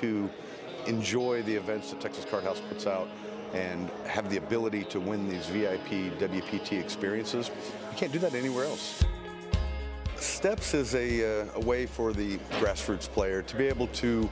to enjoy the events that Texas Card House puts out and have the ability to win these VIP WPT experiences. You can't do that anywhere else. Steps is a way for the grassroots player to be able to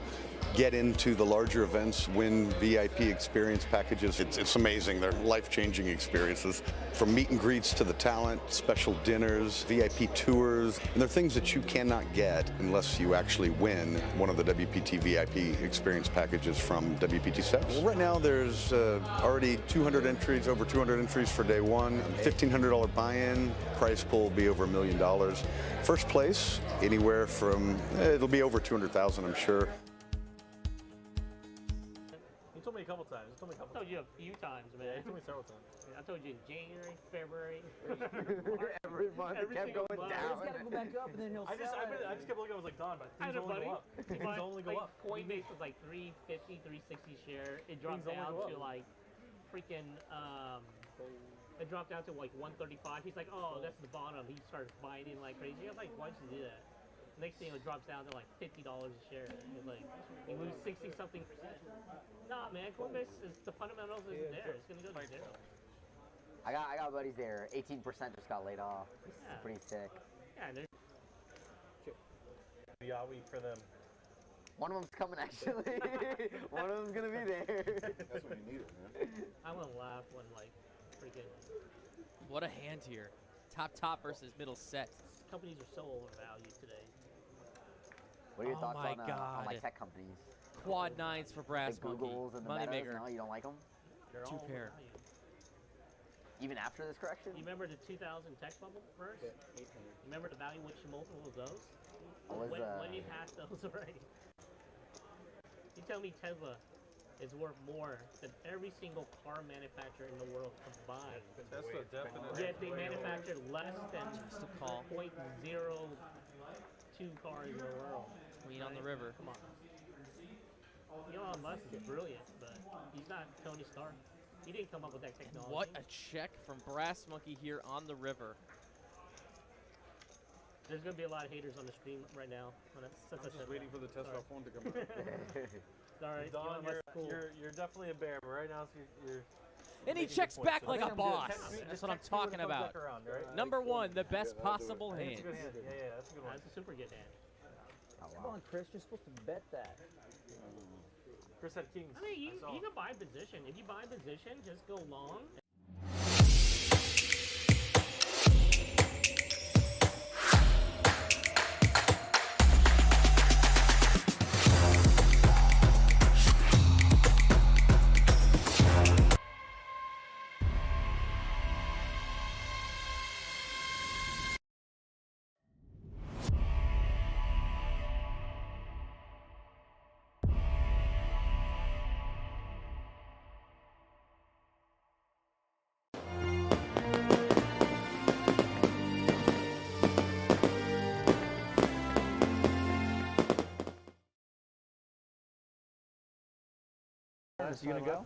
get into the larger events, win VIP experience packages. It's amazing. They're life-changing experiences. From meet and greets to the talent, special dinners, VIP tours, and they're things that you cannot get unless you actually win one of the WPT VIP experience packages from WPT Steps. Well, right now there's already 200 entries, over 200 entries for day one, $1,500 buy-in, prize pool will be over $1 million. First place, anywhere from, it'll be over 200,000, I'm sure. You told me a couple times. You told me a couple. I told you a few times, man. You told me several times. I told you in January, February, every month it kept going month. down. He's got to go back up, and then he'll I just kept looking. I was like, Don, but I things had a only buddy. go up. Things only go like, up. Coinbase was like 350, 360 share. It dropped Things only down go to up. like freaking. It dropped down to like 135. He's like, oh, that's the bottom. He starts buying in like crazy. I was like, why'd you do that? Next thing it drops down to like $50 a share. It's like you lose 60-something%. Nah, man, Coinbase is the fundamentals isn't there. It's gonna go to zero. I got buddies there. 18% just got laid off. It's Yeah. pretty sick. Yeah, and Yaoi for them. One of them's coming actually. One of them's gonna be there. That's what you needed, man. I'm gonna laugh when like freaking What a hand here. Top versus middle set. companies are so overvalued today. What are your Oh thoughts my on God. like tech companies? Quad nines for Brass The Monkey. Googles and the Money Metas, maker. no, you don't like them? They're Two all pair. overvalued. Even after this correction? You remember the 2000 tech bubble first? You remember the valuation multiple of those? What was, when you pass those already? You tell me Tesla is worth more than every single car manufacturer in the world combined. Tesla definitely. Yet they manufacture less than Just a call. 0.02 cars in the world. Queen on the river. Come on. Elon Musk is brilliant, but he's not Tony Stark. He didn't come up with that technology. What a check from Brass Monkey here on the river. There's gonna be a lot of haters on the stream right now. When I'm just waiting for the Tesla phone to come out. Sorry, Don, Elon Musk's cool. you're definitely a bear, but right now you're And he making checks good points. back So like I a think I'm good. boss. Text me- That's just what I'm text me when it talking comes about. back around, right? Number one, the best possible It's a hand. good hand. Yeah, that's a good one. That's a super good hand. Oh, Come on, Chris, you're supposed to bet that. Chris had kings. I mean, saw. you can buy position. If you buy position, just go long.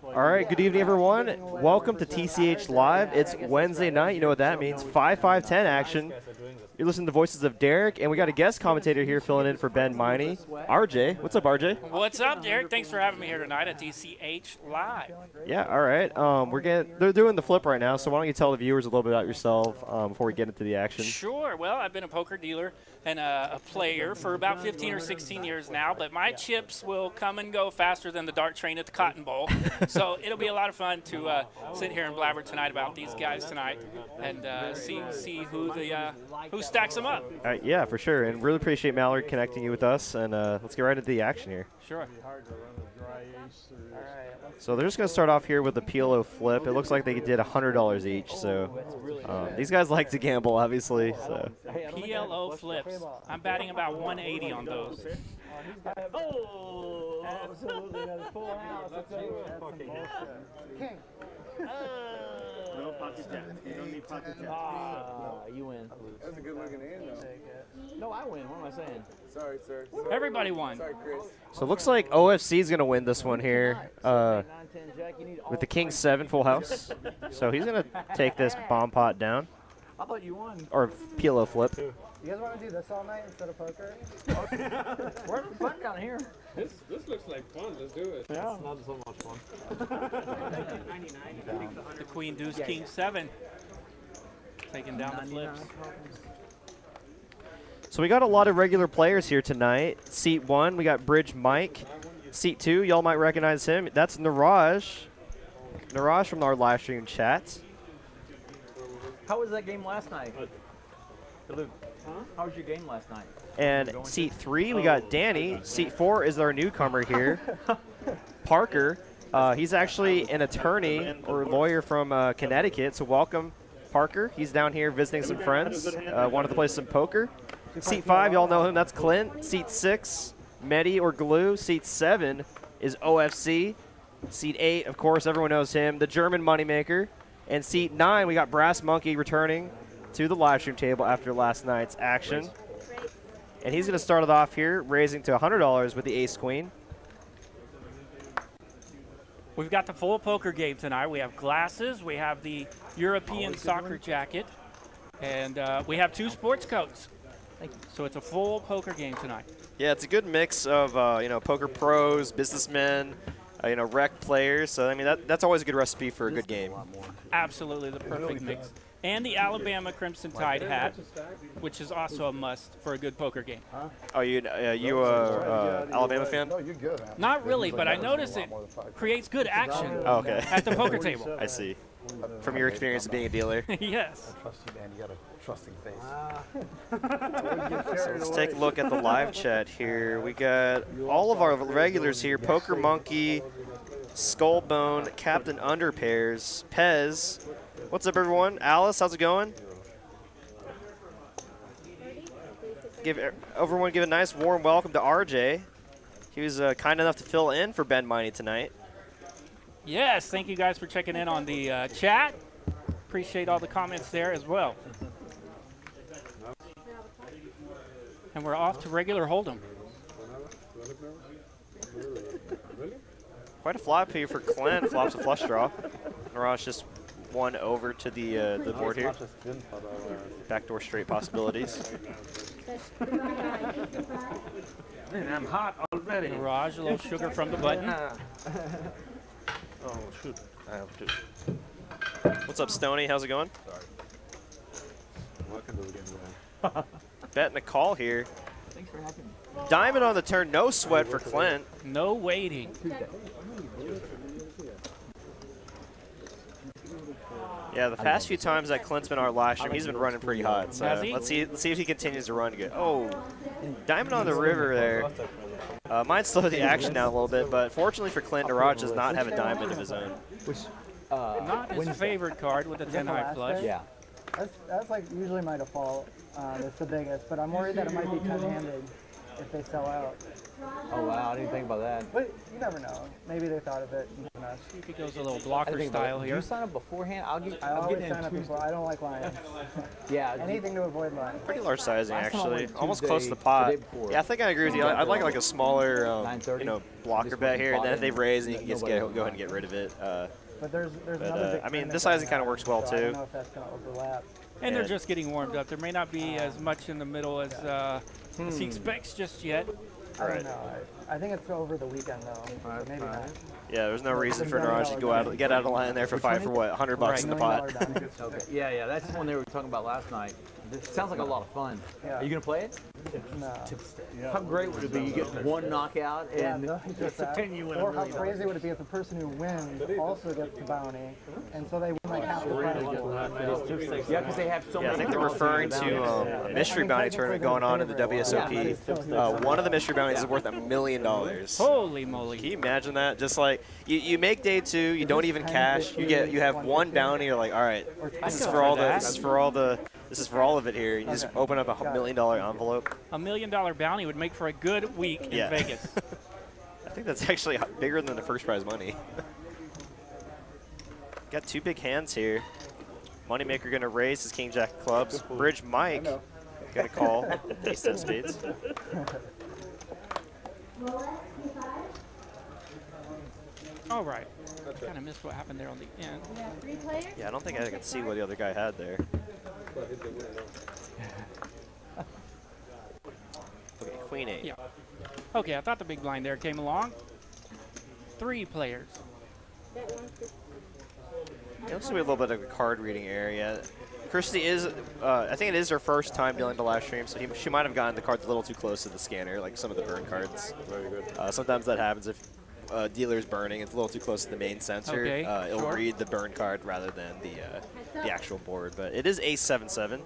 All right, good evening, everyone. Welcome to TCH Live. It's Wednesday night. You know what that means. 5-5-10 action. You're listening to the voices of Derek, and we got a guest commentator here filling in for Ben Miney. RJ. What's up, RJ? What's up, Derek? Thanks for having me here tonight at TCH Live. Yeah, all right. They're doing the flip right now, so why don't you tell the viewers a little bit about yourself before we get into the action? Sure. Well, I've been a poker dealer and a player for about 15 or 16 years now, but my chips will come and go faster than the dart train at the Cotton Bowl. So it'll be a lot of fun to sit here and blabber tonight about these guys tonight and see who stacks them up. Yeah, for sure. And really appreciate Mallory connecting you with us. And let's get right into the action here. Sure. So they're just going to start off here with the PLO flip. It looks like they did $100 each. So these guys like to gamble, obviously. So PLO flips. I'm batting about 180 on those. Oh! Absolutely. That's full house. King. No pocket jack. You don't need pocket jack. You win. That's a good looking hand, though. No, I win. What am I saying? Sorry, sir. Everybody won. Sorry, Chris. So it looks like OFC is going to win this one here with the King 7 full house. So he's going to take this bomb pot down. I thought you won. Or PLO flip. You guys want to do this all night instead of poker? We're having fun down here. This looks like fun. Let's do it. Yeah. It's not so much fun. The queen, deuce, king, 7. Taking down the flips. So we got a lot of regular players here tonight. Seat 1, we got Bridge Mike. Seat 2, y'all might recognize him. That's Niraj. Niraj from our live stream chat. How was that game last night? How was your game last night? And seat 3, we got Danny. Seat 4 is our newcomer here, Parker. He's actually an attorney or lawyer from Connecticut, so welcome, Parker. He's down here visiting some friends, wanted to play some poker. Seat 5, y'all know him, that's Clint. Seat 6, Medi or Glue. Seat 7 is OFC. Seat 8, of course, everyone knows him, the German moneymaker. And seat 9, we got Brass Monkey returning to the live stream table after last night's action. And he's going to start it off here, raising to $100 with the ace-queen. We've got the full poker game tonight. We have glasses, we have the European soccer jacket, and we have 2 sports coats. So it's a full poker game tonight. Yeah, it's a good mix of poker pros, businessmen, rec players. So I mean that's always a good recipe for a good game. Absolutely the perfect mix. And the Alabama Crimson Tide hat, which is also a must for a good poker game. Oh, you Alabama fan? Not really, but I notice it creates good action at the poker table. I see. From your experience of being a dealer. Yes. I trust you, man. You got a trusting face. So let's take a look at the live chat here. We got all of our regulars here. Poker Monkey, Skullbone, Captain Underpairs, Pez. What's up, everyone? Alice, how's it going? Everyone give a nice warm welcome to RJ. He was kind enough to fill in for Ben Miney tonight. Yes, thank you guys for checking in on the chat. Appreciate all the comments there as well. And we're off to regular hold'em. Quite a flop here for Clint. Flops a flush draw. Niraj just 1 over to the board here. Backdoor straight possibilities. Man, I'm hot already. Mirage, a little sugar from the button. Oh, shoot. I have to. What's up, Stoney? How's it going? What can do again? Betting a call here. Thanks for having me. Diamond on the turn, no sweat for Clint. No waiting. Yeah, the past few times that Clint's been on our live stream, he's been running pretty hot. So let's see if he continues to run good. Oh, Diamond on the river there. Might slow the action down a little bit, but fortunately for Clint, Niraj does not have a diamond of his own. Not his favorite card with the 10 high flush. Yeah. That's like usually my default. It's the biggest, but I'm worried that it might be 10-handed if they sell out. Oh wow, I didn't think about that. But you never know. Maybe they thought of it. See if he goes a little blocker style Do here. you sign up beforehand? I'll get always in sign up before. I don't like lines. Yeah. Anything to avoid lines. Pretty large sizing, Last time I actually. went Almost Tuesday- close to the pot. the day before. Yeah, I think I agree with you. I'd like a smaller, 9:30. blocker bet here, and then if they raise, then you can just go ahead and get rid of it. But there's another big I mean, trend this that's sizing kind of works well, so I don't too. know if that's going to overlap. And they're Yeah. just getting warmed up. There may not be as much in the middle as he expects just yet. I don't know. I think it's over the weekend, though. So maybe not. Yeah, there's no reason for Niraj to get out of line there for what, $100 in the pot. Okay. Yeah, that's the one they were talking about last night. This sounds like a lot of fun. Yeah. Are you gonna play it? No. How great would it be? You get one knockout and no, just that. Or how crazy would it be if the person who wins also gets the bounty, and so they win like half the prize? yeah, because they have so Yeah, I many. think they're referring to a mystery bounty tournament going on in the WSOP. One of the mystery bounties is worth $1 million. Holy moly. Can you imagine that? Just like you make day 2, you don't even cash. You have one bounty. You're like, all right, this is for all of it here. You just open up a $1 million envelope. $1 million bounty would make for a good week in Vegas. I think that's actually bigger than the first prize money. Got 2 big hands here. Moneymaker gonna raise his king jack of clubs. Bridge Mike gonna call ace 10 spades. All right. Kind of missed what happened there on the end. Yeah, I don't think I could see what the other guy had there. queen 8. Yeah. Okay, I thought the big blind there came along. 3 players. It looks to be a little bit of a card reading area. Kirsty is, I think it is her first time dealing to live stream, so she might have gotten the cards a little too close to the scanner, like some of the burn cards. Very good. Sometimes that happens if dealer's burning, it's a little too close to the main sensor. Okay, It'll read the burn card rather than the actual board. But it is ace 7-7,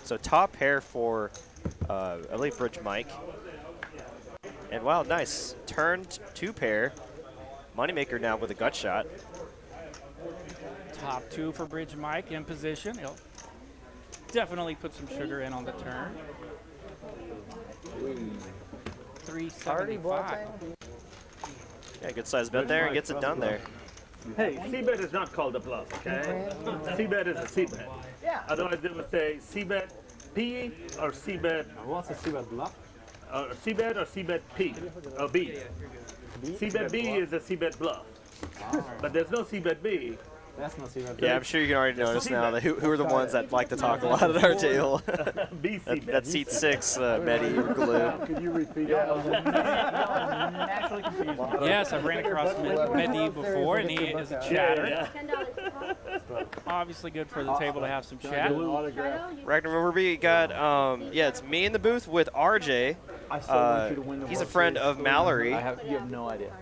so top pair for I believe Bridge Mike. And wow, nice. Turned 2 pair. Moneymaker now with a gut shot. Top 2 for Bridge Mike in position. He'll definitely put some sugar in on the turn. 375. Yeah, good size bet there and gets it done there. Hey, C-bet is not called a bluff, okay? C-bet is a C-bet. Yeah. Otherwise, they would say C-bet P or C-bet. What's a C-bet bluff? C-bet or C-bet P or B. C-bet B is a C-bet bluff. But there's no C-bet B. That's not C-bet. Yeah, I'm sure you can already notice now that who are the ones that like to talk a lot at our table. That's seat 6, Betty Glue. Could you repeat that? Naturally confused. Yes, I've ran across Mehdi before, and he is a chatter. Obviously good for the table to have some chat. Ragnar Ruby got, yeah, it's me in the booth with RJ. He's a friend of Mallory. You have no idea.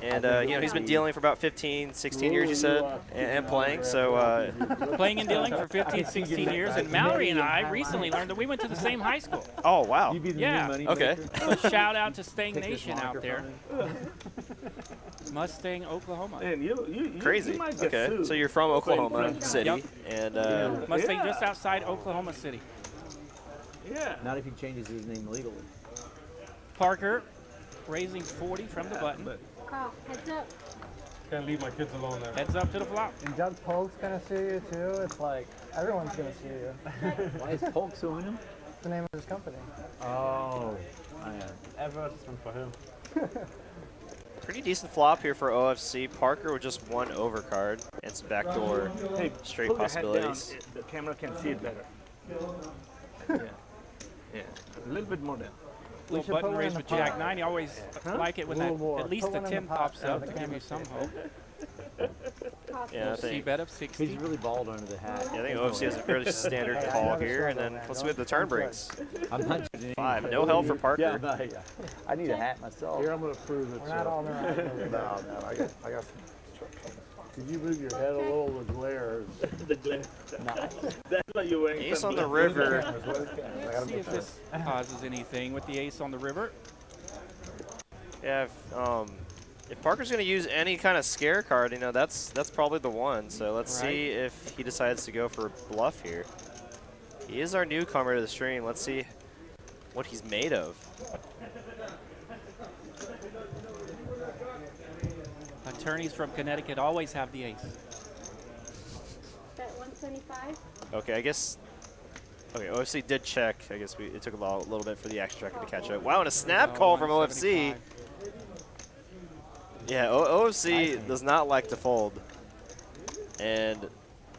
And, you know, he's been dealing for about 15, 16 years, you said, and playing, so... Playing and dealing for 15, 16 years, and Mallory and I recently learned that we went to the same high school. Oh, wow. Yeah. Okay. So shout out to Stang Nation out there. Mustang, Oklahoma. Crazy. Okay, so you're from Oklahoma City, Yep. and... Mustang just outside Oklahoma City. Yeah. Not if he changes his name legally. Parker raising 40 from the button. Heads up. Can't leave my kids alone there. Heads up to the flop. And Doug Polk's gonna sue you too. It's like everyone's gonna sue you. Why is Polk suing him? It's the name of his company. Oh. Advertisement for him. Pretty decent flop here for OFC. Parker with just 1 overcard and some backdoor straight pull your head possibilities. down. The camera can see it better. Yeah. Yeah. A little bit more down. Little button raise with Jack 9. You always like it when that, at least Put the one in 10 the pot, pops so up the to give camera you some sees hope. Yeah, I C think, bet of 60. He's really bald under the hat. yeah, I think OFC has a fairly standard call here, and then let's see what the turn brings. I'm not judging 5, no help for Parker. Yeah, no, yeah. I need a hat myself. Here, I'm going to prove it. We're not all in the right. No, I got some. Could you move your head a little? The glare. The glare. That's what you're wearing. Ace on the river. Let's see if this causes anything with the ace on the river. Yeah, if Parker's going to use any kind of scare card, you know, that's probably the one. So let's see if he decides to go for a bluff here. He is our newcomer to the stream. Let's see what he's made of. Attorneys from Connecticut always have the ace. Bet 175. Okay, I guess. Okay, OFC did check. I guess it took a little bit for the action tracker to catch up. Wow, and a snap call from OFC. Yeah, OFC does not like to fold. And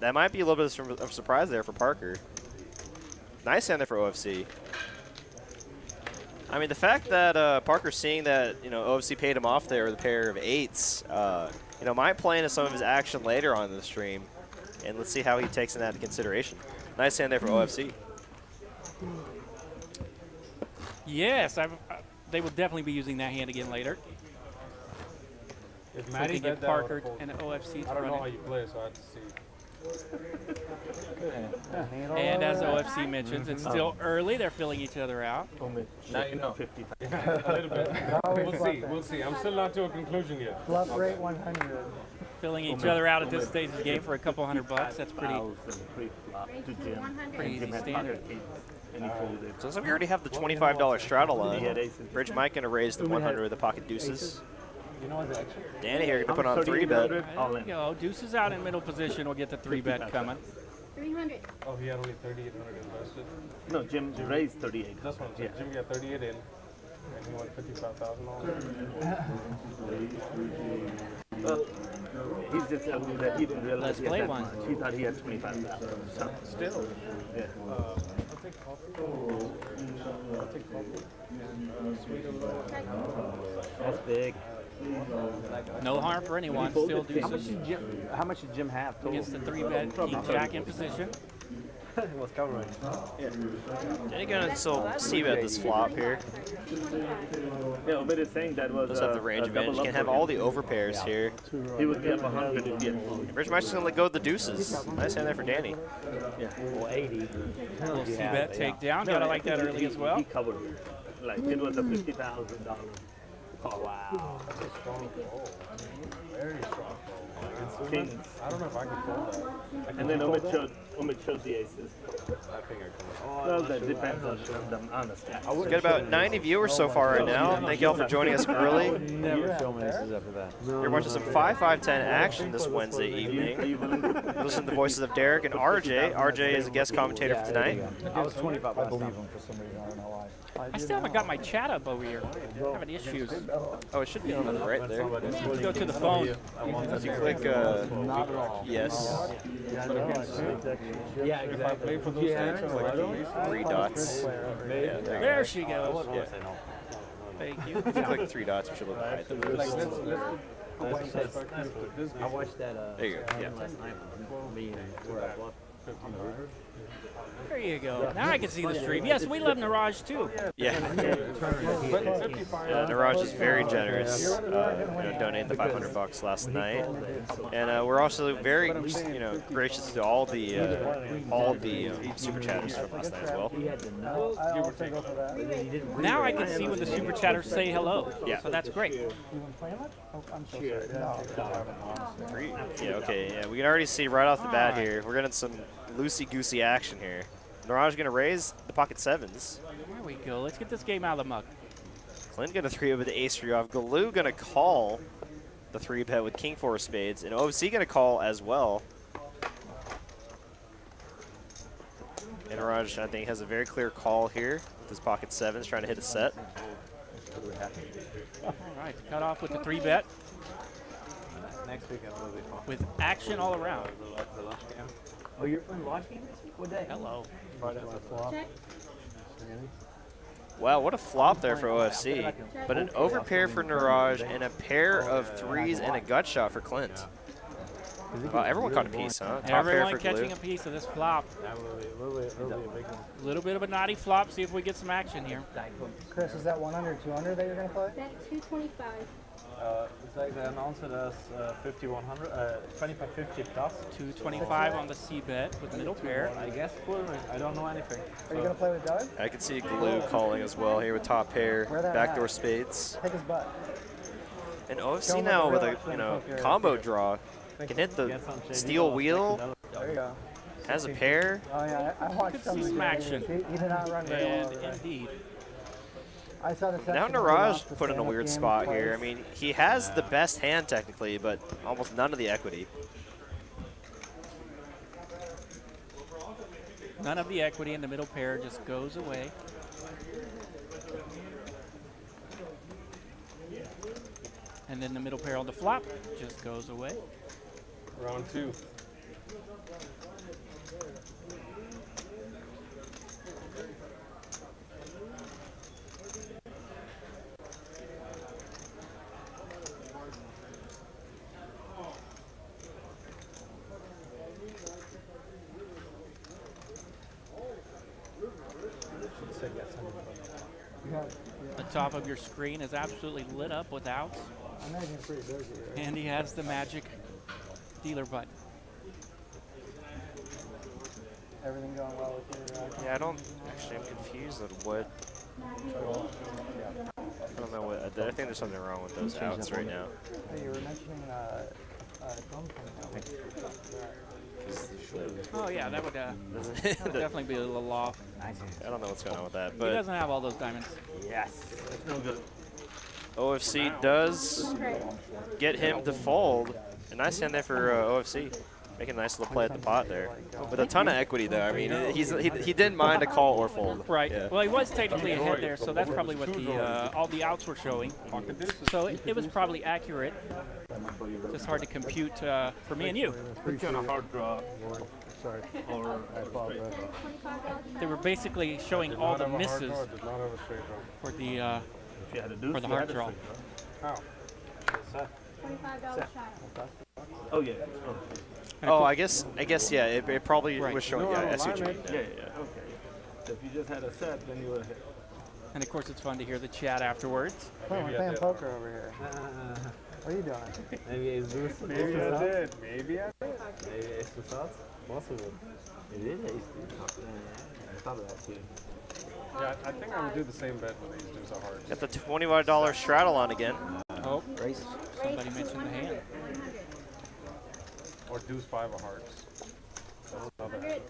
that might be a little bit of a surprise there for Parker. Nice hand there for OFC. I mean, the fact that Parker's seeing that, you know, OFC paid him off there with a pair of 8s, you know, might play into some of his action later on in the stream. And let's see how he takes that into consideration. Nice hand there for OFC. Yes, they will definitely be using that hand again later. If So Maddie we can bet get that, Parker I would and fold. OFC to I don't know run how it. you play, so I have to see. And as OFC mentions, it's still early. They're filling each other out. Now you know. A little bit. We'll see. We'll see. I'm still not to a conclusion yet. Bluff rate 100. Filling each other out at this stage of the game for a couple $100. That's pretty easy standard. So looks like we already have the $25 straddle line. Bridge Mike going to raise the 100 with the pocket deuces. Danny here going to put on 3-bet. There we go. Deuces out in middle position will get the 3-bet coming. 300. Oh, he had only 3,800 invested. No, Jim raised 38. That's what I'm saying. Jim got 38 in, and he won $55,000. He's just telling me that he didn't realize Let's he had play that one. much. He thought he had 25,000. So, Still. yeah. That's big. No harm for anyone. Still deuces. How much did Jim have total? Against the 3-bet, keep Jack in position. What's covering? Then you're gonna still c-bet this flop here. Yeah, Obed is saying that was Does have the range advantage. You can have all the overpairs here. He would get 100 if he had Rich Mike's gonna let go of the deuces. Nice hand there for Danny. Yeah, well, 80. Little c-bet takedown. Gotta like that early as well. He covered it. Like, it was a $50,000. Oh, wow. That's a strong call. Very strong call. Kings. I don't know if I can fold that. And then Omid showed the aces. I think I can. Well, that depends on them, honestly. We've got about 90 viewers so far right now. Thank you all for joining us early. Never show me aces after that. You're watching some 5-5-10 action this Wednesday evening. Listen to the voices of Derek and RJ. RJ is a guest commentator for tonight. I was 25 I believe him for some reason. I don't know why. I still haven't got my chat up over here. I'm having issues. Oh, it should be on the right there. Let's go to the phone. If you click yes, Yeah, exactly. three dots. Yeah, There she goes. Yeah. Thank you. If you click three dots, it should look right. I watched that. There you go. Yeah. Last night with me and where I bluffed on the river. There you go. Now I can see the stream. Yes, we love Niraj too. Yeah. Niraj is very generous. Donating the $500 last night, and we're also very, gracious to all the super chatters from last night as well. Now I can see when the super chatters say hello. Yeah. So that's great. Yeah. Okay. Yeah. We can already see right off the bat here. We're getting some loosey-goosey action here. Niraj going to raise the pocket sevens. There we go. Let's get this game out of the muck. Clint going to 3 with the ace-3 off. Galoo going to call the 3-bet with king 4 of spades. And OFC going to call as well. And Niraj, I think, has a very clear call here with his pocket sevens, trying to hit a set. All right, cut off with the 3-bet. Next weekend will be fun. With action all around. Oh, you're playing watch games? What day? Hello. Wow, what a flop there for OFC. But an overpair for Niraj and a pair of 3s and a gut shot for Clint. Wow, everyone caught a piece, huh? Top pair Everyone for catching Galoo. a piece of this flop. A little bit of a naughty flop. See if we get some action here. Chris, is that 100, 200 that you're going to play? That's 225. It's like they announced it as 5100, 2550 plus. 225 on the C-bet with middle pair. I guess I don't know anything. Are you going to play with Doug? I can see Galoo calling as well here with top pair, Where that backdoor at? spades. Take his butt. And Show OFC him now what with the a real poker combo is. draw can hit the steel wheel, There you go. has a pair. Oh, yeah, I watched Could some see of some the action. games. He did not run very well. And indeed. I saw the Now section where he lost Niraj the put in a stand-up weird game spot twice. here. I mean, he has the best hand technically, but almost none of the equity. None of the equity in the middle pair just goes away. And then the middle pair on the flop just goes away. Round 2. The top of your screen is absolutely lit up with outs. I imagine it's pretty busy. Right? And he has the magic dealer button. Everything going well with your Yeah, I don't actually. I'm confused at what. I don't know what. I think there's something wrong with those outs right now. Hey, you were mentioning drum thing. Oh yeah, that would definitely be a little off. I don't know what's going on with that, He but doesn't have all those diamonds. Yes. That's no good. OFC does get him to fold. A nice hand there for OFC. Making a nice little play at the pot there. With a ton of equity though. I mean, he didn't mind a call or fold. Right. Yeah. Well, he was technically ahead there, so that's probably what the all the outs were showing. So it was probably accurate. Just hard to compute for me and you. It's kind of hard draw. sorry. Or I apologize. They were basically showing all the misses Did not have a straight draw. for the If you had a deuce, for the you hard had a draw. straight How? $25 shadow. Oh yeah. Oh, I guess yeah. It probably Right. was showing. No, Yeah, no, I see what you mine mean. is- yeah. Okay. So if you just had a set, then you would have hit. And of course, it's fun to hear the chat afterwards. Oh, we're playing poker over here. What are you doing? Maybe ace deuce. Maybe I did. Maybe I did. Maybe ace deuce nuts. Possible. You did ace deuce nuts. I thought of that too. Yeah, I think I would do the same bet with these dudes of hearts. Got the $25 straddle on again. Oh, somebody mentioned the hand. Or deuce 5 of hearts. That's another hand.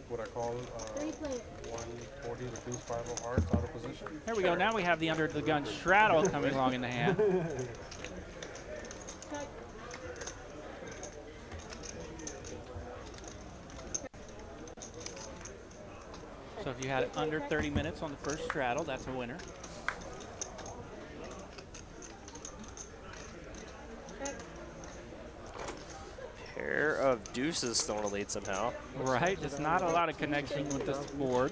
What I call 140 to deuce 5 of hearts out of position. There we go. Now we have the under the gun straddle coming along in the hand. So if you had it under 30 minutes on the first straddle, that's a winner. Pair of deuces still in the lead somehow. Right, just not a lot of connection with this board.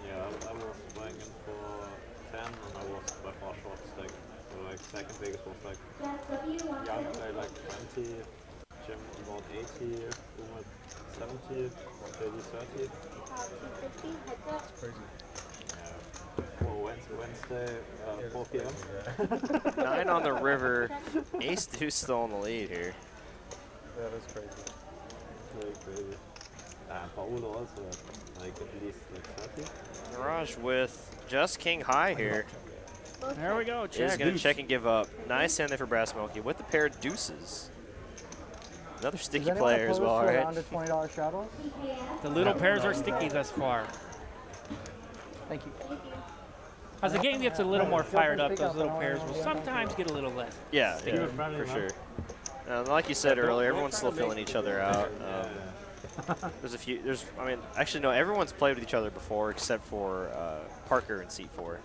Yeah, I was playing in for 10 and I was by far short stack. So like second biggest was like Young played like 20, Jim about 80, Uma 70, 130, 30. Crazy. Well, Wednesday, 4 p.m. 9 on the river. Ace deuce still in the lead here. Yeah, that's crazy. Very crazy. And Paolo also like at least like 30. Mirage with just king high here. There we go. He's Check. going to check and give up. Nice hand there for Brass Monkey with the pair of deuces. Another sticky player as well, all right? Under $20 shadows? The little pairs are sticky thus far. Thank you. As the game gets a little more fired up, those little pairs will sometimes get a little less. Yeah, for sure. Like you said earlier, everyone's still filling each other out. There's a few. I mean, actually, no. Everyone's played with each other before, except for Parker in seat 4.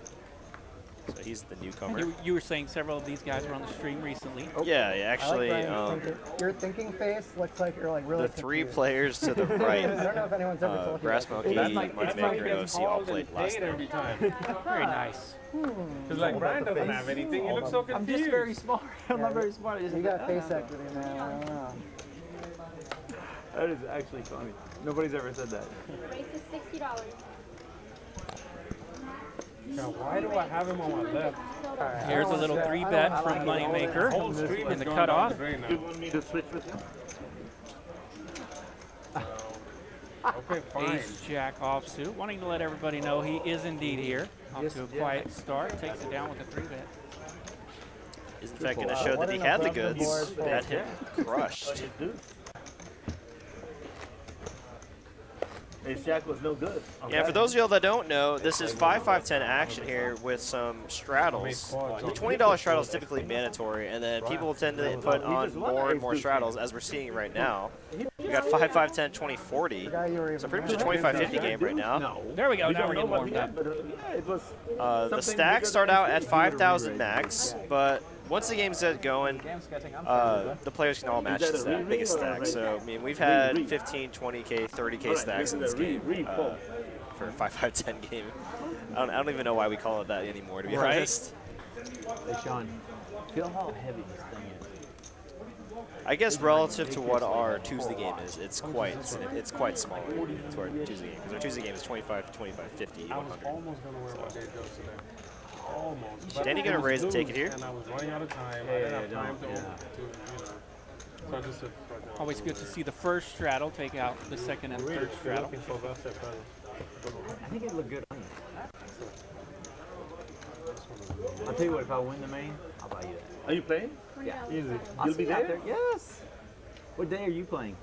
So he's the newcomer. You were saying several of these guys were on the stream recently. Yeah, actually. Your thinking face looks like you're like really. The 3 players to the right. I don't know if anyone's ever told you. Brass Monkey, Moneymaker, and OC all played last night. Every time. Very nice. Because like Brian doesn't have anything. He looks so confused. I'm just very smart. I'm not very smart. You got face equity, man. I don't know. That is actually funny. Nobody's ever said that. Race is $60. Now, why do I have him on my left? Here's a little 3-bet from Moneymaker in the cutoff. You want me to switch with him? Okay, fine. Ace Jack offsuit, wanting to let everybody know he is indeed here. Off to a quiet start, takes it down with a 3-bet. He's in fact going to show that he had the goods. That hit crushed. Ace Jack was no good. Yeah, for those of y'all that don't know, this is 5-5-10 action here with some straddles. The $20 straddle is typically mandatory, and then people tend to put on more and more straddles, as we're seeing right now. We got 5-5-10, 20-40. So pretty much a 25-50 game right now. There we go. Now we're getting warmed up. The stacks start out at 5,000 max, but once the game's going, the players can all match the biggest stack. So, I mean, we've had 15, 20K, 30K stacks in this game for a 5-5-10 game. I don't even know why we call it that anymore, to be honest. Hey, Sean, feel how heavy this thing is. I guess relative to what our Tuesday game is, it's quite small to our Tuesday game, because our Tuesday game is 25, 25, 50, 100. I was almost going to wear my day jokes today. Almost. Danny going to raise and take it here? And I was running out of time. I didn't have time to so I just said, Always good to see the first straddle take out the second and third straddle. I think it looked good on you. I'll tell you what, if I win the main, I'll buy you that. Are you playing? Yeah. Easy. I'll You'll be see you out there? Yes. What day are you playing?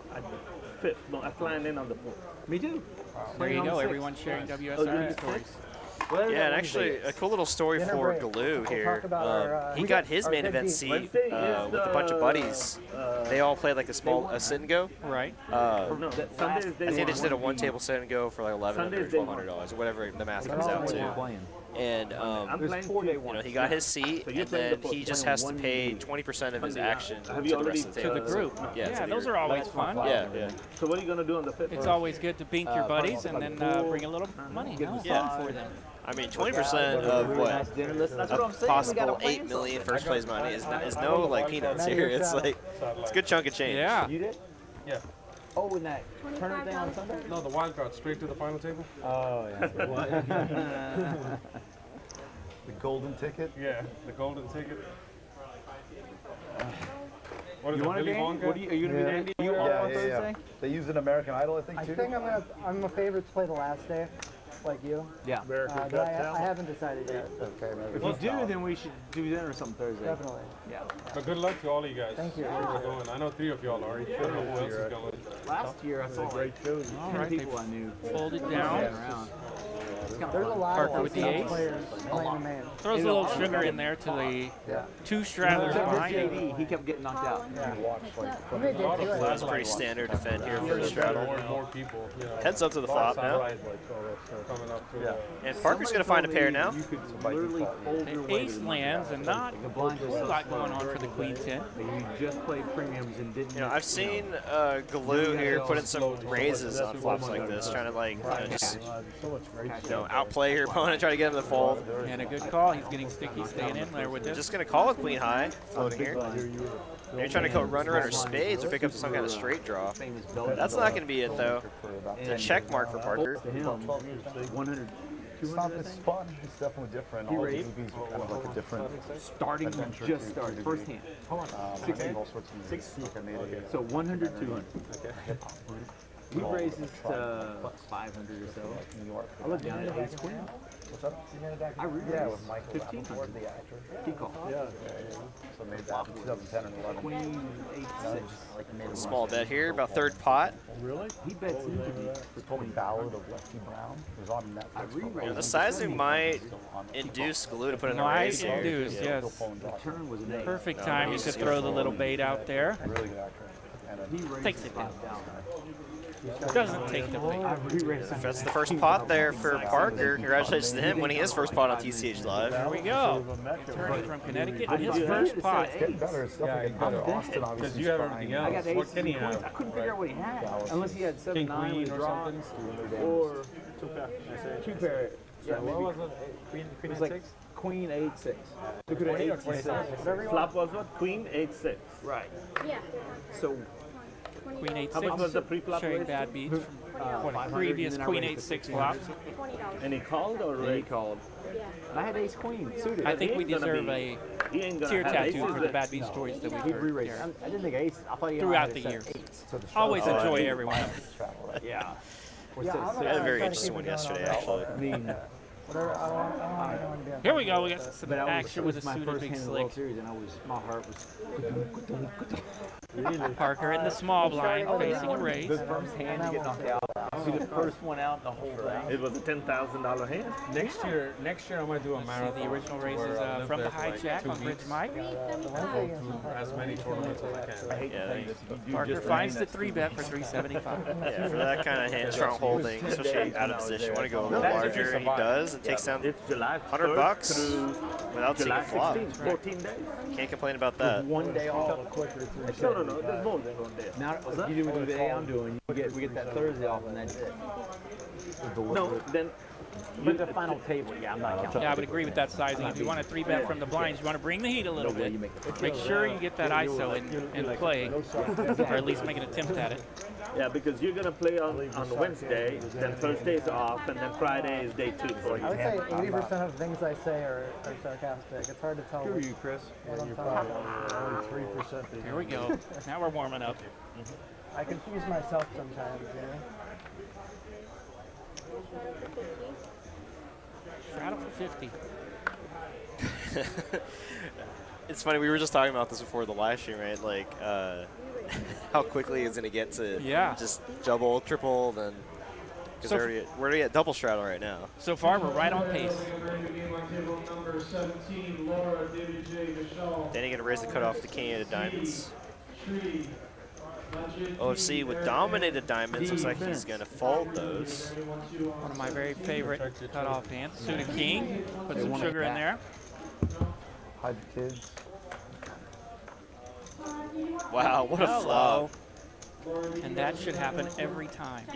5th. No, I flying in on the 4th. Me too. There you go. Everyone sharing WSOP stories. Yeah, and actually, a cool little story for Galoo here. He got his main event seat with a bunch of buddies. They all played like a sit and go. Right. I think they just did a one-table sit and go for like $1,100, $1,200, or whatever the math comes out to. And he got his seat, and then he just has to pay 20% of his action to the rest of the table. To the group. Yeah, those are always fun. Yeah. So what are you gonna do on the 5th? It's always good to bink your buddies and then bring a little money for them. I mean, 20% of what a possible 8 million first place money is no like peanuts here. It's like it's a good chunk of change. Yeah. You did? Yeah. Oh, in that tournament thing on Sunday? No, the wild card straight to the final table. Oh, yeah. The golden ticket? Yeah, the golden ticket. What is You it, want to Billy be? Wonka? Are you gonna be Andy? You off on Thursday? They use an American Idol, I think, I too. think I'm a favorite to play the last day, like you. Yeah. But I haven't decided yet. Okay, maybe. If you do, then we should do dinner or something Thursday. Definitely. Yeah. But good luck to all of you guys. Thank you. We're going. I know 3 of y'all are. I don't know who else is going. Last year I saw like 10 people I knew. Folded down. Around. There's a lot Parker of with the ace. players playing the main. Throws a little sugar in there to the 2 straddlers behind him. JD, he kept getting knocked out. That's pretty standard defend here for a straddle. More people. You know, Heads up to the flop now. coming up to And Parker's going to find a pair now. You could literally fold your way Ace to the lands and not the blind a whole lot going on for the queen 10. You just played premiums and didn't. You know, I've seen Galoo here put in some raises on flops like this, trying to like just outplay your opponent, try to get him to fold. And a good call. He's getting sticky, staying in there with this. Just going to call with queen high, floating here. You're trying to go runner under spades or pick up some kind of straight draw. That's not going to be it though. It's a check mark for Parker. 100. It's fun. It's definitely different. All the movies are kind of like a different Starting just started. First hand. all sorts of music. So 100, 200. He raises to 500 or so. New York. I look down at ace queen. What's up? I re-raised. Yeah, with Michael 1500. the actor. He called. So made that in 2010 and 11. Queen 8-6. Small bet here, about third pot. Really? He bets into me for 20. Ballad of Lefty Brown. It was on Netflix. You know, the sizing might induce Galoo to put in a Might raise here. induce, yes. The turn was an 8. Perfect time. You could throw the little bait out there. Really good actor. He raises Takes it down. down. Doesn't take the bait. That's the first pot there for Parker. Congratulations to him winning his first pot on TCH Live. There we go. Returning from Connecticut, his first pot. Get better. It's definitely getting better. Austin obviously. Because you have everything else. I got What ace can he and queens. have? I couldn't figure out what he had. Unless he had 7-9 King, with queen, or draw. something? Or 2 pair. Yeah, What maybe. was it? Queen It was 8-6? like queen 8-6. You could have 20 or 8-6. 26? Flop was what? Queen 8-6. Right. Yeah. So Queen How much was the 8-6. pre-flop Showing raise? bad beats from 500, previous and then I Queen raised to 8-6 flops. $20. And he called or he raised? called. Yeah. I had ace queen suited. I think He we ain't gonna deserve be- a He ain't gonna tier have tattoo aces for the that- bad beat stories that He we've heard re-raised. here I didn't think ace. I thought you throughout the years. Always enjoy every one of them. Yeah. I had a very interesting one yesterday, actually. I mean, Whatever, I don't want to be on. Here we go. We got some but I was, action it with was a my suited first big hand in the World slick. Series, and my heart was. Parker in the small blind facing a raise. The first hand to get knocked out. See the first one out, the whole thing. It was a $10,000 hand. Next year I might do a See marathon. the original raises where I'll live from the there for like hijack 2 on Bridge weeks. Mike. As many tournaments as I can. Yeah, Parker finds the 3-bet for $375. yeah, for that kind of hand strong holding, especially out of position, you want to go a little larger, and he does. It takes down It's July $100 through without seeing July a flop. 16, 14 days. Can't complain about that. One day off. No, there's more than 1 day. Now, if you do the day I'm doing, we get that Thursday off, and that's it. No, then But the final table, yeah, I'm not counting. Yeah, I would agree with that sizing. If you want a 3-bet from the blinds, you want to bring the heat a little bit. Make sure you get that ISO in play, or at least make an attempt at it. yeah, because you're gonna play on Wednesday, then Thursday's off, and then Friday is day 2. I would say 80% of things I say are sarcastic. It's hard to tell. Who are you, Chris? What I'm talking about. Here we go. Now we're warming up. I confuse myself sometimes, you know? Straddle for 50. It's funny, we were just talking about this before the live stream, right? Like, how quickly it's going to get to just double, triple, then. Because we're already at double straddle right now. So far, we're right on pace. Danny going to raise the cutoff to king of diamonds. OFC with dominated diamonds. Looks like he's going to fold those. One of my very favorite cutoff hands. Suited king. Put some sugar in there. Hide the kids. Wow, what a flop. And that should happen every time.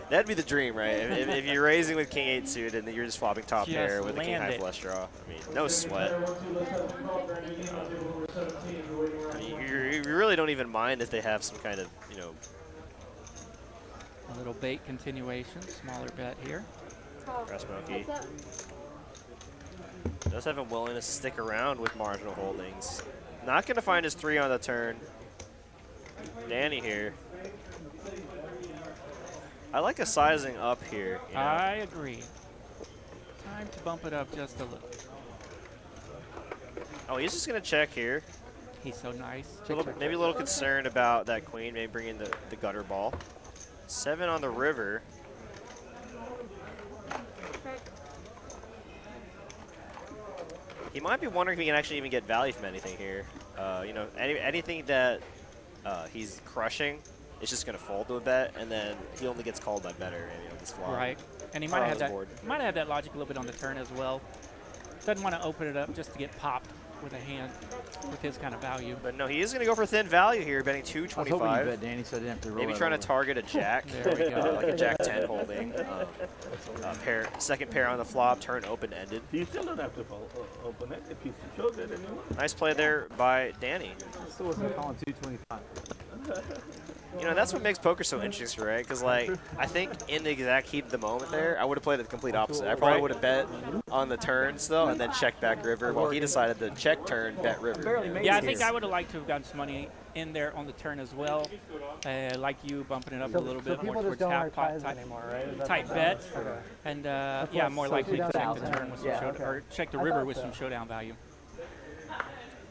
That'd be the dream, right? If you're raising with king 8 suited and then you're just flopping top pair with a king high flush draw. I mean, no sweat. I mean, you really don't even mind if they have some kind of, you know. A little bait continuation, smaller bet here. Rasmoki does have him willing to stick around with marginal holdings. Not going to find his 3 on the turn. Danny here. I like a sizing up here. You know? I agree. Time to bump it up just a little. Oh, he's just going to check here. He's so nice. Maybe a little concerned about that queen, maybe bringing the gutter ball. 7 on the river. He might be wondering if he can actually even get value from anything here. You know, anything that he's crushing, it's just going to fold to a bet, and then he only gets called by better maybe on this flop. Right, and he might have had that logic a little bit on the turn as well. Doesn't want to open it up just to get popped with a hand with his kind of value. But no, he is going to go for thin value here, betting 225. I was hoping you bet Danny, so I didn't have to roll. Maybe trying to target a jack. There we go. Like a jack 10 holding. Second pair on the flop, turn open-ended. You still don't have to open it if you showed it anymore. Nice play there by Danny. I still wasn't calling 225. You know, that's what makes poker so interesting, right? Because, like, I think in the exact heat of the moment there, I would have played it the complete opposite. I probably would have bet on the turn still and then checked back river, while he decided to check turn, bet river. Yeah, I think I would have liked to have gotten some money in there on the turn as well. Like you, bumping it up a little bit more towards half pot type bet. And, yeah, more likely to check the turn with some showdown, or check the river with some showdown value.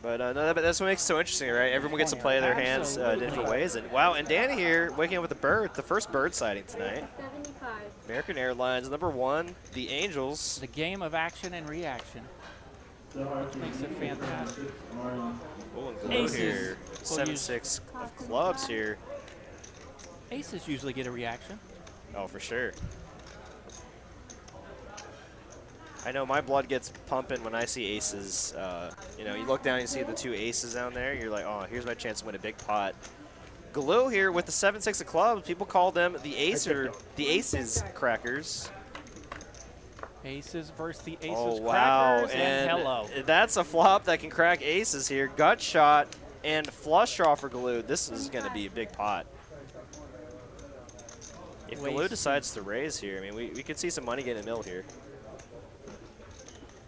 But no, that's what makes it so interesting, right? Everyone gets to play their hands different ways. And wow, and Danny here waking up with the first bird sighting tonight. 75. American Airlines, #1, the Angels. The game of action and reaction. Makes it fantastic. Aces here, 7-6 of clubs here. Aces usually get a reaction. Oh, for sure. I know my blood gets pumping when I see aces. You know, you look down and you see the 2 aces down there. You're like, oh, here's my chance to win a big pot. Galoo here with the 7-6 of clubs. People call them the aces crackers. Aces versus the aces Oh, wow. crackers, and hello. That's a flop that can crack aces here. Gut shot and flush draw for Galoo. This is going to be a big pot. If Galoo decides to raise here, I mean, we could see some money getting milled here.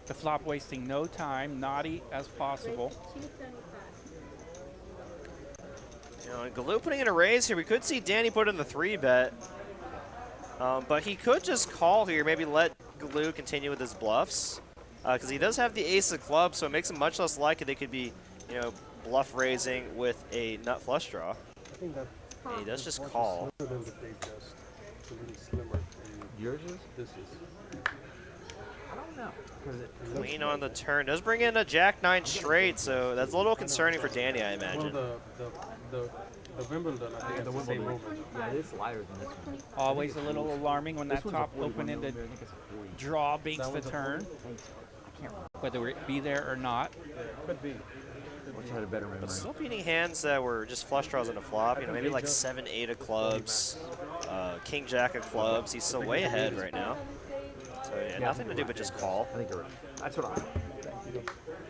The flop wasting no time, naughty as possible. You know, and Galoo putting in a raise here. We could see Danny put in the 3-bet. But he could just call here, maybe let Galoo continue with his bluffs. Because he does have the ace of clubs, so it makes him much less likely they could be, you know, bluff raising with a nut flush draw. And he does just call. Yours is? This is. I don't know. Queen on the turn. Does bring in a jack-9 straight, so that's a little concerning for Danny, I imagine. Well, the Wimbledon, I think, the same movement. Yeah, it is lighter than this one. Always a little alarming when that top open-ended draw beats the turn, whether it be there or not. Could be. Wish I had a better memory. But still beating hands that were just flush draws on a flop, you know, maybe like 7-8 of clubs, King Jack of clubs. He's still way ahead right now. So yeah, nothing to do but just call. I think you're right. That's what I'm.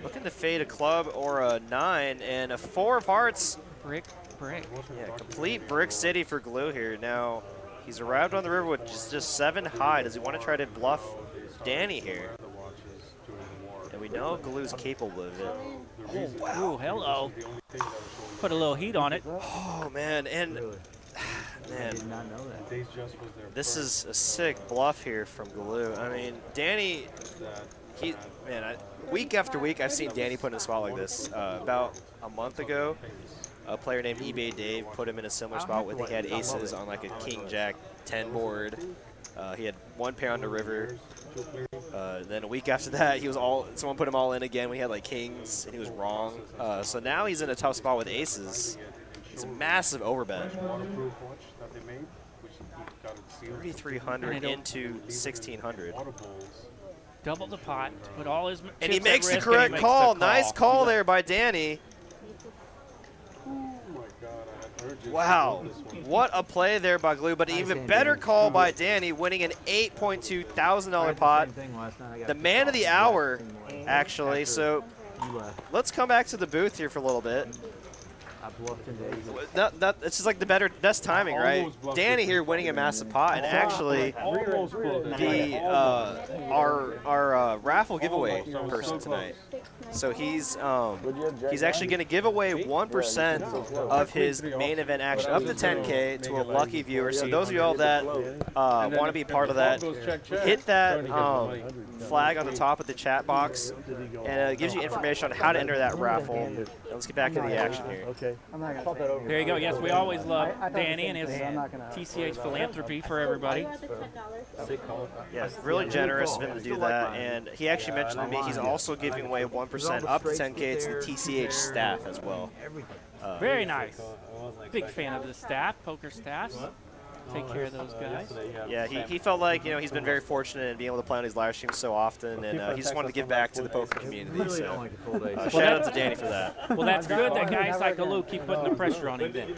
Looking to fade a club or a 9 and a 4 of hearts. Brick. Yeah, complete brick city for Galoo here. Now he's arrived on the river with just 7 high. Does he want to try to bluff Danny here? And we know Galoo's capable of it. Oh, wow. Ooh, hello. Put a little heat on it. Oh, man. And, man, I did not know that. this is a sick bluff here from Galoo. I mean, Danny, week after week, I've seen Danny put in a spot like this. About a month ago, a player named eBay Dave put him in a similar spot where he had aces on like a King Jack 10 board. He had 1 pair on the river, Then a week after that, he was someone put him all in again. We had like kings, and he was wrong. So now he's in a tough spot with aces. It's a massive overbet. 3,300 into 1,600. Double the pot, put all his And he chips at makes the risk, correct and he makes call. the Nice call there by Danny. Wow, what a play there by Glue, but an even better call by Danny, winning an $8.2 thousand pot. The man of the hour, actually. So let's come back to the booth here for a little bit. It's just like the best timing, right? Danny here winning a massive pot, and actually the our raffle giveaway person tonight. So he's actually going to give away 1% of his main event action up to 10K to a lucky viewer. So those of y'all that want to be part of that, hit that flag on the top of the chat box, and it gives you information on how to enter that raffle. And let's get back to the action here. Okay. I'm not gonna say it. There you go. Yes, we always love Danny and his TCH philanthropy for everybody. Yeah, really generous of him to do that. And he actually mentioned to me he's also giving away 1% up to 10K to the TCH staff as well. Very nice. Big fan of the staff, poker staff. Take care of those guys. Yeah, he felt like, you know, he's been very fortunate in being able to play on these live streams so often, and he just wanted to give back to the poker community. So shout out to Danny for that. Well, that's good that guys like Alou keep putting the pressure on him then.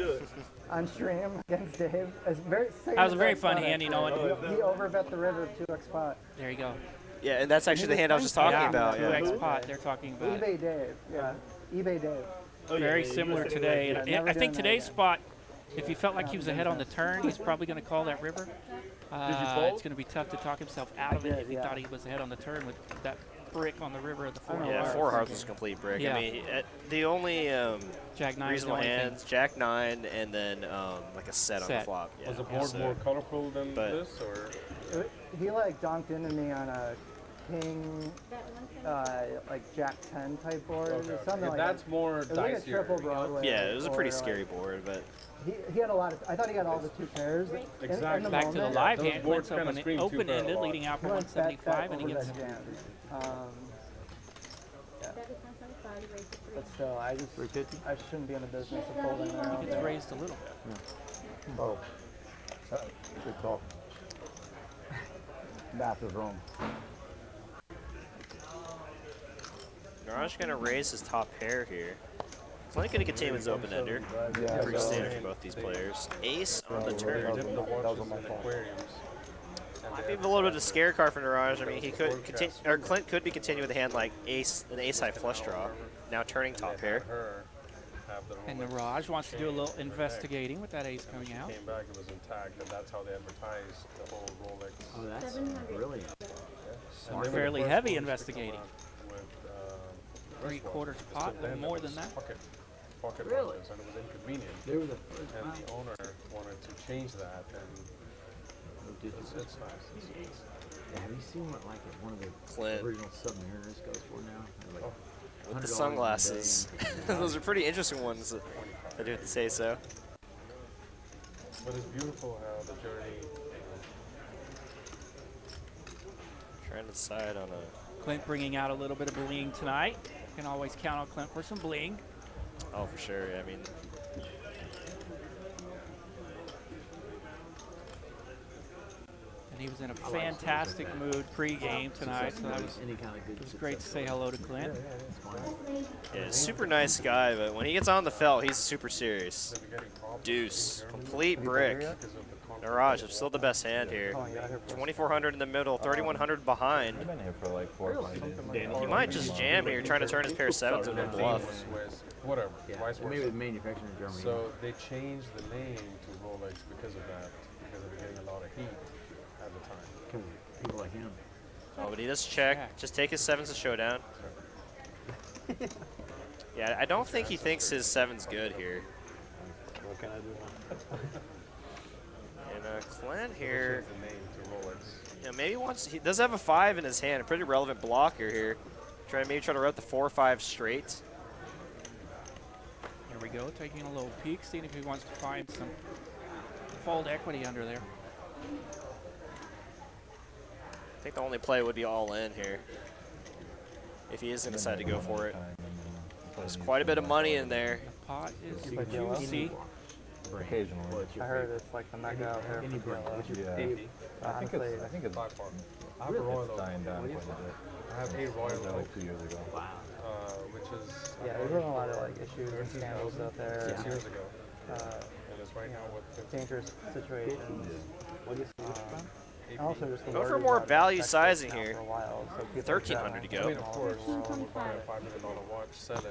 On stream against Dave. That was a very fun hand, you know. He overbet the river 2x pot. There you go. Yeah, and that's actually the hand I was just talking about. 2x pot, they're talking about. eBay Dave, yeah. eBay Dave. Very similar today. And I think today's spot, if he felt like he was ahead on the turn, he's probably going to call that river. It's going to be tough to talk himself out of it if he thought he was ahead on the turn with that brick on the river of the 4 hearts. Yeah, 4 hearts was a complete brick. Yeah. I mean, the only Jack 9 reasonable hands, Jack 9, and then like a set on the flop. Yeah. Was the board more colorful than this, or? He like donked into me on a king, like Jack 10 type board or something like that. That's more it was like a triple Broadway. Yeah, it was a pretty scary board, but. He had a lot of. I thought he had all the 2 pairs. Exactly. In Back to the live hand. boards Clint's kinda open-ended, leading out for 175, and he gets. Yeah. But still, I shouldn't be in the business of folding around. He gets raised a little bit. Yeah. Oh, good talk. Math is wrong. Naraj going to raise his top pair here. Clint going to continue his open-ender. Pretty standard for both these players. Ace on the turn. Might be a little bit of a scare card for Naraj. I mean, he could continue, or Clint could be continuing with a hand like an ace-high flush draw. Now turning top pair. And Naraj wants to do a little investigating with that ace coming out. Came back, it was intact, and that's how they advertised the whole Rolex. Oh, that's brilliant. Smart. Fairly heavy investigating. 3/4 pot, more than that. Pocket Really? runners, and it was inconvenient. They were the and the owner wanted to change that, and it's nice. Yeah, have you seen what like one of the Clint. original Submariners goes for now? Like With the sunglasses. Those are pretty interesting ones, I do have to say so. But it's beautiful how the journey. Trying to decide on a. Clint bringing out a little bit of bling tonight. Can always count on Clint for some bling. Oh, for sure. I mean, and he was in a fantastic mood pre-game tonight, so that was, it was great to say hello to Clint. yeah, super nice guy, but when he gets on the felt, he's super serious. Deuce, complete brick. Naraj is still the best hand here. 2,400 in the middle, 3,100 behind. I've been here for like 4 or 5 days. He might just jam here, trying to turn his pair of sevens into a bluff. Whatever. Maybe the manufacturer in Germany. So they changed the name to Rolex because of that, because they were getting a lot of heat at the time. People like him. Oh, but he does check. Just take his sevens to showdown. Yeah, I don't think he thinks his seven's good here. What can I do now? And Clint here, maybe he does have a 5 in his hand, a pretty relevant blocker here. Maybe try to route the 4-5 straight. Here we go, taking a little peek, seeing if he wants to find some fold equity under there. I think the only play would be all in here. If he is going to decide to go for it. There's quite a bit of money in there. Pot is juicy. Occasionally. I heard it's like the mega out there. I think it's I have a royal oak. dying down quite a bit. I have a royal Like oak, 2 years ago. which is Yeah, there's been a lot of like issues and scandals out there. 6 years ago. Uh, And it's right now with dangerous situations. And also just the Go for word more about value Texas sizing now here. for a while, so people 1,300 to I go. mean, of course, we're all would buy a $5 million watch, sell it.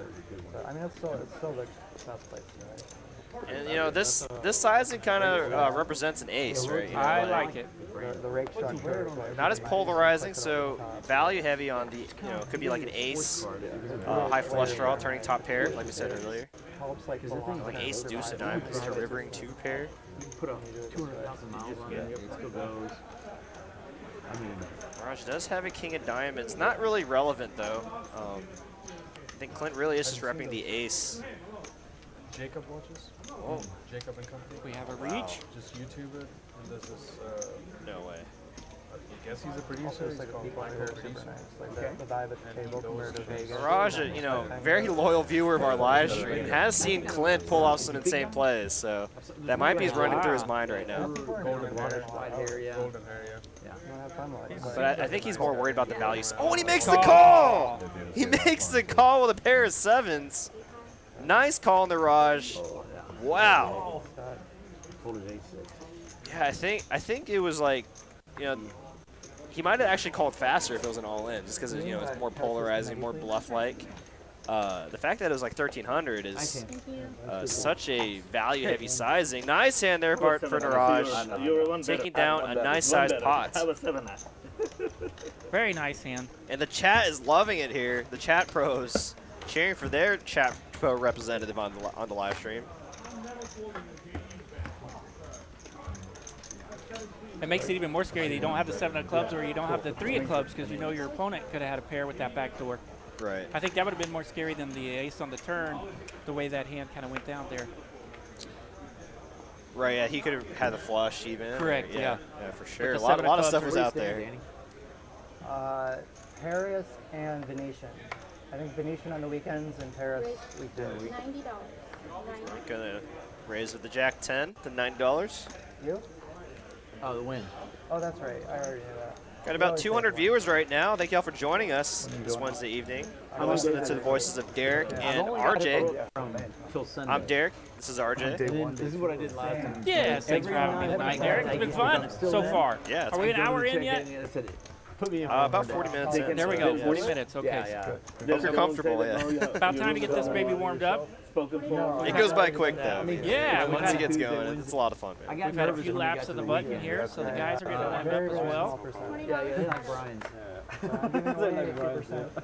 But, I mean, it's still the best place to right? And you know, this sizing kind of represents an ace, right? You know, I like it. The rake structure. Not as polarizing, so value heavy on the, you know, could be like an ace, high flush draw, turning top pair, like we said earlier. Helps like Like ace, deuce, and diamonds to rivering 2 pair. Put up 200,000 miles on it. It still goes. I mean, Raj does have a king of diamonds. Not really relevant though. I think Clint really is just repping the ace. Jacob watches? Oh. Jacob and Company? We have a reach. Just YouTube it, and there's this, No way. I guess he's a producer. Also, it's He's like a called people Michael here super Producer. nice. Like the vibe at the table compared to Vegas. Raj, you know, very loyal viewer of our live stream, has seen Clint pull off some insane plays, so that might be running through his mind right now. Golden hair. white hair, yeah. Golden hair, yeah. You wanna have fun with it. But I think he's more worried about the values. Oh, and he makes the call! He makes the call with a pair of 7s. Nice call in the Raj. Wow. Yeah, I think it was like, you know, he might have actually called faster if it was an all-in, just because you know it's more polarizing, more bluff-like. The fact that it was like 1,300 is such a value-heavy sizing. Nice hand there, Bart for Niraj, taking down a nice-sized pot. Very nice hand. And the chat is loving it here. The chat pros cheering for their chat pro representative on the live stream. It makes it even more scary that you don't have the 7 of clubs or you don't have the 3 of clubs because you know your opponent could have had a pair with that back door. Right. I think that would have been more scary than the ace on the turn, the way that hand kind of went down there. Right, yeah, he could have had the flush even. Correct, yeah. Yeah, for sure. But A the lot 7 of of stuff clubs was are out there. Paris and Venetian. I think Venetian on the weekends and Paris weekdays. $90. Gonna raise with the Jack 10 to $90. You? Oh, the win. Oh, that's right. I already knew that. Got about 200 viewers right now. Thank y'all for joining us this Wednesday evening. We're listening to the voices of Derek and RJ. I'm Derek. This is RJ. This is what I did last time. Yes, thanks for having me tonight, Derek. It's been fun so far. Yeah, it's Are we an hour in yet? Put me in about 40 minutes in. There we go, 40 minutes, okay. Hope you're comfortable, yeah. About time to get this baby warmed up. It goes by quick, though. Yeah, Once it gets going, it's a lot of fun, man. We've had a few laps of the button here, so the guys are getting warmed up as well. Yeah, like Brian's. I'm giving away 50%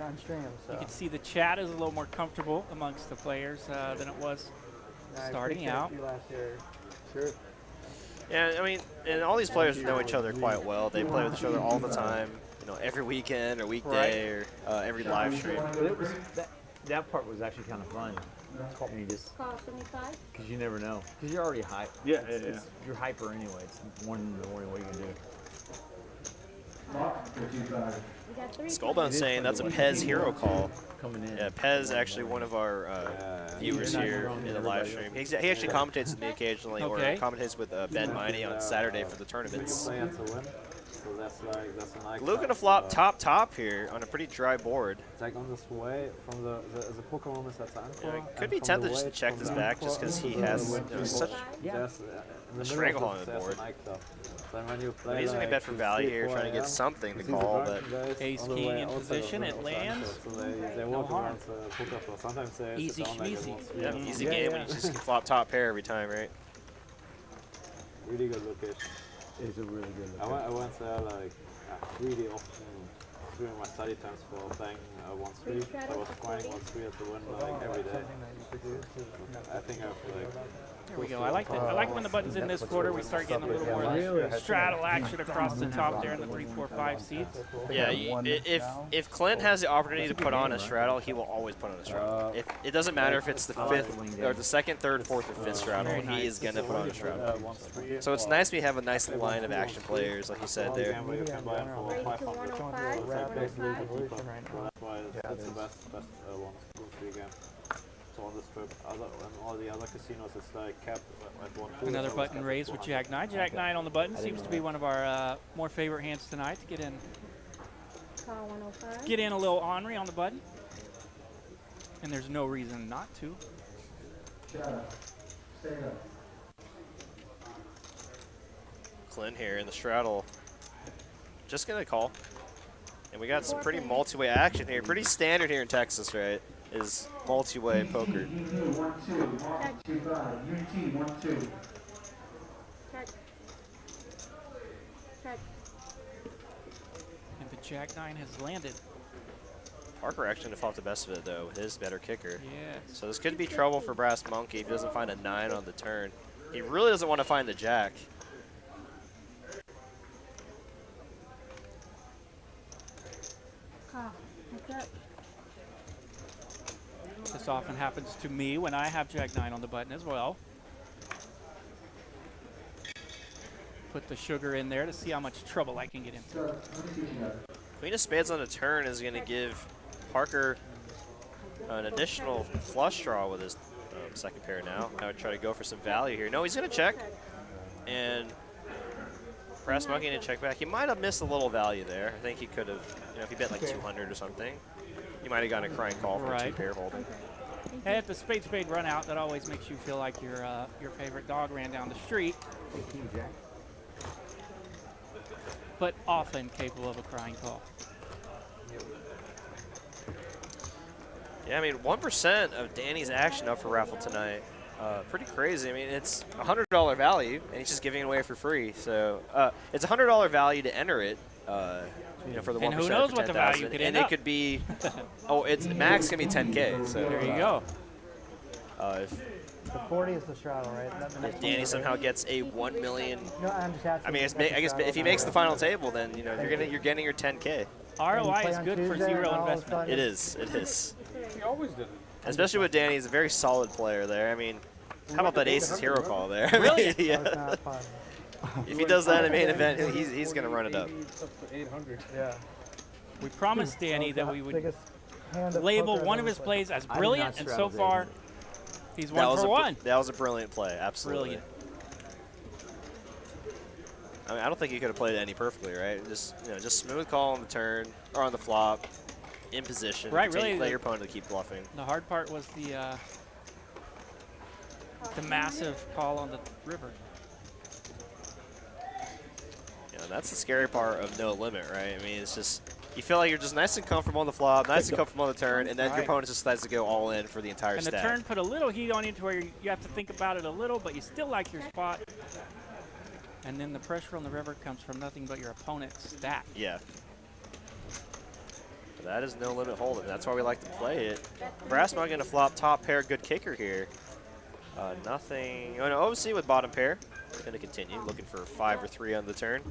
on stream. So. You can see the chat is a little more comfortable amongst the players than it was starting out. Sure. Yeah, I mean, and all these players know each other quite well. They play with each other all the time, you know, every weekend or weekday or every live stream. But it was that part was actually kind of fun. And you just, Cost 75. because you never know. Because you're already hype. Yeah, You're hyper anyway. It's 1 in the morning. What are you gonna do? We got 3. Skullbone saying that's a Pez hero call. Coming in. Yeah, Pez actually one of our viewers here in the live stream. He actually commentates with me occasionally, or commentates with Ben Miney on Saturday for the tournaments. Blue gonna flop top here on a pretty dry board. Like on this way from the poker room is that's Yeah, could be tempted just to check this back just because he has such a stranglehold on the board. He's gonna bet for value here, trying to get something to call, but Ace king in position, it lands. No harm. Easy schmeezy. Yeah, easy game when you just can flop top pair every time, right? Really good location. It's a really good I went there like 3D option doing my study times for playing 1-3. I was grinding 1-3 at the win like every day. I think I've like. There we go. I like when the buttons in this quarter, we start getting a little more straddle action across the top there in the 3, 4, 5 seats. Yeah, if Clint has the opportunity to put on a straddle, he will always put on a straddle. It doesn't matter if it's the 5th or the 2nd, 3rd, 4th, or 5th straddle, he is going to put on a straddle. So it's nice we have a nice line of action players, like you said there. That's why that's the best one to go again. So on the strip, and all the other casinos, it's like capped at 1-2. Another button raised with Jack 9. Jack 9 on the button seems to be one of our more favorite hands tonight to get in. Call 105. Get in a little ornery on the button. And there's no reason not to. Clint here in the straddle. Just going to call. And we got some pretty multi-way action here. Pretty standard here in Texas, right? Is multi-way poker. And the Jack 9 has landed. Parker actually fought the best of it, though, with his better kicker. Yeah. So this could be trouble for Brass Monkey if he doesn't find a 9 on the turn. He really doesn't want to find the Jack. This often happens to me when I have Jack 9 on the button as well. Put the sugar in there to see how much trouble I can get into. Queen of Spades on the turn is going to give Parker an additional flush draw with his second pair now. I would try to go for some value here. No, he's going to check. And Brass Monkey to check back. He might have missed a little value there. I think he could have, if he bet like 200 or something, he might have gotten a crying call for a 2-pair holding. And at the spade run out, that always makes you feel like your favorite dog ran down the street. But often capable of a crying call. Yeah, I mean, 1% of Danny's action up for Raffle tonight. Pretty crazy. I mean, it's a $100 value, and he's just giving it away for free. So it's a $100 value to enter it. For the 1% and who knows for what the value could end up. up. It could be, it's max gonna be 10K. So there you go. If The 40 is the straddle, right? if Danny somehow gets a 1 million, No, I'm just asking. I mean, I guess if he makes the final table, then you're getting your 10K. ROI is good for zero investment. It is. It is. He always did it. Especially with Danny, he's a very solid player there. I mean, how about that Aces hero call there? Really? Yeah. If he does that in main event, he's going to run it up. Yeah. We promised Danny that we would Biggest hand of label poker one I've of his ever played. plays as brilliant, and so far, he's That 1 for 1. That was a brilliant play, absolutely. Brilliant. I mean, I don't think he could have played it any perfectly, right? Just smooth call on the turn or on the flop, in position. Right, really. Let your opponent to keep bluffing. The hard part was the massive call on the river. Yeah, that's the scary part of no limit, right? I mean, it's just you feel like you're just nice and comfortable on the flop, nice and comfortable on the turn, and then your opponent just decides to go all in for the entire And stack. the turn put a little heat on you to where you have to think about it a little, but you still like your spot. And then the pressure on the river comes from nothing but your opponent's stack. Yeah. That is no limit hold'em. That's why we like to play it. Brass Monkey gonna flop top pair, good kicker here. Nothing. Oh no, OC with bottom pair. Gonna continue looking for 5 or 3 on the turn.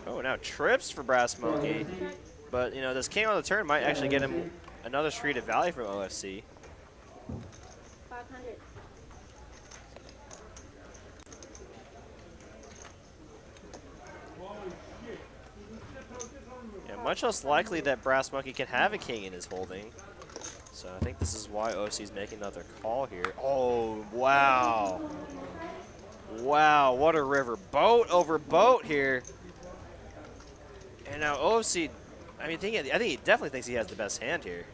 Oh, now trips for Brass Monkey. But this king on the turn might actually get him another street of value from OFC. 500. Yeah, much less likely that Brass Monkey can have a king in his holding. So I think this is why OFC is making another call here. Oh, wow. Wow, what a river. Boat over boat here. And now OFC, I think he definitely thinks he has the best hand here.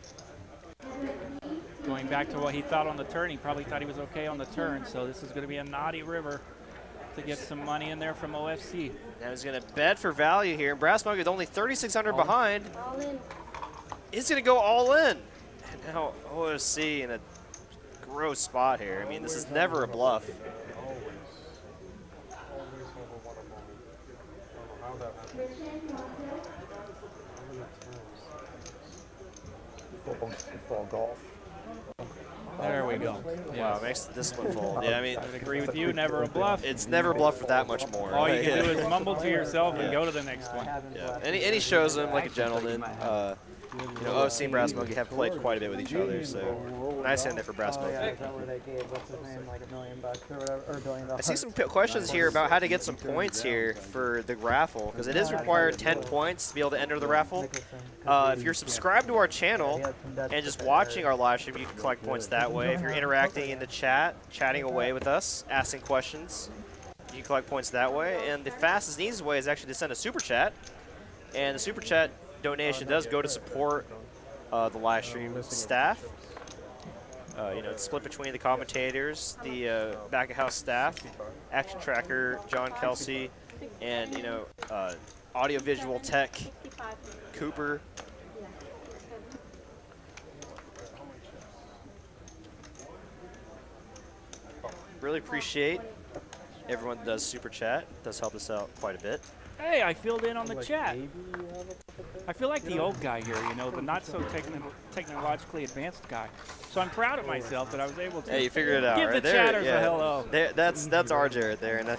Going back to what he thought on the turn, he probably thought he was okay on the turn, so this is going to be a naughty river to get some money in there from OFC. Now he's going to bet for value here. Brass Monkey with only 3,600 behind. All in. He's going to go all in. And now OFC in a gross spot here. I mean, this is never a bluff. for golf. There we go. Wow, makes the discipline fold. Yeah, I mean, I would agree with you. Never a bluff. it's never bluff for that much more. All you can Yeah. do is mumble to yourself and go to the next one. Yeah, and he shows them like a gentleman. You know, OC and Brass Monkey have played quite a bit with each other, so nice hand there for Brass Monkey. Is that where they gave, what's his name, like $1 million or whatever, or $1 billion? I see some questions here about how to get some points here for the raffle, because it is required 10 points to be able to enter the raffle. If you're subscribed to our channel and just watching our live stream, you can collect points that way. If you're interacting in the chat, chatting away with us, asking questions, you can collect points that way. And the fastest and easiest way is actually to send a super chat, and the super chat donation does go to support the live stream staff. You know, it's split between the commentators, the back of house staff, Action Tracker, John Kelsey, and you know, audio visual tech, Cooper. Really appreciate everyone that does super chat. It does help us out quite a bit. Hey, I filled in on the chat. I feel like the old guy here, you know, the not so technologically advanced guy. So I'm proud of myself that I was able to Hey, you figured it out, give right the there. chatters a hello. There, that's our Jared there, and I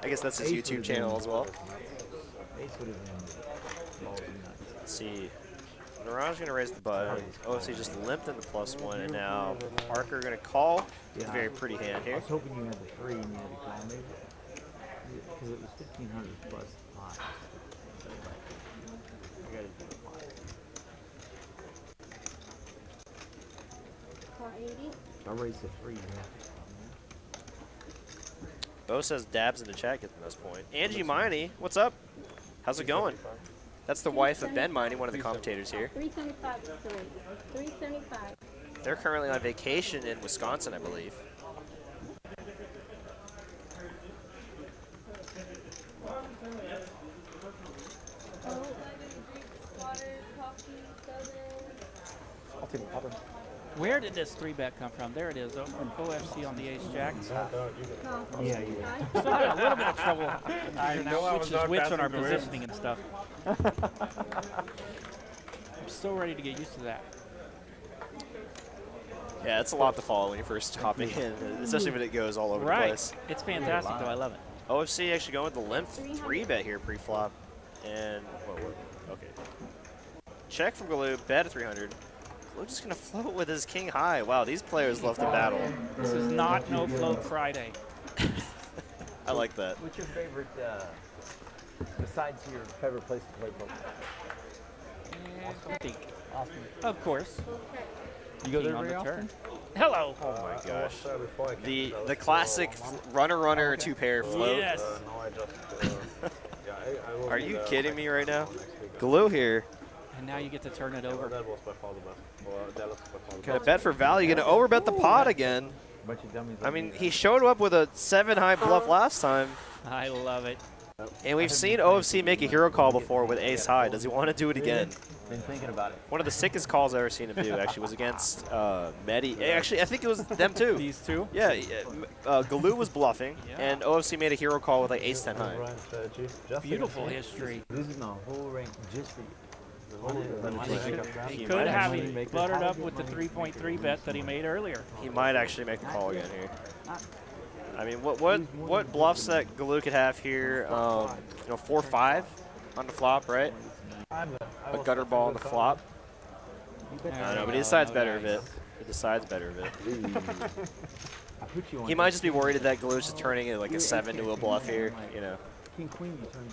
guess that's his YouTube channel as well. Let's see. Naranj's going to raise the button. OFC just limped into +1, and now Parker going to call. It's a very pretty hand here. I was hoping you had the 3 and you had to call me. Because it was 1,500 plus 5. I got to do 5. I raised the 3. Bo says dabs in the chat get the most point. Angie Miney, what's up? How's it going? That's the wife of Ben Miney, one of the commentators here. 375 is the rate. 375. They're currently on vacation in Wisconsin, I believe. I'll take a putter. Where did this 3-bet come from? There it is, over in OFC on the ace jack. Yeah. Still having a little bit of trouble figuring out which is which on our positioning and stuff. I'm so ready to get used to that. Yeah, it's a lot to follow when you're first hopping in, especially when it goes all over the place. It's fantastic, though. I love it. OFC actually going with the limp 3-bet here pre-flop. And, okay. Check from Galoo, bet at 300. Galoo just going to float with his king high. Wow, these players love to battle. This is not No Float Friday. I like that. What's your favorite, besides your favorite place to play poker? Austin. Of course. You go there on very the often? turn. Hello. Oh my gosh. The classic runner 2-pair float. Yes. Are you kidding me right now? Galoo here. And now you get to turn it over. Gonna bet for value. Gonna overbet the pot again. I mean, he showed up with a 7-high bluff last time. I love it. And we've seen OFC make a hero call before with ace high. Does he want to do it again? Been thinking about it. One of the sickest calls I've ever seen him do actually was against Medi. Actually, I think it was them too. These two? Yeah, Galoo was bluffing, and OFC made a hero call with like ace 10 high. Beautiful history. This is my whole rank just for you. He could have him buttered up with the 3.3 bet that he made earlier. He might actually make the call again here. I mean, what bluffs that Galoo could have here? You know, 4-5 on the flop, right? A gutter ball on the flop. I don't know, but he decides better of it. He decides better of it. He might just be worried that Galoo's just turning it like a 7 to a bluff here, you know. King Queen, you turn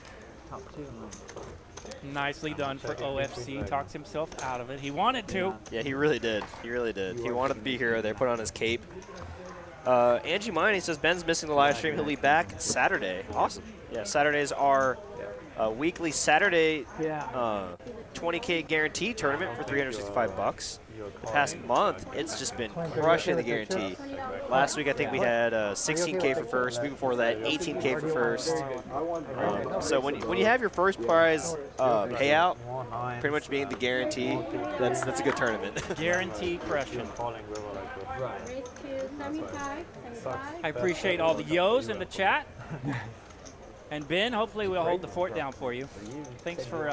top 2. Nicely done for OFC. Talks himself out of it. He wanted to. Yeah, he really did. He really did. He wanted to be here. They put on his cape. Angie Miney says Ben's missing the live stream. He'll be back Saturday. Awesome. Yeah, Saturdays are weekly Saturday 20K guarantee tournament for $365. The past month, it's just been crushing the guarantee. Last week, I think we had 16K for first. Week before that, 18K for first. So when you have your first prize payout, pretty much being the guarantee, that's a good tournament. Guarantee crushing. I appreciate all the yo's in the chat. And Ben, hopefully we'll hold the fort down for you. Thanks for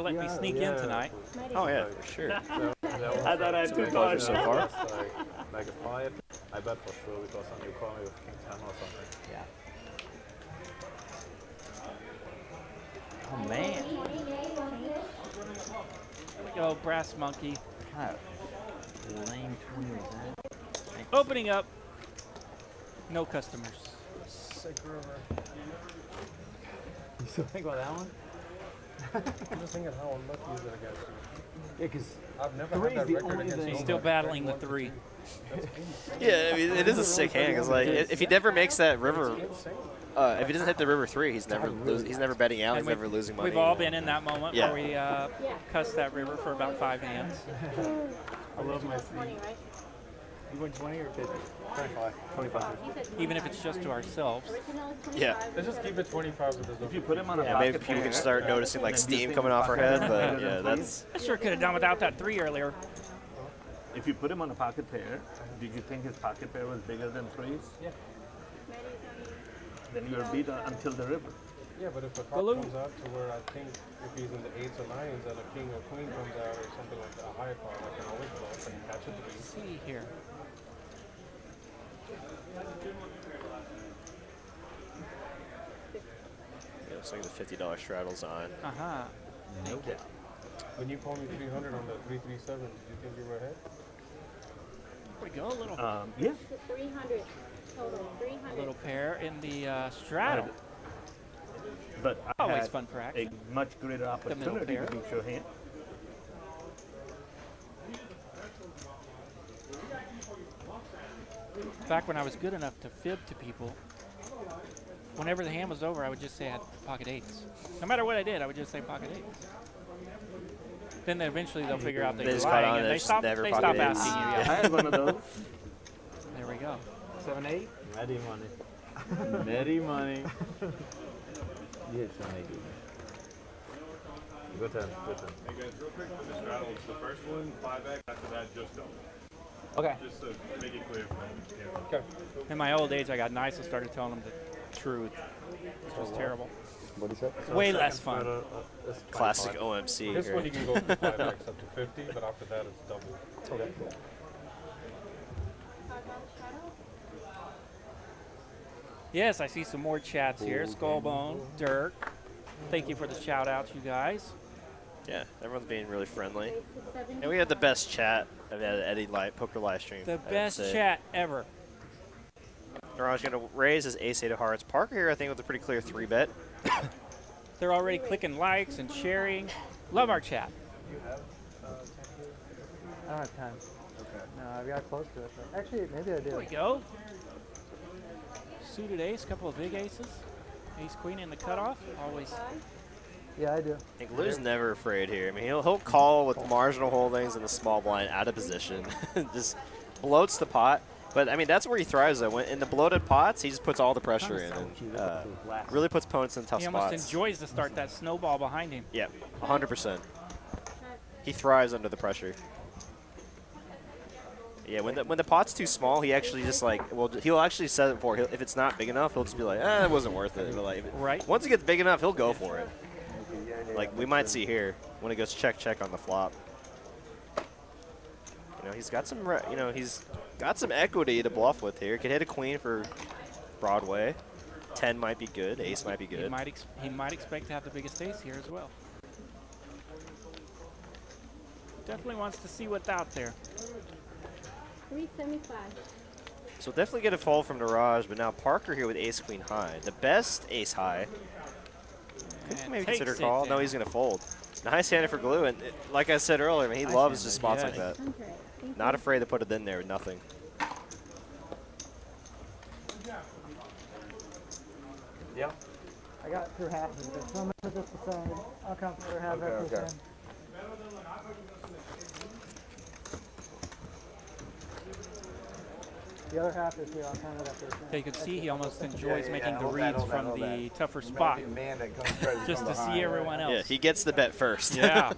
letting me sneak in tonight. Oh yeah, for sure. I thought I had two cards so far. Like a 5, I bet for sure because then you call me with king 10 or something. Yeah. Oh man. There we go, brass monkey. Kind of lame 20 was that? Opening up. No customers. Sick river. You still think about that one? I'm just thinking how unlucky is it against you? Yeah, because I've never had that record against He's nobody. still battling the 3. That's ace. Yeah, I mean, it is a sick hand. Cause like, if he never makes that river, if he doesn't hit the river 3, he's never he's never betting out. And He's never losing money. We've all been in that moment Yeah. where we cussed that river for about 5 hands. I love my 20, right? You went 20 or 50? 25. 25. Even if it's just to ourselves. Original is 25. Yeah. Let's just keep it 25 so there's no. If you put him on a Yeah, maybe pocket people pair, can start noticing like steam coming off our head, but yeah, that's. I sure could have done without that 3 earlier. If you put him on a pocket pair, did you think his pocket pair was bigger than 3s? Yeah. Then you're beat until the river. Yeah, but if the card comes out to where I think if he's in the 8s or 9s and a king or queen comes out or something like that, a higher card, I can always bluff and catch it to Let's be. see here. Yeah, looks like the $50 straddle's on. Uh-huh. no doubt. When you called me 300 on the 337, did you think you were ahead? There we go, a little, Yeah. 300 total. 300. little pair in the straddle. But I Always had fun for a action. much greater middle opportunity pair. to beat your hand. Back when I was good enough to fib to people, whenever the hand was over, I would just say I had pocket 8s. No matter what I did, I would just say pocket 8s. Then eventually they'll figure out that They you're just caught lying on and it, they just stop, never they pocket stop 8s. asking you. I Yeah. had one of those. There we go. 7, 8? Ready money. Ready money. You hit 7, 8, dude. Good turn, good turn. Hey guys, real quick for the straddles, the first one, 5x, after that, just double. Okay. Just to make it clear for them. Yeah. Okay. In my old age, I got nice and started telling them the truth. This was terrible. What is that? Way less fun. Classic OMC. This here. one you can go from 5x up to 50, but after that it's double. Okay. Yes, I see some more chats here. Skullbone, Dirk. Thank you for the shout outs, you guys. Yeah, everyone's being really friendly. And we had the best chat of Eddie Poker live stream. The I would best say. chat ever. Naraj going to raise his ace-8 of hearts. Parker here, I think, with a pretty clear 3-bet. They're already clicking likes and sharing. Love our chat. You have I don't have time. Okay. No, I got close to it. But actually, maybe I do. There we go. Suited ace, couple of big aces. Ace queen in the cutoff. Always. Yeah, I do. I think Lou's never afraid here. I mean, he'll call with marginal holdings and the small blind out of position. Just bloats the pot. But, I mean, that's where he thrives, though. In the bloated pots, he just puts all the pressure in and really puts opponents in tough He almost spots. enjoys to start that snowball behind him. Yeah, 100%. He thrives under the pressure. Yeah, when the pot's too small, he actually just he'll actually set it for. If it's not big enough, he'll just be like, it wasn't worth it. But like, right. Once it gets big enough, he'll go for it. Like we might see here when it goes check on the flop. You know, he's got some. He's got some equity to bluff with here. Could hit a queen for Broadway. 10 might be good. Ace might be good. He might expect to have the biggest ace here as well. Definitely wants to see what's out there. 375. So definitely get a fold from Naraj, but now Parker here with ace queen high. The best ace high. Could maybe consider call. No, he's going to fold. Nice hand for glue, and like I said earlier, he loves just spots like that. Not afraid to put it in there with nothing. Yeah. I got through half of it, so I'm going to put this aside. I'll come through half after this end. The other half is here. I'll count it up there. Yeah, you can see he almost enjoys making the reads from the tougher spot, just to see everyone else. Yeah, he gets the bet first. Yeah.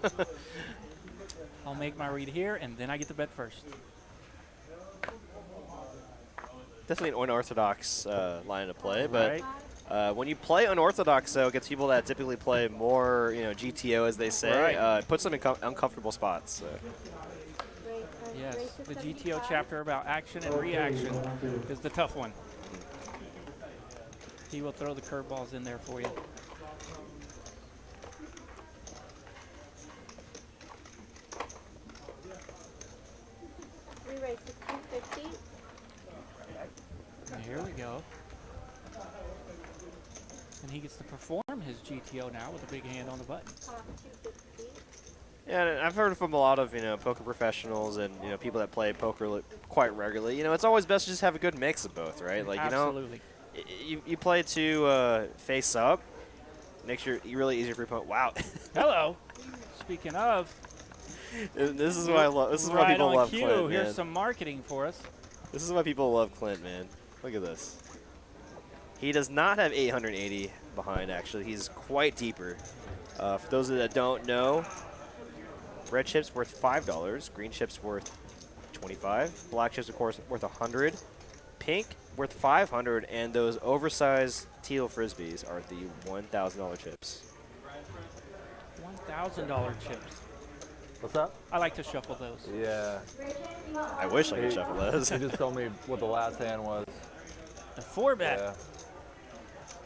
I'll make my read here, and then I get the bet first. Definitely an unorthodox line to play, but when you play unorthodox, though, it gets people that typically play more, GTO, as they say. It puts them in uncomfortable spots. So. Yes, the GTO chapter about action and reaction is the tough one. He will throw the curveballs in there for you. Re-raise to 250. Here we go. And he gets to perform his GTO now with a big hand on the button. Yeah, and I've heard from a lot of, poker professionals and, people that play poker quite regularly. It's always best to just have a good mix of both, right? Like, Absolutely. you play to face up, makes it really easy for your opponent. Wow. Hello. Speaking of, this is why I love. This is why people love Clint, man. Here's some marketing for us. This is why people love Clint, man. Look at this. He does not have 880 behind, actually. He's quite deeper. For those that don't know, red chip's worth $5, green chip's worth $25, black chip's, of course, worth $100, pink worth $500, and those oversized teal frisbees are the $1,000 chips. $1,000 chips. What's up? I like to shuffle those. Yeah. I wish I could shuffle those. He just told me what the last hand was. A 4-bet. Yeah.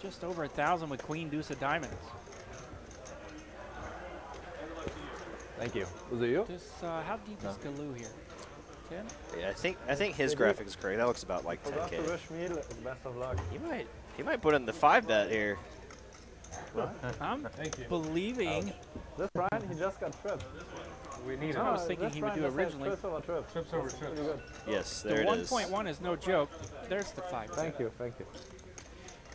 Just over 1,000 with queen deuce of diamonds. Thank you. Was it you? This, how deep is Galoo here? 10? Yeah, I think his graphic is correct. That looks about like 10K. Best of luck. He might put in the 5-bet here. I'm believing. This Brian, he just got tripped. We need I was thinking he would do originally. Trips over trips. Trips over trips. Yes, The there it is. 1.1 is no joke. There's the 5. Thank you, thank you.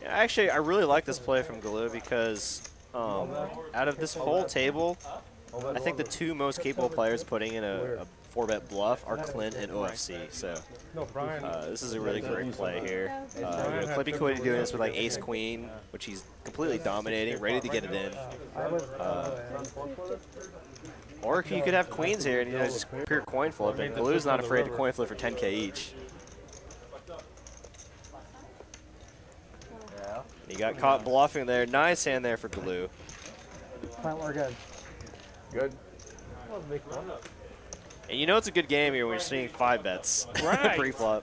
Yeah, actually, I really like this play from Galoo because out of this whole table, I think the two most capable players putting in a 4-bet bluff are Clint and OFC. So this is a really great play here. Clippy could be doing this with like ace queen, which he's completely dominating, ready to get it in. Or you could have queens here and just pure coin flip. And Galoo's not afraid to coin flip for 10K each. He got caught bluffing there. Nice hand there for Galoo. Clint, we're good. Good. And you know it's a good game here when you're seeing 5-bets Right. pre-flop.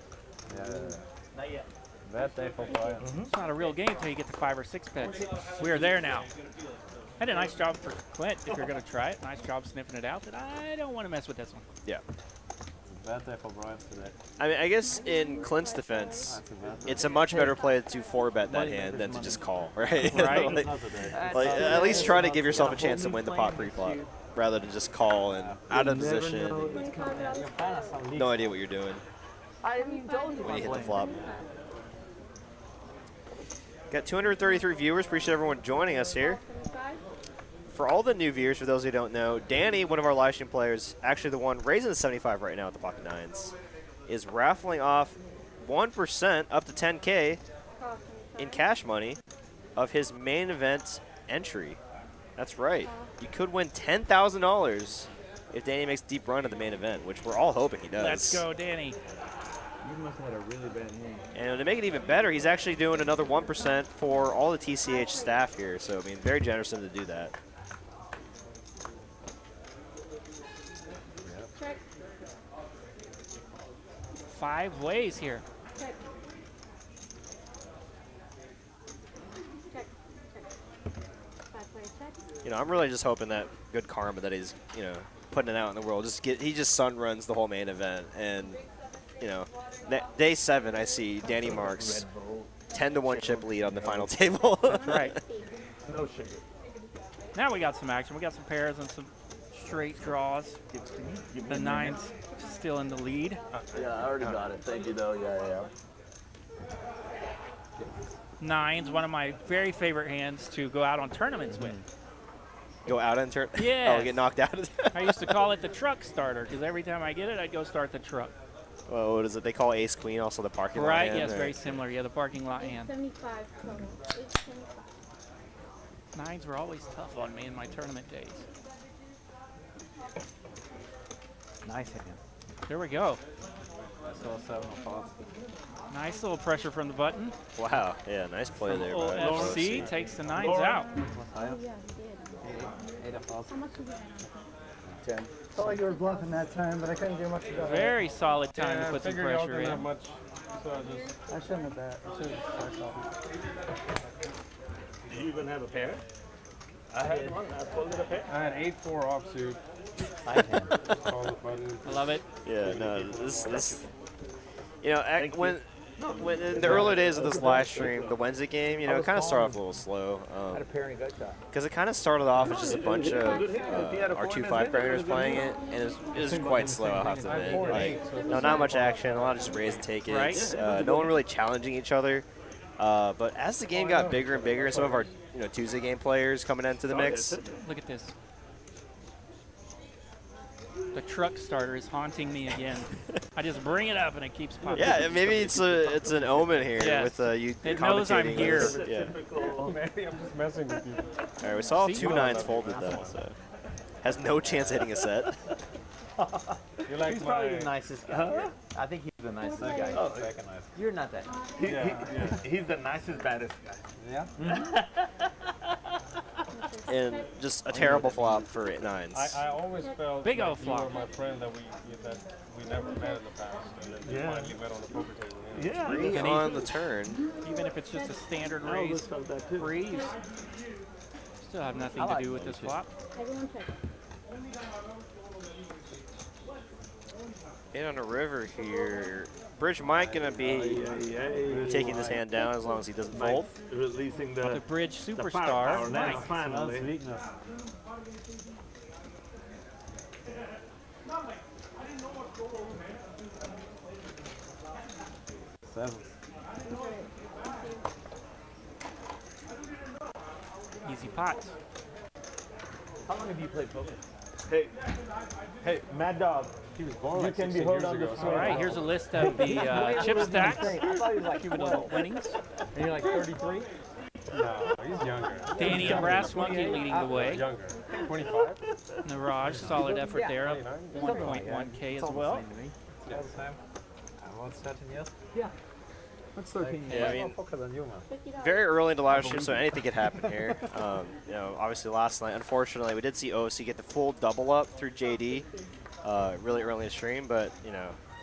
Not yet. Bad day for Brian. It's not a real game until you get the 5 or 6 bets. We are there now. I did a nice job for Clint if you're going to try it. Nice job sniffing it out, but I don't want to mess with this one. Yeah. Bad day for Brian today. I mean, I guess in Clint's defense, it's a much better play to 4-bet that hand than to just call, right? Right. like, at least try to give yourself a chance to win the pot pre-flop, rather than just call and out of position. No idea what you're doing when you hit the flop. Got 233 viewers. Appreciate everyone joining us here. For all the new viewers, for those who don't know, Danny, one of our live stream players, actually the one raising the 75 right now at the pocket nines, is raffling off 1% up to 10K in cash money of his main event entry. That's right. You could win $10,000 if Danny makes a deep run at the main event, which we're all hoping he does. Let's go, Danny. You must have had a really bad hand. And to make it even better, he's actually doing another 1% for all the TCH staff here. So, I mean, very generous of him to do that. Check. 5 ways here. Check. Check. Check. 5-player check. I'm really just hoping that good karma that he's, putting it out in the world. He just sun runs the whole main event, and day 7, I see Danny Marks 10-1 chip lead on the final table. Right. No sugar. Now we got some action. We got some pairs and some straight draws. The 9's still in the lead. Yeah, I already got it. Thank you, though. Yeah. 9's one of my very favorite hands to go out on tournaments with. Go out and turn? Yeah. Oh, get knocked out? I used to call it the truck starter because every time I get it, I'd go start the truck. Well, what is it? They call ace queen also the parking lot Right, hand, yes, very similar. Yeah, the parking lot hand. 75 total. 875. 9's were always tough on me in my tournament days. Nice hand. There we go. Still 7 of Nice little pressure from the button. Wow, yeah, nice play From there. OFC takes the 9's out. Oh, yeah, he did. 8 of How much did you 10. Felt like you were bluffing that time, but I couldn't do much about it. Very solid time Yeah, to put some figured y'all pressure didn't in. have much, so I shouldn't have bet. I should have Do you even have a pair? I had one. I folded a pair. I had 8-4 offsuit. I can. Call the button. I love it. Yeah, no, this you know, when in the early days of this live stream, the Wednesday game, you know, it kind of started off a little slow. I had a pair and a gut shot. Because it kind of started off as just a bunch of R2-5 grinders playing it, and it was quite slow, I'll have to admit. Like, no, not much action, a lot of just raising tickets, no one really challenging each other. But as the game got bigger and bigger, and some of our Tuesday game players coming into the mix. Look at this. The truck starter is haunting me again. I just bring it up and it keeps popping. Yeah, maybe it's an omen here with you it knows I'm commentating here. this. Yeah. Maybe I'm just messing with you. All right, we saw 2 9s folded though, so has no chance of hitting a set. You're like he's probably the nicest guy. Here. I think he's the nicest guy. Oh, You're not that nice. He's the nicest, baddest guy. Yeah? And just a terrible flop for 8-9s. I always felt Big like old flop. you were my friend that we never met in the past, and then we finally met on the poker table. Yeah. 3 on the turn. Even if it's just a standard raise, freeze. Still have nothing to do with this flop. Everyone check. 8 on a river here. Bridge Mike gonna be taking this hand down as long as he doesn't fold. Releasing The bridge the superstar. firepower now, Mike. finally. Easy pots. How long have you played poker? Hey, Mad Dog. He was born You like can be 16 heard years on ago. the All right, here's a list of the chip stacks. I thought he was like Cumulative winnings. And you're like 33? No, he's younger. Danny and Brass Monkey leading the way. Younger. 25? Niraj, solid effort there of 29? 1.1K as well. All the same. About 13 years. Yeah. What's 13 Yeah, I More mean, poker than you, man. very early in the live stream, so anything could happen here. Obviously last night, unfortunately, we did see OC get the full double up through JD really early in the stream, but,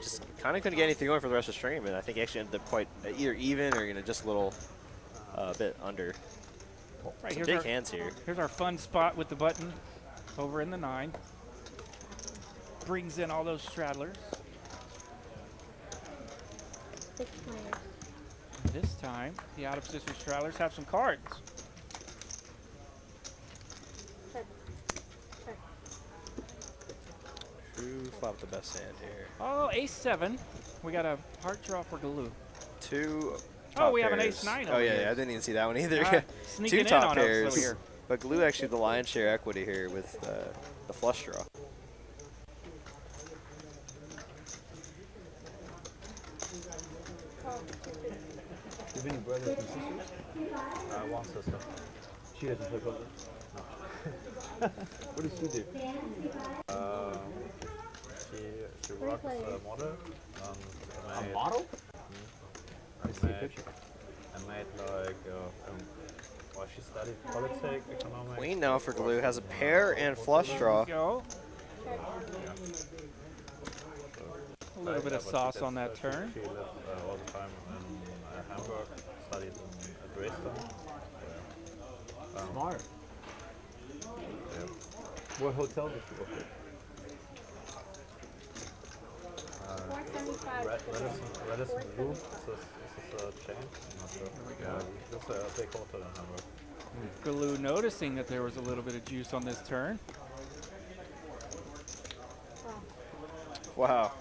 just kind of couldn't get anything going for the rest of the stream, and I think he actually ended up quite either even or, just a little bit under. Right, Some here's big our, hands here. Here's our fun spot with the button over in the 9. Brings in all those straddlers. 6 players. This time, the out-of-position straddlers have some cards. Check. Check. True flop the best hand here. Oh, ace-7. We got a heart draw for Galoo. 2 Oh, top we have an pairs. ace-9 Oh, over yeah, here. yeah, I didn't even see that one either. Sneaking 2 in top on us pairs. over here. But Glue actually the lion's share equity here with the flush draw. Do you have any brothers and sisters? One sister. She doesn't play poker? No. What does she do? She works as a model. A model? I made like, well, she studied politics, economics. Queen now for Glue has a pair and flush draw. Go. A little bit of sauce on that turn. She lived all the time in Hamburg, studied at Dresden. Smart. Yeah. What hotel does she work at? Radisson Blue. Is this a chain? I'm not sure. Yeah, it's a big hotel in Hamburg. Galoo noticing that there was a little bit of juice on this turn. Wow.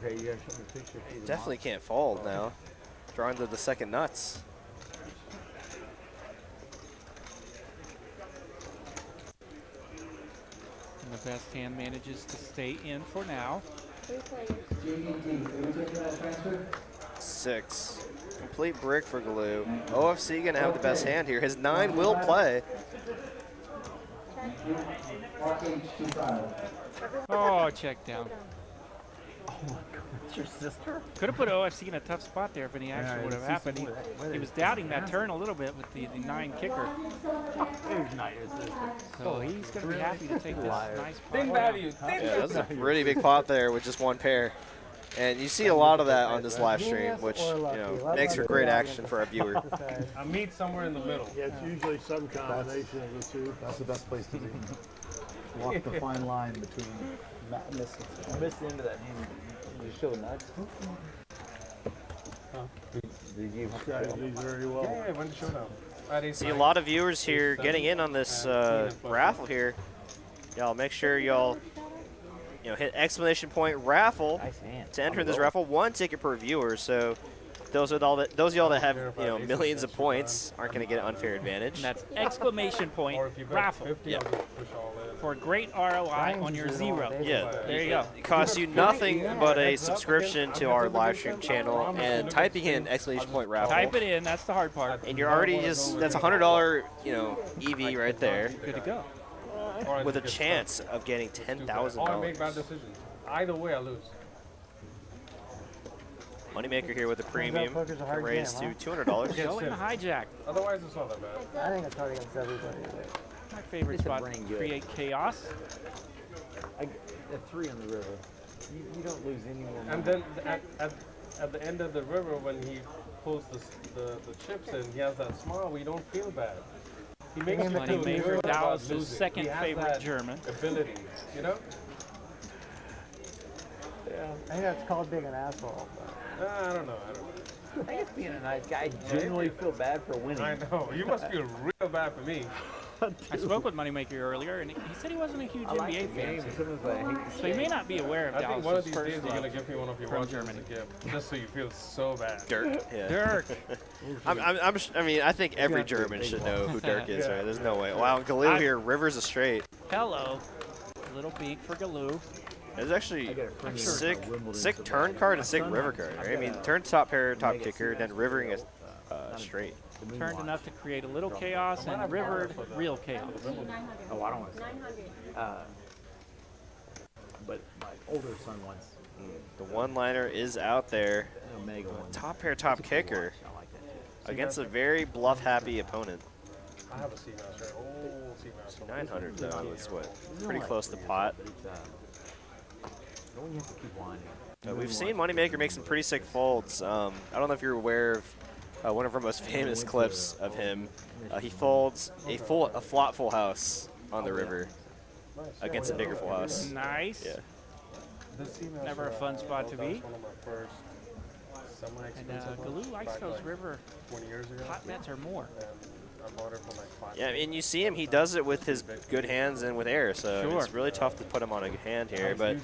Okay, you gotta show me a picture. Definitely can't fold now. Drawing to the second nuts. And the best hand manages to stay in for now. 3 players. 6. Complete brick for Glue. OFC gonna have the best hand here. His 9 will play. Oh, check down. Oh my god. It's your sister? Could have put OFC in a tough spot there if any action would have happened. He was doubting that turn a little bit with the 9 kicker. It's not your sister. So he's going to be happy to take this nice pot. Thin value. Yeah, that's a really big pot there with just one pair. And you see a lot of that on this live stream, which makes for great action for our viewer. I meet somewhere in the middle. Yeah, it's usually some combination of the two. That's the best place to be. Walk the fine line between madness and... I missed the end of that hand. Did you show the nuts? Did you Strategies very well. Yeah, went to showdown. See a lot of viewers here getting in on this raffle here. Y'all make sure y'all hit exclamation point raffle to enter this raffle. 1 ticket per viewer. So those of y'all that have millions of points aren't going to get an unfair advantage. And that's exclamation point raffle. Yeah. For a great ROI on your 0. Yeah, there you go. It costs you nothing but a subscription to our live stream channel and typing in exclamation point raffle. Type it in. That's the hard part. And you're already that's $100 EV right there. Good to go. With a chance of getting $10,000. I make bad decisions. Either way, I lose. Moneymaker here with a premium, raised to $200. Go in the hijack. Otherwise, it's not that bad. I think it's hard against everybody. My favorite spot, create chaos. A 3 on the river. You don't lose any more. And then at the end of the river, when he pulls the chips in, he has that smile where you don't feel bad. He makes me feel Moneymaker, good about Dallas' losing. second He has favorite that German. ability, you know? Yeah. I think that's called being an asshole. I don't know. I think it's being a nice guy. I genuinely feel bad for winning. I know. You must feel real bad for me. I spoke with Moneymaker earlier, and he said he wasn't a huge NBA fan. So you may not be aware of I think one of Dallas' these days first you're going to give me one of your from watches Germany. as a gift, just so you feel so bad. Dirk. Yeah. Dirk. I think every German should know who Dirk is, right? There's no way. Wow, Galoo here, Rivers is straight. Hello. Little beak for Galoo. It's actually sick turn card and sick river card. Right? I mean, turn top pair, top kicker, then rivering a straight. Turned enough to create a little chaos and rivered real chaos. Oh, I don't want to say but my older son wants. The one-liner is out there. Top pair, top kicker against a very bluff-happy opponent. I have a Seamaster. Oh, Seamaster. 900 though is what? Pretty close to pot. We've seen Moneymaker make some pretty sick folds. I don't know if you're aware of one of our most famous clips of him. He folds a flop full house on the river against a bigger full house. Nice. Yeah. Never a fun spot to be. One of my first And Galoo likes those river 20 years ago. hot nets or more. I bought it for like 5 Yeah, and you see him, he does it with his good hands and with air, so Sure. it's really tough to put him on a hand here. But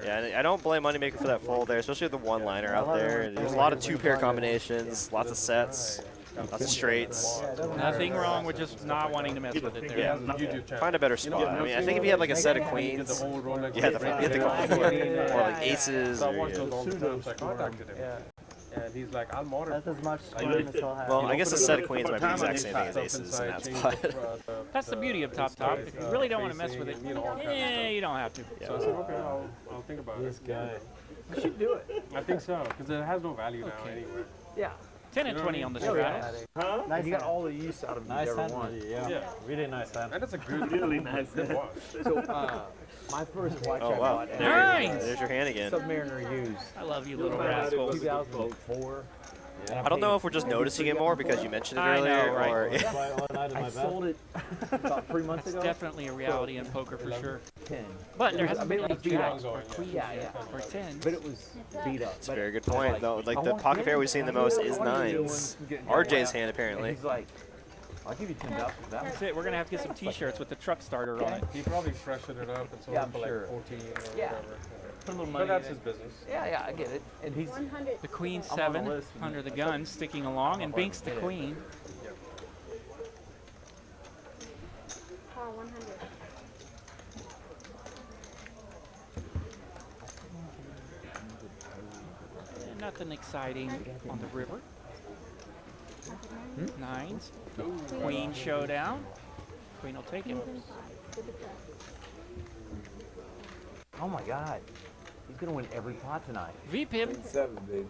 yeah, I don't blame Moneymaker for that fold there, especially with the one-liner out there. There's a lot of two-pair combinations, lots of sets, lots of straights. Nothing wrong with just not wanting to mess with it there. Yeah, find a better spot. I mean, I think if you had like a set of queens, you had to go or like aces. Or, I contacted him. And he's like, I'll monitor. That's as much squareness he'll have. Well, I guess a set of queens might be the exact same thing as aces in that spot. That's the beauty of Top Top. If you really don't want to mess with it, yeah, you don't have to. So I said, okay, I'll think about it. This guy. You should do it. I think so, because it has no value now anyway. Yeah. 10 and 20 on the stratus. Huh? Nice. You got all the use out of it you ever want. Yeah. Really nice hand. And it's a good, really nice good watch. So, my first watch Oh I wow! bought. Nice. There's your hand again. Submariner used. I love you, little rascal. 2004. I don't know if we're just noticing it more because you mentioned it earlier, I know, right? or I sold it about 3 months It's ago. definitely a reality in poker for sure. 10. But there It was- hasn't I mean, been it any was beat jacks up. or queens Yeah. or 10s. But it was beat up. It's a very good point. Though, like the pocket pair we've seen the most is nines. RJ's hand apparently. He's like, I'll give you $10 for that. That's it. We're going to have to get some T-shirts with the truck starter on it. He probably freshened it up and sold Yeah, it I'm for sure. like 14 or Yeah. whatever. Put a little But money that's in his it. business. Yeah, I get it. And he's 100. The queen I'm on 7 the list. under the gun, sticking along, and binks the queen. Oh, 100. And nothing exciting on the river. Nines. Queen showdown. Queen will take it. oh my God. He's gonna win every pot tonight. V-pip. 7, baby.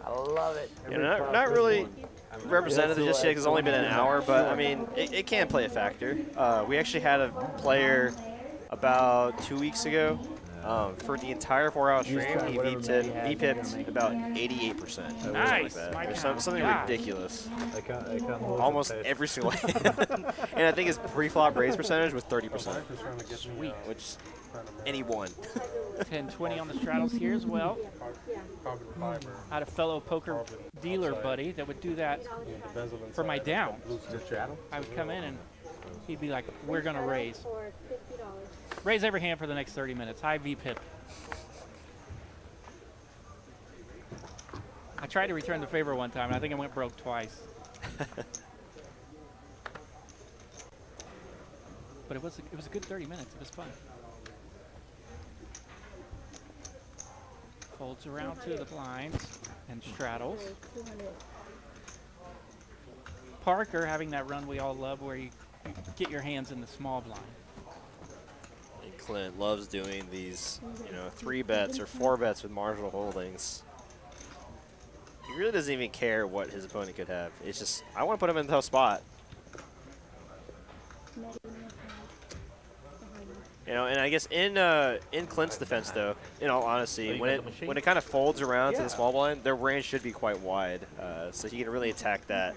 I love it. You know, not really representative just yet because it's only been an hour, but I mean, it can play a factor. We actually had a player about 2 weeks ago. For the entire 4-hour stream, he V-pipped about 88%. Nice. Like something ridiculous. I can't hold Almost the pace. every single And I think his pre-flop raise percentage was 30%. Sweet. Which, anyone. 10-20 on the straddles here as well. I had a fellow poker dealer buddy that would do that for my down. I would come in and he'd be like, we're going to raise. Raise every hand for the next 30 minutes. High V-pip. I tried to return the favor one time, and I think I went broke twice. But it was a good 30 minutes. It was fun. Folds around to the blinds and straddles. Parker having that run we all love where you get your hands in the small blind. And Clint loves doing these, 3 bets or 4 bets with marginal holdings. He really doesn't even care what his opponent could have. It's just, I want to put him in the tough spot. And I guess in Clint's defense, though, in all honesty, when it kind of folds around to the small blind, their range should be quite wide, so he can really attack that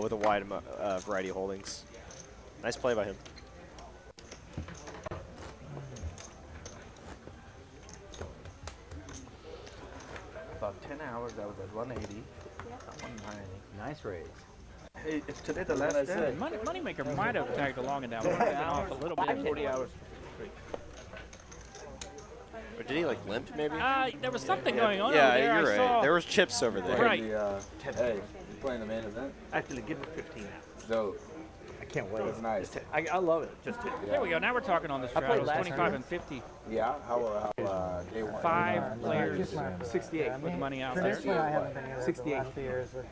with a wide variety of holdings. Nice play by him. About 10 hours, I was at 180. Yep. 190. Nice raise. Hey, is today the last day? Moneymaker might have tagged along in that one. Off a little bit. 40 hours. Or did he limp maybe? There was something going on. Yeah, over there. you're right. There was chips over there. Right. Hey, you playing the main event? Actually, give it 15 hours. Dope. I can't wait. That's nice. I love it. Just There we go. Now we're talking on the straddles. 25 and 50. Yeah. How day one? 5 players. 68 with money out there. Traditionally, I haven't been able to 68. the last few years, but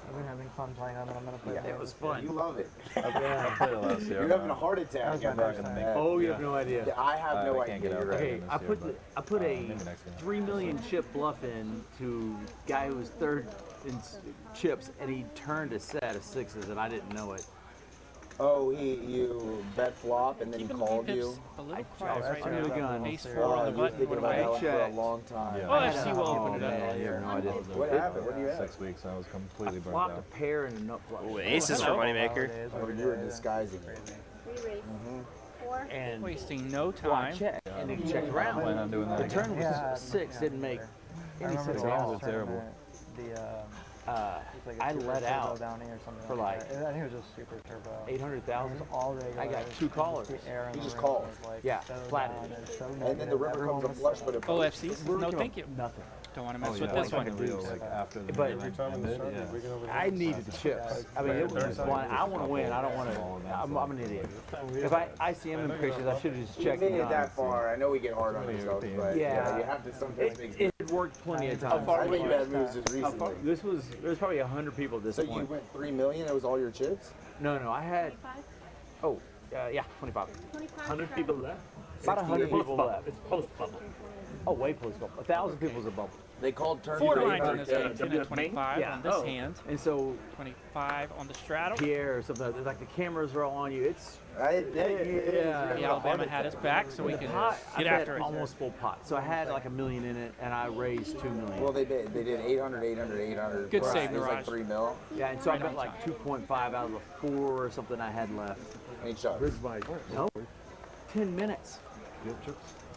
I've been having fun playing them, and I'm going to play them. It was fun. You love it. I played it last year. You're having a heart attack. That was my first time. Oh, you have no idea. Yeah, I have no idea. You're right. Okay, I put a 3 million chip bluff in to guy who was third in chips, and he turned a set of 6s, and I didn't know it. Oh, you bet flop and then he called you. A little quiet right under the now. gun. Ace 4 on the button. Thinking What about that away? one for a long time. Oh, FC will open it man, up. you have no idea. What happened? What do you have? 6 weeks and I was completely I burnt flopped a out. pair and a nut flush. Ooh, aces for Moneymaker. Oh, you were disguising it. 3 raise. 4. And Wasting no well, I time. checked, and he checked around. Plan on doing that The again. turn was 6, didn't make I any remember sense the at last all. terrible. tournament, I like a super let turbo out Downey or something for like that. I think it was just super turbo. 800,000. It was all regular. I got 2 callers. The air in You the just ring called. was, like, Yeah, so flatted. down and so And then the negative. river Everyone comes a was flush, but it OFCs? No, thank you. Nothing. Don't want to mess Oh, with yeah, this like one. I do, like after the But meeting ended, yeah. I needed the chips. I mean, it was one. I want to win. I don't want to. I'm an idiot. If I ICM implications, I should have just You checked made it it that far. I know we get hard on ourselves, but Yeah. you have to sometimes make It worked plenty of times. I made bad moves just recently. There was probably 100 people at this So you point. went 3 million? It was all your chips? No, I had. 25? Yeah, 25. 100 people left. About 100 people left. It's post bubble. Oh, way post bubble. 1,000 people's a bubble. They called turn 4 for lines on this 800K. game. 10 and 25 on this hand. And so 25 on the straddle. Pierre or something, like the cameras are all on you. It's The Alabama had his back, so we can get after it. Almost full pot. So I had like $1 million in it, and I raised $2 million. Well, they did 800, 800, 800. Good Right. save, It was like Mirage. 3 mil. Yeah, and so I bet like 2.5 out of the 4 or something I had left. 8 shots. No, 10 minutes.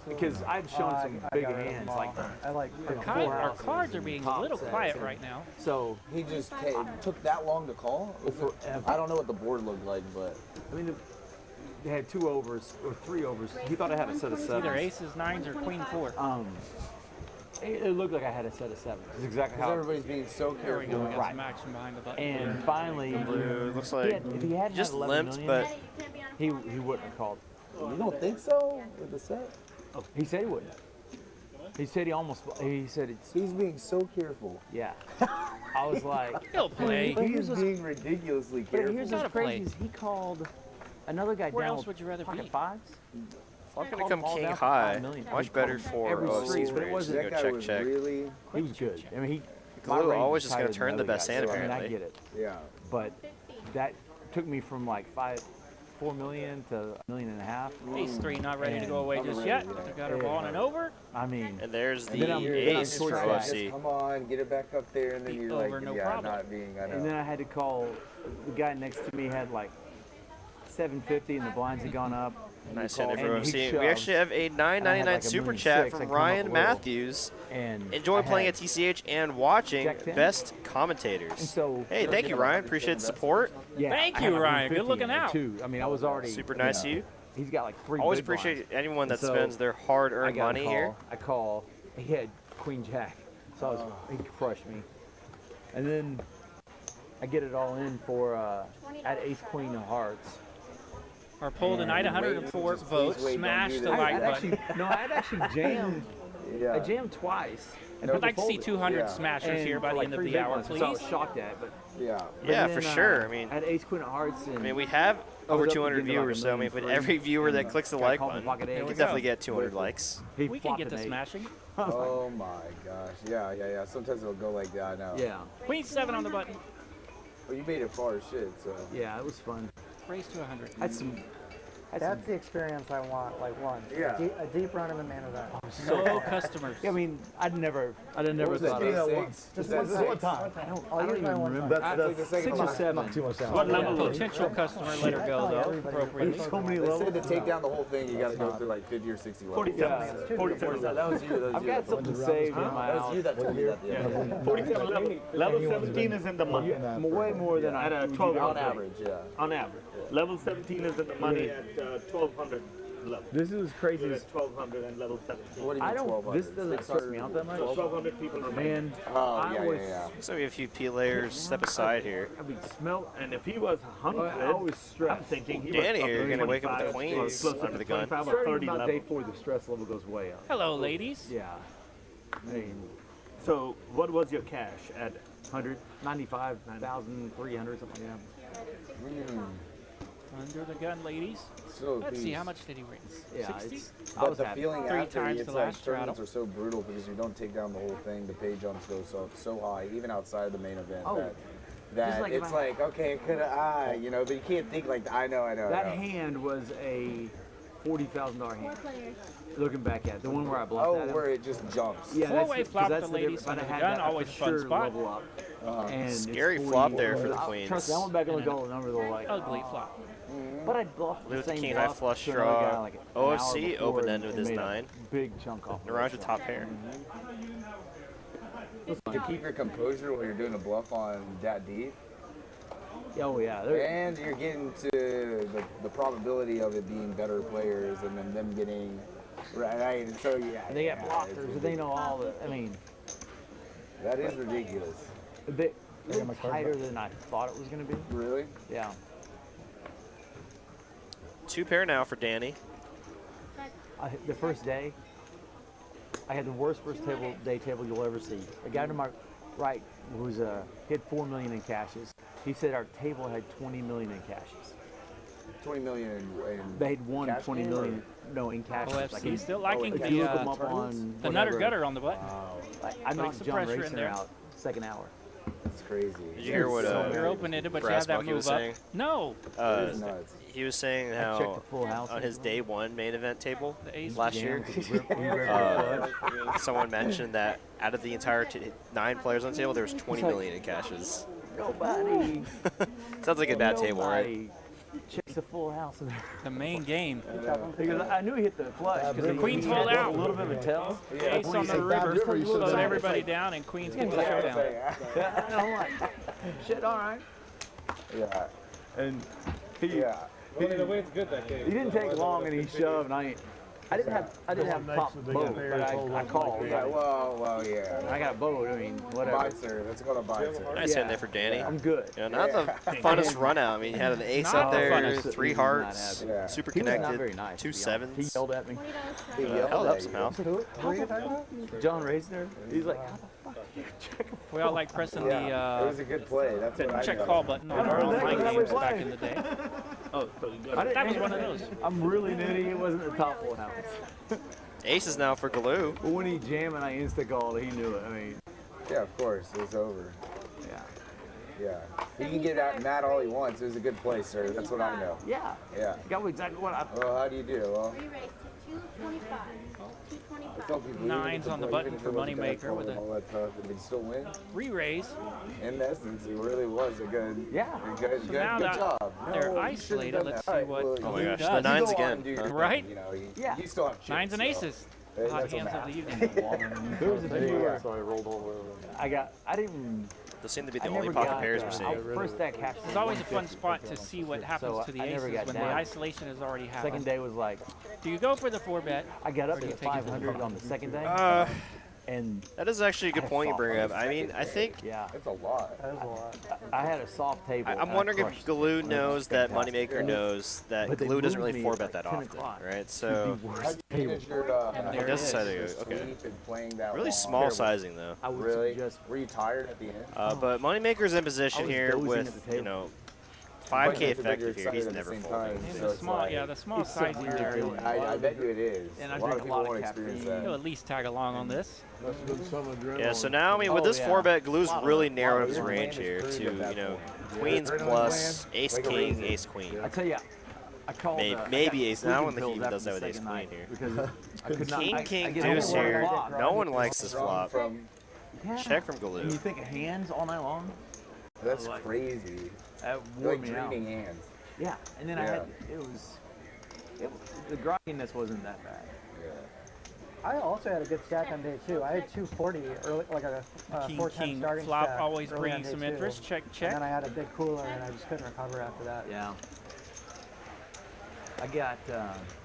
Because I've shown some big hands, like I like Our cards are being a little quiet right now. So He just took that long to call? I don't know what the board looked like, but I mean, they had 2 overs or 3 overs. He thought I had a set of 7s. Either aces, 9s, or queen 4. It looked like I had a set of 7s. It's exactly because how. everybody's being so There we go. careful. We got some action behind the button. And finally, Looks like if he hadn't just had 11 limped, million, but he wouldn't have called. You don't think so with the set? Oh, he said he wouldn't. He said he said it's. He's being so careful. Yeah. I was like, He'll play. He is being ridiculously but careful. here's Gotta what's play. crazy is he called another guy Where down else with would you rather pocket be? 5s. I'm gonna come king high. Much better for Every OFC's street, but it range. wasn't- Go That guy check, was check. Really? He was good. I mean, he. Glue my range always is just gonna tighter than turn the other best guys, hand, so, I mean, I apparently. get it. Yeah. But that took me from like 4 million to $1.5 million. Ace 3 not ready to And- go away just yet. They got her ball on and over. I mean, And there's the then I'm ace for towards that. OFC. Come on, get it back up there, and then you're Over, like, no yeah, problem. not being. I know. and then I had to call. The guy next to me had like 750, and the blinds had gone up. And Nice he hand called, for and he OFC. We shoved, actually have a and I had $9.99 like super 1,600,000. chat I from come up Ryan a little. Matthews. And Enjoy I playing had at TCH and watching Jack 10. best commentators. And so, Hey, thank you, Ryan. Appreciate the support. yeah, Thank I you, had like Ryan. Good 150 looking in there, out. too. I mean, I was already Super nice of you. He's got like 3. Always big blinds. appreciate anyone that And so spends their I hard-earned got a money call. here. I call. He had Queen Jack, so he crushed me. And then I get it all in for at Ace Queen of Hearts. Our poll tonight, 104 votes. Smash the like button. I'd actually jammed. Yeah. I jammed twice. And I'd people like to see folded. 200 Yeah. smashers And here by for the like end of 3 the big hour, ones, please. So I was shocked at it, but Yeah. Yeah, then, for sure. I mean, at Ace Queen of Hearts, and we have over up 200 against like viewers, so I mean, $1.3 with every viewer that clicks the Guy like called me button, pocket we eight. can we go. definitely get 200 likes. he We can flopped get to an eight. smashing. Oh my gosh. Yeah. Sometimes it'll go like that. I know. Yeah, Queen 7 on the button. Well, you made it far as shit, so. yeah, it was fun. Race to 100. Had some. That's the experience I want, like once. Yeah. A deep run in the main event. No customers. I mean, I'd never What was thought that? of it. Just Is one that time. six? I I don't even remember. That's like the second 6 or one. 7. Too much down. What level was it? Potential customer let her go, though, appropriately. There's so many They levels. said to take down the whole thing, you got to go through like 50 or 60 levels. 47. 47. That was you. That was I've you. got something saved in my That was house. you that told me that the other day. 47 level. Level 17 is in the money. Way more than I. At a On 1200. average, yeah. On average. Level 17 is in the money at 1200 level. This is crazy. We're at 1200 and level 17. What do you mean I don't. 1200? This doesn't stress me out that much. 1200 people remain. Man, Oh, I yeah, always. yeah. So we have a few P layers step aside here. I mean, smell. And if he was I always 100, stress. I'm thinking he Danny was here, you're gonna wake up with the 25, queens close to under the gun. 25 or Starting 30 about level. day 4, the stress level goes way up. Hello, ladies. Yeah. I mean, So what was your cash at? 195,300, something like that. Under the gun, ladies. So Let's see, peace. how much did he raise? Yeah, 60? it's. I But was the happy. feeling 3 after times it's the like last tournaments straddle. are so brutal because you don't take down the whole thing. The pay jumps go so high, even outside of the main event. Oh, that like it's if like, okay, it could have, you know, but you can't think like, I know. That hand was a $40,000 hand. Four players. Looking back at it. The one where I bluffed at Oh, him. where it just jumps. Yeah, Four-way that's, flop that's the ladies difference. under If I the had gun, that, I always for a fun sure spot. level up. And it's Scary 40 flop there for the Trust queens. me, I went back and looked at all the numbers. They're like, Ugly flop. but I bluffed Blue the with the same king high bluff flush to another draw. guy like an hour OFC before open and- end with and his made a 9. Big chunk off. Naraj with top pair. To keep your composure while you're doing a bluff on that deep. Oh yeah. And you're getting to the probability of it being better players and then them getting right. And so yeah. They got yeah, blockers. They know all the. I mean, that is ridiculous. they tighter than I thought it was going to be. Really? Yeah. 2 pair now for Danny. The first day, I had the worst day table you'll ever see. A guy to my right was he had 4 million in cashes. He said our table had 20 million in cashes. 20 million in They had won cash 20 game, million. No, in cashes. OFC still liking if the, you look them up on the nutter whatever, gutter on the button. I Putting knocked some John pressure in Raciner there. out second hour. That's crazy. Did you hear what You're open-ended, but you Brass have that Monkey was move up. saying? No. He was saying I checked how the full house. on his day 1 main event table The ace last jam, year, we ripped someone mentioned that out of the entire 9 players on the table, there was 20 million in cashes. Nobody. Sounds like a bad table, right? Checks the full house. The main game. Because I knew he hit the flush. Because The queen's hold a out. little bit of a tell. Ace on the river slowed everybody down, and queens get the showdown. Yeah, and I'm like, shit, all right. Yeah. And he, Well, in a way, it's good that game. he didn't take long, and he shoved, and I didn't have pop boat, but I called. Yeah, well, yeah. I got bowed. I mean, whatever. Buy serve. Let's go to buy serve. Nice hand there for Danny. I'm good. You know, not the funnest run out. I mean, you had an ace Not up the there, funnest. 3 He was not hearts, happy. super He was not connected, very nice, 2 to be honest. He 7s. yelled at me. He yelled Held up at somehow. Who are you talking about? John Reisner. He's like, how the fuck do you check a We all like pressing Yeah, it was the a good play. That's what I check thought. call button on our online games back in the day. Oh, so you got I it. didn't- That was one of those. I'm really nitty. It wasn't the top full house. Aces now for Galoo. But when he jammed and I insta called, he knew it. I mean, Yeah, of course. It's over. yeah. Yeah. He can get mad all he wants. It was a good play, sir. That's what I know. Yeah. Yeah. You got exactly what I. Well, how do you do? Well, Re-raise to 225. I tell people even Nines if on the even button if for it wasn't Moneymaker bad with and a- all that stuff, and they still win. Re-raise. In essence, it really was a good. Yeah. Good, So good, now good that job. they're No, you isolated, shouldn't have done let's that. see All what well, Oh my Galoo gosh, does. the you nines go on again. and do your thing, Right? You know, Yeah. you still have chips, Nines and so. aces. Hey, Hot that's a hands of math. the evening. There was a few where So I rolled over. I didn't even. Those seem to be I the only never pocket got, pairs we're seeing. First stack cash. It's always a fun spot to see what happens So to the I never aces got when the down. isolation has already happened. Second day was like, Do you go for the 4-bet? I got up Or do you to take it to the 500 bottom? on the second day. And That is actually a good I point you soft bring on up. the I mean, second I day. think Yeah. That's a lot. That is a lot. I had a soft table. I'm and I wondering if crushed Galoo it. knows that fantastic. Moneymaker knows that But they Galoo doesn't moved really me 4-bet at that 10 often, o'clock. right? To So the worst How'd you manage your he does decide to go. Okay. sleep and playing that Really long? small sizing though. I would Really? suggest Were you tired at the end? But Moneymaker's in position I was here dozing with, at the you table. know, But 5K you have to be effective here. excited He's at the never same folding. time, And so the it's small, like- yeah, the small It's so sizing weird. there. I bet you it is. And I a lot drink of a people lot won't of experience caffeine. You'll that. at least tag along on this. Yeah, so now, I mean, with Oh, this yeah. 4-bet, Galoo's really Lot narrowed of his your range plan here is to, screwed at you that know, point. queens Adrenaline plus gland, ace like a king, raisin. ace queen. I tell you, I called. Maybe I got ace. I don't sleeping think he even pills does that after with the ace second queen night here. because I could not. King, I king, get deuce over here. the clock. No one likes this flop. From, Yeah. Check from And you Galoo. think of hands all night long? that's crazy. That You're wore like me out. dreaming hands. Yeah, and then I Yeah. had the grogginess wasn't that bad. I also had a good stack on day two. I had 240 early, like a King, 410 king, starting flop stack always early on bringing day some two. interest. Check, check. And then I had a big cooler, and I just couldn't recover after that. Yeah. I got.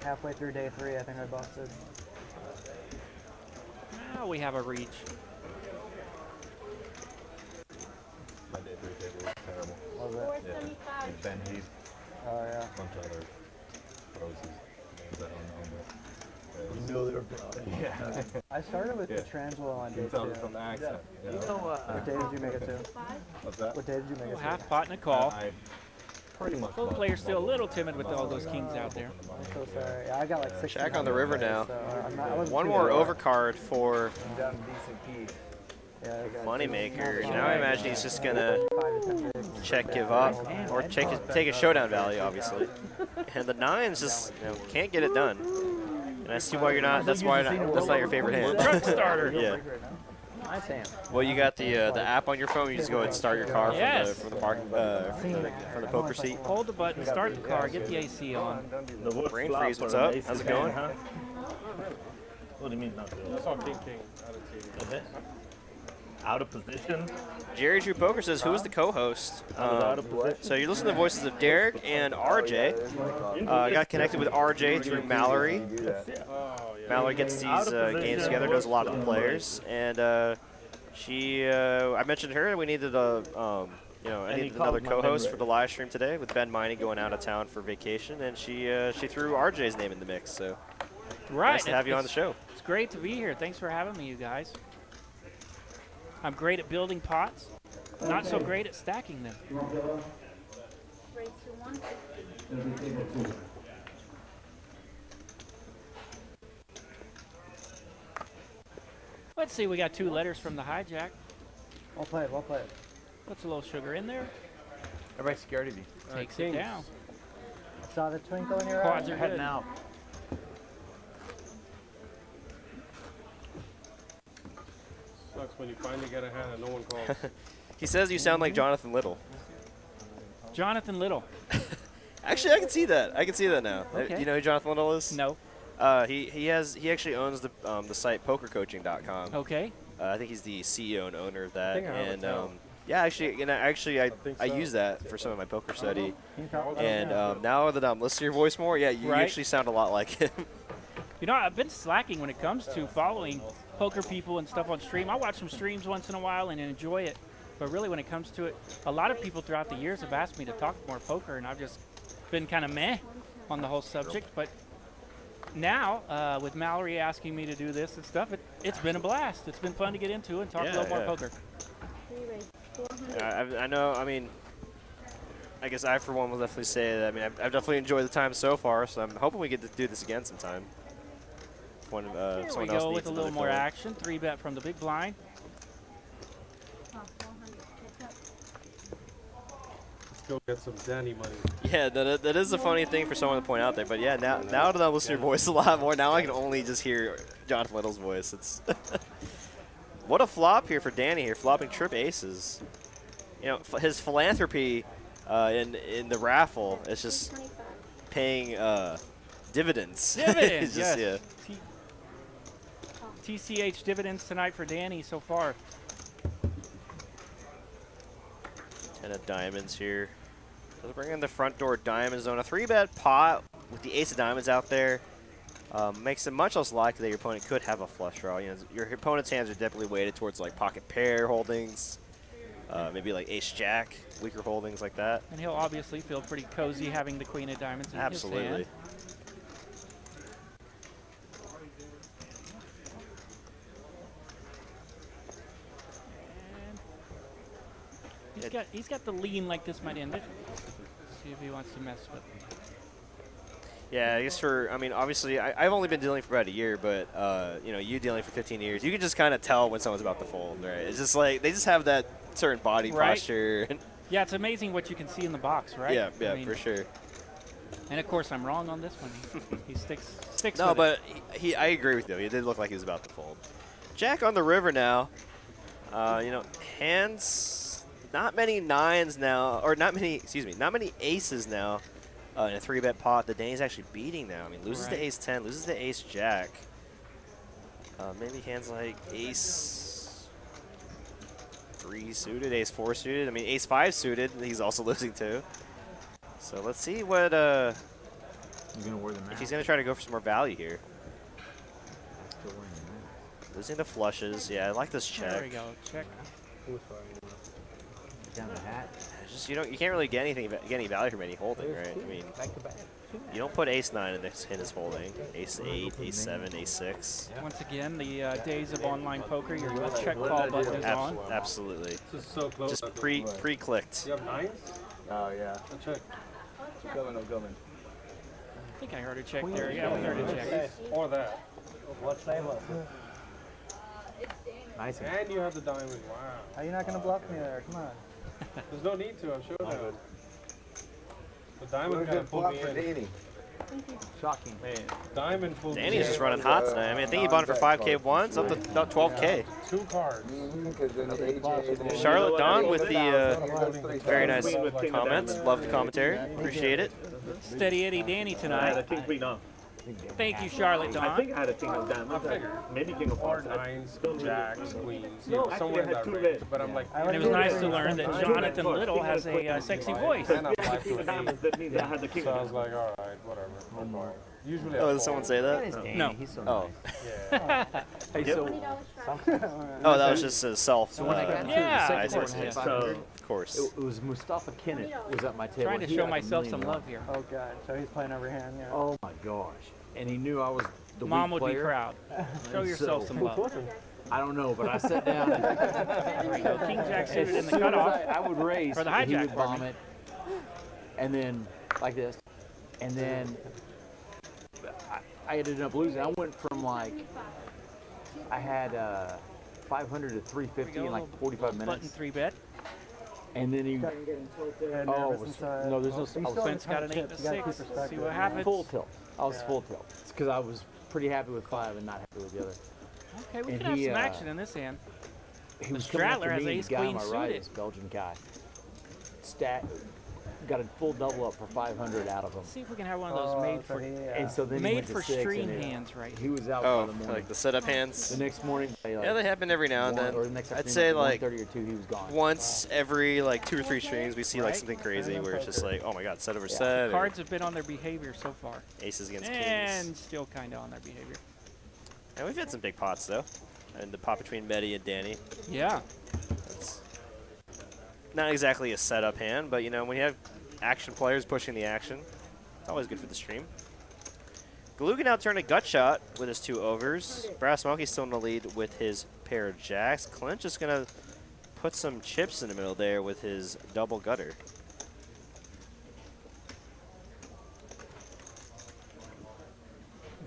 Halfway through day three, I think I busted. Now we have a reach. My day 3 table was terrible. Was it? 475. With Ben Heath, Oh yeah. a bunch of other pros whose names I don't know, but You know they're bad. yeah. I started with Yeah. Petrangelo on You day can tell two. from the accent. You You know? know, What day did you make it to? What's that? What day did you make it to? Half pot and a call. I pretty much Both players still a little timid with all those kings out there. I'm so sorry. Yeah, I got like 6. Check on the river now. So I'm not, I wasn't One too more bad. overcard for I'm down a decent piece. Yeah, I got Moneymaker. Now I imagine he's just gonna 5 to 10 bigs. check, give up, or take a showdown value, obviously. And the nines just can't get it done. And I see why you're not. That's why that's not your favorite hand. Truck starter. Yeah. nice hand. Well, you got the app on your phone. You just go ahead and start your car Yes. from the poker seat. Hold the button, start the car, get the AC on. The worst Brain flop freeze, for what's an up? ace How's it hand, going? huh? What do you mean not good? That's all king, king. Out of TV. Is it? Out of position? Jerry Drew Poker says, who is the co-host? Out of position? So you're listening to the voices of Derek and RJ. Got connected with RJ through Mallory. Oh, yeah. Mallory gets these games together, knows a lot of the players, and I mentioned her, and we needed I needed another co-host for the live stream today with Ben Miney going out of town for vacation, and she threw RJ's name in the mix. So Right. nice to have you on the show. It's great to be here. Thanks for having me, you guys. I'm great at building pots, not so great at stacking them. Raise to 150. Let's see, we got 2 letters from the hijack. Well played, well played. Puts a little sugar in there, Everybody's scared of you. takes it down. Saw the twinkle in your Quads eye. are Heading good. out. Sucks when you finally get a hand and no one calls. He says you sound like Jonathan Little. Jonathan Little. Actually, I can see that. I can see that now. Okay. You know who Jonathan Little is? No. He actually owns the site pokercoaching.com. Okay. I think he's the CEO and owner of that. I think I have a And towel. yeah, actually, think I so. use that for some of my poker study. Can you call- And now that I'm listening to your voice more, yeah, you Right. actually sound a lot like him. You know, I've been slacking when it comes to following poker people and stuff on stream. I watch some streams once in a while and enjoy it. But really, when it comes to it, a lot of people throughout the years have asked me to talk more poker, and I've just been kind of meh on the whole subject. But now, with Mallory asking me to do this and stuff, it's been a blast. It's been fun to get into and talk a Yeah, little more yeah. poker. Re-raise 400. I know. I mean, I guess I, for one, will definitely say that. I mean, I've definitely enjoyed the time so far, so I'm hoping we get to do this again sometime. When, Here we someone else go needs with a little another more fill-in. action. 3-bet from the big blind. Let's go get some Danny money. Yeah, that is a funny thing for someone to point out there. But yeah, now that I listen to your voice a lot more, now I can only just hear Jonathan Little's voice. It's what a flop here for Danny here, flopping trip aces. You know, his philanthropy in the raffle is just paying dividends. Dividends, It's just, yes. TCH dividends tonight for Danny so far. 10 of diamonds here. So bring in the front door diamond zone. A 3-bet pot with the ace of diamonds out there makes it much less likely that your opponent could have a flush draw. You know, your opponent's hands are definitely weighted towards like pocket pair holdings, maybe like ace jack, weaker holdings like that. And he'll obviously feel pretty cozy having the queen of diamonds in his hand. He's got the lean like this might end it. See if he wants to mess with it. Yeah, I guess I mean, obviously, I've only been dealing for about a year, but, you know, you dealing for 15 years, you can just kind of tell when someone's about to fold, right? It's just like, they just have that certain body posture. Yeah, it's amazing what you can see in the box, right? Yeah, I mean, for sure. And, of course, I'm wrong on this one. He sticks No, with but it. I agree with you. He did look like he was about to fold. Jack on the river now. You know, hands, not many nines now, or not many aces now in a 3-bet pot. The Danny's actually beating now. I mean, loses the ace 10, loses the ace jack. Maybe hands like ace 3 suited, ace 4 suited. I mean, ace 5 suited, he's also losing too. So let's see what if he's going to try to go for some more value here. Losing the flushes. Yeah, I like this check. There we go. Check. Down the hat. It's just you can't really get any value from any holding, right? I mean, you don't put ace 9 in his holding. Ace 8, ace 7, ace 6. Once again, the days of online poker, your check call button is on. Absolutely. This is so close. Just pre-clicked. You have 9s? Oh, yeah. I'll check. Coming. I think I heard a check there. Yeah, we heard a check. Or that. What's that? Nice. And you have the diamond. Wow. Are you not going to bluff me there? Come on. There's no need to. I'm showdown. The diamond kind of pulled me in. Shocking. Man, diamond pulled me in. Danny's just running hot tonight. I mean, I think he bought it for 5K once, up to about 12K. 2 cards. Charlotte Dawn with the very nice comments. Love the commentary. Appreciate it. Steady Eddie Danny I tonight. had a king queen off. Thank you, Charlotte I Dawn. think I had a king of diamonds. Maybe king of hearts. 9s, jacks, queens. No, Yeah, somewhere in actually I had that 2 range. reds. But I'm like, And it was nice to learn that Jonathan Little has a sexy voice. and I'm like, That means I had the king so I of was like, all right, whatever. No problem. Usually, Oh, did someone say that? No. He's so Oh. Yeah. Hey, so Oh, that was just a self. So when I got to yeah. the second court, Of course. it was Mustafa Kennett was at my table. Trying to He show had myself $1,000,000. some love here. Oh, God. So he's playing overhand, yeah. Oh, my gosh. And he knew I was the Mom weak would be player. proud. Show And yourself so- some love. I don't know, but I sat down. And There we go. King Jack suited in the as soon as cutoff. I would raise, For the he hijack, would bomb it, and then like this, and then I ended up losing. I went from like I had 500 to 350 in like 45 Button minutes, 3-bet. and then he Oh, no, there's no. I was Spence got an 8 and a 6. See what happens. full tilt. I was full tilt because I was pretty happy with 5 and not happy with the other. Okay, we And can have he, some action in this hand. He was The coming Straddler after has me, ace the guy on queen my right suited. is a Belgian guy. Got a full double up for 500 out of him. See if we can have one of those made for And so then he made went to for 6 stream and hands, right? He was out Oh, by the morning. like the setup hands? The next morning, Yeah, they happen every now and 1 then. or the next I'd afternoon, say like 1:30 or 2, he was gone. once every like 2 or 3 streams, we see like something crazy where it's just like, oh my god, set over set. or Cards have been on their behavior so far. Aces against And kings. still kind of on their behavior. And we've had some big pots though. And the pot between Medi and Danny. Yeah. That's not exactly a setup hand, but you know, when you have action players pushing the action, it's always good for the stream. Galuga now turned a gut shot with his 2 overs. Brass Monkey's still in the lead with his pair of jacks. Clint just gonna put some chips in the middle there with his double gutter.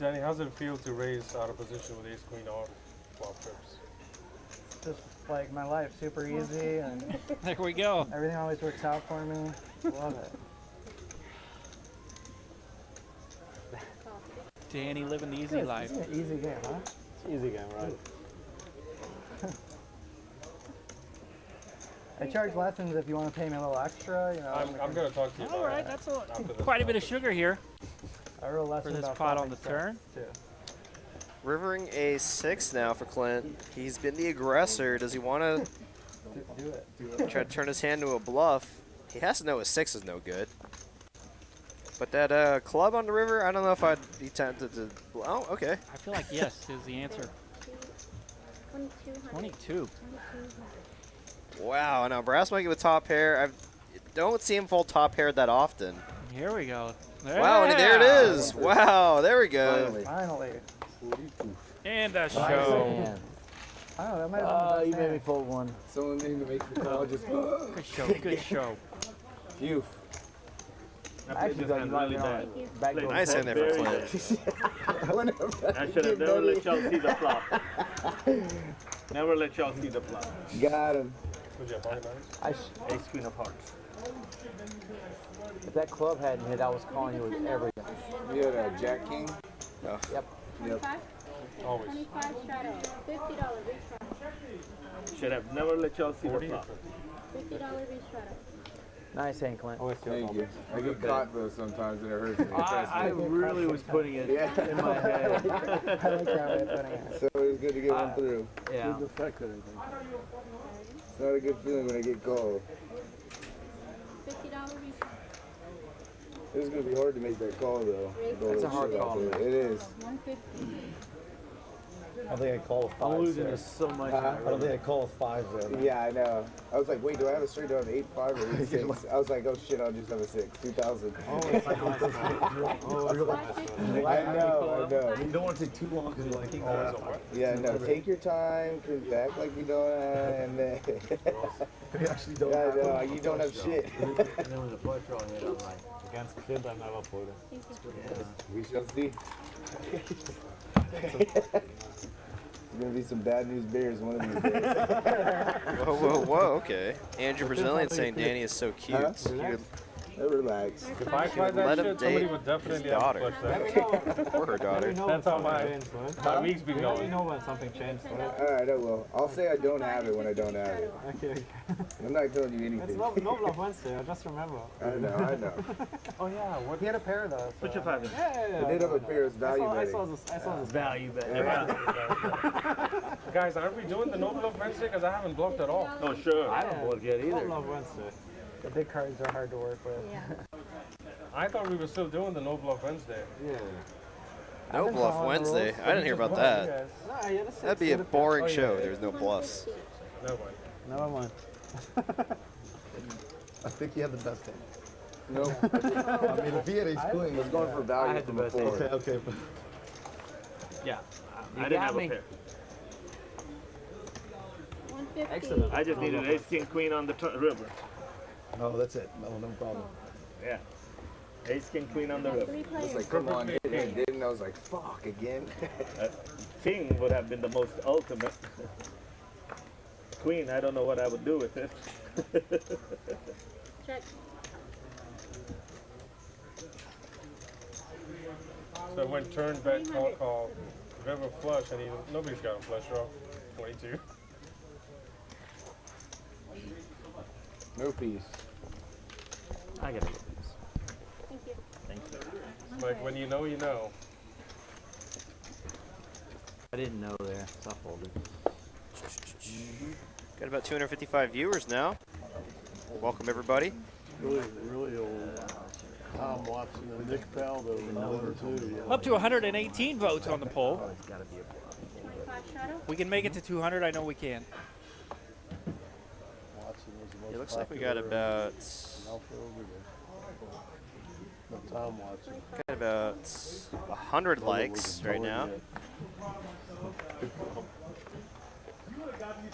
Danny, how's it feel to raise out of position with ace queen off flop trips? Just like my life, super easy, and There we go. everything always works out for me. Love it. Danny living the easy life. It's an easy game, huh? It's an easy game, right? I charge lessons if you want to pay me a little extra. You know, I'm going to talk to you All about right, it that's after this quite a pot. bit of sugar here I wrote for lessons this about pot on the flopping turn. sets, too. Rivering a 6 now for Clint. He's been the aggressor. Does he want to Do it. try to turn his hand to a bluff? He has to know his 6 is no good. But that club on the river, I don't know if I'd be tempted to. Oh, okay. I feel like yes is the answer. 22. Wow. Now brass might with top pair. I don't see him fold top pair that often. Here we go. Wow, and there it is. Wow, there we go. Finally. And a Nice show. hand. I don't know, that might have been the best You made me hand. fold one. Someone need to make the call. Just Good show. Good show. Phew. Actually, though, you might be on backdoor. Nice hand there for Clint. I should have never let y'all see the flop. Never let y'all see the flop. Got him. What'd you have, pocket nines? Ace queen of hearts. If that club hadn't hit, I was calling you with everything. You had a Jack King? Oh. Yep. Yep. Always. 25 shadow. $50 retry. Should have never let y'all see the flop. $50 retry. Nice hand, Clint. Thank you. I get caught though sometimes and it hurts me. I really was putting it in my head. I like that way of putting it. So it was good to get one through. Yeah. It's not a good feeling when I get called. $50 retry. It was going to be hard to make that call though. That's a hard call to make. It is. 150. I don't think I call a 5. I'm losing this so much. I don't think I call a 5 then. Yeah, I know. I was like, wait, do I have a straight? Do I have 8-5 or 8-6? I was like, oh shit, I'll just have a 6. 2000. I know. You don't want to take too long because like, Yeah, no. Take your time, cause act like you don't have, and then. you actually don't Yeah, have no, you don't have shit. And then when the flush draw hit, I'm like, against kid, I never put it. We shall see. There's gonna be some bad news bears one of these days. Whoa, whoa, whoa. Okay. Andrew Brazilian saying Danny is so cute. Huh? You would Relax. If I tried that let him shit, somebody date would definitely his have daughter. to flush that. or her daughter. That's how my week's been going. know when something changed. Alright, I will. I'll say I don't have it when I don't have it. Okay. I'm not telling you anything. No Bluff Wednesday, I just remember. I know. Oh yeah, what? He had a pair though. So. Put your 5 in. I did have a pair of value I betting. saw this value bet. Guys, aren't we doing the no bluff Wednesday? Because I haven't bluffed at all. Oh, sure. I don't bluff yet either. Bluff Wednesday. The big cards are hard to work with. Yeah. I thought we were still doing the no bluff Wednesday. Yeah. No been bluff following the Wednesday. rules. I didn't hear about that. Nah, yeah, that's That'd be a boring show. There's no bluffs. Never mind. Never mind. I think he had the best hand. No. I mean, if he had ace queen, I was going for value I had from the best before. Okay. Yeah. You I didn't got have me. a pair. 150. Excellent. I just needed ace king queen on the river. Oh, that's it. No problem. Yeah. Ace king queen on the river. 3 It's players. like, come on, hit it, didn't. I was like, fuck, again. King would have been the most ultimate. Queen, I don't know what I would do with it. Check. So it went turn, bet, call, river flush, and nobody's got a flush draw. 22. No piece. I got it. Thank you. Thank you. It's like when you know, you know. I didn't know there, so I folded. Got about 255 viewers now. Welcome everybody. Really old. Tom Watson and Nick Faldo. Up to 118 votes on the poll. 25 shadow. We can make it to 200. I know we can. Watson was the most It looks like we got popular about Alpha over there. No, Tom Watson. 100 likes right now.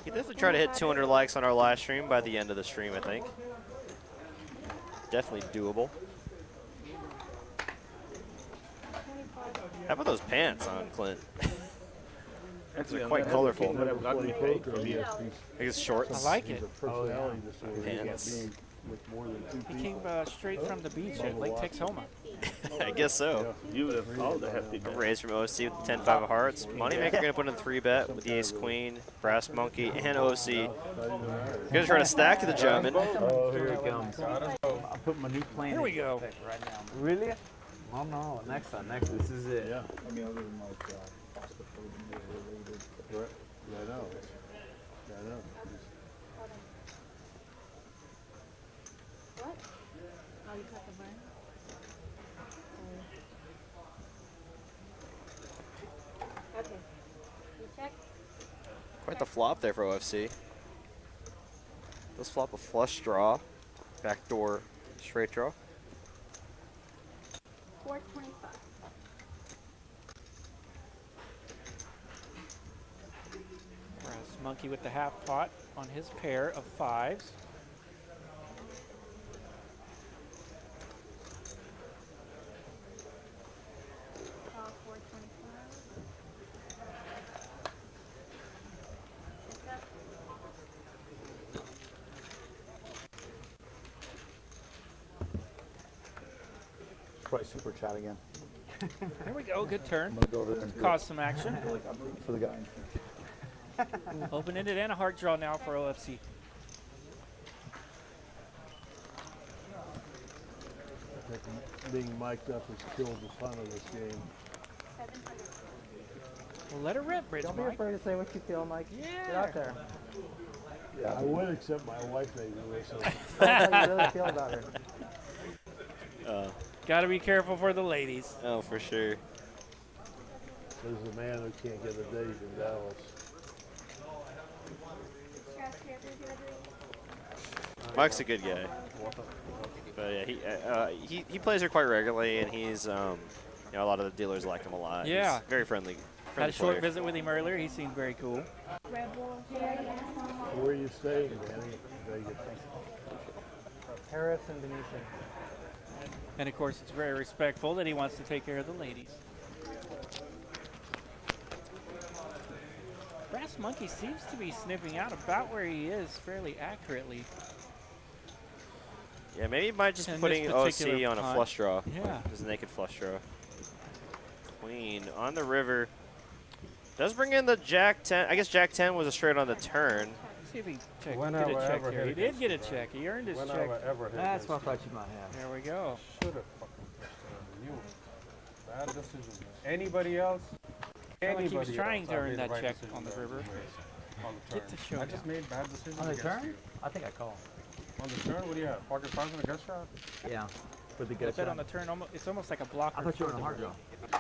You definitely try to hit 200 likes on our live stream by the end of the stream, I think. Definitely doable. How about those pants on Clint? Those are quite colorful. I guess shorts. I like it. Pants. He came straight from the beach at Lake Texoma. I guess so. You would have called the hefty bet. Raised from OC with the 10-5 of hearts. Moneymaker going to put in 3-bet with the ace queen, brass monkey, and OC. Going to try to stack to the German. Oh, here it comes. I'll put my new plan. Here we go. Right now. Really? Oh no, next time, this is it. Yeah. I mean, other than like, I know. I know. What? Oh, you cut the burn? Okay. You check? Quite the flop there for OFC. Let's flop a flush draw, backdoor straight draw. 425. Brass monkey with the half pot on his pair of 5s. Call 425. Probably super chat again. There we go, good turn. I'm gonna go over there and Cause some action. for the guy. Open-ended and a hard draw now for OFC. I think being mic'd up has killed the fun of this game. 700. Well, let her rip, Bridge Don't be Mike. afraid to say what you feel, Mike. Yeah. Get out there. Yeah, I would, except my wife made me listen. Tell us how you really feel about her. Got to be careful for the ladies. Oh, for sure. There's a man who can't get a date in Dallas. Mike's a good guy. But yeah, he plays her quite regularly, and he's you know, a lot of the dealers like him a lot. Yeah. He's very friendly. Had a short visit with him earlier. He seemed very cool. Where are you staying, Danny? Vegas. Paris and Venetian. And of course, it's very respectful that he wants to take care of the ladies. Brass Monkey seems to be sniffing out about where he is fairly accurately. Yeah, maybe he might just be In putting this OC particular on a punt. flush draw. Yeah. Just a naked flush draw. Queen on the river. Does bring in the Jack 10. I guess Jack 10 was a straight on the turn. Let's see if he get When a have I check ever here. hit He against did get a check. He earned his When check. have I ever hit That's against what I thought you might have. There we go. Should have fucking pushed you. Bad decision. Anybody else? Like he was Anybody trying else, to I earn made that the right check decision on the there. river. On the Get turn. the showdown. I just made bad decisions On the against turn? you. I think I call. On the turn, what do you have? Pocket fives and a gut shot? Yeah. With the I gut bet shot. on the turn, it's almost like a blocker. I thought you were for on a the hard river. draw.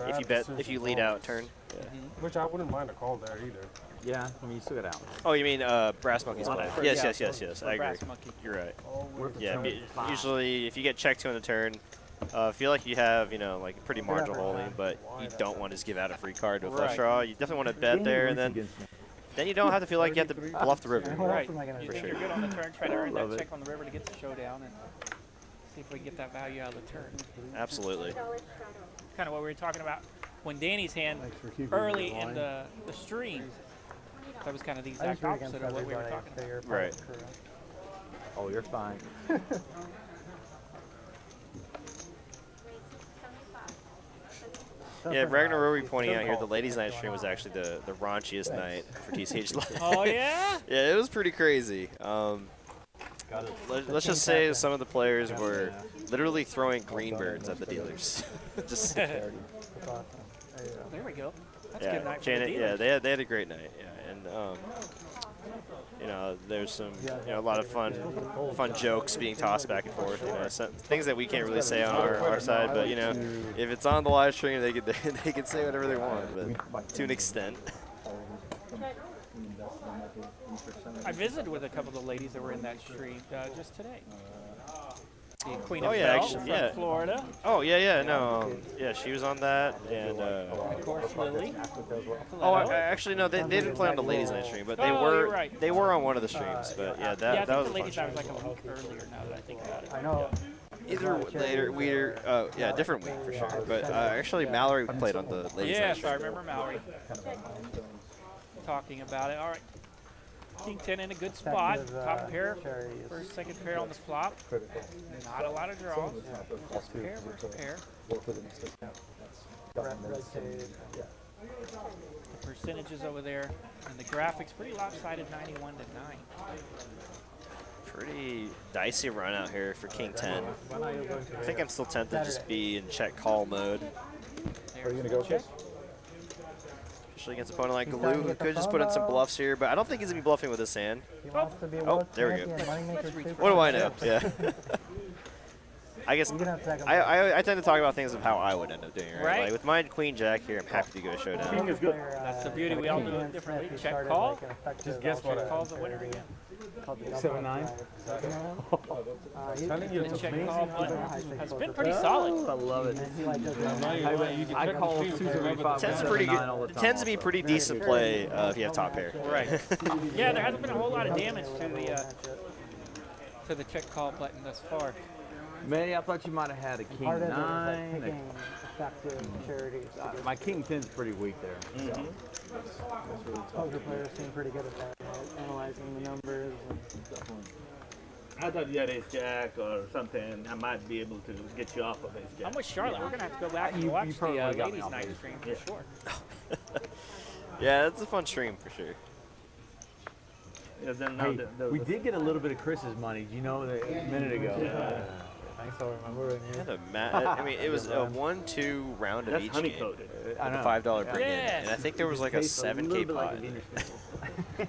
If you Bad bet, decision if you lead out always. turn. Yeah. Which I wouldn't mind a call there either. Yeah, I mean, you still got out. Oh, you mean Brass Monkey's play? For- Yes, yeah, yes, yes, for- yes. for I agree. Brass Monkey. You're right. Always Yeah, turn. usually if you get checked to on the turn, feel like you have, you know, like pretty marginal holding, but you don't want to just give out a free card to a flush Right. draw. You definitely want to bet there, and then you don't have to feel like you have to bluff the river. What Right. else am I gonna You do? think you're good on the turn, try to earn Love that it. check on the river to get the showdown and see if we can get that value out of the turn. Absolutely. Kind of what we were talking about when Danny's hand Thanks for keeping early me in in line. the stream. That was kind of the I exact just root against opposite of what we were everybody, talking so you're about. part Right. of the crew. Oh, you're fine. Yeah, Ragnar Rory pointing out here the ladies' night stream was actually the raunchiest night for TCH Live. Oh yeah? Yeah, it was pretty crazy. Let's just say some of the players were literally throwing green birds at the dealers. Just There we go. That's a good night for the Janet, dealers. they had a great night. Yeah, and you know, there's some a lot of fun jokes being tossed back and forth. You know, some things that we can't really say on our side, but you know, if it's on the live stream, they can say whatever they want, but to an extent. I visited with a couple of the ladies that were in that stream just today. see Queen Oh of yeah, Bells actually, from yeah. Florida. Oh yeah, no, yeah, she was on that, and Of course, Lily. oh, actually no, they didn't play on the ladies' night stream, but they you're right. they were on one of the streams. But yeah, Yeah, I that think was the a fun ladies' stream. night was like a week earlier now that I think about it. I know. Either later, yeah, different week for sure. But actually, Mallory played on the ladies' night Yes, stream. I remember Mallory talking about it. All right. King 10 in a good spot. Top pair, first, second pair on the flop. Not a lot of draws. Just pair versus pair. The percentages over there and the graphics pretty lopsided, 91 to 9. Pretty dicey run out here for King 10. I think I'm still tempted to just be in check call mode. Are you gonna go check? Especially against an opponent like Galoo, who could just put in some bluffs here, but I don't think he's gonna be bluffing with this hand. Oh, there we go. What do I know? Yeah. I guess I tend to talk about things of how I would end up doing it, right? Like with my Queen Jack here, I'm happy to go showdown. King is good. That's the beauty. We all do it differently. Check call. Just guess what? Check call's the winner again. 7-9. Telling you, The check call button has been pretty solid. I love it. I call Susan Tends to be pretty decent play if you have top pair. Right. Yeah, there hasn't been a whole lot of damage to the check call button thus far. Manny, I thought you might have had a King 9. My King 10's pretty weak there. Poker players seem pretty good at that, right? Analyzing the numbers. I thought you had ace jack or something. I might be able to get you off of ace jack. I'm with Charlotte. We're going to have to go back and watch the ladies' night stream for sure. Yeah, it's a fun stream for sure. Yeah, then Hey, we did get a little bit of Chris's money. Do you know that a minute ago? Thanks for remembering. I mean, it was a 1-2 round of That's each honey-coated. game with a $5 bring in, and I think there was like a 7K pot.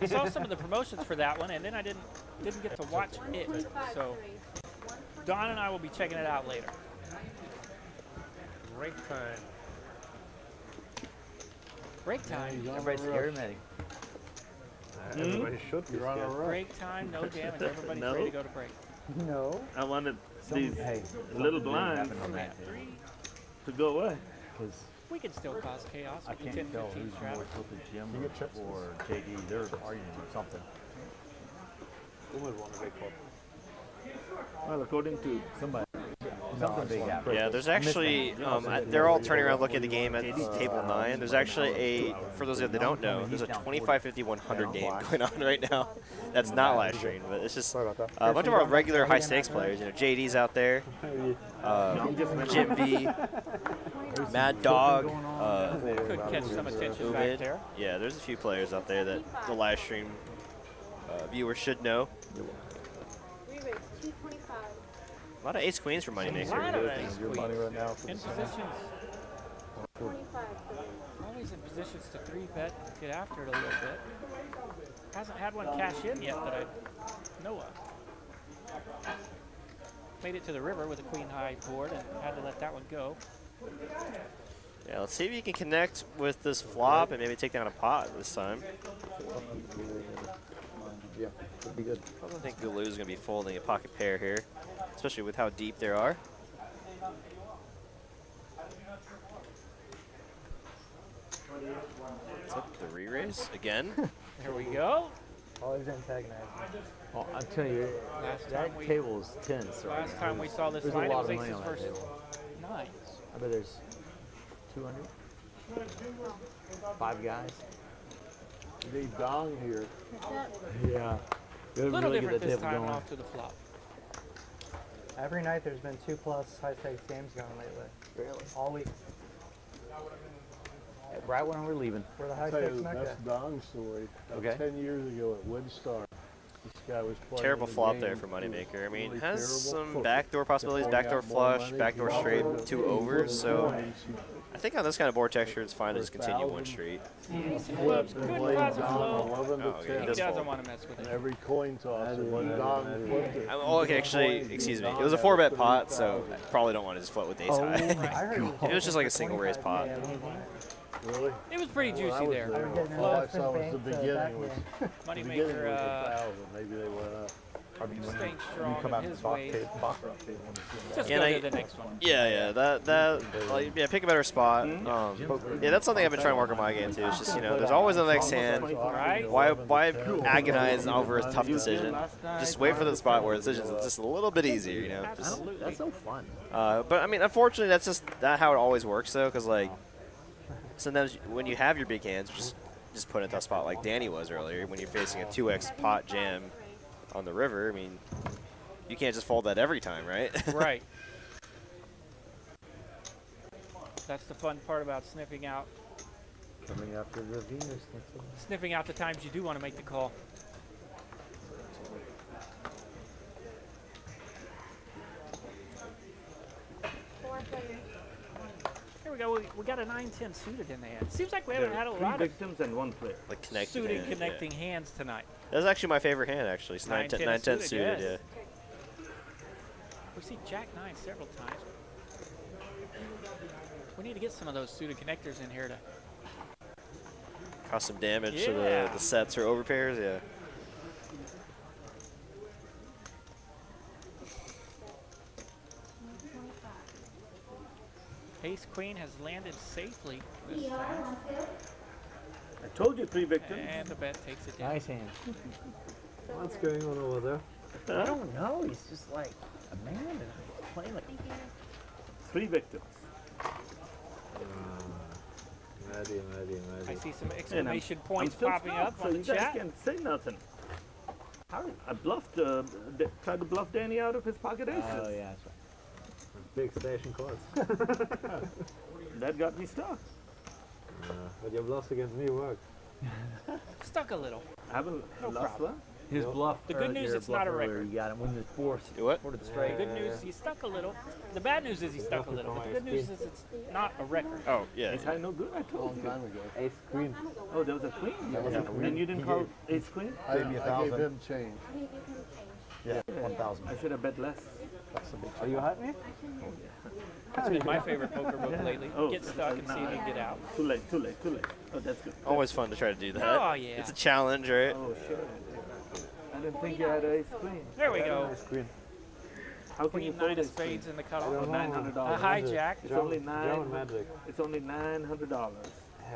I saw some of the promotions for that one, and then I didn't get to watch it. So Don and I will be checking it out later. Break time. Break time. Everybody's scared, Manny. Everybody should be scared. Break time, no damage. Everybody's ready to go to break. No. I wanted these little blinds to go away. We can still cause chaos. I can't tell who's more tilted, Jim or JD. They're arguing or something. Who would want a big club? Well, according to somebody. Something big happened. Yeah, there's actually, they're all turning around looking at the game at table 9. There's actually for those of you that don't know, there's a 25, 50, 100 game going on right now. That's not live stream, but it's just a bunch of our regular high stakes players. You know, JD's out there, Jim V, Mad Dog, Could catch some attention back there. Yeah, there's a few players out there that the live stream viewers should know. We raised $225. A lot of ace queens for Moneymaker. A lot of ace Your money right now. In positions. 25. Always in positions to 3-bet, get after it a little bit. Hasn't had one cash in yet that I know of. Made it to the river with a queen high board and had to let that one go. Yeah, let's see if you can connect with this flop and maybe take down a pot this time. Yeah, could be good. I don't think Galoo's going to be folding a pocket pair here, especially with how deep there are. What's up, the re-raise again? There we go. Always antagonizing. Oh, I'm telling you, that table is tense. Last time we saw this there's line, a it lot was of money aces on that versus table. nines. I bet there's 200. 5 guys. They dong here. Yeah. A little different this time off to the flop. Every night there's been 2+ high stakes games going lately. Really? All week. Right when we're leaving. We're the high I'll tell you stakes the mecca. best dong story. Okay. 10 years ago at Woodstar, this guy was playing Terrible the flop game. there for Moneymaker. I mean, Really has terrible. some backdoor possibilities, backdoor flush, backdoor straight, 2 overs, so I think on this kind of board texture, it's fine to just continue 1 straight. Clubs, good classic flow. 11 to Oh, yeah, 10. He doesn't want to mess with And it. every coin toss, and one dong flipped it. Oh, okay, actually, excuse me. It was a 4-bet pot, so I probably don't want to just float with ace high. If it was just like a single raise pot. Really? It was pretty juicy there. All I saw was the beginning was Moneymaker, 1,000. Maybe they went up. I mean, when Staying you strong come in out his the ways. baccarat table, Just Yeah, go they- to the next one. Yeah, like, pick a better spot. Yeah, that's something I've been trying to work on my game too. It's just, you know, there's always the next hand. Right. Why agonize over a tough decision? Just wait for the spot where the decision's just a little bit easier, you know. Just, That's so fun. but I mean, unfortunately, that's just not how it always works though, because like sometimes when you have your big hands, just put it in a tough spot like Danny was earlier. When you're facing a 2x pot jam on the river, I mean, you can't just fold that every time, right? Right. That's the fun part about sniffing out. Coming after the Venus. Sniffing out the times you do want to make the call. Four players. Here we go. We got a 9-10 suited in the hand. Seems like we haven't had a Three lot of victims and one player. Like connecting suited hands, connecting hands tonight. That's actually my favorite hand, actually. It's 9-10 9-10 suited, yes. yeah. We see Jack 9 several times. We need to get some of those suited connectors in here to. Cause some damage to Yeah. the sets or overpairs, yeah. Ace Queen has landed safely this time. I told you 3 victims. And the bet takes it down. Nice hand. What's going on over there? I don't know. He's just like a man and he's playing like. 3 victims. Maybe. I see some And exclamation I'm points still popping stuck, up so on the you guys chat. can't say nothing. I bluffed, tried to bluff Danny out of his pocket aces. Oh yeah, that's right. Big station cards. That got me stuck. But your bluffs against me work. Stuck a little. I haven't No lost problem. one. His bluff. The good news, your it's not a bluff earlier, record. You got him when the four What? to the straight. The good news, he stuck a little. The bad news is he stuck a little. But the good news is it's not a record. Oh, yeah. Ace high no good, I told you. Ace queen. Oh, there was a queen? And you didn't call ace queen? I gave him change. Yeah, 1,000. I should have bet less. Are you hot, man? That's been my favorite poker book lately. Oh, Get stuck and see if you can get out. Too late. Oh, that's good. Always fun to try to do that. Oh, yeah. It's a challenge, right? Oh, shit. I didn't think you had ace queen. There we go. How can you Queen fold 9 of ace queen? spades in the cutoff. $900. A hijack. It's only It's only $900.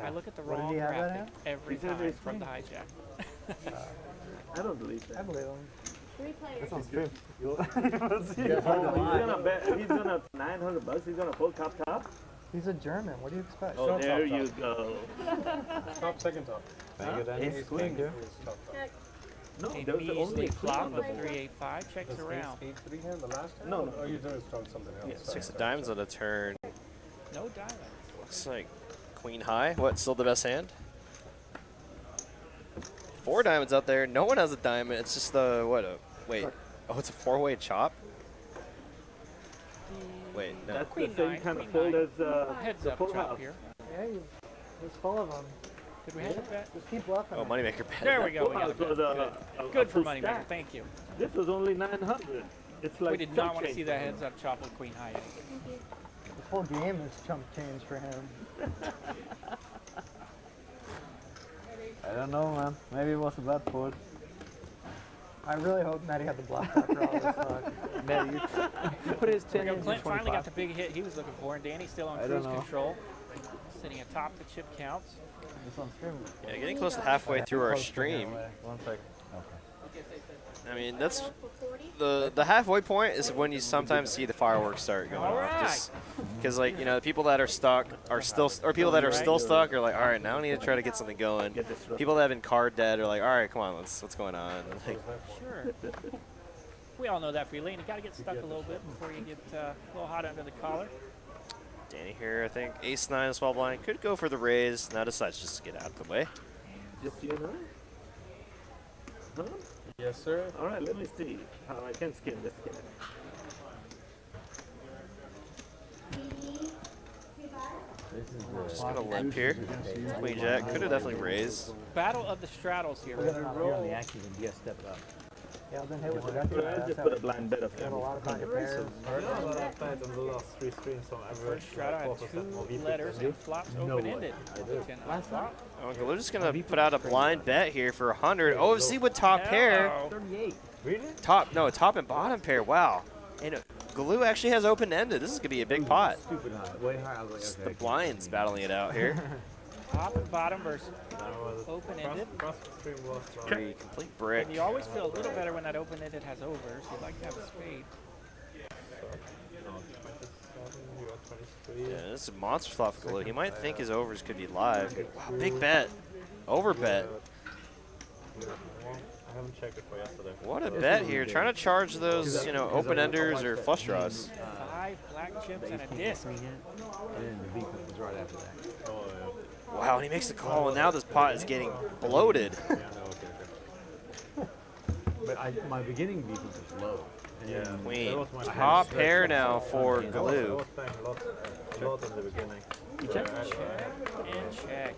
I look at the What did wrong he have that graphic at? every He said time ace from the queen. hijack. I don't believe that. I believe him. 3 players. That's on stream. He's gonna $900. He's gonna fold top. He's a German. What do you expect? Oh, there you go. Top, second top. Thank you, Danny. Ace queen. Check. No, A there was only measly a queen flop on of the board. 385. Checks around. 8-3 hand the last time? No. Or you doing strong something else? Yeah. 6 of diamonds on a turn. No diamond. Looks like queen high. What, still the best hand? 4 diamonds out there. No one has a diamond. It's just the, wait. Oh, it's a 4-way chop? Wait, no. That's Queen the same 9, kind queen of fold 9. as Heads the up full chop house. here. Yeah, he's full of them. Did we have a bet? Just keep bluffing. Oh, moneymaker bet. There we go. We Full got a house was bet. a Good for full Moneymaker. stack. Thank you. This was only 900. It's like We did not want to see that heads up chop with queen high. This whole game is chump change for him. I don't know, man. Maybe it was a bad fold. I really hope Matty had the bluff after all this talk. Matty, you put his 10 in Clint finally 25. got the big hit he was looking for, and Danny's still on I cruise don't know. control, sitting atop the chip counts. It's on stream. Yeah, getting close to halfway through our stream. 1 second. I mean, that's the halfway point is when you sometimes see the fireworks start going off. Just because, like, you know, the people that are stuck are still, or people that are still stuck are like, all right, now I need to try to get something going. People that have been card dead are like, all right, come on, what's going on? Like, Sure. We all know that for you, Lane. You got to get stuck a little bit before you get a little hot under the collar. Danny here, I think ace-9 small blind could go for the raise. Now decides just to get out of the way. Just you know. Huh? Yes, sir. All right, let me see how I can skin this guy. Just gonna limp here. Queen Jack could have definitely raised. Battle of the straddles here. You're on the action and you got to step up. Yeah, then hit with the rest of I just put a blind bet of a lot of pocket pairs. I heard that I played in the last 3 streams on average. Showdown had 2 letters and flops open-ended. Last flop. Oh, Galoo just gonna put out a blind bet here for 100. OFC with top pair. 38. Really? Top and bottom pair. Wow. And Galoo actually has open-ended. This is gonna be a big pot. Stupid high. Way high. I was Just like, the okay. blinds battling it out here. Top and bottom versus open-ended. Three complete brick. And you always feel a little better when that open-ended has overs. You'd like to have a spade. Yeah, this is a monster flop for Galoo. He might think his overs could be live. Wow, big bet. Over bet. I haven't checked it for yesterday. What a bet here. Trying to charge those, open-enders or flush draws. 5 black chips and a disc. And then the V was right after that. Oh, yeah. Wow, and he makes the call, and now this pot is getting bloated. Yeah, no, okay. But my beginning defense was low. And Yeah. then Queen. Top pair now for I Galoo. was playing a lot in the beginning. You check? And check.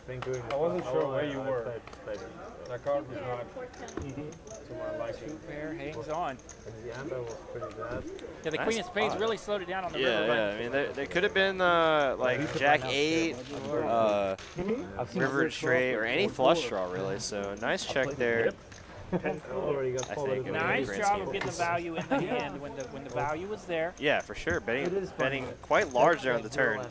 I wasn't sure where you were. Played That card was not to my liking. 2 pair hangs on. In the end, I was pretty bad. Yeah, the Queen of Spades really slowed it down on the Yeah, river. yeah. I mean, they could have been like Jack 8, River straight, or any flush draw really. So nice check there. I think. Nice job of getting the value in the hand when the value was there. Yeah, for sure. Betting quite large there on the turn.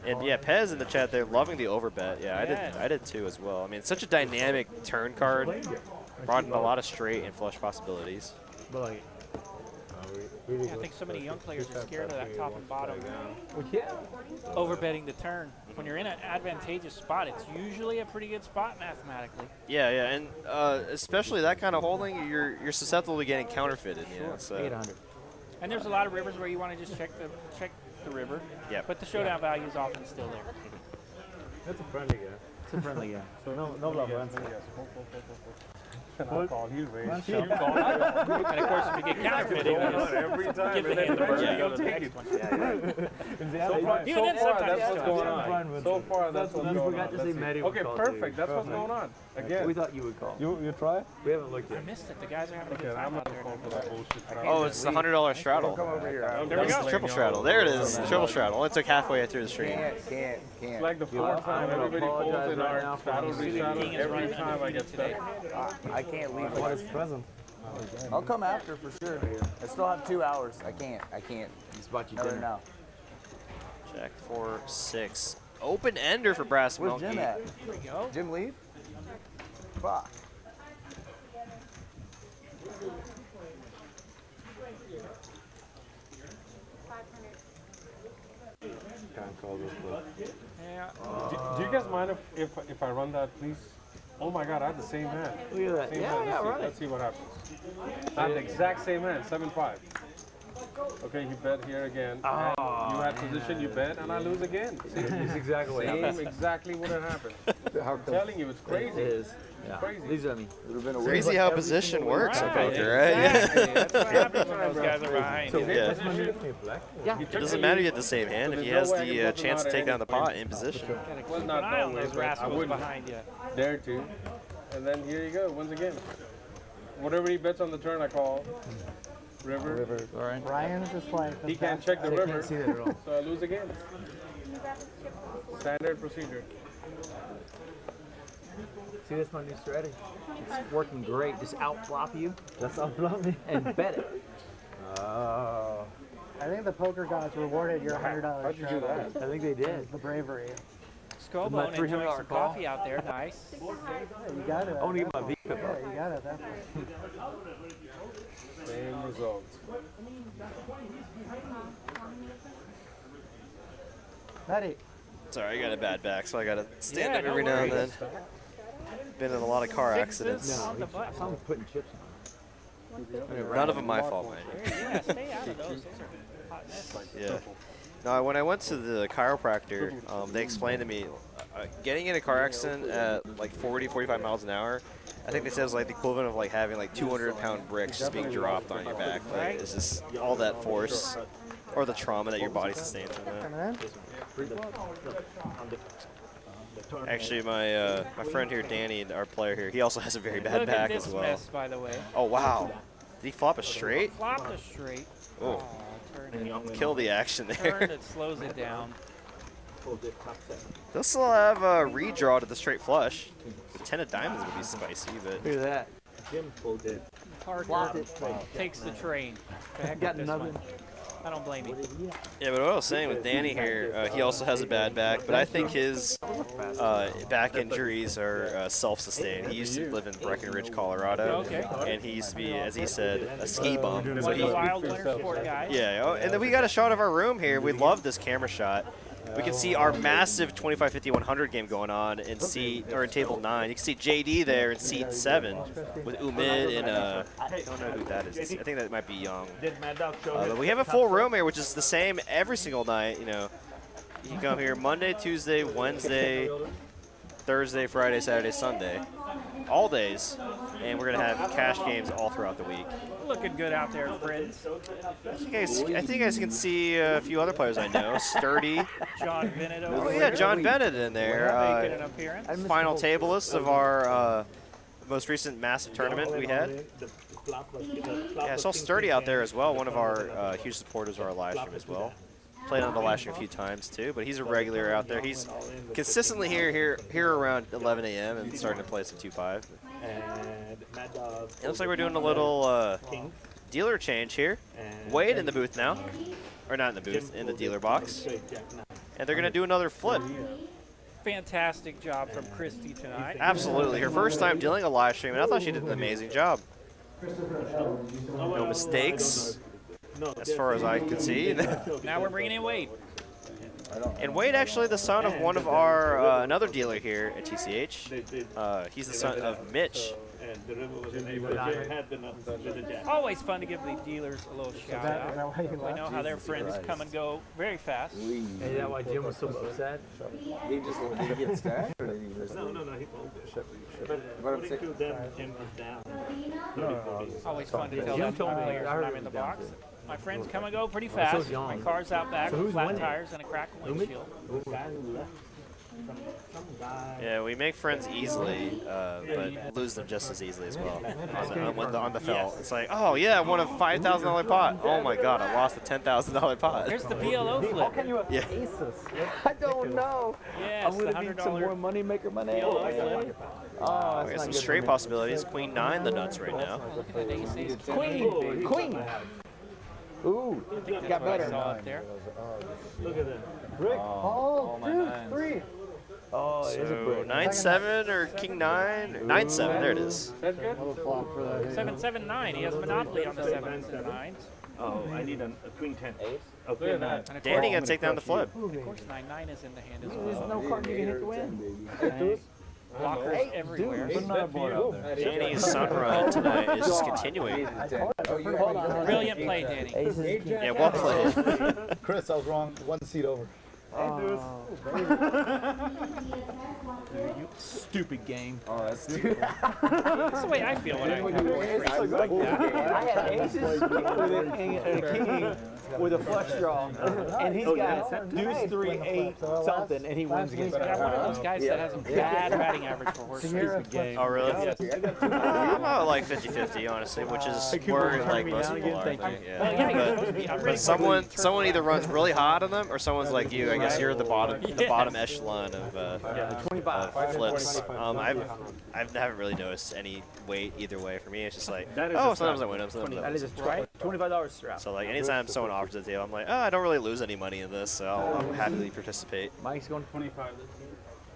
And yeah, Pez in the chat there loving the overbet. Yeah, I did too as well. I mean, it's such a dynamic turn card. Brought in a lot of straight and flush possibilities. But like, I think so many young players are scared of that top and bottom. well, yeah. Overbetting the turn. When you're in an advantageous spot, it's usually a pretty good spot mathematically. Yeah, and especially that kind of holding, you're susceptible to getting counterfeited. So. 800. And there's a lot of rivers where you want to just check the river. Yeah. But the showdown value is often still there. That's a friendly guy. It's a friendly guy. So no bluff answer. I'll call you, Ray. And of course, if you get counterfeited, every time. give the hand the bird, you go to the next one. Even then, sometimes that's what's going on. So far, that's what's going on. forgot to say Maddie would Okay, call perfect. too. That's what's going on. Again. We thought you would call. You try? We haven't looked I yet. missed it. The guys are having a Okay, good I'm time not out there. going for that bullshit. Oh, it's the $100 straddle. Come over here. There we That's go. the triple straddle. There it is. Triple straddle. Only took halfway through the stream. Can't. It's like the fourth time everybody folds in our straddle reshadow. King is Every running time I get today. stuck. I can't leave. What is present? I'll come after for sure. I still have 2 hours. I can't. Spot you Never dinner. know. Jack 4-6. Open ender for Brass Where's Monkey. Jim at? There we go. Jim leave? Fuck. Can't call this bluff. Yeah. Do you guys mind if I run that, please? Oh my God, I have the same hand. Look at that. Same Yeah, hand. yeah, run it. Let's see what happens. I have the exact same hand, 7-5. Okay, you bet here again. And you had position, you bet, and I lose again. See, It's exactly what happened. exactly what had happened. I'm telling you, it's crazy. It is. Yeah. Crazy. These are me. Crazy how position works in poker, right? Exactly. That's what happens when those guys are behind. you. Yeah. Yeah. It doesn't matter you get the same hand if he has the chance to take down the pot in position. Gotta Well, keep not an eye on always, those but I rascals wouldn't behind you. dare to. And then here you go, once again. Whatever he bets on the turn, I call. River. Ryan's just like He can't check the I river, can't see that at all. so I lose again. Standard procedure. See, that's my new strategy. It's working great. Just outflop you That's not bluffing. and bet it. Oh. I think the poker gods rewarded your $100. How'd you do that? I think they did. The bravery. Skullbone enjoying $300 some call. coffee out there. Nice. Yeah, you got it. I want to get my V pip Yeah, up. you got it. That's Same results. Betty. Sorry, I got a bad back, so I got to stand Yeah, up no every now and then. worries. Been in a lot of car accidents. On the bluff. I'm putting chips on. None of them my fault, man. Yeah, stay out of those. Those are hot mess. Yeah. No, when I went to the chiropractor, they explained to me getting in a car accident at like 40, 45 miles an hour, I think they said it was like the equivalent of like having like 200-pound bricks just being dropped on your back. Like, it's just all that force or the trauma that your body sustains from that. Actually, my my friend here, Danny, our player here, he also has a very bad Look back at this as well. mess, by the way. Oh wow! Did he flop a straight? Flopped a straight. Oh, Turn it. kill the action there. Turn it slows it down. They'll still have a redraw to the straight flush. The 10 of diamonds would be spicy, but. Look at that. Jim folded. Parker takes the train. Got nothing. I don't blame you. Yeah, but what I was saying with Danny here, he also has a bad back, but I think his back injuries are self-sustained. He used to live in Breckenridge, Colorado, and he used to be, as he said, a ski bum. One of the wild winter sport guys. Yeah, oh, and then we got a shot of our room here. We love this camera shot. We can see our massive 25, 50, 100 game going on in in table 9. You can see JD there in seat 7 with Umid and I don't know who that is. I think that might be Young. But we have a full room here, which is the same every single night. You know, you can come here Monday, Tuesday, Wednesday, Thursday, Friday, Saturday, Sunday, all days, and we're gonna have cash games all throughout the week. Looking good out there, friends. I think you guys can see a few other players I know. Sturdy. John Bennett over Oh yeah, John Bennett in there. making an appearance. Final tableist of our most recent massive tournament we had. Yeah, I saw Sturdy out there as well. One of our huge supporters of our live stream as well. Played on the live stream a few times too, but he's a regular out there. He's consistently here around 11 a.m. and starting to play some 2-5. It looks like we're doing a little dealer change here. Wade in the booth now, or not in the booth, in the dealer box, and they're gonna do another flip. Fantastic job from Christy tonight. Absolutely, her first time dealing a live stream, and I thought she did an amazing job. No mistakes, as far as I could see. Now we're bringing in Wade. And Wade, actually the son of one of our another dealer here at TCH. He's the son of Mitch. Always fun to give the dealers a little shout out. We know how their friends come and go very fast. Hey, is that why Jim was so upset? He just did he get stacked or did he just No, he folded. But I'm sick. Jim was down. Always fun to tell them players when I'm in the box. My friends come and go pretty fast. My car's out back with flat tires and a cracked windshield. Yeah, we make friends easily, but lose them just as easily as well on the felt. It's like, oh yeah, I won a $5,000 pot. Oh my god, I lost a $10,000 pot. There's the PLO flip. How can you have aces? I don't know. Yes, I'm going to need some more money maker money. PLO flip. Oh, we got some straight possibilities. Queen 9 the nuts right now. Queen. Ooh, got better. There. Look at that. Rick, oh, 2, 3. Oh, it is a brick. 9-7 or King 9? 9-7, there it is. That's good. 7-7-9. He has monopoly on the 7s and 9s. Oh, I need a queen 10. Okay, 9. Danny gonna take down the flip. Of course, 9-9 is in the hand as There's well. no card you can hit to win. Blockers everywhere. Danny's sun run tonight is just continuing. Brilliant play, Danny. Yeah, well played. Chris, I was wrong. 1 seat over. You stupid game. Oh, that's stupid. That's the way I feel when I have like that. I had aces with a king with a flush draw, and he's got deuce 3, 8 something, and he wins against me. I'm one of those guys that has a bad batting average for horse. Stupid game. Oh, really? Yes. I'm about like 50-50, honestly, which is where like most people are. But someone either runs really hot on them, or someone's like you. I guess you're the bottom echelon of flips. I haven't really noticed any weight either way for me. It's just like, oh, sometimes I win them, sometimes I That is lose. a strike. $25 strap. So like anytime someone offers a deal, I'm like, oh, I don't really lose any money in this, so I'll happily participate. Mike's going 25 this year.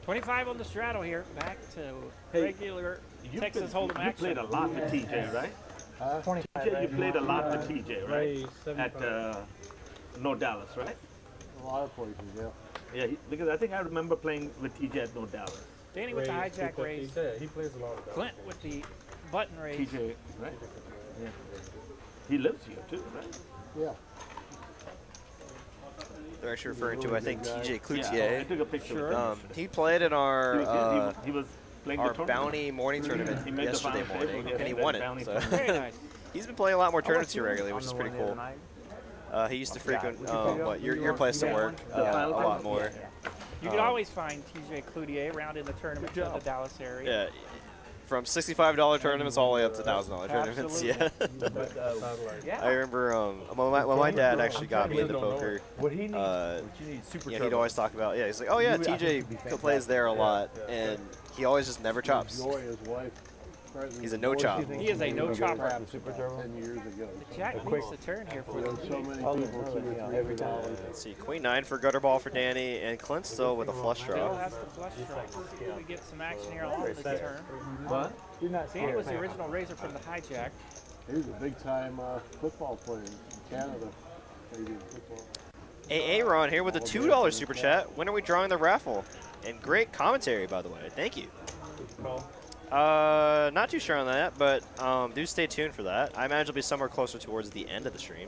25 on the straddle here. Back to regular Texas Hold'em action. You played a lot with TJ, right? 25. TJ, you played a lot with TJ, right? At No Dallas, right? A lot of places, yeah. Yeah, because I think I remember playing with TJ at No Dallas. Danny with the hijack raise. He plays a lot of that. Clint with the button raise. TJ, right? Yeah. He lives here too, right? Yeah. They're actually referring to, I think, TJ I Cloutier. took a picture. He played in our he was playing our the tournament. bounty morning tournament He made the yesterday final table, morning, yes, and he that won it. bounty So tournament. Very nice. he's been playing a lot more tournaments here regularly, which is pretty cool. He used to frequent your place to work a lot more. You can always find TJ Cloutier around in the tournaments of the Dallas area. Yeah, from $65 tournaments all the way up to $1,000 tournaments. Yeah. I remember when my dad actually got me into poker. He'd always talk about he's like, oh yeah, TJ plays there a lot, and he always just never chops. He's a no chop. He is a no chopper. 10 years ago. The Jack needs to turn here for the so many people every time. Let's see, Queen 9 for gutter ball for Danny, and Clint still with a flush Bill draw. has the flush draw. Let's see if we get some action here on this turn. What? Danny was the original raiser from the hijack. He was a big-time football player in Canada. Football. Aaron here with a $2 super chat. When are we drawing the raffle? And great commentary, by the way. Thank you. Not too sure on that, but do stay tuned for that. I imagine it'll be somewhere closer towards the end of the stream.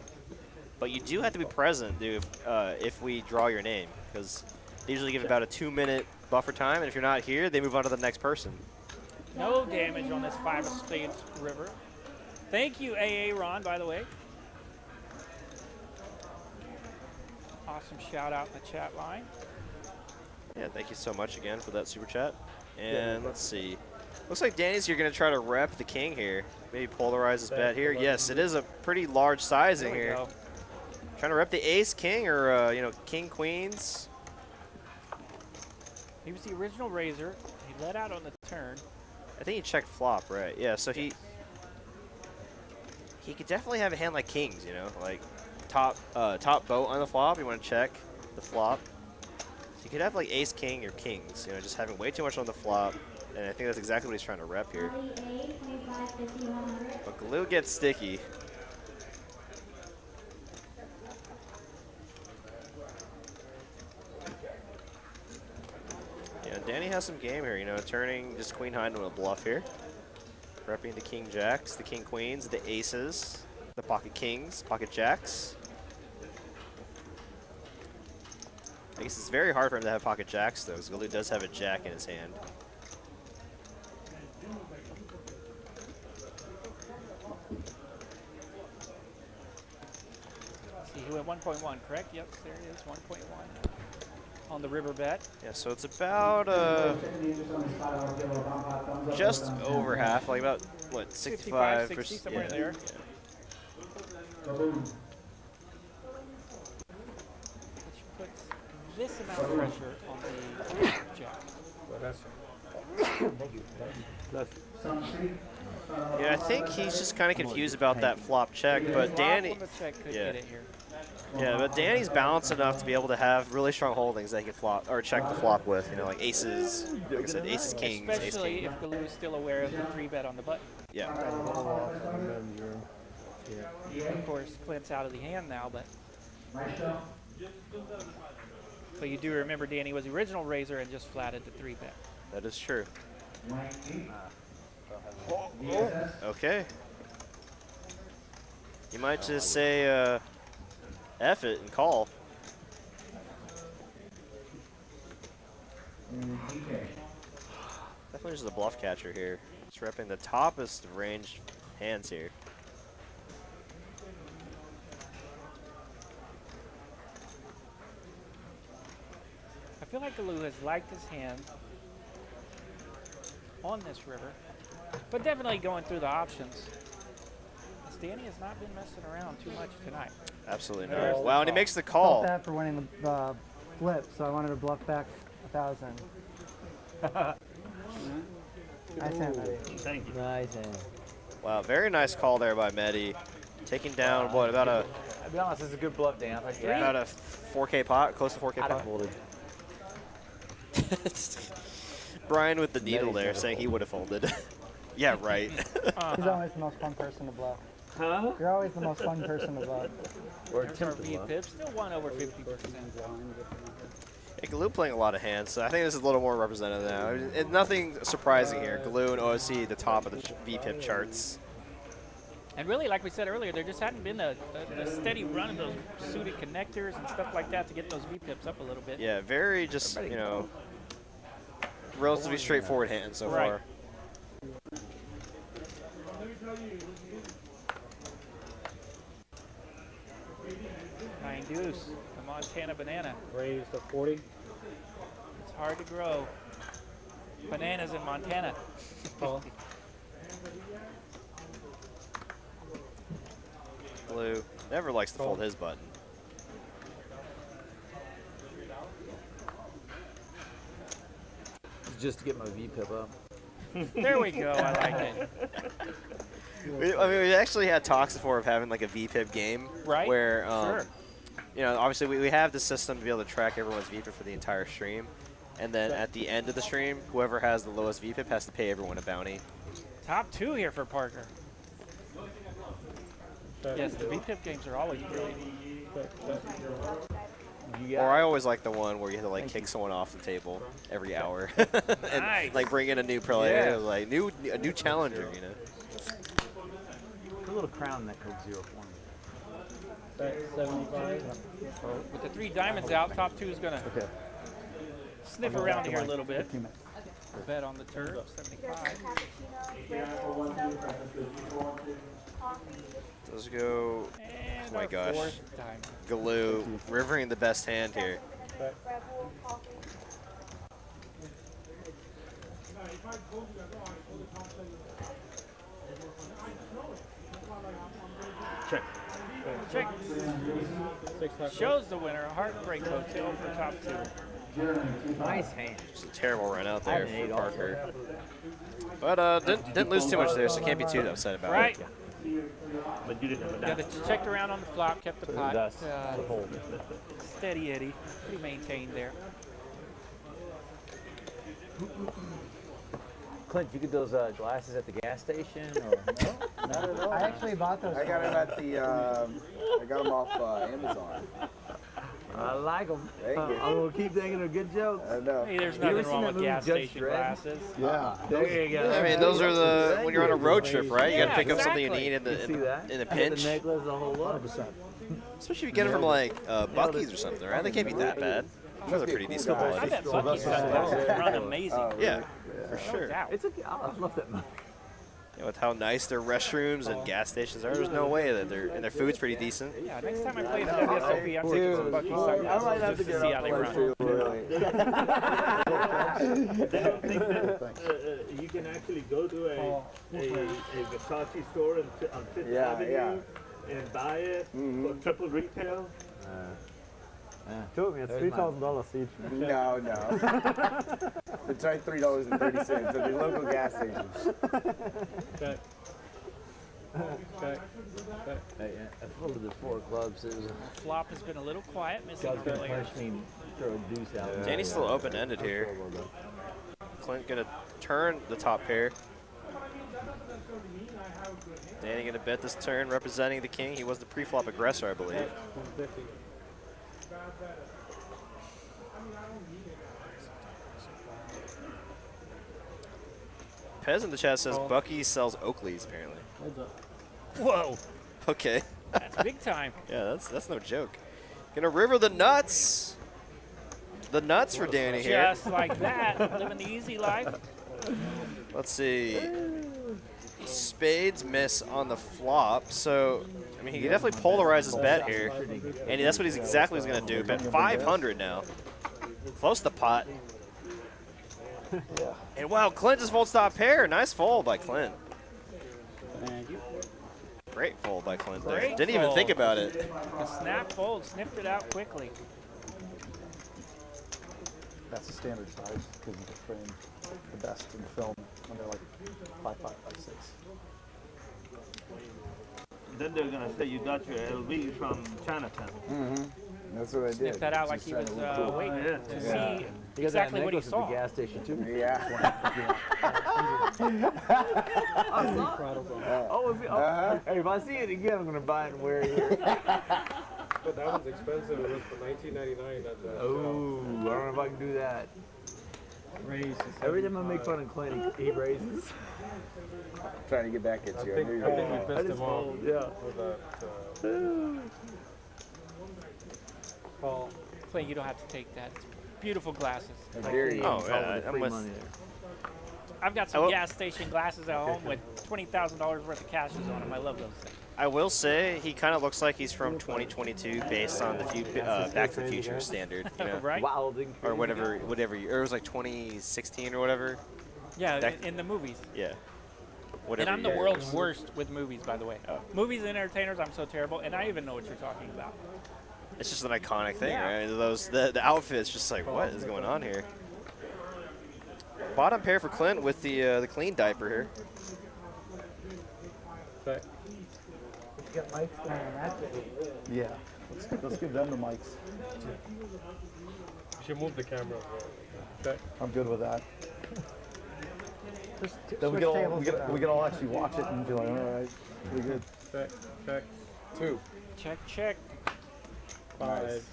But you do have to be present, dude, if we draw your name, because they usually give about a 2-minute buffer time, and if you're not here, they move on to the next person. No damage on this 5 of spades river. Thank you, Ron, by the way. Awesome shout out in the chat line. Yeah, thank you so much again for that super chat. And let's see. Looks like Danny's here going to try to rep the king here. Maybe polarize his bet here. Yes, it is a pretty large sizing here. Go. Trying to rep the ace king or king queens. He was the original raiser. He let out on the turn. I think he checked flop, right? Yeah, so he could definitely have a hand like kings, like top boat on the flop. You want to check the flop. So you could have like ace king or kings, just having way too much on the flop. And I think that's exactly what he's trying to rep here. But glue gets sticky. Yeah, Danny has some game here, turning just queen high into a bluff here. Repping the king jacks, the king queens, the aces, the pocket kings, pocket jacks. I guess it's very hard for him to have pocket jacks though, because Glue does have a jack in his hand. He went 1.1, correct? Yep, there it is, 1.1 on the river bet. Yeah, so it's about just over half, like about, what, 65, 60, somewhere there. Yeah. Which puts this amount of pressure on the jack. Yeah, I think he's just kind of confused about that flop check, but Danny, but Danny's balanced enough to be able to have really strong holdings that he can flop or check the flop with, like aces, like I said, aces, kings, especially ace king. if Galoo is still aware of the 3-bet on the button. Yeah. Of course, Clint's out of the hand now, but you do remember Danny was the original raiser and just flatted the 3-bet. That is true. Okay. You might just say F it and call. Definitely just a bluff catcher here. Just repping the toppest of range hands here. I feel like Galoo has liked his hand on this river, but definitely going through the options. Danny has not been messing around too much tonight. Absolutely not. Wow, and he makes the call. I felt bad for winning the flip, so I wanted to bluff back 1,000. Nice hand, Medi. Thank you. Nice hand. Wow, very nice call there by Medi. Taking down, what, about a... I'll be honest, this is a good bluff, Dan. About a 4K pot, close to 4K I'd have pot. folded. Brian with the needle there, saying he would have folded. Yeah, right. He's always the most fun person to bluff. Huh? You're always the most fun person to bluff. Or VPIP, still won over 50%. Yeah, Galoo playing a lot of hands, so I think this is a little more representative now. And nothing surprising here. Galoo and OSC, the top of the VPIP charts. And really, like we said earlier, there just hadn't been a steady run of those suited connectors and stuff like that to get those VPIPs up a little bit. Yeah, very just, relatively straightforward hands so far. deuce, the Montana banana. Raised to 40. It's hard to grow bananas in Montana. Call. Blue never likes to fold his button. Just to get my VPIP up. There we go. I like it. We actually had talks before of having like a VPIP game, Right. Where, Sure. you know, obviously we have the system to be able to track everyone's VPIP for the entire stream, and then at the end of the stream, whoever has the lowest VPIP has to pay everyone a bounty. Top 2 here for Parker. Yes, the VPIP games are always great. Or I always like the one where you have to like kick someone off the table every hour, and Nice. like bring in a new player, Yeah. like a new challenger, you know. Put a little crown in that Coke Zero for me. 75. With the 3 diamonds out, top 2 is going to sniff around here a little bit. Bet on the turn, 75. Let's go. And Oh my our gosh. 4th diamond. Galoo, rivering the best hand here. Check. Check. Shows the winner, a heartbreak hotel for top 2. Nice hand. Just a terrible run out there I had an for 8 Parker. also. But didn't lose too much there, so can't be too upset about Right. it. But you didn't have a Yeah, dime. they checked around on the flop, kept the pot dust, the hold. steady Eddie, pretty maintained there. Clint, you get those glasses at the gas station, or no? Not at all. I actually bought those. I got them at the. I got them off Amazon. I like them. Thank you. I'm gonna keep thinking they're good jokes. I know. Hey, there's You ever nothing seen wrong that with movie, gas Judge station Dredd? glasses. Yeah. There you go. I mean, those are the when you're on a road trip, right? You got to Yeah, pick up something you exactly. need in You see the that? in a Get pinch. The necklace, the whole lot. Especially if you get them from like Buc-ee's or something, right? They can't be that bad. Those are pretty decent I quality. bet Bucky's glasses run amazing. Yeah, for sure. doubt. It's okay. I love that movie. Yeah, with how nice their restrooms and gas stations are, there's no way that and their food's pretty decent. Yeah, next time I play the WSOP, I'm taking some Bucky's sunglasses just to see how they run. I think that you can actually go to a Versace store on Fifth Avenue and buy it for triple retail. Told me it's $3,000 each. No. It's right, $3.30 at the local gas station. Check. Check. I folded the 4 clubs. It was Flop has been a little quiet, missing God's gonna players. punish me. Throw a deuce out. Danny's still open-ended here. Clint gonna turn the top pair. Danny gonna bet this turn, representing the king. He was the pre-flop aggressor, I believe. 150. Pez in the chat says Bucky sells Oakleys, apparently. Hold up. Whoa, Okay. that's big time. Yeah, that's no joke. Gonna river the nuts. The nuts for Danny here. Just like that, living the easy life. Let's see. Spades miss on the flop, so I mean he can definitely polarize his bet here, and that's what he's exactly going to do. Bet 500 now, close to the pot. And wow, Clint just folds top pair. Nice fold by Clint. Great fold by Clint there. Great Didn't even fold. think about it. A snap fold, sniffed it out quickly. That's the standard size because you can frame the best in film when they're like 5.5 by 6. Then they're gonna say you got your LV from Chinatown. That's what I did. Sniffed that out like Just he trying was to look cool. waiting Yeah. to Yeah. see He got exactly that what he necklace at saw. the gas station too. Yeah. Hey, if I see it again, I'm gonna buy it and wear it here. But that one's expensive. It was for $19.99 at the Oh, I don't know if I can do that. Every time I make fun of Clint, he raises. Trying to get back at you. I knew you I think were. we pissed him off Yeah. with that. Call. Clint, you don't have to take that. It's beautiful glasses. How dare you? Oh yeah, I'm Free with. money there. I've got some gas station glasses at home with $20,000 worth of cashes on them. I love those things. I will say he kind of looks like he's from 2022 based on the Back to the Future standard, you know? Right? Or whatever year. Or it was like 2016 or whatever. Yeah, in the movies. Yeah. And I'm the world's worst with movies, by the way. Movies and entertainers, I'm so terrible, and I even know what you're talking about. It's just an iconic thing, right? The outfit's just like, what is going on here? Bottom pair for Clint with the clean diaper here. Okay. Yeah. Let's give them the mics. You should move the camera. Okay. I'm good with that. Then we can all actually watch it and be like, all right, we good. Check, check. 2. Check, check. 5.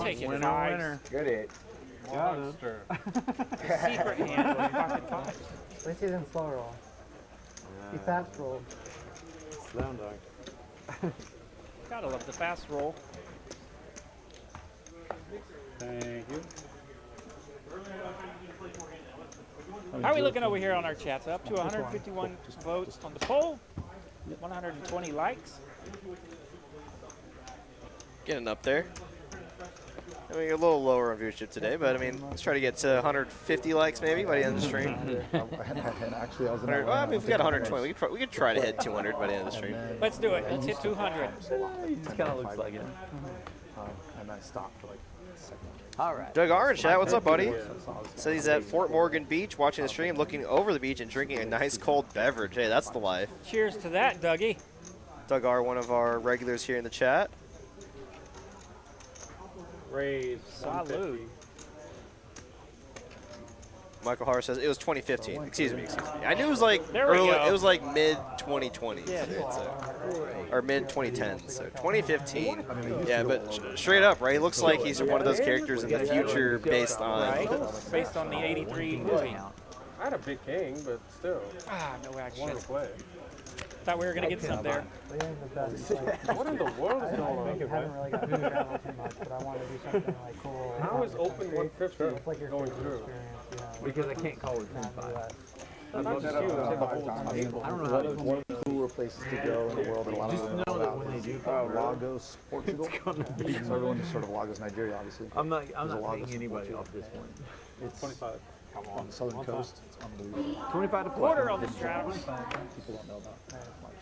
Take it, Winner, fives. winner. Good hit. Monster. Secret hand was pocket fives. At least he didn't slow roll. He fast rolled. Slam dunk. Gotta love the fast roll. Thank you. How are we looking over here on our chats? Up to 151 votes on the poll, 120 likes. Getting up there. I mean, a little lower on viewership today, but I mean, let's try to get to 150 likes maybe by the end of the stream. And actually, I was in well, I mean, if we got 120, we could try to hit 200 by the end of the stream. Let's do it. Let's hit 200. He just kind of looks like it. And I stopped for like a second. All right. Doug R in chat, what's up, buddy? Says he's at Fort Morgan Beach watching the stream, looking over the beach and drinking a nice cold beverage. Hey, that's the life. Cheers to that, Dougie. Doug R, one of our regulars here in the chat. Raise. Salud. Michael Har says it was 2015. Excuse me. I knew it was like There we early. go. It was like mid 2020s, Yeah. or mid 2010s. So 2015. Yeah, but straight up, right? He looks like he's one of those characters in the future based on. Right? Based on the 83 movie. I had a big king, but still. Ah, no action. Wanted to play. Thought we were gonna get some there. What in the world is going on? I haven't really gotten to travel too much, but I want to do something like cool. How is open 150 It's like your going first through? experience, you know, Because I can't call it not 25. Not just you, it's like the whole table. I don't know how to One of the cooler places to go in the world that a lot of people know about is Lagos, Portugal. So everyone just sort of Lagos, Nigeria, obviously. I'm not There's a paying Lagos, anybody Portugal. off this point. It's 25. on the southern coast. It's unbelievable. 25 to play. Quarter on this round. People don't know about that much.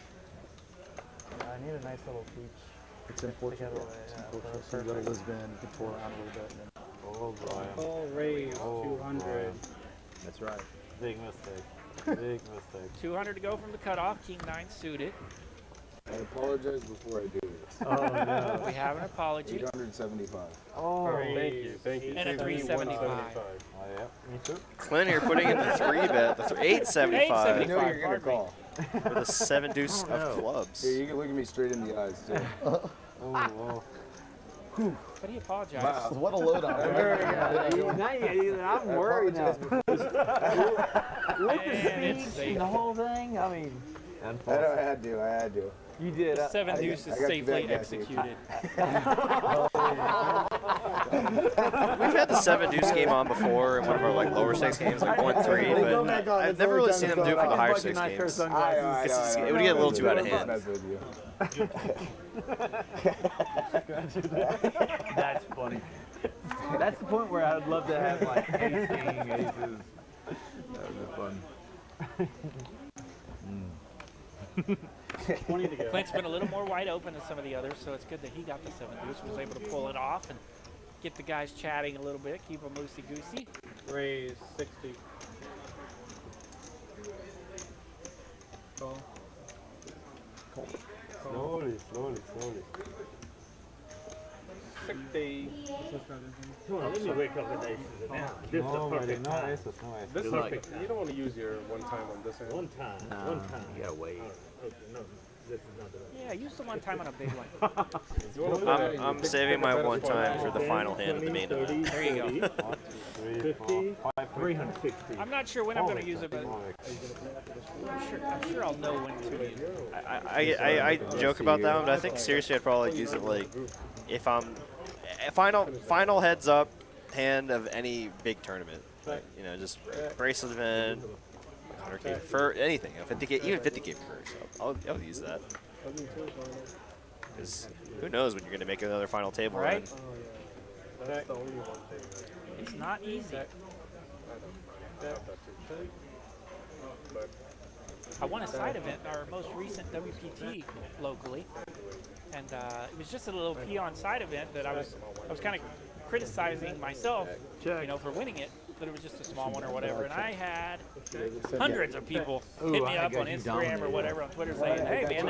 I need a nice little beach. It's in Portugal. It's in Portugal. So you go to Lisbon, you can tour around a little bit. And Oh, Brian. All raise 200. Brian. that's right. Big mistake. Big mistake. 200 to go from the cutoff. King 9 suited. I apologize before I do this. Oh, no. We have an apology. 875. Oh, thank you, thank you. And a Saved me 375. 175. Oh, yeah. Me too. Clint here putting in the 3-bet, the 875 I know you're going to call. with a 7 deuce of clubs. Here, you can look at me straight in the eyes, too. Oh, whoa. But he apologized. Wow. What a loadout. I'm worried now. With And the it's speech safe. and the whole thing, I mean, I had to. you did. The 7 deuces I got safely the bad guy, dude. executed. We've had the 7 deuce game on before in one of our like lower stakes games, like 1-3, but I've never really seen them do it for the higher stakes games. It would get a little too out of hand. That's funny. That's the point where I would love to have like ace, king, aces. That would be fun. 20 to go. Clint's been a little more wide open than some of the others, so it's good that he got the 7 deuce, was able to pull it off and get the guys chatting a little bit, keep them loosey-goosey. Raise 60. Call. Slowly. 60. Come on, let me wake up with aces now. This is the perfect No time. aces, no aces. This is perfect. You don't want to use your one time on this end. One time. You gotta wait. Okay, no, this is not the Yeah, use the one time on a big one. You wanna do that, I'm you pick saving the my better one spot. time for the final hand of the main event. There you go. 1, 2, 3, 4, 50, 5, 360. I'm not sure when I'm going to use it, but I'm sure I'll know when to use it. I joke about that one, but I think seriously I'd probably use it like if I'm final heads up hand of any big tournament. Like, you know, just bracelet event, 100K for anything, 50K, even 50K for so I'll use that. Because who knows when you're going to make another final table Right. Oh, yeah. That's the only one thing. It's not easy. I won a side event, our most recent WPT locally, and it was just a little peon side event that I was kind of criticizing myself, you know, for winning it, that it was just a small one or whatever. And I had hundreds of people hit me up on Instagram or whatever on Twitter saying, "Hey man,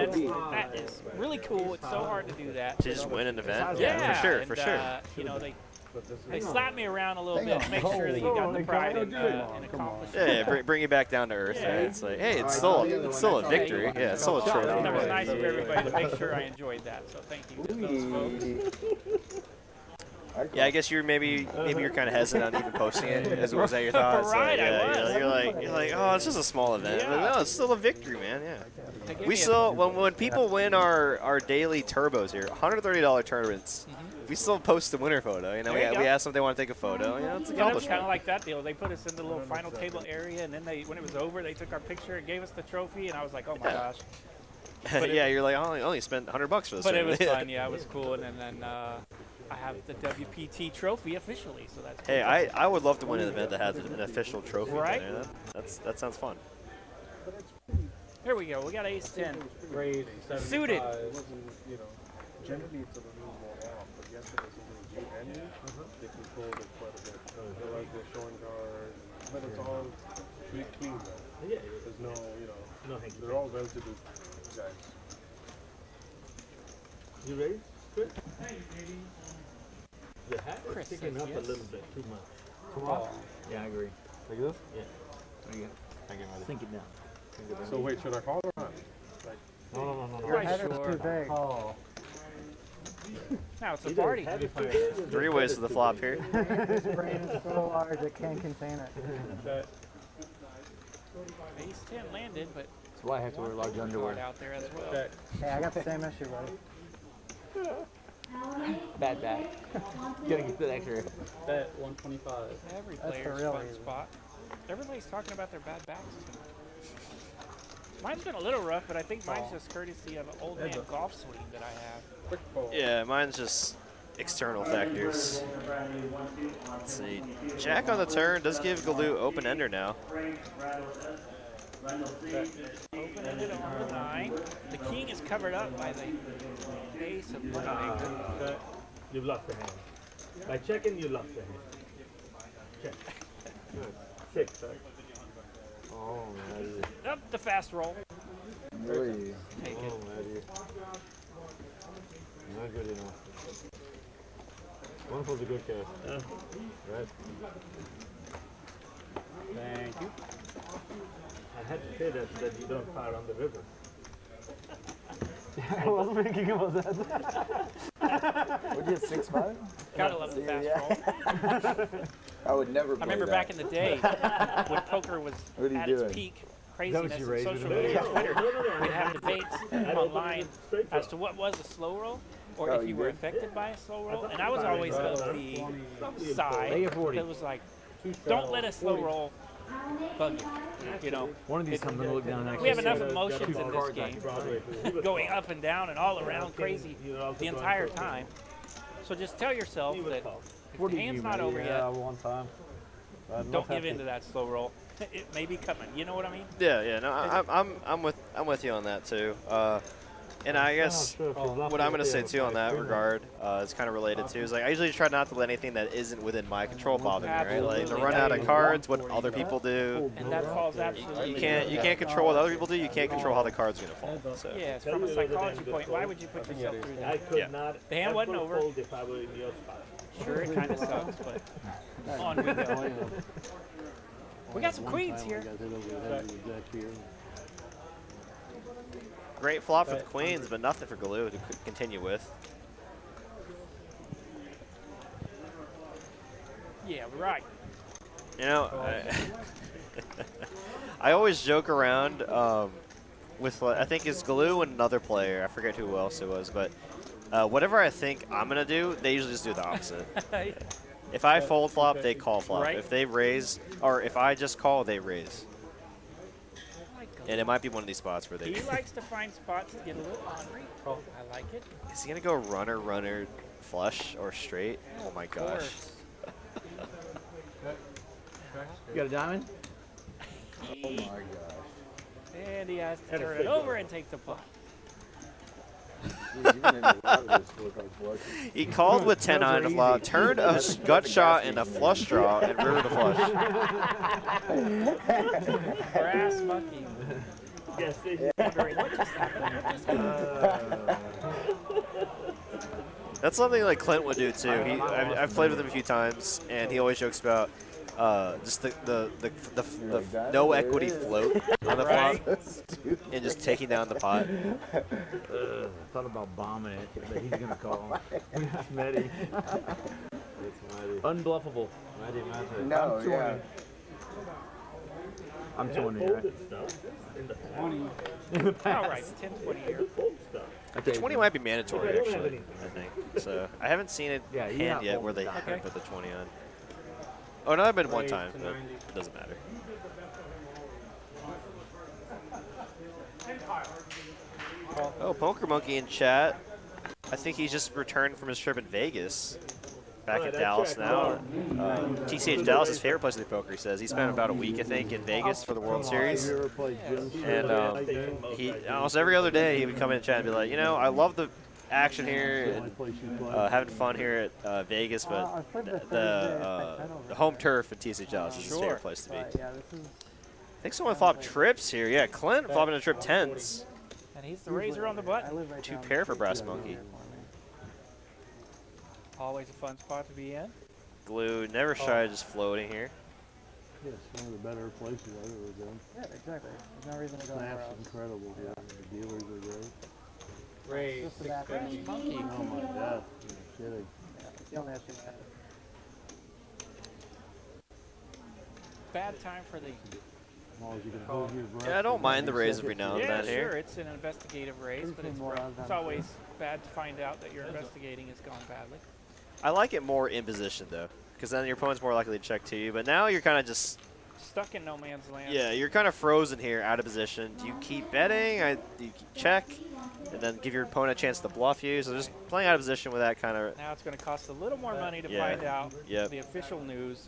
that is really cool. It's so hard to do that." To just win an event, Yeah, for sure, and, for sure. You know, they slap me around a little bit, make sure that you got the pride and accomplishment. Yeah, bring you back down to earth. Yeah. Right? It's like, hey, it's still a victory. Yeah, it's still a trophy. That was nice of everybody to make sure I enjoyed that. So thank you to those folks. Yeah, I guess maybe you're kind of hesitant on even posting it. Was that your thoughts? Right, yeah, you're like, oh, it's just a small event. Yeah. But no, it's still a victory, man. Yeah. We still when people win our daily turbos here, $130 tournaments. We still post the winner photo. You know, we ask them if they want to take a photo. You know, it's an it was accomplishment. kind of like that deal. They put us in the little final table area, and then when it was over, they took our picture and gave us the trophy, and I was like, oh my gosh. Yeah, you're like, I only spent $100 for this. But it was fun. Yeah, it was cool. And then I have the WPT trophy officially, so that's cool. Hey, I would love to win an event that has an official trophy. Right? That sounds fun. Here we go. We got ace 10. Grade 75. Suited. It wasn't, you know, generally it's a little more out, but yesterday it was G and me. They controlled it quite a bit. They like the showing guard, but it's all clean though. Yeah. There's no, you know, they're all well-to-do guys. You ready? Good. The hat is sticking up a little bit too much. Yeah, I agree. Like this? Yeah. There you go. Think it down. So wait, should I call or not? Like, No. Your head is too big. Oh. Now it's a party. 3 ways to the flop here. His brain is so large it can't contain it. Ace 10 landed, but That's why I have to wear large underwear. out there as well. Hey, I got the same issue, buddy. Bad back. Gotta get that extra. Bet 125. Every That's player's for real fun easy. spot. Everybody's talking about their bad backs tonight. Mine's been a little rough, but I think mine's just courtesy of an old man golf swing that I have. Yeah, mine's just external factors. Let's see. Jack on the turn does give Galoo open ender now. Open-ended on the 9. The king is covered up by the ace of moneymaker. You've lost the hand. By checking, you lost the hand. Check. Good. 6, right? Oh, man. Up the fast roll. Really? Take it. Oh, man. Not good enough. One was a good cast. Right. Thank you. I had to say that you don't fire on the river. I wasn't thinking about that. What did you have, 6-5? Gotta love the fast roll. I would never play I remember that. back in the day when poker was What are you at doing? its peak craziness you and raised social it? media Twitter. We'd have debates online as to what was a slow roll or if you were affected by a slow roll. And I was always of the side that was like, don't let a slow roll bug you. You know, One of these times I'm gonna look down and we actually have enough see emotions two in this cards game, going up and down and all around crazy the entire time. So just tell yourself that if the hand's not over yet, one time. don't give in to that slow roll. It may be coming. You know what I mean? Yeah. No, I'm with you on that too. And I guess what I'm going to say too on that regard is kind of related to is like I usually try not to let anything that isn't within my control bother me, right? Like the run out of cards, what other people do. And that falls absolutely. You can't control what other people do. You can't control how the card's going to fall. So. Yes, from a psychology point, why would you put yourself through I that? could not The hand wasn't ever over. fold if I were in your spot. Sure, it kind of sucks, but on we go. We got some queens here. Great flop for the queens, but nothing for Galoo to continue with. Yeah, right. You know, I always joke around with I think it's Galoo and another player. I forget who else it was, but whatever I think I'm gonna do, they usually just do the opposite. If I fold flop, they call flop. Right. If they raise, or if I just call, they raise. And it might be one of these spots where they. He likes to find spots to get a little ornery. Oh, I like it. Is he gonna go runner, flush, or straight? Oh my gosh. You got a diamond? Oh my gosh. And he has to turn it over and take the pot. He called with 10-9 to flop, turned a gut shot and a flush draw, and river to flush. Brass monkey. Yes, Wondering what just happened. That's something like Clint would do too. I've played with him a few times, and he always jokes about just the no equity float on the flop and just taking down the pot. Thought about bombing it, but he's gonna call. That's Medi. Unbluffable. No, yeah. I'm 20, right? All right, 10-20 here. The 20 might be mandatory, actually, I think. So I haven't seen it Yeah, you hand have yet where they fold. haven't put the 20 on. Oh, no, I've been one time, but it doesn't matter. Oh, Poker Monkey in chat. I think he's just returned from his trip in Vegas. Back in Dallas now. TCH Dallas, his favorite place to play poker, he says. He spent about a week, I think, in Vegas for the World Series. And he almost every other day he would come in chat and be like, you know, I love the action here and having fun here at Vegas, but the home turf at TCH Dallas is his favorite place to be. I think someone flopped trips here. Yeah, Clint flopping a trip 10s. And he's the razor on the button. 2 pair for Brass Monkey. Always a fun spot to be in. Glue, never shy of just floating here. Yeah, it's one of the better places I've ever been. Yeah, exactly. There's no reason to go anywhere Snap's else. incredible here. The dealers are great. Ray, Just the back Brass end. monkey. Oh my God, you're kidding. Yeah, it's the only issue we have. Bad time for the. As long as you can hold your breath. Yeah, I don't mind the raise every now and Yeah, then here. sure, it's an investigative raise, but it's always bad to find out that your investigating has gone badly. I like it more in position, though, because then your opponent's more likely to check to you. But now you're kind of just... Stuck in no man's land. Yeah, you're kind of frozen here, out of position. Do you keep betting? Do you check? And then give your opponent a chance to bluff you? So just playing out of position with that kind of... Now it's going to cost a little more money to find out the official news.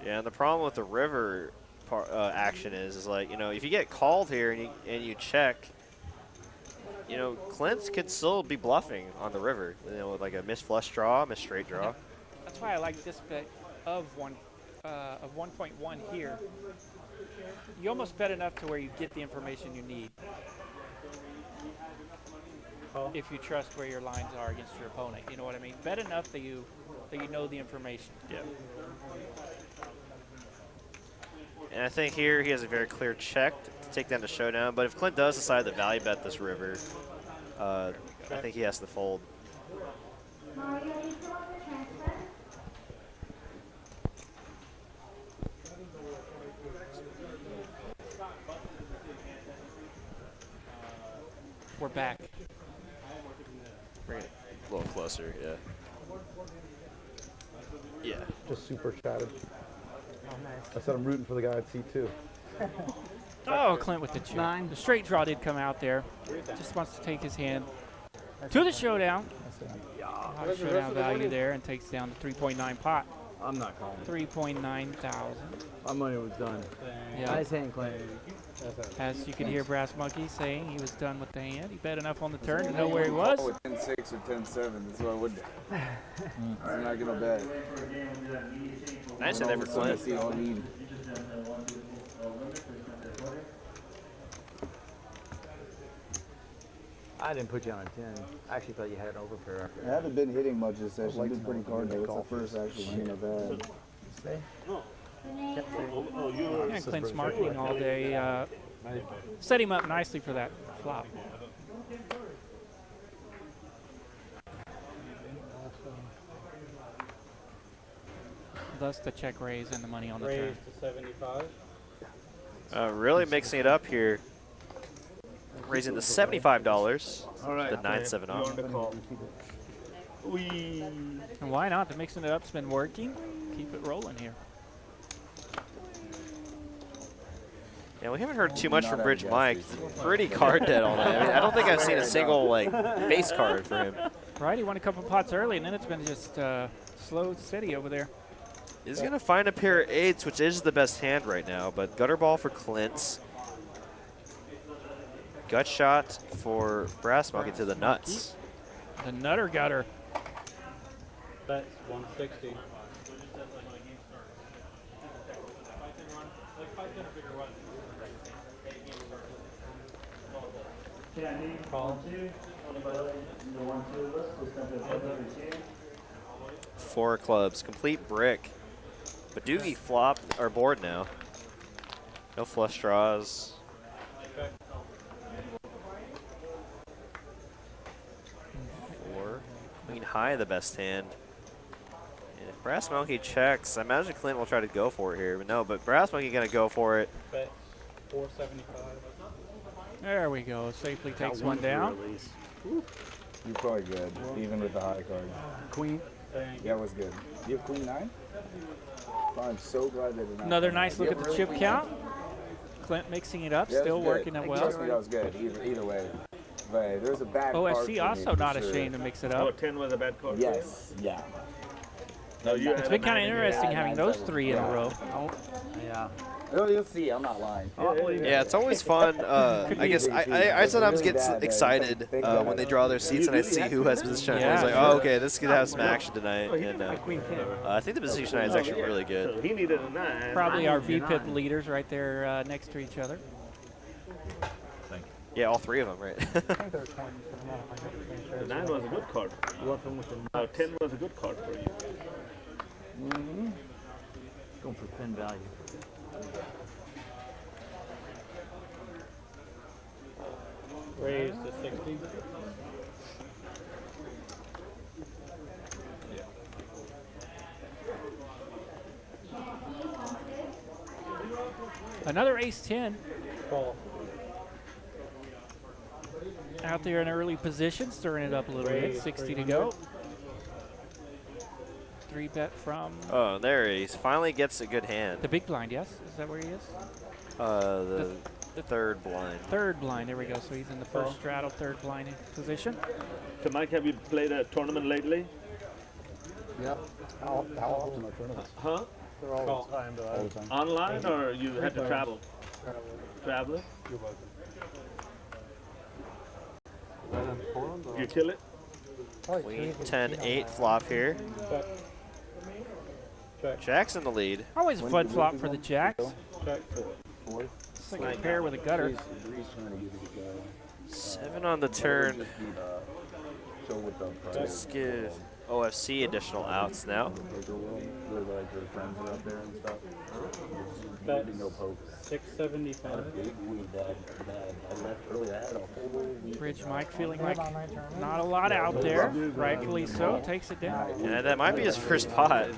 Yeah, and the problem with the river action is like, you know, if you get called here and you check, you know, Clint could still be bluffing on the river, you know, with like a missed flush draw, missed straight draw. That's why I like this bet of 1.1 here. You almost bet enough to where you get the information you need. If you trust where your lines are against your opponent, you know what I mean. Bet enough that you know the information. Yeah. And I think here he has a very clear check to take down to showdown. But if Clint does decide to value bet this river, I think he has to fold. We're back. Bring it a little closer, yeah. Yeah. Just super chatted. I said I'm rooting for the guy at C2. Oh, Clint with the check. 9. The straight draw did come out there. Just wants to take his hand to the showdown. High showdown value there and takes down the 3.9 pot. I'm not calling. 3.9 thousand. My money was done. Yeah. Nice hand, Clint. As you could hear Brass Monkey saying he was done with the hand. He bet enough on the turn to know where he was. With 10-6 or 10-7, that's what I would do. I'm not going to bet. Nice hand there for Clint. I didn't put you on a 10. I actually thought you had an overpair. I haven't been hitting much this session. I've been pretty hard though. It's the first actual hand I've had. Stay? Yeah, Clint's marketing all day. Set him up nicely for that flop. Thus the check raise and the money on the turn. Raise to 75. Really mixing it up here. Raising the $75. All right. The 9-7 off. And why not? The mixing it up's been working. Keep it rolling here. Yeah, we haven't heard too much from Bridge Mike. Pretty card dead all night. I mean, I don't think I've seen a single like base card for him. Right, he won a couple pots early, and then it's been just slow, steady over there. He's gonna find a pair of 8s, which is the best hand right now. But gutter ball for Clint. Gut shot for Brass Monkey to the nuts. The nutter gutter. That's 160. Call. 4 clubs, complete brick. But Doogie flopped our board now. No flush draws. Four. Queen high, the best hand. And if Brass Monkey checks, I imagine Clint will try to go for it here, but no. But Brass Monkey gonna go for it. Bet 475. There we go. Safely takes one down. You're probably good, even with the high card. Queen? Yeah, it was good. You have queen 9? I'm so glad they did not. Another nice look at the chip count. Clint mixing it up, Yeah, still good. working it well. Trust me, that was good, either way. But there's a bad card for OFC me, also for not sure. ashamed to mix it Oh, up. 10 was a bad card. Yes, yeah. No, you It's been kind of interesting having those 3 in a row. Yeah. Oh, you'll see. I'm not lying. Yeah, it's always fun. I guess I sometimes get excited when they draw their seats and I see who has position. I was like, oh, okay, this could have some action tonight. And I think the position tonight is actually really good. He needed a 9. Probably our VPIP leaders right there next to each other. Yeah, all 3 of them, right? The 9 was a good card. 10 was a good card for you. Going for thin value. Raise to 60. Another ace-10. Call. Out there in early position, stirring it up a little bit. 60 to go. 3-bet from Oh, there he is. Finally gets a good hand. the big blind, yes? Is that where he is? The third blind. Third blind, there we go. So he's in the first straddle, third blind position. So, Mike, have you played a tournament lately? Yep. How often are tournaments? Huh? They're all the time. All the time. Online or you had to travel? Traveling? You're welcome. You kill it? Queen 10-8 flop here. Jack's in the lead. Always a fun flop for the Jacks. Check. It's like a pair with a gutter. 7 on the turn. Let's give OFC additional outs now. Bet 675. Bridge Mike feeling like not a lot out there. Rightfully so. Takes it down. Yeah, that might be his first pot.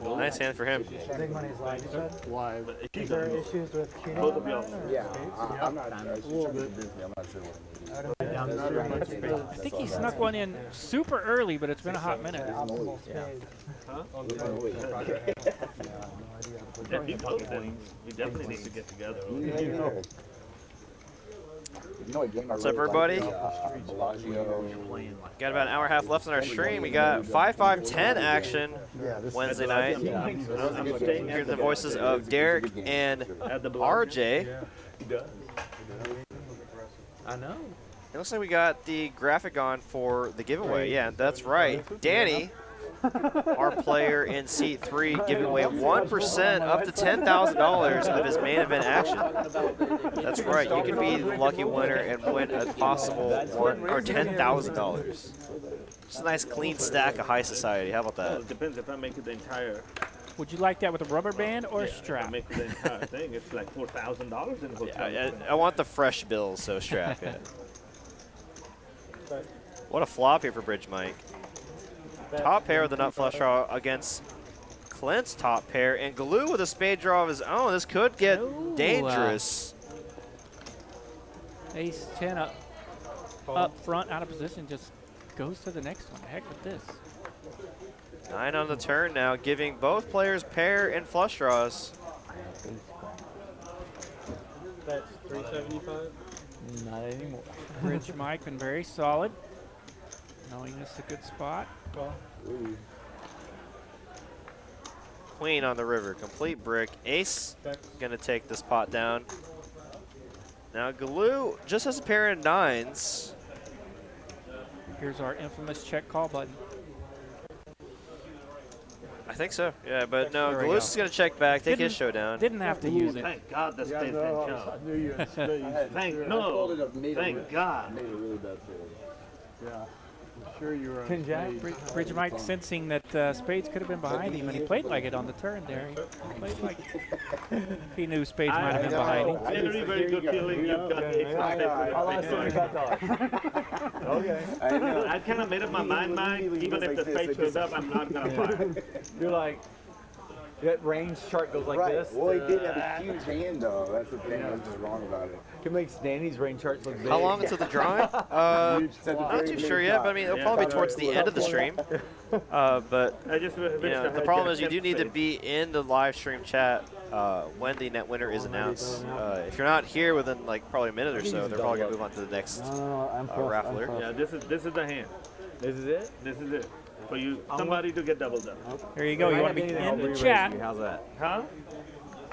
Nice hand for him. Big money's live, you said? Live. Is there issues with cheating? Both of y'all. Yeah, I'm not sure what it is. I think he snuck one in super early, but it's been a hot minute. If you vote, then we definitely need to get together. What's up, everybody? Got about an hour and a half left on our stream. We got 5-5-10 action Wednesday night. Hear the voices of Derek and RJ. I know. It looks like we got the graphic on for the giveaway. Yeah, that's right. Danny, our player in seat 3, giving away 1% up to $10,000 of his main event action. That's right. You can be the lucky winner and win a possible $10,000. Just a nice clean stack of high society. How about Well, that? it depends if I make it the entire. Would you like that with a rubber band or a If I strap? make it the entire thing. It's like $4,000 in the hotel. I want the fresh bills, so strap it. What a flop here for Bridge Mike. Top pair with the nut flush draw against Clint's top pair, and Galoo with a spade draw of his own. This could get dangerous. Ace 10 up front, out of position, just goes to the next one. Heck with this. 9 on the turn now, giving both players pair and flush draws. That's 375. Not anymore. Rich Mike been very solid, knowing this is a good spot. Queen on the river, complete brick. Ace gonna take this pot down. Now Galoo just has a pair of 9s. Here's our infamous check call button. I think so, yeah, but no, There we Galoo's go. gonna check back, take his showdown. Didn't have to use it. Thank God that Yeah, spades no, didn't I count. knew you had spades. Thank God. Made a really bad trade. Yeah. I'm sure you were on 10 jack? spades. Bridge Mike sensing that spades could have been behind him, and he played like it on the turn there. He played like he knew spades might have been behind him. Very, very good feeling you've got the ace of spades. Okay. I kind of made up my mind, Mike. Even if the spade shows up, I'm not going to fire. You're like, that range chart goes like Right. this. Well, he did have a huge hand, though. That's the thing. I was just wrong about it. Can make Danny's range charts look big. How long until the drawing? Not too sure yet, but I mean, it'll probably be towards the end of the stream. But I just wish I the had problem got is you do need to be in the live stream chat when the net winner is announced. If you're not here within like probably a minute or so, they're probably gonna move on to the next raffler. Yeah, this is the hand. This is it? This is it. For you, somebody to get doubled up. There you go. You want to be in the chat How's that? Huh?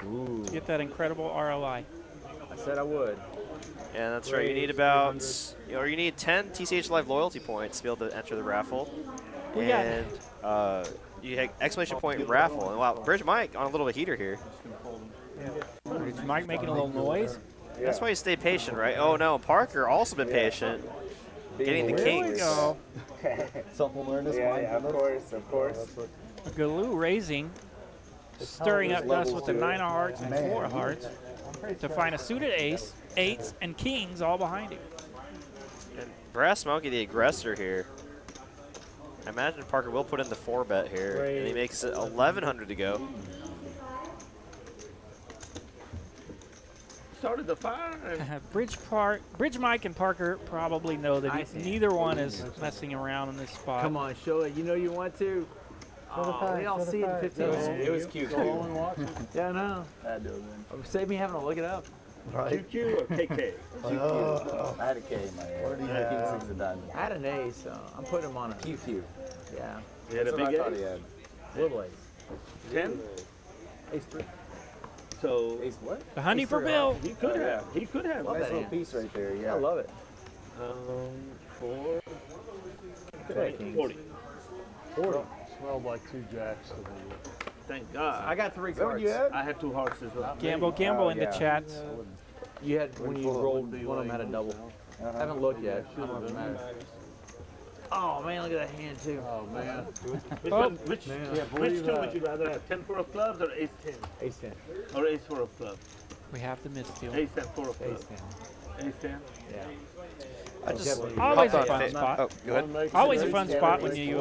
Ooh. to get that incredible ROI. I said I would. Yeah, that's right. You need about, or you need 10 TCH Live loyalty points to be able to enter the raffle. We got And you hit exclamation point raffle. And wow, Bridge Mike on a little bit heater here. Bridge Mike making a little noise. That's why you stay patient, right? Oh no, Parker also been patient. Getting the There we kings. go. Self-awareness. Yeah, of course, of course. Galoo raising, stirring up dust with the 9 of hearts and 4 of hearts to find a suited ace, 8s, and kings all behind him. And Brass Smokey, the aggressor here. I imagine Parker will put in the 4-bet here, and he makes it 1,100 to go. Started the fire. Bridge Mike and Parker probably know that neither one is messing around in this spot. Come on, show it. You know you want to. Oh, we all see it in 15 minutes. It was cute. Yeah, I know. Save me having to look it up. Right. QQ or KK? I had a K in my head. King 6 of diamonds. I had an A, so I'm putting him on a QQ. Yeah. You had a That's what big I thought ace? he had. Little ace. 10? Ace 3. So Ace what? The honey for Bill. he could have. He could have. Nice that little hand. piece right there, yeah. I love it. 4. Okay. 40. 40. Smelled like 2 jacks to me. Thank God. I got 3 Is that what cards. you had? I had 2 hearts as well. Gamble Oh, in the yeah. chats. You had when you rolled one of them had a double. Uh-huh. I haven't looked yet. I don't know if it matters. Oh man, look at that hand too. Oh man. Which two would you rather have? 10-4 of clubs or ace 10? Ace 10. Or ace 4 of clubs? We have the misdeal. Ace 10, 4 of clubs. Ace 10. 10. Ace 10? Yeah. I just Always a hopped on fun spot. Oh, go ahead. Always a fun spot when you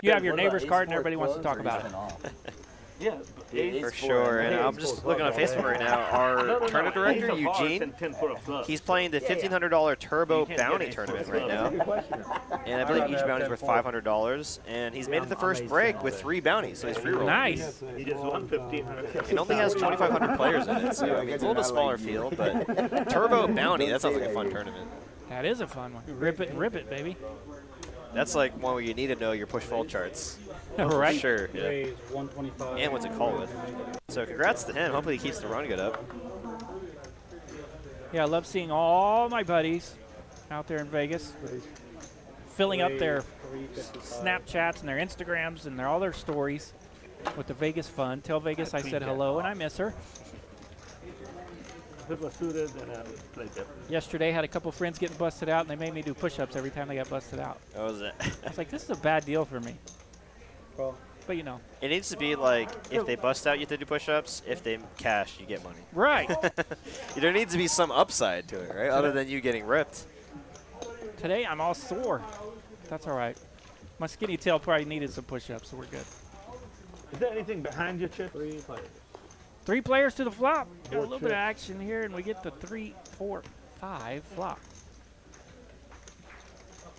you have your What neighbor's about card and ace everybody wants to 4 talk clubs about or it. ace 10 off? Yeah. Ace For 4 sure, and and I'm just looking on Facebook right now. Our tournament director, Ace of hearts Eugene, and 10-4 of clubs. he's playing the $1,500 Turbo You can't get Bounty ace tournament four right now. And I believe each bounty is worth $500. And he's made it the first break with 3 bounties, so he's free rolling. Nice. He just won 1,500. It only has 2,500 players in it, so I mean, it's a little bit smaller field, but Turbo Bounty, that sounds like a fun tournament. That is a fun one. Rip it, baby. That's like one where you need to know your push-fold charts. Right. For sure, yeah. Raise 125. And what's it called with. So congrats to him. Hopefully he keeps the run good up. Yeah, I love seeing all my buddies out there in Vegas filling up their Snapchats and their Instagrams and all their stories with the Vegas fun. Tell Vegas I said hello and I miss her. If it was suited, then I would play that. Yesterday, had a couple friends getting busted out, and they made me do push-ups every time they got busted out. That was it. I was like, this is a bad deal for me. Well, but you know. It needs to be like, if they bust out, you have to do push-ups. If they cash, you get money. Right. There needs to be some upside to it, right? Other than you getting ripped. Today, I'm all sore. That's all right. My skinny tail probably needed some push-ups, so we're good. Is there anything behind your chip? 3 players. 3 players to the flop. Got a little bit of action here, and we get the 3, 4, 5 flop.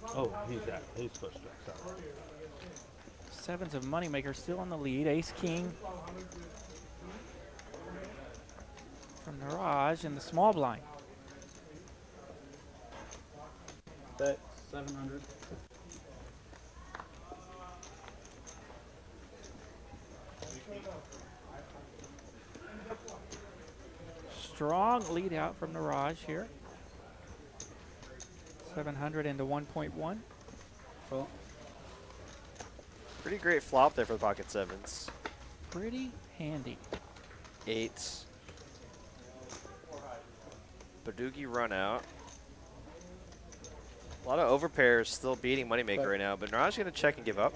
Oh, he's out. He's first strike. Sorry. 7s of moneymaker still in the lead. Ace, king. from Naraj in the small blind. Bet 700. Strong lead out from Naraj here. 700 into 1.1. Well, Pretty great flop there for the pocket sevens. Pretty handy. Eights. Badugi run out. A lot of overpairs still beating Moneymaker right now, but Naraj gonna check and give up.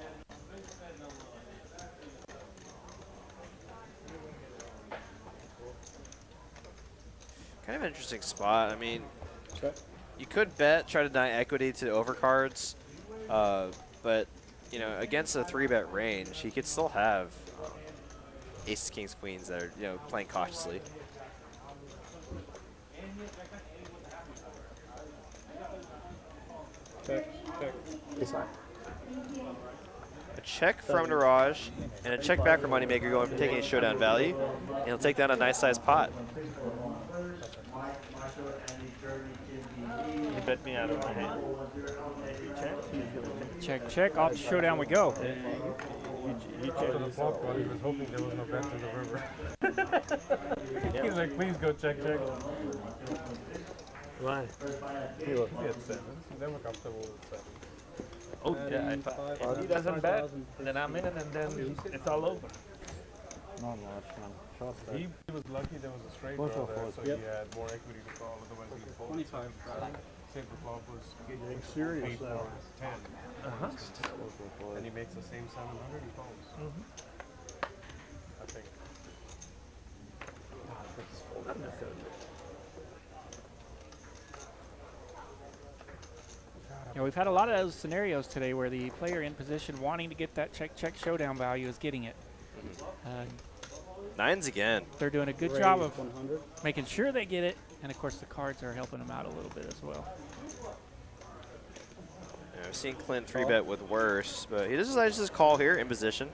Kind of an interesting spot. I mean, you could bet, try to deny equity to the overcards, but you know, against a 3-bet range, he could still have aces, kings, queens that are, you know, playing cautiously. check. A check from Naraj and a check back from Moneymaker going for taking a showdown value, and he'll take down a nice sized pot. He bet me out of my hand. Check, check. Off to showdown we go. He checked the flop card. He was hoping there was no bet in the river. He's like, please go check. Why? He had sevens. They were comfortable with sevens. Oh yeah, if he doesn't bet, then I'm in, and then it's all over. Not much, man. Shots He was lucky there was a straight draw there, so he had more equity to call. Otherwise, he'd fold. 25. Say the flop was Getting serious 8 now. or 10. And he makes the same 700, he folds. I think. Not necessarily. Yeah, we've had a lot of those scenarios today where the player in position wanting to get that check, check showdown value is getting it. Nines again. They're doing a good job of making sure they get it, and of course the cards are helping them out a little bit as well. Yeah, I've seen Clint 3-bet with worse, but he decides to just call here in position.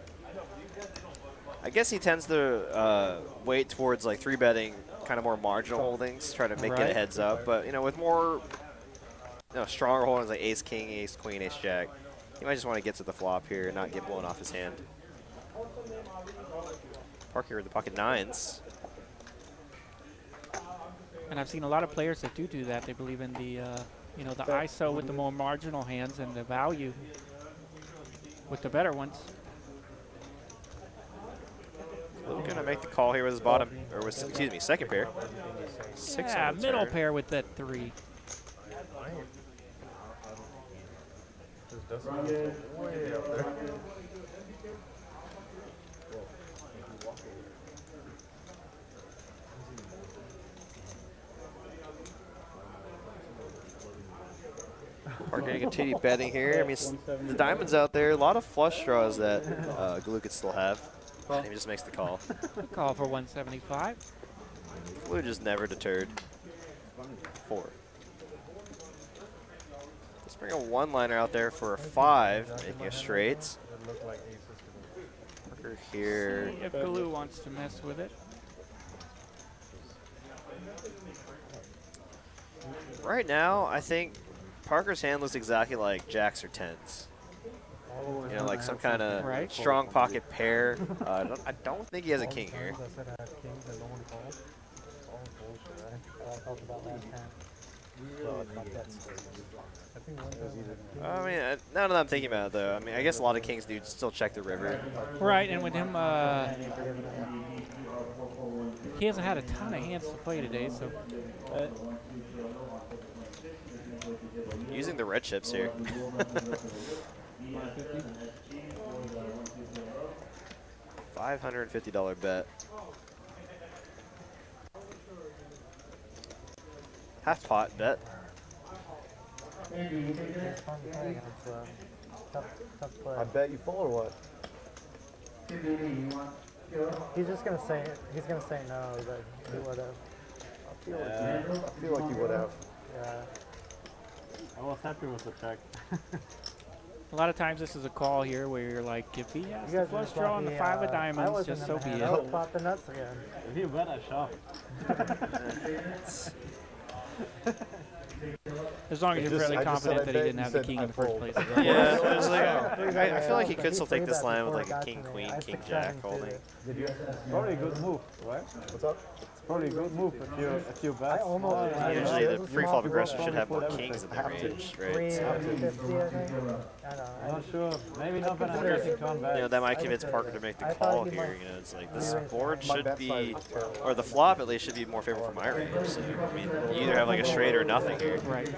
I guess he tends to weight towards like 3-betting kind of more marginal holdings, try to make it a heads up, but you know, with more stronger holdings like ace king, ace queen, ace jack, he might just want to get to the flop here and not get blown off his hand. Parker with the pocket nines. And I've seen a lot of players that do that. They believe in the the ISO with the more marginal hands and the value with the better ones. Looking to make the call here with his bottom, or with, excuse me, second pair. Yeah, middle pair with that 3. Way up there. Parker going to continue betting here. I mean, the diamonds out there, a lot of flush draws that Glue could still have. And he just makes the call. Call for 175. Glue just never deterred. 4. Let's bring a one-liner out there for a 5, making a straight. Parker here. See if Glue wants to mess with it. Right now, I think Parker's hand looks exactly like jacks or 10s. You know, like some kind of strong pocket pair. I don't think he has a king here. I mean, now that I'm thinking about it, though, I mean, I guess a lot of kings do still check the river. Right, and with him, he hasn't had a ton of hands to play today, so. Using the red chips here. $550 bet. Half pot bet. I bet you full or what? He's just gonna say he's gonna say no, but he would have. I feel like you would have. Yeah. I was happy with the check. A lot of times this is a call here where you're like, if he has You the guys flush are draw on the lucky, 5 of I diamonds, wasn't just in so the be hand. it. I would pop the nuts again. You better shop. As long as you're fairly confident that he didn't have the king in the first place. Yeah, I was like, I feel like he could still take this line with like a king, queen, king, jack holding. Probably a good move, right? What's up? It's probably a good move if you bet. Usually the pre-flop aggressor should have more kings in their range, right? So, I'm not sure. Maybe not when I'm getting to unbet. you know, that might convince Parker to make the call here. You know, it's like this board should be, or the flop at least should be more favorable for my range. So, I mean, you either have like a straight or nothing here. Right.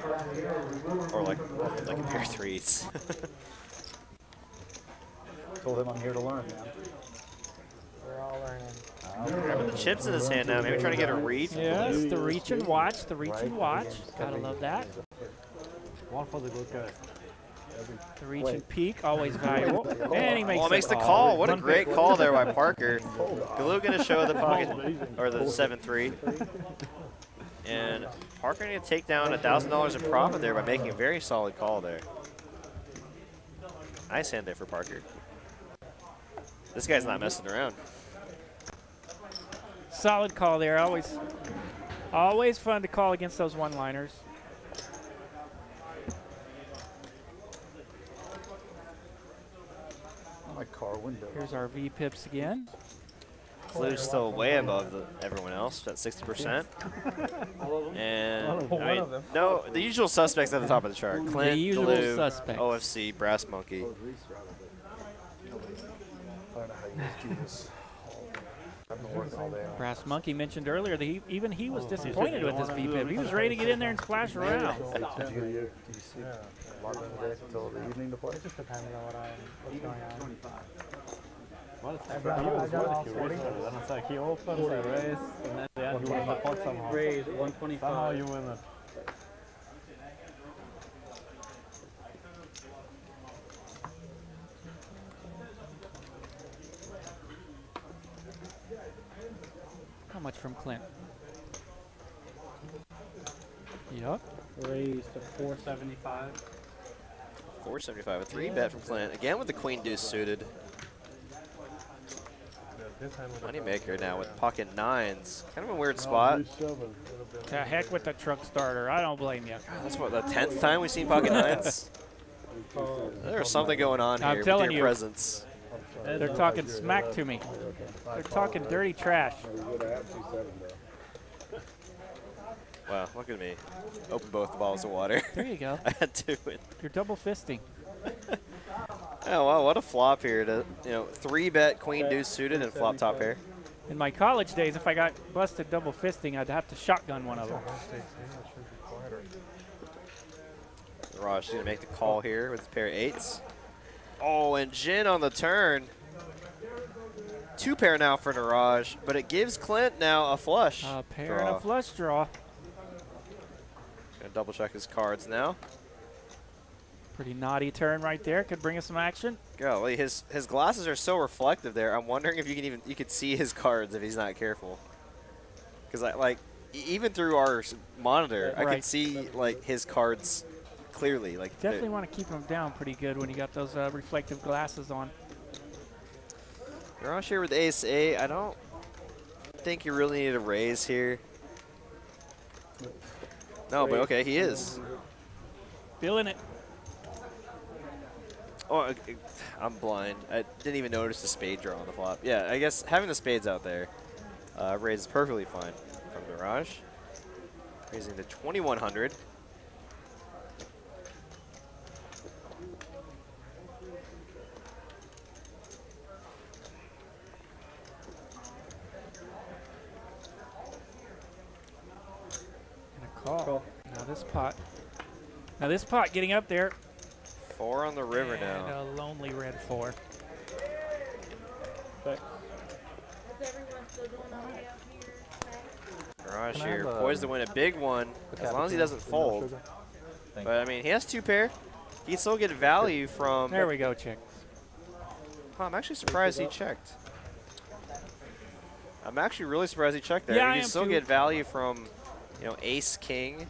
Or like a pair of threes. Told him I'm here to learn, man. We're all learning. Grabbing the chips in his hand now, maybe trying to get a read. Yes, the reach and watch, the reach and watch. Gotta love that. One for the good guy. The reach and peek, always valuable. And he makes the call. What a great call there by Parker. Galoo going to show the pocket, or the 7-3. And Parker going to take down $1,000 in profit there by making a very solid call there. Nice hand there for Parker. This guy's not messing around. Solid call there. Always fun to call against those one-liners. My car window. Here's our V-pips again. Blue's still way above everyone else at 60%. And I mean, no, the usual suspects at the top of the chart: Clint, The usual Galoo, suspects. OFC, Brass Monkey. I don't know how you guys do this. I've been working all day. Brass Monkey mentioned earlier that even he was disappointed with his V-pip. He was ready to get in there and splash around. Did you see longer in the day until the evening to play? It just depends on what's going on. I've done all 40. Then it's like he opens, I raise, and then the end you win the pot somehow. Raise 125. Somehow you win it. How much from Clint? Yep. Raised to 475. 475, a 3-bet from Clint. Again with the queen deuce suited. Money maker now with pocket nines. Kind of a weird spot. To heck with the truck starter. I don't blame you. That's what, the 10th time we've seen pocket nines? There's something going on I'm here telling with your you. presence. They're talking smack to me. They're talking dirty trash. Wow, look at me. Open both the bottles of water. There you go. I had to. You're double fisting. Oh, wow, what a flop here. To, 3-bet queen deuce suited and flop top pair. In my college days, if I got busted double fisting, I'd have to shotgun one of them. Raj is going to make the call here with a pair of 8s. Oh, and Jin on the turn. 2-pair now for Niraj, but it gives Clint now a flush. A pair and a flush draw. Gonna double check his cards now. Pretty naughty turn right there. Could bring us some action. Golly, his glasses are so reflective there. I'm wondering if you could see his cards if he's not careful. Because even through our monitor, I could see his cards clearly. Definitely want to keep him down pretty good when you got those reflective glasses on. Niraj here with ace-8. I don't think you really need a raise here. No, but okay, he is. Feeling it. Oh, I'm blind. I didn't even notice the spade draw on the flop. Yeah, I guess having the spades out there raises perfectly fine from Niraj. Raising to 2,100. Call. Now this pot getting up there. 4 on the river and now. A lonely red 4. Niraj here poised to win a big one as long as he doesn't fold. But I mean, he has 2-pair. He can still get value from. There we go, check. Oh, I'm actually surprised he checked. I'm actually really surprised he checked there. Yeah, he I can am still too. get value from, ace king.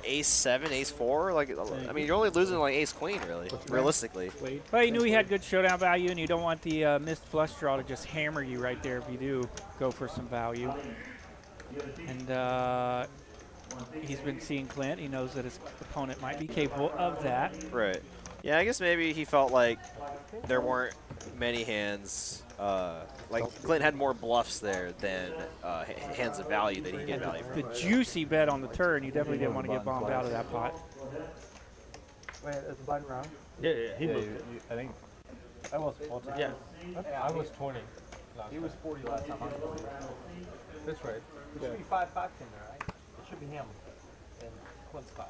Ace 7, Ace 4. Like, I mean, you're only losing like Ace Queen, really, realistically. Well, you knew he had good showdown value, and you don't want the missed flush draw to just hammer you right there if you do go for some value. And he's been seeing Clint. He knows that his opponent might be capable of that. Right. Yeah, I guess maybe he felt like there weren't many hands. Like Clint had more bluffs there than hands of value that he get value from. The juicy bet on the turn, you definitely didn't want to get bombed out of that pot. Wait, is the button wrong? Yeah, he moved it. I think. I was 40. Yeah. I was 20. He was 40 last time. That's right. It should be 5-5 in there, right? It should be him. And Clint's 5.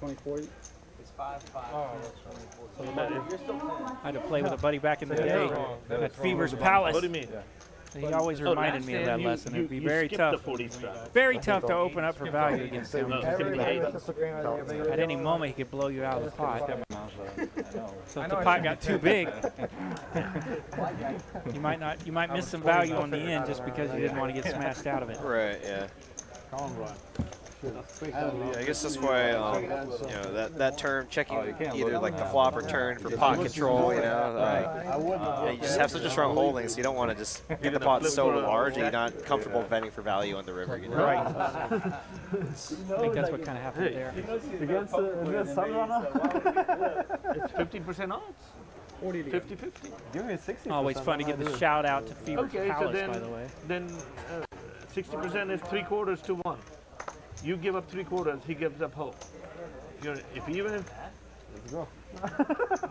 2040? It's 5-5. Oh, So you're still I had to play with a buddy back in the day at Fever's Palace. What do you mean? He always reminded me of that lesson. It would be very tough. The Very tough to open up for value against him. No, At any moment, he could blow you out of the pot. So if the pot got too big, you might miss some value on the end just because you didn't want to get smashed out of it. Right. Yeah. I guess that's why you know that term checking either like the flop or turn for pot control. You know, yeah, you just have such a strong holding, so you don't want to just get the pot so large that you're not comfortable betting for value on the river. You know? Right. I think that's what kind of happened there. Against the Sunrunner? It's 50% odds. 50-50. Give me a 60%. Always fun to give the shout out to Fever's Palace, then, by the way. Then 60% is 3/4 to 1. You give up 3/4, he gives up whole. If even if let's go.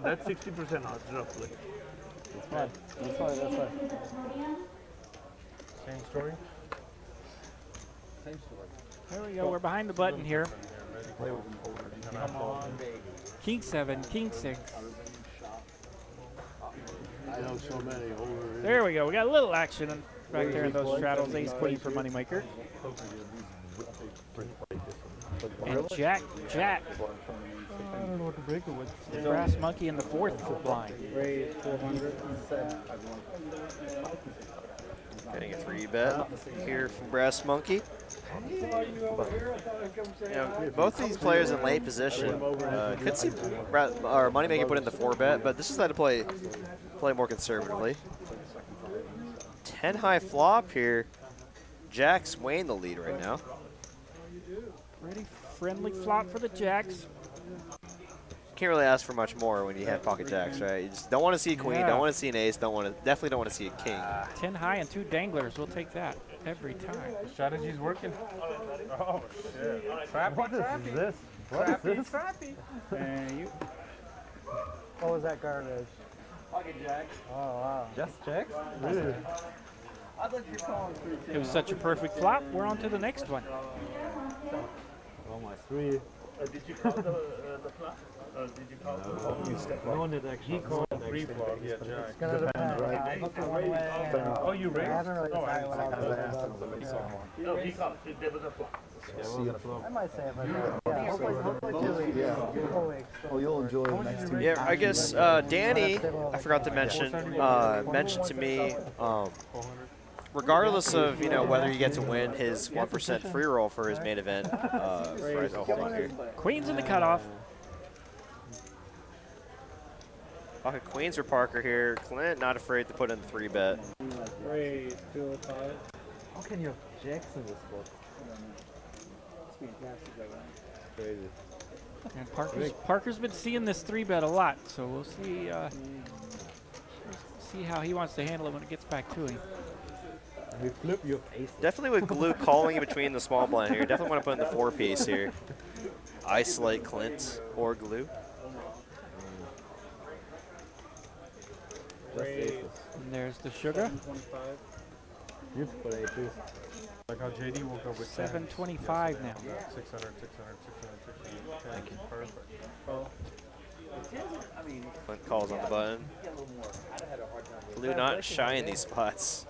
That's 60% odds roughly. That's fine. That's fine. That's fine. Same story. Same story. There we go. We're behind the button here. Come on, baby. King 7, King 6. I know so many over. There we go. We got a little action back there in those straddles. Ace Queen for moneymaker. And Jack. I don't know what to break it with. The brass monkey in the fourth blind. Raise 400. Getting a 3-bet here from Brass Monkey. You know, both these players in late position could see moneymaker put in the 4-bet, but this is how to play more conservatively. 10 high flop here. Jack's weighing the lead right now. Pretty friendly flop for the Jacks. Can't really ask for much more when you have pocket jacks, right? You just don't want to see a queen, don't want to see an ace, definitely don't want to see a king. 10 high and 2 danglers. We'll take that every time. The strategy's working. Oh shit! What is this? What is this? And you. What was that garbage? Pocket jacks. Oh wow! Just checks? Really? I thought you were calling 3-10. It was such a perfect flop. We're on to the next one. Oh my 3. Did you call the flop? Did you call No one did actually. He called 3 flop. Yeah, Jack. It's gonna depend, right? I looked at one way. Oh, you raised? I haven't really decided what I was No, he called. There was a flop. I might say it, but yeah, hopefully 2 weeks. Yeah. 4 weeks. Oh, you'll enjoy the next 2 weeks. Yeah, I guess Danny, I forgot to mention, mentioned to me, regardless of whether you get to win his 1% free roll for his main event, Queen's in the cutoff. Pocket queens for Parker here. Clint not afraid to put in the 3-bet. Raise 205. How can you have jacks in this book? Crazy. And Parker's been seeing this 3-bet a lot, so we'll see how he wants to handle it when it gets back to him. We flip your ace. Definitely with Glue calling in between the small blind here. Definitely want to put in the 4-piece here. Isolate Clint or Glue. And there's the sugar. You put a piece. Like how JD woke up with 725 now. 600. Thank you. Perfect. Oh. Clint calls on the button. Glue not shy in these spots.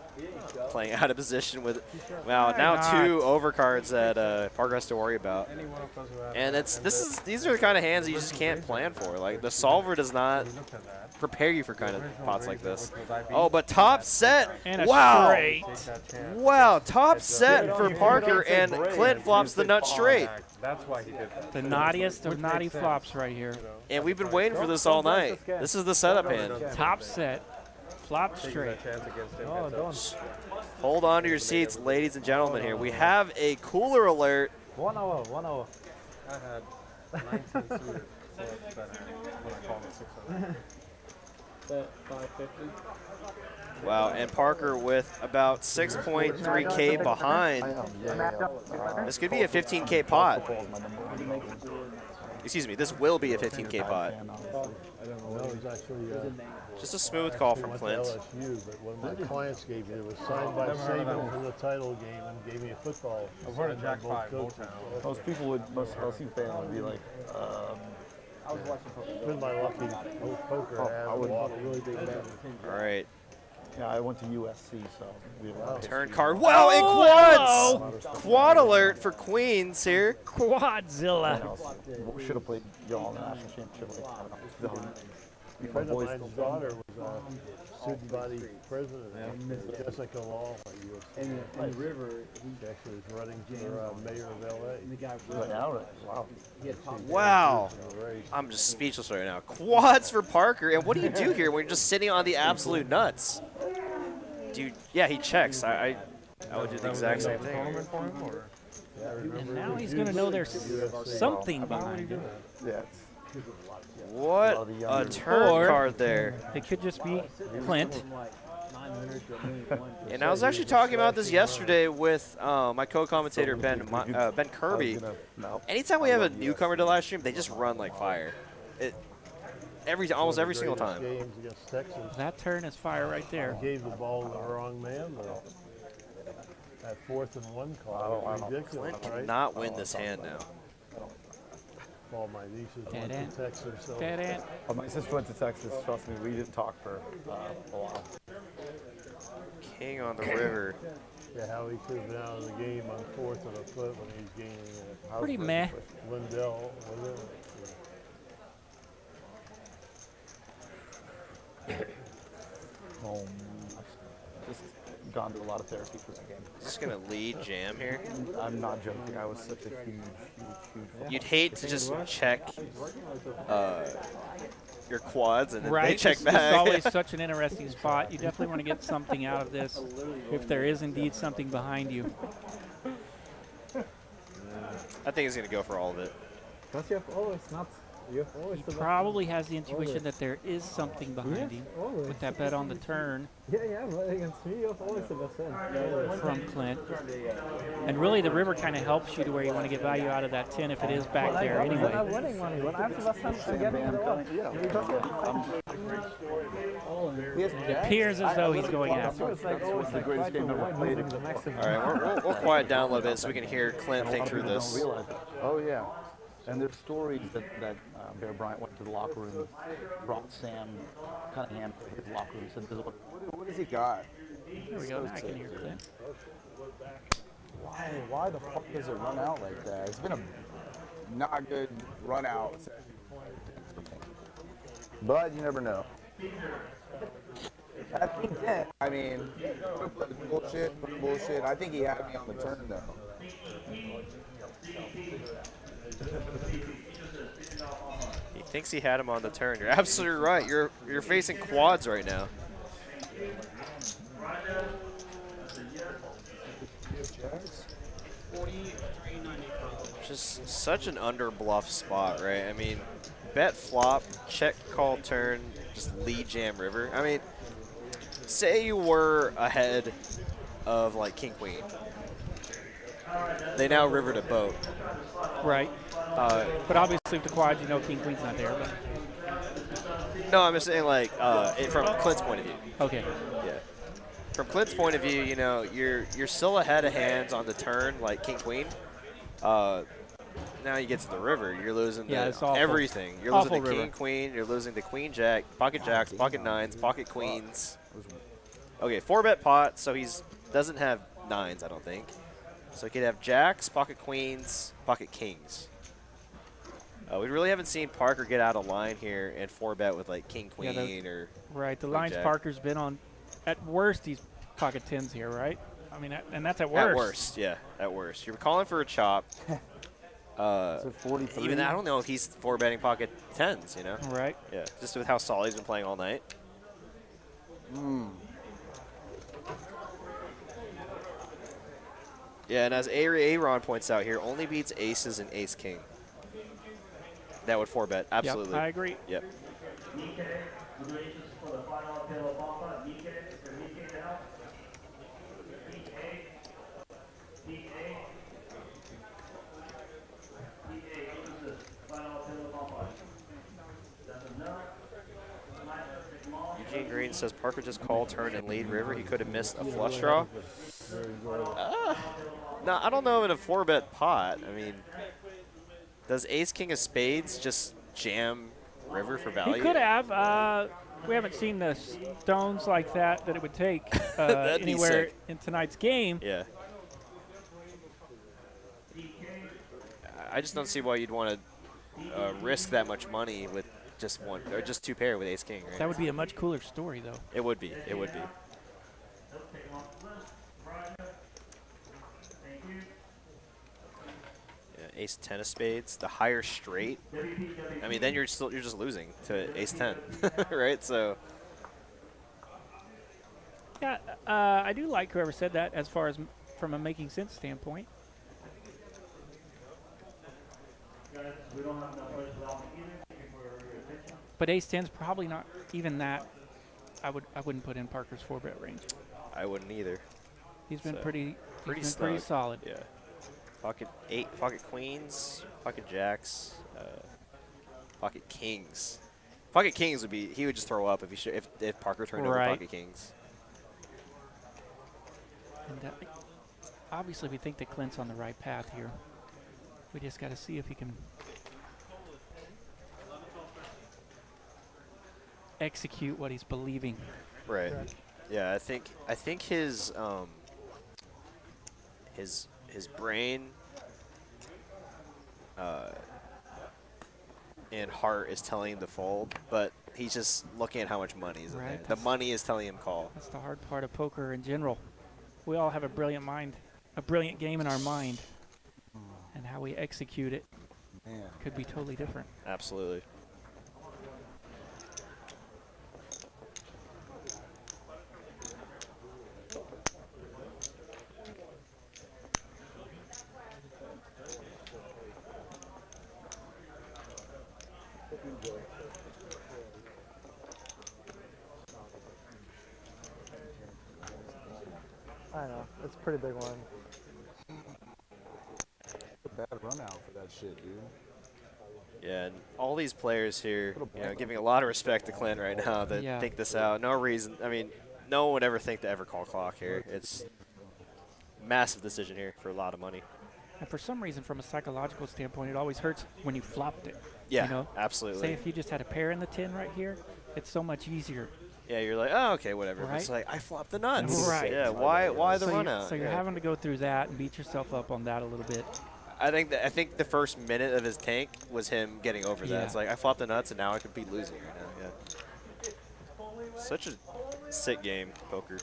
playing out of position with. Wow, now 2 overcards that Parker has to worry about. And these are the kind of hands that you just can't plan for. Like the solver does not prepare you for kind of pots like this. Oh, but top set. And a wow. straight. Wow, top set for Parker, and Clint flops the nut straight. That's why he did that. The naughtiest of naughty flops right here. And we've been waiting for this all night. This is the setup hand. Top set. Flop straight. Hold on to your seats, ladies and gentlemen here. We have a cooler alert. 1-0, 1-0. I had 19 suited, so it's better when I called it 6-0. Bet 550. Wow, and Parker with about 6.3K behind. This could be a 15K pot. Excuse me, this will be a 15K pot. Just a smooth call from Clint. LSU, but one of my clients gave me, it was signed by Saban from the title game and gave me a football. I've heard of Jack 5 coaches. Most LSU fans would be like, I was watching poker. It's been my lucky poker I have would- a really big bet. All right. yeah, I went to USC, so we have a lot of Turn history. card. Wow, and quads! Quad alert for Queens here. Quadzilla. Should have played y'all in the national championship. Like, I don't know. A friend of mine's daughter was a student body president at Jessica Law at USC. In the river, She actually was running for mayor of LA. the guy Like, wow. Wow. I'm just speechless right now. Quads for Parker. And what do you do here when you're just sitting on the absolute nuts? Dude, yeah, he checks. I would do the exact same thing. And now he's going to know there's something behind him. Yeah. What a turn Or card there. it could just be Clint. And I was actually talking about this yesterday with my co-commentator Ben Kirby. Anytime we have a newcomer to live stream, they just run like fire. Almost every single time. Games against Texas. That turn is fire right there. Gave the ball to the wrong man, though. That 4th and 1 call. Ridiculous, Clint right? cannot win this hand now. All my nieces went Dead to Texas, so Dead end. Oh, my sister went to Texas. Trust me, we didn't talk for a while. King on the river. yeah, how he could have been out of the game on 4th and a foot when he's gaining Pretty meh. Lindell, was it? Just gone to a lot of therapy for that game. Just gonna lead jam here. I'm not joking. I was such a huge fan. You'd hate to just check your quads and then Right. they check It's back. always such an interesting spot. You definitely want to get something out of this if there is indeed something behind you. I think he's gonna go for all of it. Because you have always not. You have always He probably has the intuition that there is something behind him with that bet on the turn Yeah, but against me, you have always the best hand. from Clint. And really, the river kind of helps you to where you want to get value out of that 10 if it is back there I'm anyway. winning money. When I have the best hand, I'm getting it all. It appears as though he's going after. It's like always the greatest game ever played. All right, we'll quiet down a little bit so we can hear Clint think through this. Oh yeah, and there's stories that Bear Bryant went to the locker room, brought Sam Cunningham to his locker room, said, "What has he got?" There we go. Now I can hear Clint. Why the fuck does it run out like that? It's been a not good run out. But you never know. At King 10, I mean, bullshit. I think he had me on the turn though. He thinks he had him on the turn. You're absolutely right. You're facing quads right now. Just such an under bluff spot, right? I mean, bet flop, check call turn, just lead jam river. I mean, say you were ahead of like king queen. They now river to boat. Right. But obviously with the quad, you know king queen's not there. But. No, I'm just saying like from Clint's point of view. Okay. Yeah. From Clint's point of view, you know, you're still ahead of hands on the turn like king queen. Now you get to the river, you're losing everything. You're losing the king queen, you're losing the queen jack, pocket jacks, pocket nines, pocket queens. Okay, 4-bet pot, so he's doesn't have 9s, I don't think. So he could have jacks, pocket queens, pocket kings. We really haven't seen Parker get out of line here and 4-bet with like king queen or right. The queen lines jack. Parker's been on. At worst, he's pocket 10s here, right? I mean, and that's at worst. At worst, yeah, at worst. You're calling for a chop. So 43. Even I don't know if he's 4-betting pocket 10s, you know? Right. Yeah, just with how solid he's been playing all night. Yeah, and as Aaron points out here, only beats aces and ace-king. That would 4-bet, absolutely. Yep, I agree. Yep. Eugene Green says Parker just called, turn, and lead river. He could have missed a flush draw. No, I don't know in a 4-bet pot. I mean, does ace king of spades just jam river for value? He could have. We haven't seen the stones like that it would take anywhere in tonight's game. Yeah. I just don't see why you'd want to risk that much money with just one or just 2 pair with ace king, right? That would be a much cooler story, though. It would be. It would be. Yeah, ace 10 of spades, the higher straight. I mean, then you're just losing to ace 10, right? So. Yeah, I do like whoever said that as far as from a making sense standpoint. But ace 10's probably not even that. I wouldn't put in Parker's 4-bet range. I wouldn't either. He's been pretty snug. solid. Yeah. Pocket 8, pocket queens, pocket jacks, pocket kings. Pocket kings would be, he would just throw up if Parker turned over pocket kings. And obviously we think that Clint's on the right path here. We just got to see if he can execute what he's believing. Right. Yeah, I think his brain and heart is telling him to fold, but he's just looking at how much money is in there. The money is telling him call. That's the hard part of poker in general. We all have a brilliant mind, a brilliant game in our mind, and how we execute it could be totally different. Absolutely. I know. It's a pretty big one. A bad run out for that shit, dude. Yeah, and all these players here, giving a lot of respect to Clint right now that think this out. No reason. I mean, no one would ever think to ever call clock here. It's massive decision here for a lot of money. And for some reason, from a psychological standpoint, it always hurts when you flopped it. Yeah, you know? absolutely. Say if you just had a pair in the 10 right here, it's so much easier. Yeah, you're like, oh, okay, whatever. Right? But it's like, I flopped the nuts. Right. Yeah, why the run out? So you're having to go through that and beat yourself up on that a little bit. I think the first minute of his tank was him getting over that. It's like, I flopped the nuts, and now I could be losing right now. Yeah. Such a sick game, poker.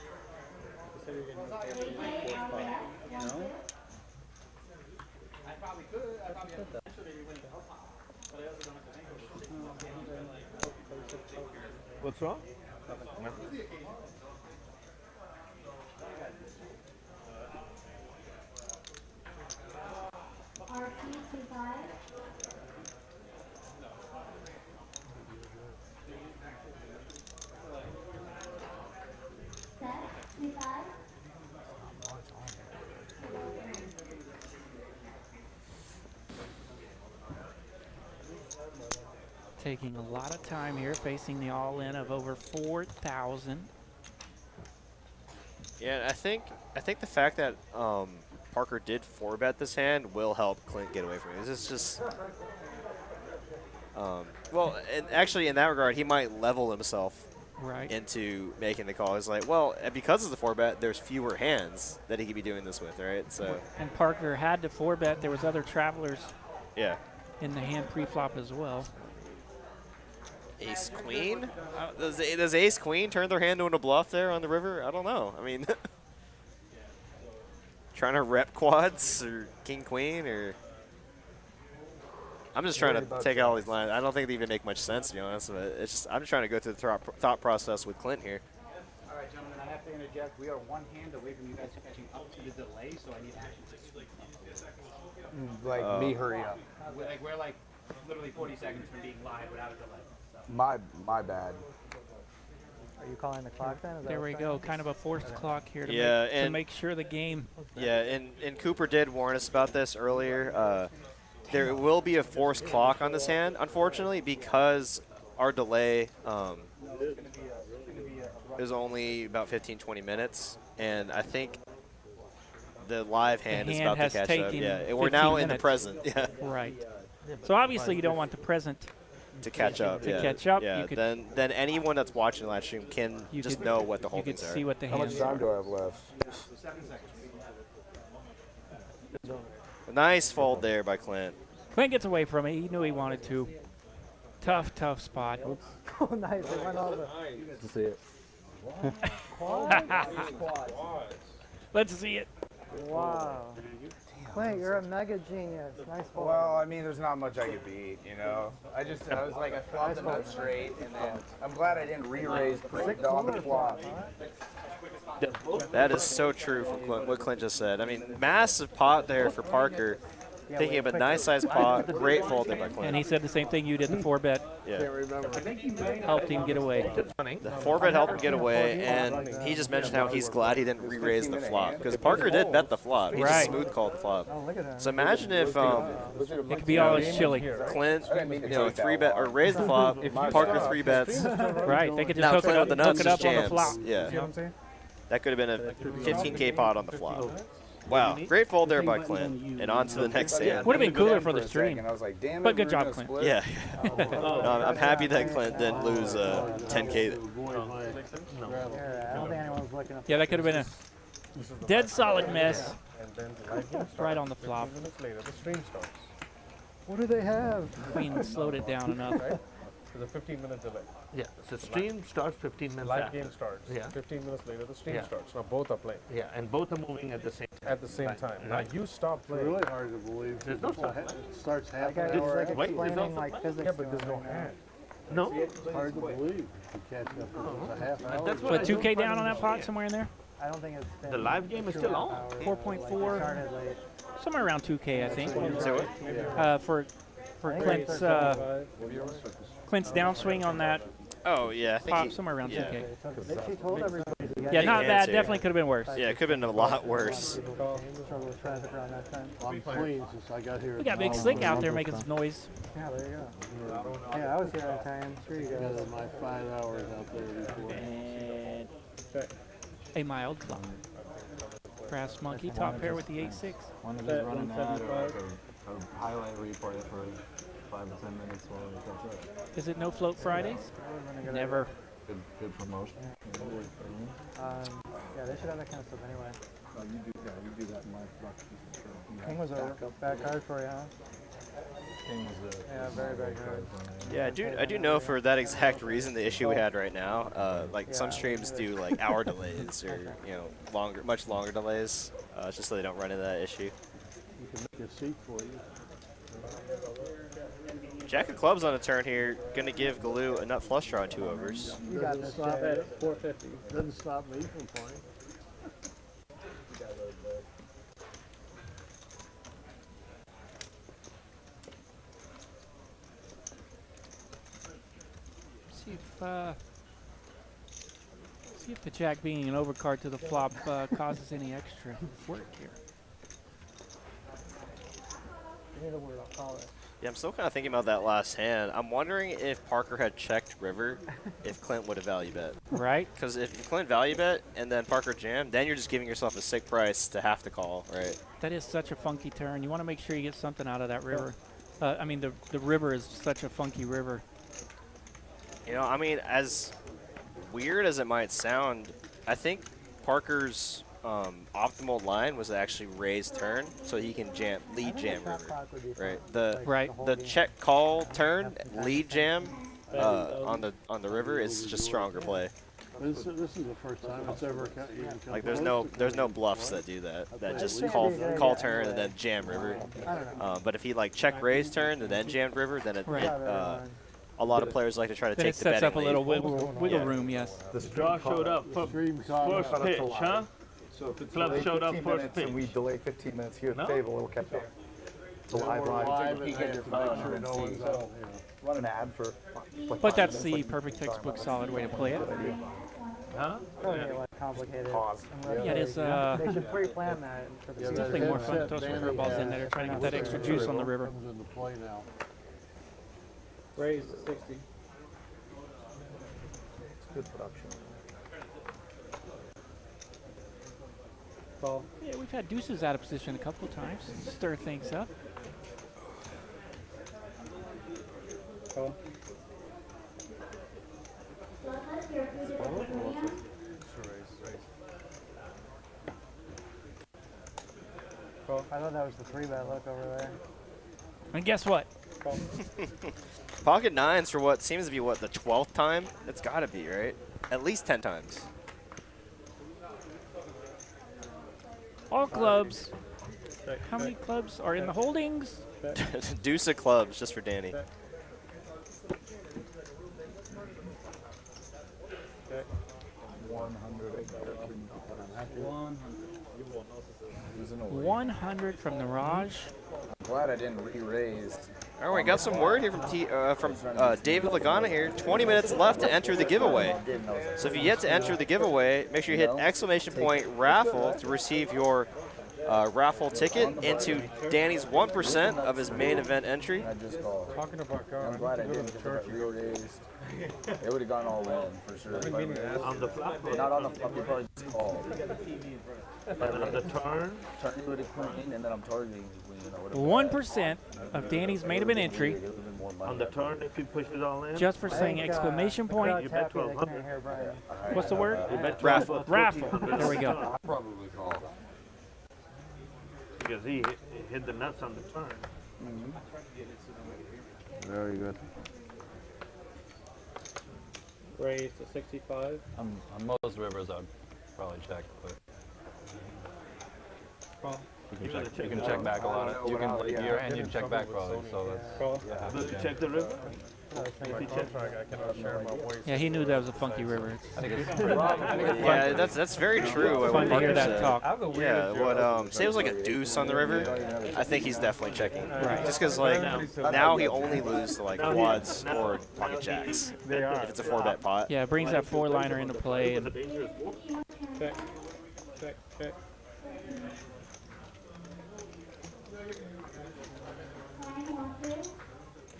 What's wrong? Taking a lot of time here, facing the all-in of over 4,000. Yeah, and I think the fact that Parker did 4-bet this hand will help Clint get away from it. This is just well, and actually in that regard, he might level himself into making the call. It's like, well, because of the 4-bet, there's fewer hands that he could be doing this with, right? So. And Parker had to 4-bet. There was other travelers. Yeah. In the hand pre-flop as well. Ace Queen? Does Ace Queen turn their hand into a bluff there on the river? I don't know. I mean, trying to rep quads or King Queen or. I'm just trying to take out all these lines. I don't think they even make much sense, to be honest. But it's just I'm just trying to go through the thought process with Clint here. All right, gentlemen, I have to interject. We are one hand away from you guys catching up to the delay, so I need action to split up. Like me, hurry up. We're like literally 40 seconds from being live without a delay. So. My bad. Are you calling the clock then? Is there we go. Kind of a forced clock here to make sure the game. Yeah, and Cooper did warn us about this earlier. There will be a forced clock on this hand, unfortunately, because our delay is only about 15-20 minutes, and I think the live hand is about to catch up. Yeah, we're now in the present. Yeah. Right. So obviously you don't want the present to catch up. To catch up. Yeah. Then anyone that's watching the live stream can just know what the holdings are. You can see what the hands are. How much time do I have left? 7 seconds. A nice fold there by Clint. Clint gets away from it. He knew he wanted to. Tough spot. Oh, nice. It went over. Let's see it. Let's see it. Wow. Clint, you're a mega genius. Nice fold. Well, I mean, there's not much I could beat, you know. I was like, I flopped them out straight, and then I'm glad I didn't re-raise on the flop. That is so true from Clint, what Clint just said. I mean, massive pot there for Parker. Thinking of a nice sized pot, great fold there by Clint. And he said the same thing you did, the 4-bet. Yeah. Helped him get away. The 4-bet helped him get away, and he just mentioned how he's glad he didn't re-raise the flop, because Parker did bet the flop. He just smooth called the flop. So imagine if it could be all as chilly. Clint, 3-bet or raise the flop, Parker 3-bets. Right, they could just now hook Clint it with the nuts up jams. on the flop. Yeah. That could have been a 15K pot on the flop. Wow, great fold there by Clint, and on to the next hand. Would have been cooler for the stream, I was like, damn it, but good job, Clint. Yeah. No, I'm happy that Clint didn't lose 10K. I don't think anyone's looking up. Yeah, that could have been a dead solid mess. Right on the flop. What do they have? Queen slowed it down enough. There's a 15-minute delay. Yeah, so stream starts 15 minutes Live after. game starts. Yeah. 15 minutes later, the stream starts. Now both are playing. Yeah, and both are moving at the same time. At the same time. Now you stop playing. It's really hard to believe. There's no stop. It starts half That an guy hour. was like explaining like physics. Yeah, but there's no hand. No. It's hard to believe. You catch up with a half hour. That's So 2K down on that pot somewhere in there? I don't think it's been The live game is still on. 4.4. Somewhere around 2K, I think. So For Clint's downswing on that. Oh, yeah. I think Pop somewhere around 2K. She told everybody. Yeah, not bad. Definitely could have been worse. Yeah, it could have been a lot worse. Struggle with traffic around that time. I'm clean since I got here. We got Big Slick out there making some noise. Yeah, there you go. Yeah, I was here on time. Sure you guys. Because of my 5 hours out there before. And a mild flop. Brass Monkey, top pair with the 8-6. One of these running ad or a highlight replay for 5 to 10 minutes while we catch up. Is it No Float Fridays? Never. Good promotion. Yeah, they should have that kind of stuff anyway. You do that in my rock. King was a bad card for you, huh? King was a very bad card. Yeah, I do know for that exact reason the issue we had right now. Like some streams do like hour delays or much longer delays, just so they don't run into that issue. We can make a seat for you. Jack of clubs on a turn here, gonna give Galoo a nut flush draw on 2 overs. You got this, Stop Jay. at 450. Doesn't stop me from playing. See if the Jack being an overcard to the flop causes any extra work here. Give me the word, I'll call it. Yeah, I'm still kind of thinking about that last hand. I'm wondering if Parker had checked river, if Clint would have value bet. Right. Because if Clint value bet and then Parker jammed, then you're just giving yourself a sick price to have to call, right? That is such a funky turn. You want to make sure you get something out of that river. I mean, the river is such a funky river. You know, I mean, as weird as it might sound, I think Parker's optimal line was to actually raise turn so he can lead jam river. Right. The check call turn lead jam on the river is just stronger play. This is the first time it's ever even come Like there's no bluffs that do that. That just call turn and then jam river. But if he like check raise turn and then jammed river, then a lot of players like to try to then take it the sets betting up a lead. little wiggle room, yes. The draw showed up first pitch, huh? So if it's Club showed up first pitch. and we delay 15 minutes here at the No? table, it'll catch up. It's a live line. You get your phone and see. Run an ad for. like But 5 that's minutes, the like, perfect sorry, textbook my solid way to play it. Huh? Complicated. Pause. Yeah, it is. They should pre-plan that. For the It's definitely more fun to throw some curveballs in there, trying to get that extra juice on the river. Comes into play now. Raise to 60. Good production. Call. Yeah, we've had deuces out of position a couple of times. Stir things up. Call. Call. I thought that was the 3-bet look over there. And guess what? Call. Pocket nines for what seems to be the 12th time. It's got to be right. At least 10 times. All clubs. How many clubs are in the holdings? Deuce of clubs just for Danny. Okay. 100 from the Raj. I'm glad I didn't re-raise. All right, we got some word here from David Lagana here. 20 minutes left to enter the giveaway. So if you yet to enter the giveaway, make sure you hit exclamation point raffle to receive your raffle ticket into Danny's 1% of his main event entry. I just called. Talking about God. I'm glad I didn't because if I re-raised, it would have gone all in for sure. If I re-raised. On the flop. Not on the flop, you probably just called. And on the turn. Turn would have clean, and then I'm targeting. 1% of Danny's main event entry. On the turn, if you push it all in. Just for saying exclamation point. You bet 1200. What's the word? You bet Raffle. 1200. Raffle. There we go. Probably call. Because he hit the nuts on the turn. Very good. Raise to 65. On most rivers, I'd probably check, but Call. you can check back a lot. You can your hand, you can check back probably. So Call. that's Does he check the river? If he checks, Yeah, he knew that was a funky river. Yeah, that's very true. Fun to hear that talk. Yeah, what say it was like a deuce on the river. I think he's definitely checking. Right. Just because like now he only loses to like quads or pocket jacks. They are. If it's a 4-bet pot. Yeah, it brings that 4-liner into play. And Check. Check. Check.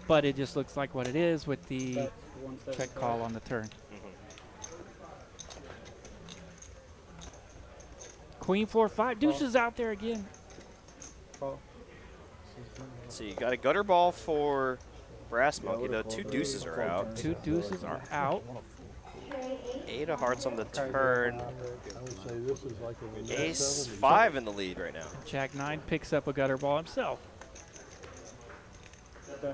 but it just looks like what it is with the check call on the turn. Queen 4-5. Deuces out there again. Call. So you got a gutter ball for Brass Monkey, though. 2 deuces are out. 2 deuces are out. 8 of hearts on the turn. I would say this is like a Ace 5 in the lead right now. Jack 9 picks up a gutter ball himself. I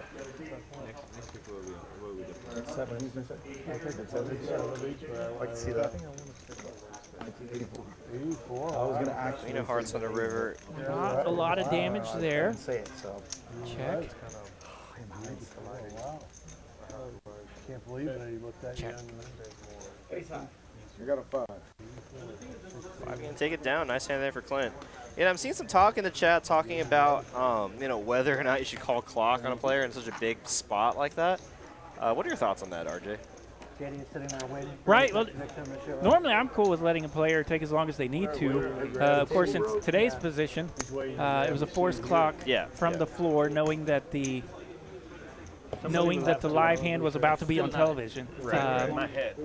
can see that. 84. I was going to actually. 8 of hearts on the river. Not a lot of damage there. Say it, so. Check. Wow. Can't believe they looked at you. You got a 5. 5 gonna take it down. Nice hand there for Clint. And I'm seeing some talk in the chat talking about whether or not you should call clock on a player in such a big spot like that. What are your thoughts on that, RJ? Danny's sitting there waiting for Right. the Well, victim to show up. normally I'm cool with letting a player take as long as they need to. Of course, in today's position, it was a forced clock from the floor, knowing that the live hand was about to be on television. my head.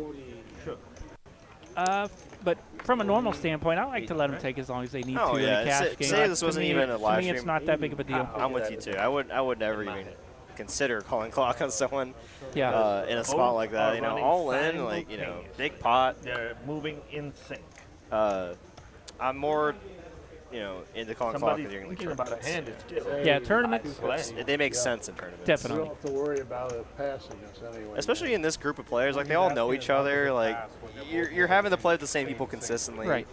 But from a normal standpoint, I like to let them take as long as they need to in a cash game. Say this wasn't even a live to me, it's stream. not that big of a deal. I'm with you too. I would never even consider calling clock on someone in a spot Both like that. are You know, running all in, like, you know, big pot. They're moving in sync. I'm more, you know, into calling clock Somebody's during like thinking about a tournaments. hand is still. Yeah, tournaments. They make sense in tournaments. You don't have to worry about it passing us anyway. Especially in this group of players, like they all know each other. Like you're having to play with the same people consistently. Right.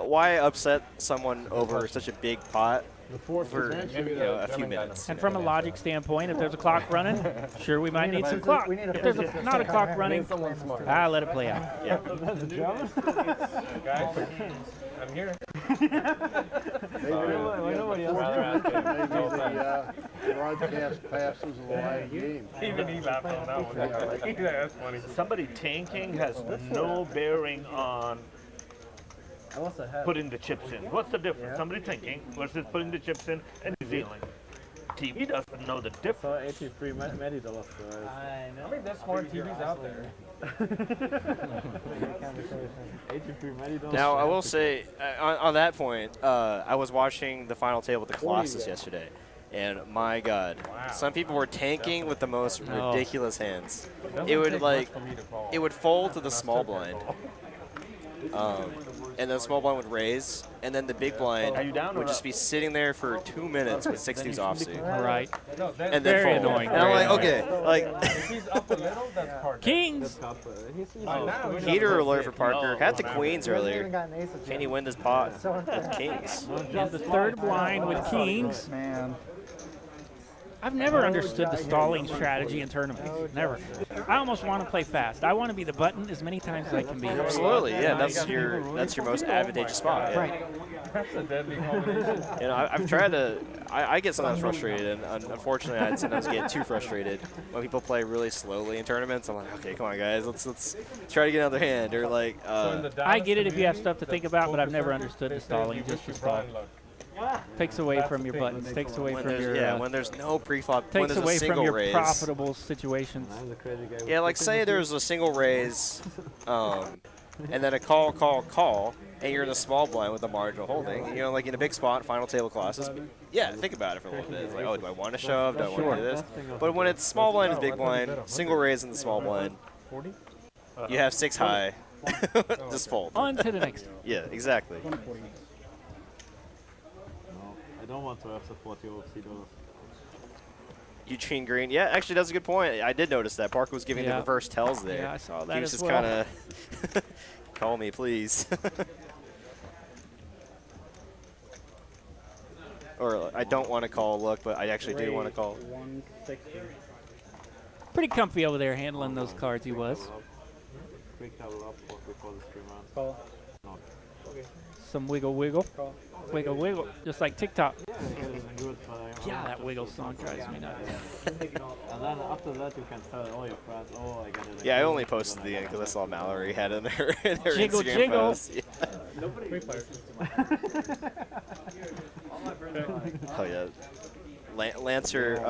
Why upset someone over such a big pot for a few minutes? And from a logic standpoint, if there's a clock running, sure, we might need some clock. If there's not a clock running, let it play out. Yeah. I'm here. Broadcast passes a live game. Even he laughed on that one. Yeah, that's funny. Somebody tanking has no bearing on putting the chips in. What's the difference? Somebody tanking versus putting the chips in and dealing. TV doesn't know the difference. I know. I mean, there's more TVs out there. Now, I will say, on that point, I was watching the final table with the Colossus yesterday, and my God, some people were tanking with the most ridiculous hands. It would fold to the small blind. And the small blind would raise, and then the big blind would just be sitting there for 2 minutes with 6 deuce offsuit. Right. And then Very fold. annoying. And I'm like, okay, like If he's up a little, that's part. Kings. heater alert for Parker. Had the queens He hasn't earlier. even got an ace of Can he win this pot? So unfair. Kings. And the third blind with kings. Man. I've never understood the stalling strategy in tournaments. Never. I almost want to play fast. I want to be the button as many times as I can be. Absolutely, yeah. That's your most advantageous spot. Yeah. Right. That's a deadly combination. You know, I've tried to. I get sometimes frustrated, and unfortunately, I sometimes get too frustrated when people play really slowly in tournaments. I'm like, okay, come on, guys, let's try to get another hand, or like. I get it if you have stuff to think about, but I've never understood the stalling just to stall. Takes away from your buttons. Takes away from your. When there's no pre-flop. When Takes there's away a single from your raise. profitable situations. Yeah, like say there's a single raise, and then a call, and you're in a small blind with a marginal holding. You know, like in a big spot, final table classes. Yeah, think about it for a little bit. It's like, oh, do I want to shove? Do I want to do this? But when it's small blind and big blind, single raise in the small blind, you have 6 high. Just fold. On to the next. Yeah, exactly. I don't want to have the 40 or $50. Eugene Green. Yeah, actually, that's a good point. I did notice that. Parker was giving the reverse tells there. Yeah, I saw that He was as just well. kind of, call me, please. Or I don't want to call, look, but I actually do want to call. 160. Pretty comfy over there handling those cards he was. Quick double up before the 3 months. Call. No. Some wiggle wiggle. Call. Wiggle wiggle. Just like TikTok. Good, but Yeah, that wiggle song drives me nuts. and then after that you can tell all your friends, oh, I got it. Yeah, I only posted the end because I saw Mallory had in their Jiggle, Instagram jiggle. post. Yeah. Oh yeah. Lancer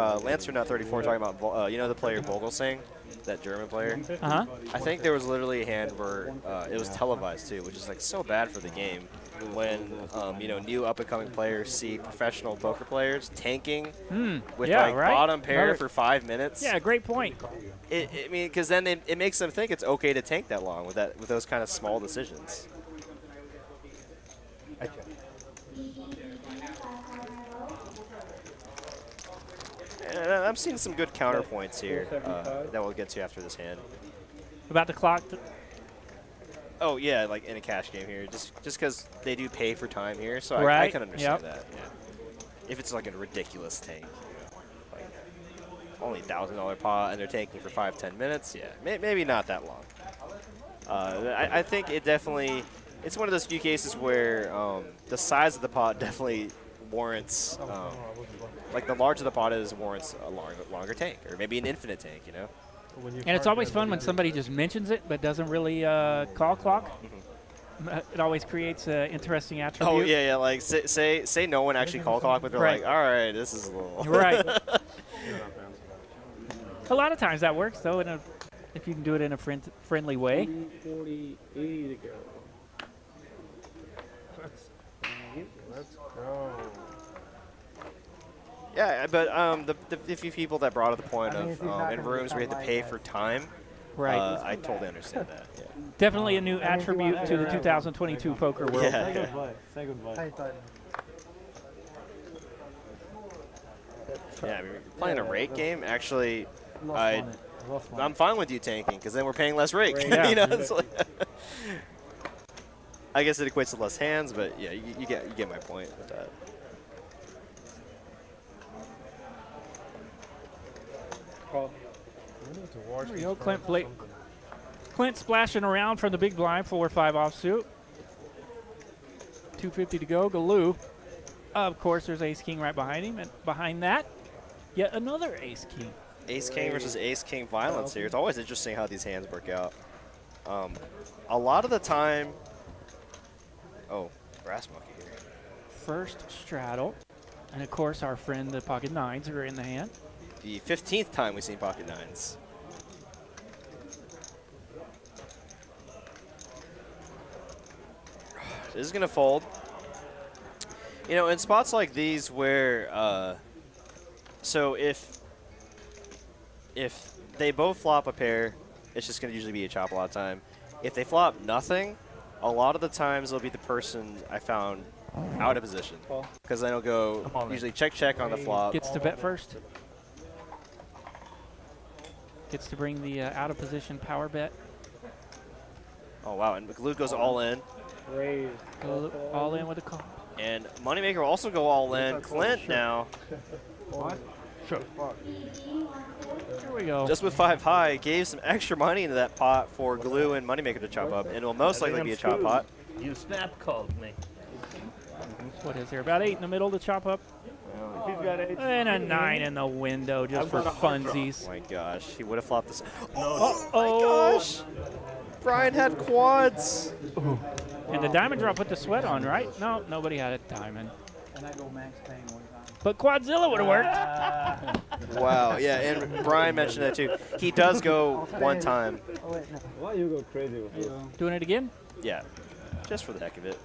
not 34 talking about you know the player Vogelsang, that German player. I think there was literally a hand where it was televised too, which is like so bad for the game. When you know, new up and coming players see professional poker players tanking with bottom pair for 5 minutes. Yeah, great point. I mean, because then it makes them think it's okay to tank that long with those kind of small decisions. And I'm seeing some good counterpoints here that we'll get to after this hand. About the clock. Oh yeah, like in a cash game here, just because they do pay for time here, so I Right, can understand yep. that. Yeah. If it's like a ridiculous tank, like only $1,000 pot, and they're tanking for 5-10 minutes, yeah, maybe not that long. I think it definitely, it's one of those few cases where the size of the pot definitely warrants, like the larger the pot is, warrants a longer tank, or maybe an infinite tank, you know. And it's always fun when somebody just mentions it but doesn't really call clock. It always creates an interesting attribute. Oh yeah, like say no one actually call clock, but they're Right. like, all right, this is a little Right. A lot of times that works though, if you can do it in a friendly way. 40, 80 to go. Let's go. Yeah, but the few people that brought up the point of in rooms where you have to pay for time, Right. I totally understand that. Yeah. Definitely a new attribute to the 2022 poker world. Yeah. Say goodbye. Say goodbye. Yeah, I mean, playing a rake game, actually, I'm fine with you tanking, because then we're paying less rake. Yeah. You know, it's like I guess it equates to less hands, but yeah, you get my point with that. There we go, Clint splashing around from the big blind, 4-5 offsuit. 250 to go. Galoo. Of course, there's Ace King right behind him, and behind that, yet another Ace King. Ace King versus Ace King violence here. It's always interesting how these hands work out. A lot of the time, Brass Monkey here. First straddle, and of course our friend the pocket nines are in the hand. The 15th time we've seen pocket nines. This is gonna fold. You know, in spots like these where, so if they both flop a pair, it's just gonna usually be a chop a lot of time. If they flop nothing, a lot of the times it'll be the person I found out of position, because then it'll go usually check on the flop. Gets to bet first. Gets to bring the out of position power bet. Oh wow, and McLeod goes all in. Go all in with a call. And Moneymaker will also go all in. Clint now. What? Sure. Here we go. Just with 5 high, gave some extra money into that pot for Glue and Moneymaker to chop up, and it will most likely be a chop pot. You snap called me. What is there? About 8 in the middle to chop up. He's got 8. And a 9 in the window just for funsies. Oh my gosh, he would have flopped this. Oh my gosh! Brian had quads. And the diamond drop put the sweat on, right? No, nobody had a diamond. And I go max paying one time. But Quadzilla would have worked. Wow, yeah, and Brian mentioned that too. He does go one time. Why you go crazy with this? Doing it again? Yeah, just for the heck of it.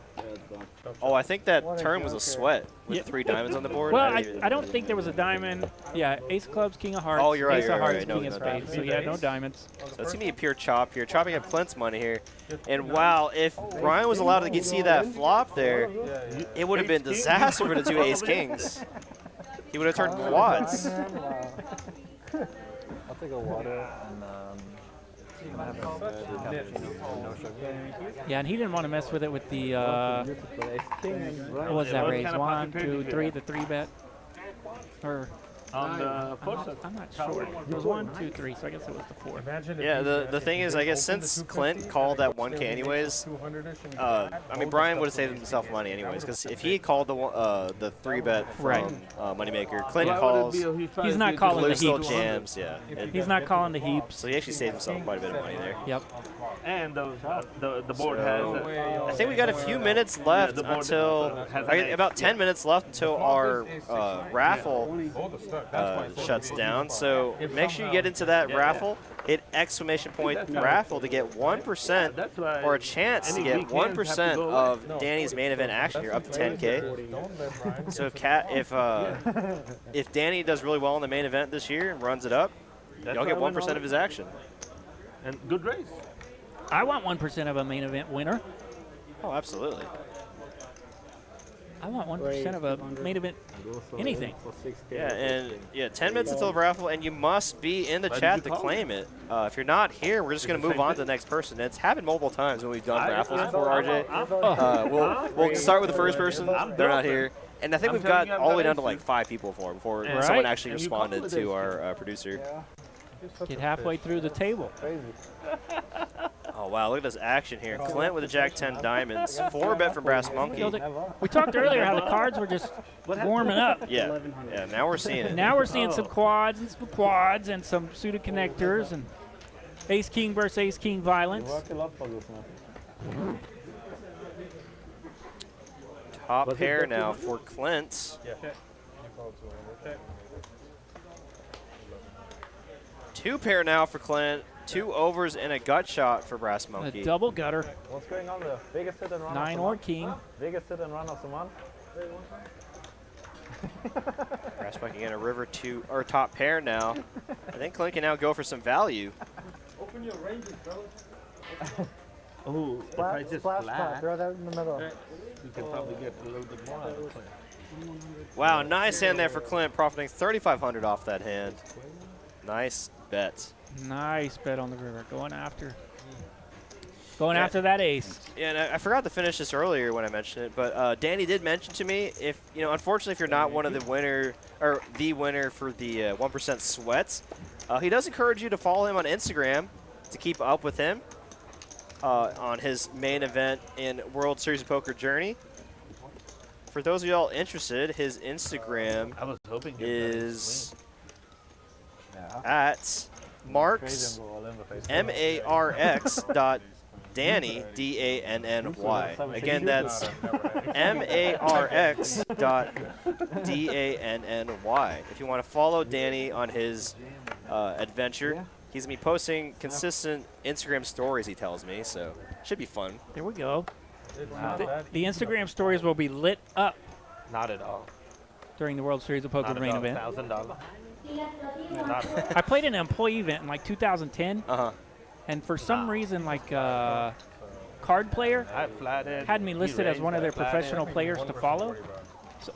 Oh, I think that turn was a sweat with 3 diamonds on the board. Well, I don't think there was a diamand. Yeah, ace of clubs, king of hearts. Oh, you're right. Ace of hearts, No, king of spades. So yeah, no diamonds. So it's gonna be a pure chop here, chopping up Clint's money here. And wow, if Brian was allowed to see that flop there, it would have been disaster for the 2 ace kings. He would have turned quads. I'll take a water and Yeah, and he didn't want to mess with it with the, what was that raise? 1, 2, 3, the 3-bet? Or, On the I'm not sure. It was 1, 2, 3, so I guess it was the 4. Yeah, the thing is, I guess since Clint called that 1K anyways, I mean, Brian would have saved himself money anyways, because if he called the 3-bet from Moneymaker, Clint calls, He's not calling the still heaps. jams, yeah. He's not calling the heaps. So he actually saved himself quite a bit of money there. Yep. And the board has. I think we got a few minutes left until, about 10 minutes left until our raffle shuts down. So make sure you get into that raffle. Hit ! Raffle to get 1% or a chance to get 1% of Danny's main event action here, up to 10K. So if Danny does really well in the main event this year and runs it up, y'all get 1% of his action. And good race. I want 1% of a main event winner. Oh, absolutely. I want 1% of a main event anything. Yeah, and 10 minutes until the raffle, and you must be in the chat to claim it. If you're not here, we're just going to move on to the next person. It's happened multiple times when we've done raffles before, RJ. We'll start with the first person. They're not here. And I think we've got all the way down to like 5 people before someone actually responded to our producer. Get halfway through the table. Oh, wow, look at this action here. Clint with a Jack-10 diamonds. 4-bet from Brass Monkey. We talked earlier how the cards were just warming up. Yeah, now we're seeing it. Now we're seeing some quads and some suited connectors and ace-king versus ace-king violence. Top pair now for Clint. Two pair now for Clint. 2 overs and a gut shot for Brass Monkey. A double gutter. What's going on there? Biggest hit and run 9 or king. Biggest hit and run of the month? Brass bucking in a river to or top pair now. I think Clint can now go for some value. Open your ranges, fellas. Oh, if I Flat, just flat flat, spot, throw that in the middle. you can probably get a little bit more out of Clint. Wow, nice hand there for Clint, profiting 3,500 off that hand. Nice bet. Nice bet on the river. Going after after that ace. Yeah, and I forgot to finish this earlier when I mentioned it, but Danny did mention to me, if you know, unfortunately, if you're not one of the winner or the winner for the 1% sweats, he does encourage you to follow him on Instagram to keep up with him on his main event in World Series of Poker journey. For those of y'all interested, his Instagram is at Marks MARX dot Danny DANNY. Again, that's MARX dot DANNY. If you want to follow Danny on his adventure, he's gonna be posting consistent Instagram stories, he tells me, so should be fun. There we go. The Instagram stories will be lit up. Not at all. During the World Series of Poker main event. $1,000. I played an employee event in like 2010. And for some reason, like Card Player had me listed as one of their professional players to follow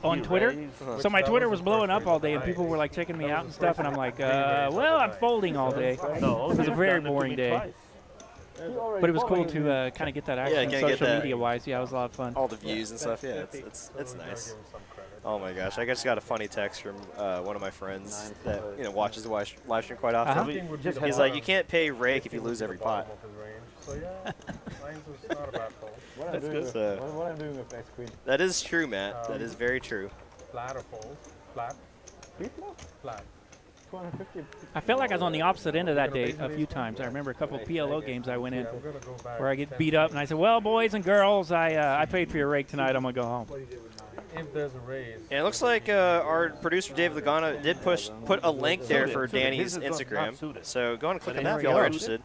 on Twitter. So my Twitter was blowing up all day, and people were like checking me out and stuff. And I'm like, well, I'm folding all day. It was a very boring day. But it was cool to kind of get that action social media-wise. Yeah, it was a lot of fun. All the views and stuff. Yeah, it's nice. Oh my gosh, I just got a funny text from one of my friends that watches the live stream quite often. He's like, you can't pay rake if you lose every pot. That's good. So, What I'm doing with X Queen. that is true, Matt. That is very true. Flat or fold? Flat? Flat. 250. I felt like I was on the opposite end of that day a few times. I remember a couple of PLO games I went in where I get beat up, and I said, well, boys and girls, I paid for your rake tonight. I'm going to go home. If there's a raise. And it looks like our producer, David Lagana, did put a link there for Danny's Instagram. So go on and click on that if y'all are interested.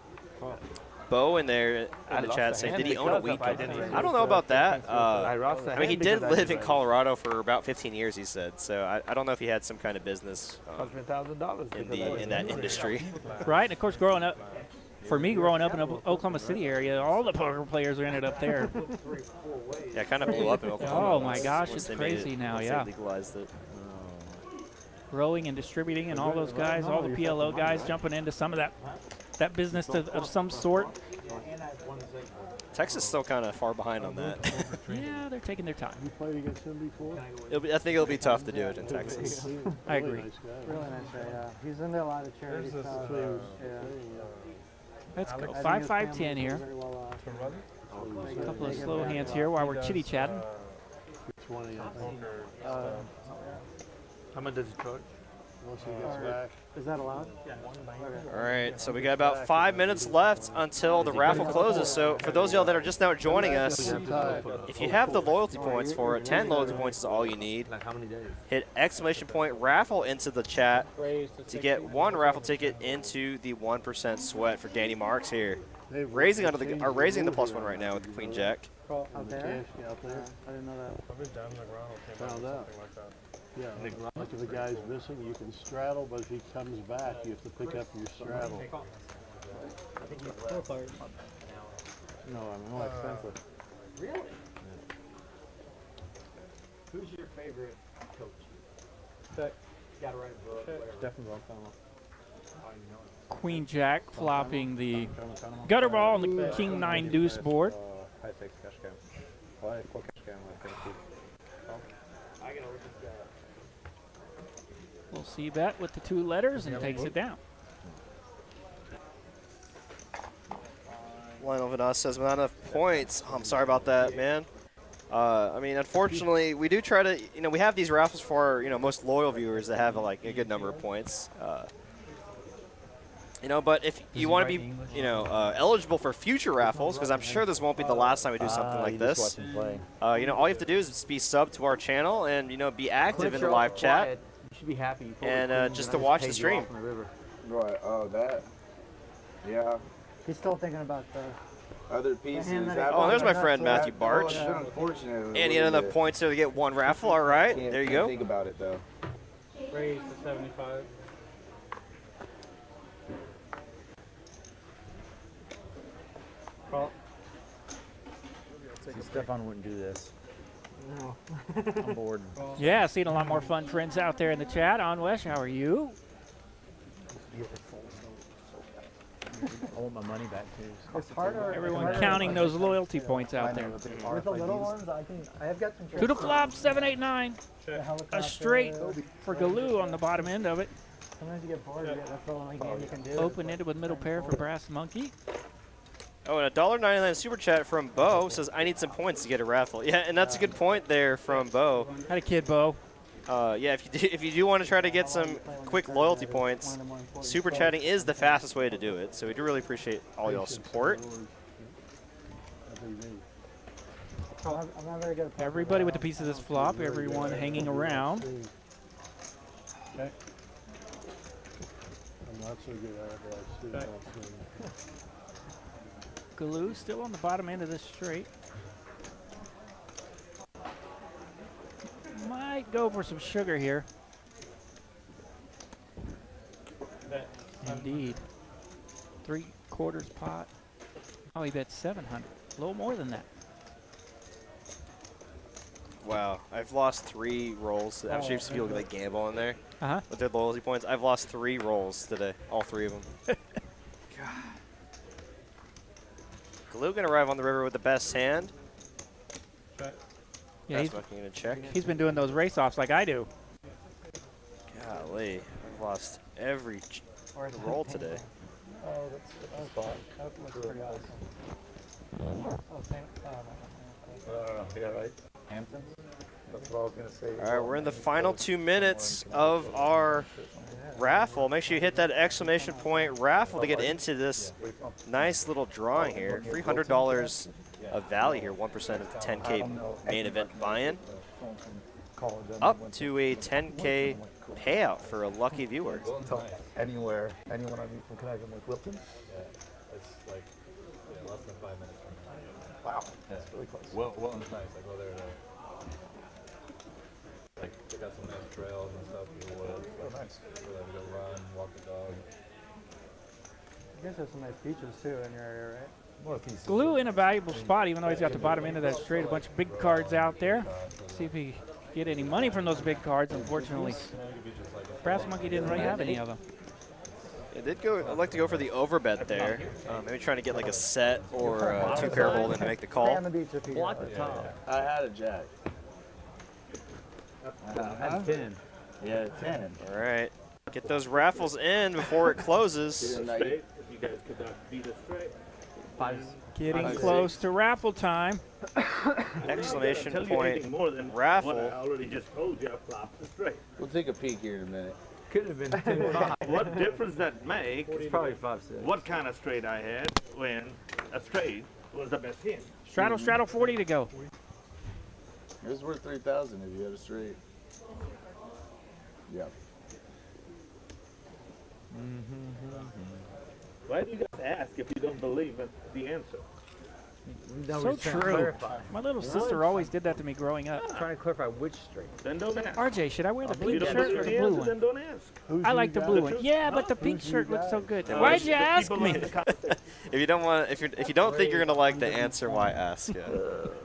Bo in there in the chat saying, did he own a weed company? I don't know about that. I mean, he did live in Colorado for about 15 years, he said. So I don't know if he had some kind of business in that industry. Right, and of course, growing up in the Oklahoma City area, all the poker players ended up there. Yeah, it kind of blew up in Oklahoma. Oh my gosh, it's crazy now, yeah. They legalized it. Growing and distributing and all those guys, all the PLO guys jumping into some of that business of some sort. Texas is still kind of far behind on that. Yeah, they're taking their time. You played against him before? I think it'll be tough to do it in Texas. I agree. Really nice guy, yeah. He's into a lot of charity stuff. Let's go. 5-5-10 here. A couple of slow hands here while we're chitty-chatting. How much does it charge? Once he gets back. Is that allowed? All right, so we got about 5 minutes left until the raffle closes. So for those of y'all that are just now joining us, if you have the loyalty points for it, 10 loyalty points is all you need. Hit > raffle into the chat to get one raffle ticket into the 1% sweat for Danny Marks here. Raising the +1 right now with the Queen Jack. Out there? I didn't know that. Probably down the ground or Found out. something like that. Yeah, like if a guy's missing, you can straddle, but if he comes back, you have to pick up your straddle. No, I'm more expensive. Really? Who's your favorite coach? Check. Got to write a book. Definitely Queen Jack flopping the gutter ball on the King 9 deuce board. We'll see bet with the 2 letters and takes it down. Lionel Vanas says, without enough points. I'm sorry about that, man. I mean, unfortunately, we do try to, we have these raffles for, most loyal viewers that have, a good number of points. But if you want to be, eligible for future raffles, because I'm sure this won't be the last time we do something like this, all you have to do is just be subbed to our channel and, be active in the live chat. You should be happy. And just to watch the stream. Right, oh, that. Yeah. He's still thinking about the other pieces. Oh, there's my friend Matthew Barch. Unfortunate. And he had enough points there to get one raffle. All right, there you go. Think about it though. Raise to 75. Well, Stefan wouldn't do this. No. I'm bored. Yeah, seeing a lot more fun friends out there in the chat. On West, how are you? I want my money back too. It's harder. Everyone counting those loyalty points out there. With the little ones, I've got some. To the flop, 789. A straight for Galoo on the bottom end of it. Sometimes you get bored. That's the only game you can do. Open-ended with middle pair for Brass Monkey. Oh, and a $1.99 super chat from Bo says, I need some points to get a raffle. Yeah, and that's a good point there from Bo. Had a kid, Bo. Yeah, if you do want to try to get some quick loyalty points, super chatting is the fastest way to do it. So we do really appreciate all y'all's support. I'm not very good at Everybody with a piece of this flop, everyone hanging around. Okay. I'm not so good at it, but I see. Galoo still on the bottom end of this straight. Might go for some sugar here. Indeed. 3/4 pot. Oh, he bet 700. A little more than that. Wow, I've lost 3 rolls. I'm sure people like gamble in there with their loyalty points. I've lost 3 rolls today, all 3 of them. God. Galoo gonna arrive on the river with the best hand. Yeah, he's gonna check. He's been doing those race-offs like I do. Golly, I've lost every roll today. Oh, that's fun. That looks pretty awesome. Oh, same. Yeah, right. Hamptons. That's what I was gonna say. All right, we're in the final 2 minutes of our raffle. Make sure you hit that exclamation point raffle to get into this nice little drawing here. $300 of value here, 1% of the 10K main event buy-in, up to a 10K payout for a lucky viewer. Anywhere, anyone I meet from Connecticut, like Wilton? Yeah, it's like less than 5 minutes from now. Wow, that's really close. Wilton's nice. I go there to they got some nice trails and stuff in the woods. Nice. So that we go run, walk the dog. You guys have some nice beaches too in your area, right? Galoo in a valuable spot, even though he's got the bottom end of that straight. A bunch of big cards out there. See if he can get any money from those big cards. Unfortunately, Brass Monkey didn't really have any of them. It did go. I'd like to go for the overbet there. Maybe trying to get like a set or 2 pair hold in to make the call. Block the top. I had a jack. I had 10. Yeah, 10. All right, get those raffles in before it closes. Straight, if you guys could not beat it straight. Getting close to raffle time. Exclamation Tell you point anything more than raffle. What I already just told you, I flopped the straight. We'll take a peek here in a minute. Could have been 10-5. What difference that make? It's probably 5-6. What kind of straight I had when a straight was the best hand? Straddle 40 to go. It was worth 3,000 if you had a straight. Yeah. Why do you guys ask if you don't believe in the answer? So true. My little sister always did that to me growing up. Trying to clarify which straight. Then don't ask. RJ, should I wear the You pink don't shirt believe or the the blue answer, then one? don't ask. I like the blue one. Yeah, but the pink shirt looks so good. Why'd you ask me? If you don't want, if you don't think you're gonna like the answer, why ask? Yeah.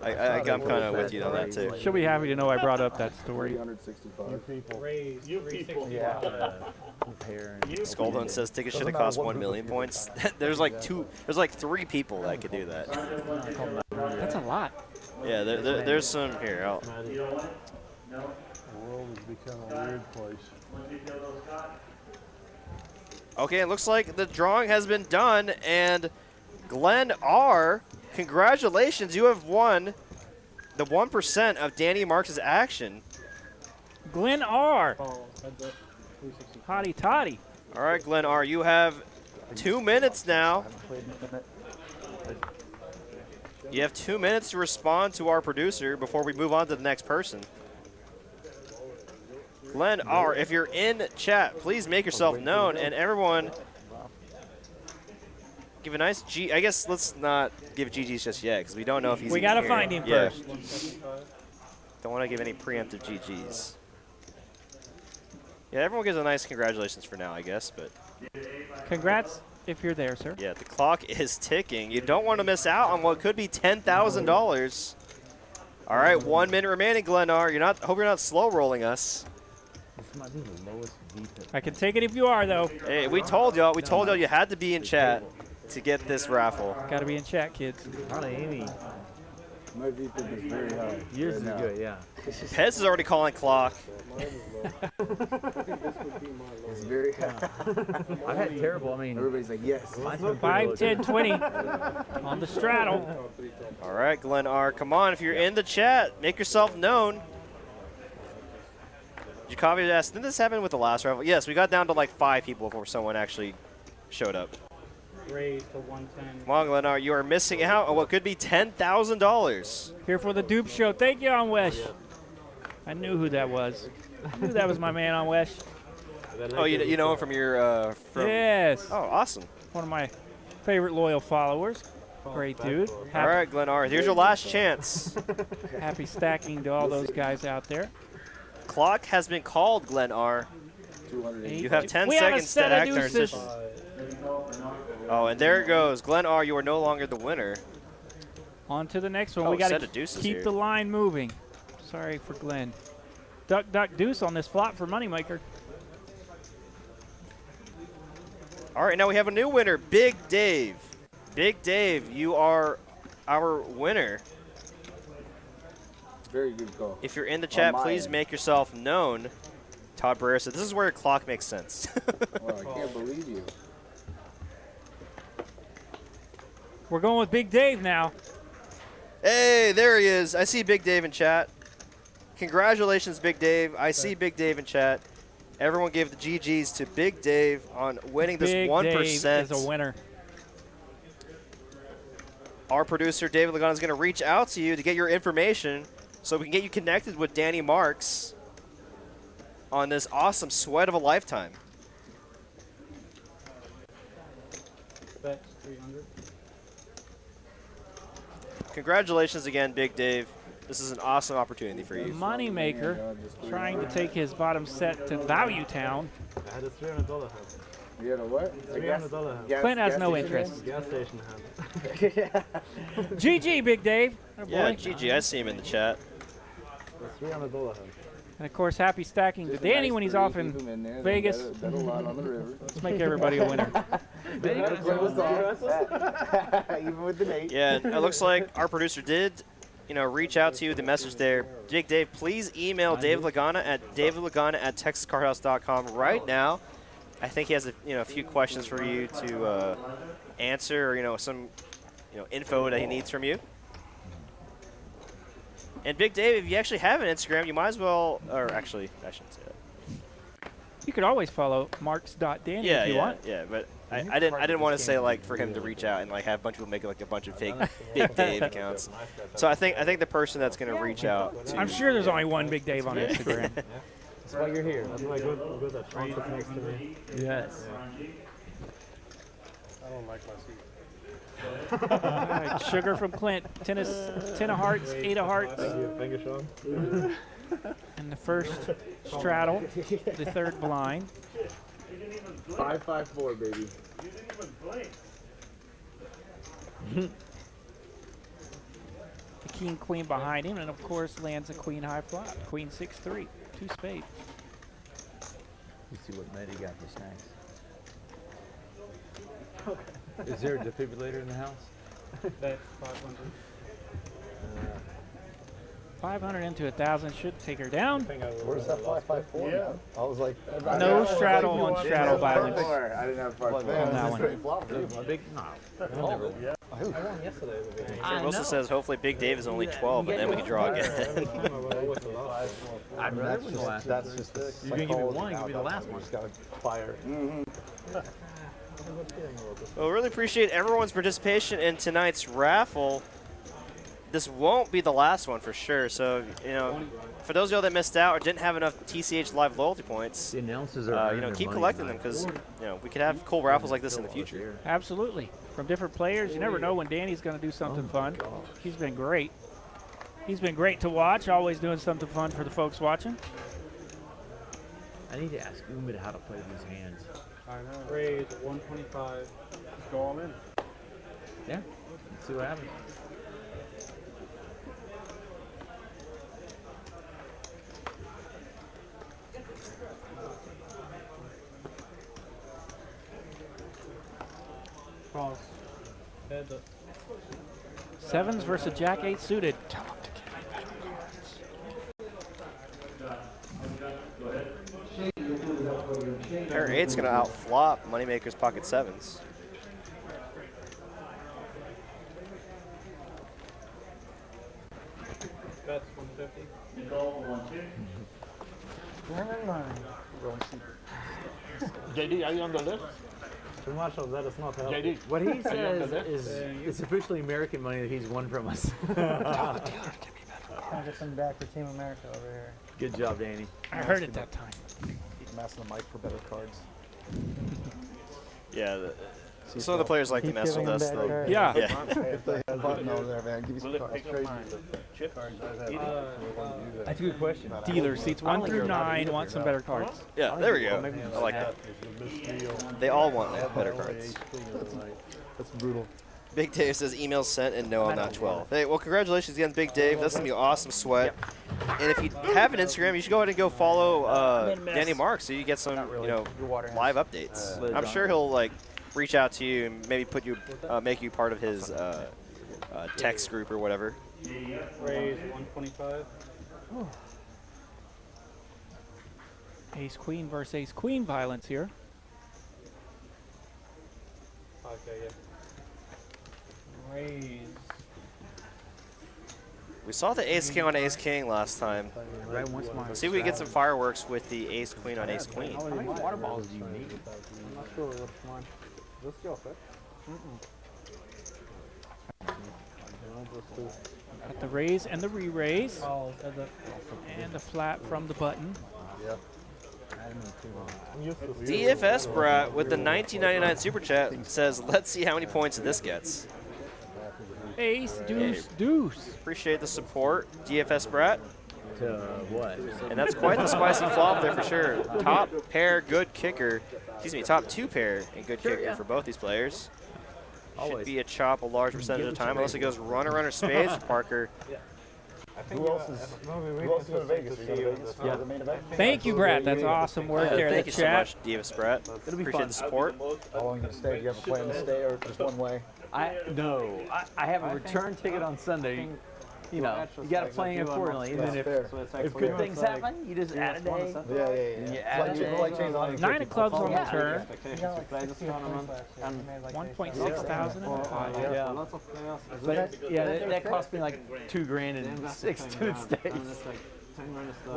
I'm kind of with you on that too. She'll be happy to know I brought up that story. 365. You people. Yeah. Skuldon says tickets should have cost 1 million points. There's like 3 people that could do that. That's a lot. Yeah, there's some here. The world has become a weird place. Okay, it looks like the drawing has been done, and Glenn R., congratulations, you have won the 1% of Danny Marks' action. Glenn R. Hotty toddy. All right, Glenn R., you have 2 minutes now. You have 2 minutes to respond to our producer before we move on to the next person. Glenn R., if you're in chat, please make yourself known, and everyone Give a nice G. I guess let's not give GGs just yet because we don't know if he's. We gotta find him first. Don't want to give any preemptive GGs. Yeah, everyone gives a nice congratulations for now, I guess, but. Congrats if you're there, sir. Yeah, the clock is ticking. You don't want to miss out on what could be $10,000. All right, 1 minute remaining, Glennar. Hope you're not slow rolling us. This might be the lowest defense. I can take it if you are, though. Hey, we told y'all. We told y'all you had to be in chat to get this raffle. Got to be in chat, kids. Not Amy. My defense is very high. Yours is good, yeah. Pez is already calling clock. It's very high. I've had terrible. I mean, everybody's like, yes. 5, 10, 20 on the straddle. All right, Glenn R. Come on, if you're in the chat, make yourself known. Jacoby asked, didn't this happen with the last raffle? Yes, we got down to like 5 people before someone actually showed up. Raised to 110. Come on, Glenn R. You are missing out on what could be $10,000. Here for the dupe show. Thank you, on Wesh. I knew who that was. I knew that was my man on Wesh. Oh, you know him from your Yes. Oh, awesome. One of my favorite loyal followers. Great dude. All right, Glenn R. Here's your last chance. Happy stacking to all those guys out there. Clock has been called, Glenn R. You have 10 seconds to act on our decision. Oh, and there it goes. Glenn R., you are no longer the winner. On to the next one. Oh, We got set to of deuces keep here. the line moving. Sorry for Glenn. Duck, duck, deuce on this flop for Moneymaker. All right, now we have a new winner, Big Dave. Big Dave, you are our winner. Very good call. If you're in the chat, please make yourself known. Todd Barrera said, this is where your clock makes sense. Well, I can't believe you. We're going with Big Dave now. Hey, there he is. I see Big Dave in chat. Congratulations, Big Dave. I see Big Dave in chat. Everyone gave the GGs to Big Dave on winning this Big 1%. Dave is a winner. Our producer, David Lagana, is going to reach out to you to get your information so we can get you connected with Danny Marks on this awesome sweat of a lifetime. Bets 300. Congratulations again, Big Dave. This is an awesome opportunity for you. Moneymaker trying to take his bottom set to Value Town. I had a $300 hand. You had a what? $300 hand. Clint has no interest. Gas station hand. GG, Big Dave. Atta Yeah, boy. GG. I see him in the chat. A $300 hand. And of course, happy stacking to Danny when he's off in Vegas. Bet a lot on the river. Let's make everybody a winner. Even with the Nate. Yeah, it looks like our producer did, reach out to you. The message there, Big Dave. Please email David Lagana at davidlagana@texascardhouse.com right now. I think he has a few questions for you to answer, or some info that he needs from you. And Big Dave, if you actually have an Instagram, you might as well, or actually, I shouldn't say that. You could always follow marks.danny if you want. Yeah, but I didn't want to say for him to reach out and have a bunch of people make a bunch of fake Big Dave accounts. So I think the person that's going to reach out to I'm sure there's only one Big Dave on Instagram. That's why you're here. That's my good that Sean sits next to me. Yes. I don't like my seat. All right, sugar from Clint. 10 of hearts, 8 of hearts. Thank you, Sean. And the first straddle, the third blind. 5-5-4, baby. The king queen behind him, and of course lands a queen high flop. Queen 6-3, 2 spades. You see what Maddie got for snacks. Is there a defibrillator in the house? Bet 500. 500 into 1,000 should take her down. Where's that 5-5-4? Yeah. I was like, No straddle on straddle violence. I didn't have 5-4. On that one. Big, no. Yeah. I won yesterday. Wilson says hopefully Big Dave is only 12 and then we can draw again. I'd rather win the last That's just the You can give me one, give me the last one. Just got fire. Well, really appreciate everyone's participation in tonight's raffle. this won't be the last one for sure. So, you know, for those of y'all that missed out or didn't have enough TCH Live loyalty points, the announcers are you know, keep collecting them because, you know, we could have cool raffles like this in the future. Absolutely. From different players. You never know when Danny's going to do something fun. He's been great. He's been great to watch, always doing something fun for the folks watching. I need to ask Umid how to play these hands. I know. Raise 125. Just go all in. Yeah. Let's see what happens. Cross. Head up. Sevens versus Jack 8 suited. Pair 8's going to outflop Moneymaker's pocket 7s. That's 150. JD, are you on the list? Too much of that is not helpful. JD. What he says is it's officially American money that he's won from us. I'll get some back for Team America over here. Good job, Danny. I heard it that time. Keep messing the mic for better cards. Yeah, some of the players like to mess with us, though. Yeah. If they have a button over there, man, give me some cards. That's a good question. Dealer seats 1 through 9 want some better cards. Yeah, there we go. I like that. They all want better cards. That's brutal. Big Dave says emails sent and no, I'm not 12. Hey, well, congratulations again, Big Dave. That's going to be awesome sweat. And if you have an Instagram, you should go ahead and go follow Danny Marks so you get some, you know, live updates. I'm sure he'll, like, reach out to you and maybe put you, make you part of his text group or whatever. Raise 125. Ace Queen versus Ace Queen violence here. Okay, yeah. Raise. We saw the Ace King on Ace King last time. Right once more. See if we can get some fireworks with the Ace Queen on Ace Queen. How many water balls do you need? I'm not sure which one. This your pick? Got the raise and the re-raise. And the flat from the button. Yep. DFS Brat with the 1999 Super Chat says, let's see how many points this gets. Ace, deuce, deuce. Appreciate the support, DFS Brat. To what? And that's quite the spicy flop there for sure. Top pair, good kicker. Excuse me, top 2 pair and good kicker for both these players. Should be a chop a large percentage of the time, unless it goes runner, runner, spades for Parker. Who else is going to Vegas? Yeah. Thank you, Brad. That's awesome work there. Thank you so much, DFS Brat. It'll be Appreciate fun. the support. How long are you going to stay? Do you have a plan to stay or just one way? I have a return ticket on Sunday. You know, you got to plan accordingly. And then if good things happen, you just add a day. Yeah. You add a day. 9 of clubs on the turn. You got like 60 points last year. You made like 1.6 thousand. Yeah. But yeah, that cost me like $2,000 and 6 student stays.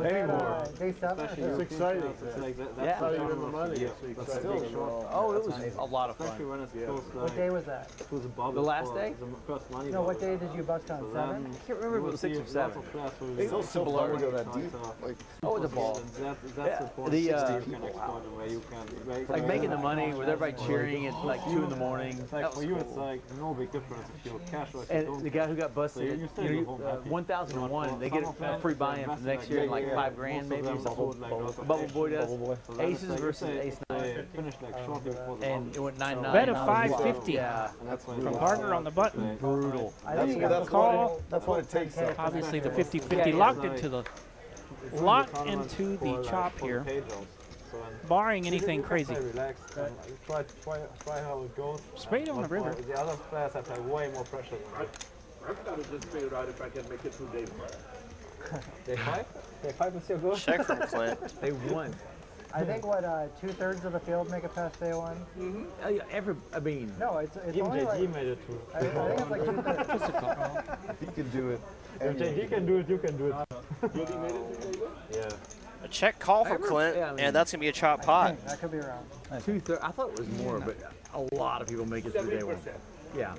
Maybe more. Day 7? It's exciting. That's not even the money. It's exciting. Oh, it was a lot of fun. What day was that? The last day? No, what day did you bust on? 7? I can't remember if it was 6 or 7. It's so fun to go that deep. Like, Oh, the ball. Like making the money with everybody cheering at like 2 in the morning. That was cool. no big difference if you cash or And the guy who got busted, 1001, they get a free buy-in for the next year, like $5,000 maybe. Bubble Boy does. Aces versus Ace 9. And it went 9-9. Bet of 550. Yeah. From Parker on the button. Brutal. That's what it takes. Obviously the 50-50 locked into the chop here, barring anything crazy. Try how it goes. Spade on the river. The other players have like way more pressure than me. I've got to just figure out if I can make it through day 5. Day 5? Day 5 is still good? Check from Clint. They won. I think what 2/3 of the field make it past day 1. I mean, no, it's even only JD like, made it too. I think it's like 2/3. If he can do it. If JD can do it, you can do it. JD made it through day 1? Yeah. A check call from Clint, and that's going to be a chop pot. That could be around. 2/3. I thought it was more, but a lot of people make it through day 1. Yeah.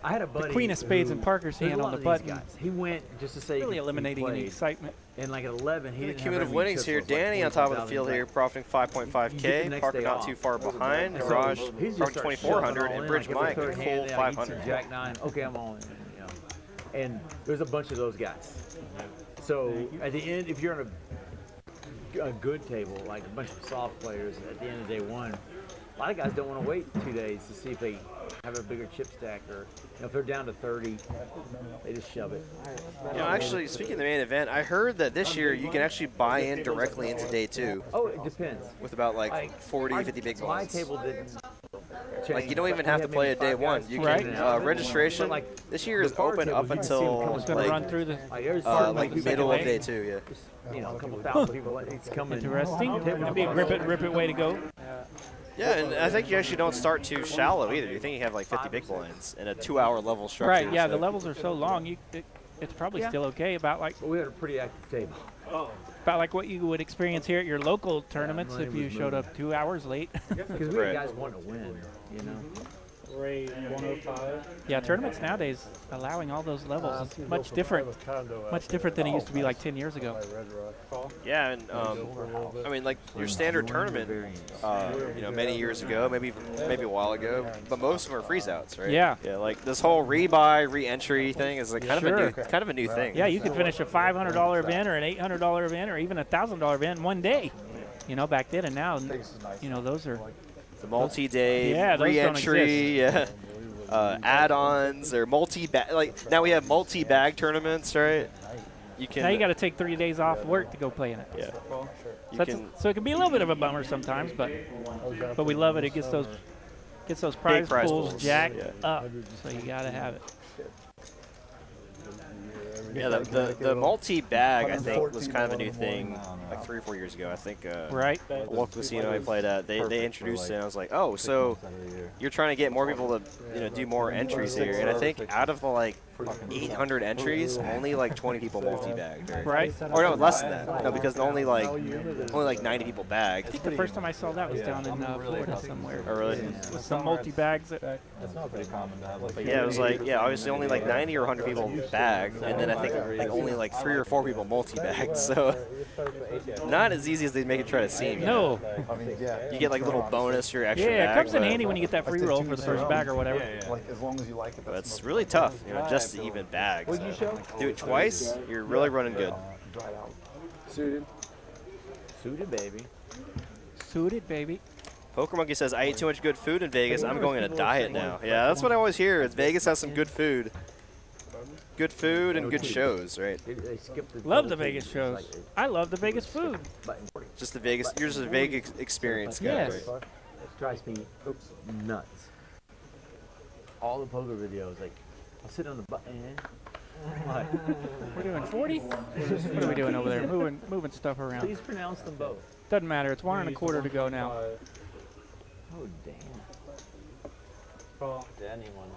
I had a buddy. The queen of spades in Parker's there's hand a on lot the of these button. guys. He went just to say Really he eliminating any played. excitement. And like at 11, he The didn't have cumulative every winnings chip here. was like Danny on top of the 20,000 field here, back. profiting You get the 5.5K. next Parker day not off. too far behind. So Garage he's just probably 2,400, and Bridge Mike a cool 500. Jack 9. Okay, I'm all in. You know, and there's a bunch of those guys. So at the end, if you're on a good table, like a bunch of soft players, at the end of day one, a lot of guys don't want to wait 2 days to see if they have a bigger chip stack, or if they're down to 30, they just shove it. You know, actually, speaking of the main event, I heard that this year you can actually buy in directly into day 2. Oh, it depends. With about like 40, 50 big My blinds. table didn't. Like you don't even have to play at day 1. You can registration. This year is open up until like middle of day 2. Yeah. You know, a couple thousand people. It's coming. Interesting. That'd be a rip it way to go. Yeah, and I think you actually don't start too shallow either. You think you have like 50 big blinds in a 2-hour level structure. Right. Yeah, so. the levels are so long. It's probably still okay. About like. We had a pretty active table. About like what you would experience here at your local tournaments if you showed up 2 hours late. Because we had guys wanting to win, you know. Rate 105. Yeah, tournaments nowadays allowing all those levels is much different. Much different than it used to be like 10 years ago. Yeah, and I mean, like your standard tournament, you know, many years ago, maybe a while ago, but most of them are freeze outs, right? Yeah. Yeah, like this whole rebuy, re-entry thing is like kind of a new thing. Yeah, you could finish a $500 event or an $800 event or even a $1,000 event in one day. You know, back then and now, you know, those are. The multi-day those re-entry, add-ons or multi-bag. Like now we have multi-bag tournaments, right? You can. Now you got to take 3 days off work to go play in it. Yeah. So it can be a little bit of a bummer sometimes, but we love it. It gets those prize pools jacked up. So you got to have it. Yeah, the multi-bag, I think, was kind of a new thing like 3 or 4 years ago. I think right. The local casino I played at, they introduced it, and I was like, oh, so you're trying to get more people to do more entries here. And I think out of the like 800 entries, only like 20 people multi-bagged. Right. Or no, less than that. No, because only like 90 people bagged. I think the first time I saw that was down in Florida somewhere. Oh, really? With some multi-bags. That's not pretty common to have. But yeah, it was like, obviously only like 90 or 100 people bagged, and then I think like only like 3 or 4 people multi-bagged. So not as easy as they make it try to seem. No. You get like a little bonus for your extra bag. Yeah, it comes in handy when you get that free roll for the first bag or whatever. Like as long as you like it. But it's really tough, you know, just to even bag. What'd you show? Do it twice, you're really running good. Suited. Suited, baby. Suited, baby. Poker Monkey says, I ate too much good food in Vegas. I'm going on a diet now. Yeah, that's what I always hear. Is Vegas has some good food. Good food and good shows, right? Love the Vegas shows. I love the Vegas food. Just the Vegas. You're just a Vegas experience guy, Yes. right? It drives me nuts. All the poker videos, like I'll sit on the button. What? We're doing 40? What are we doing over there? Moving stuff around. Please pronounce them both. Doesn't matter. It's 1 1/4 to go now. Oh damn. Danny won.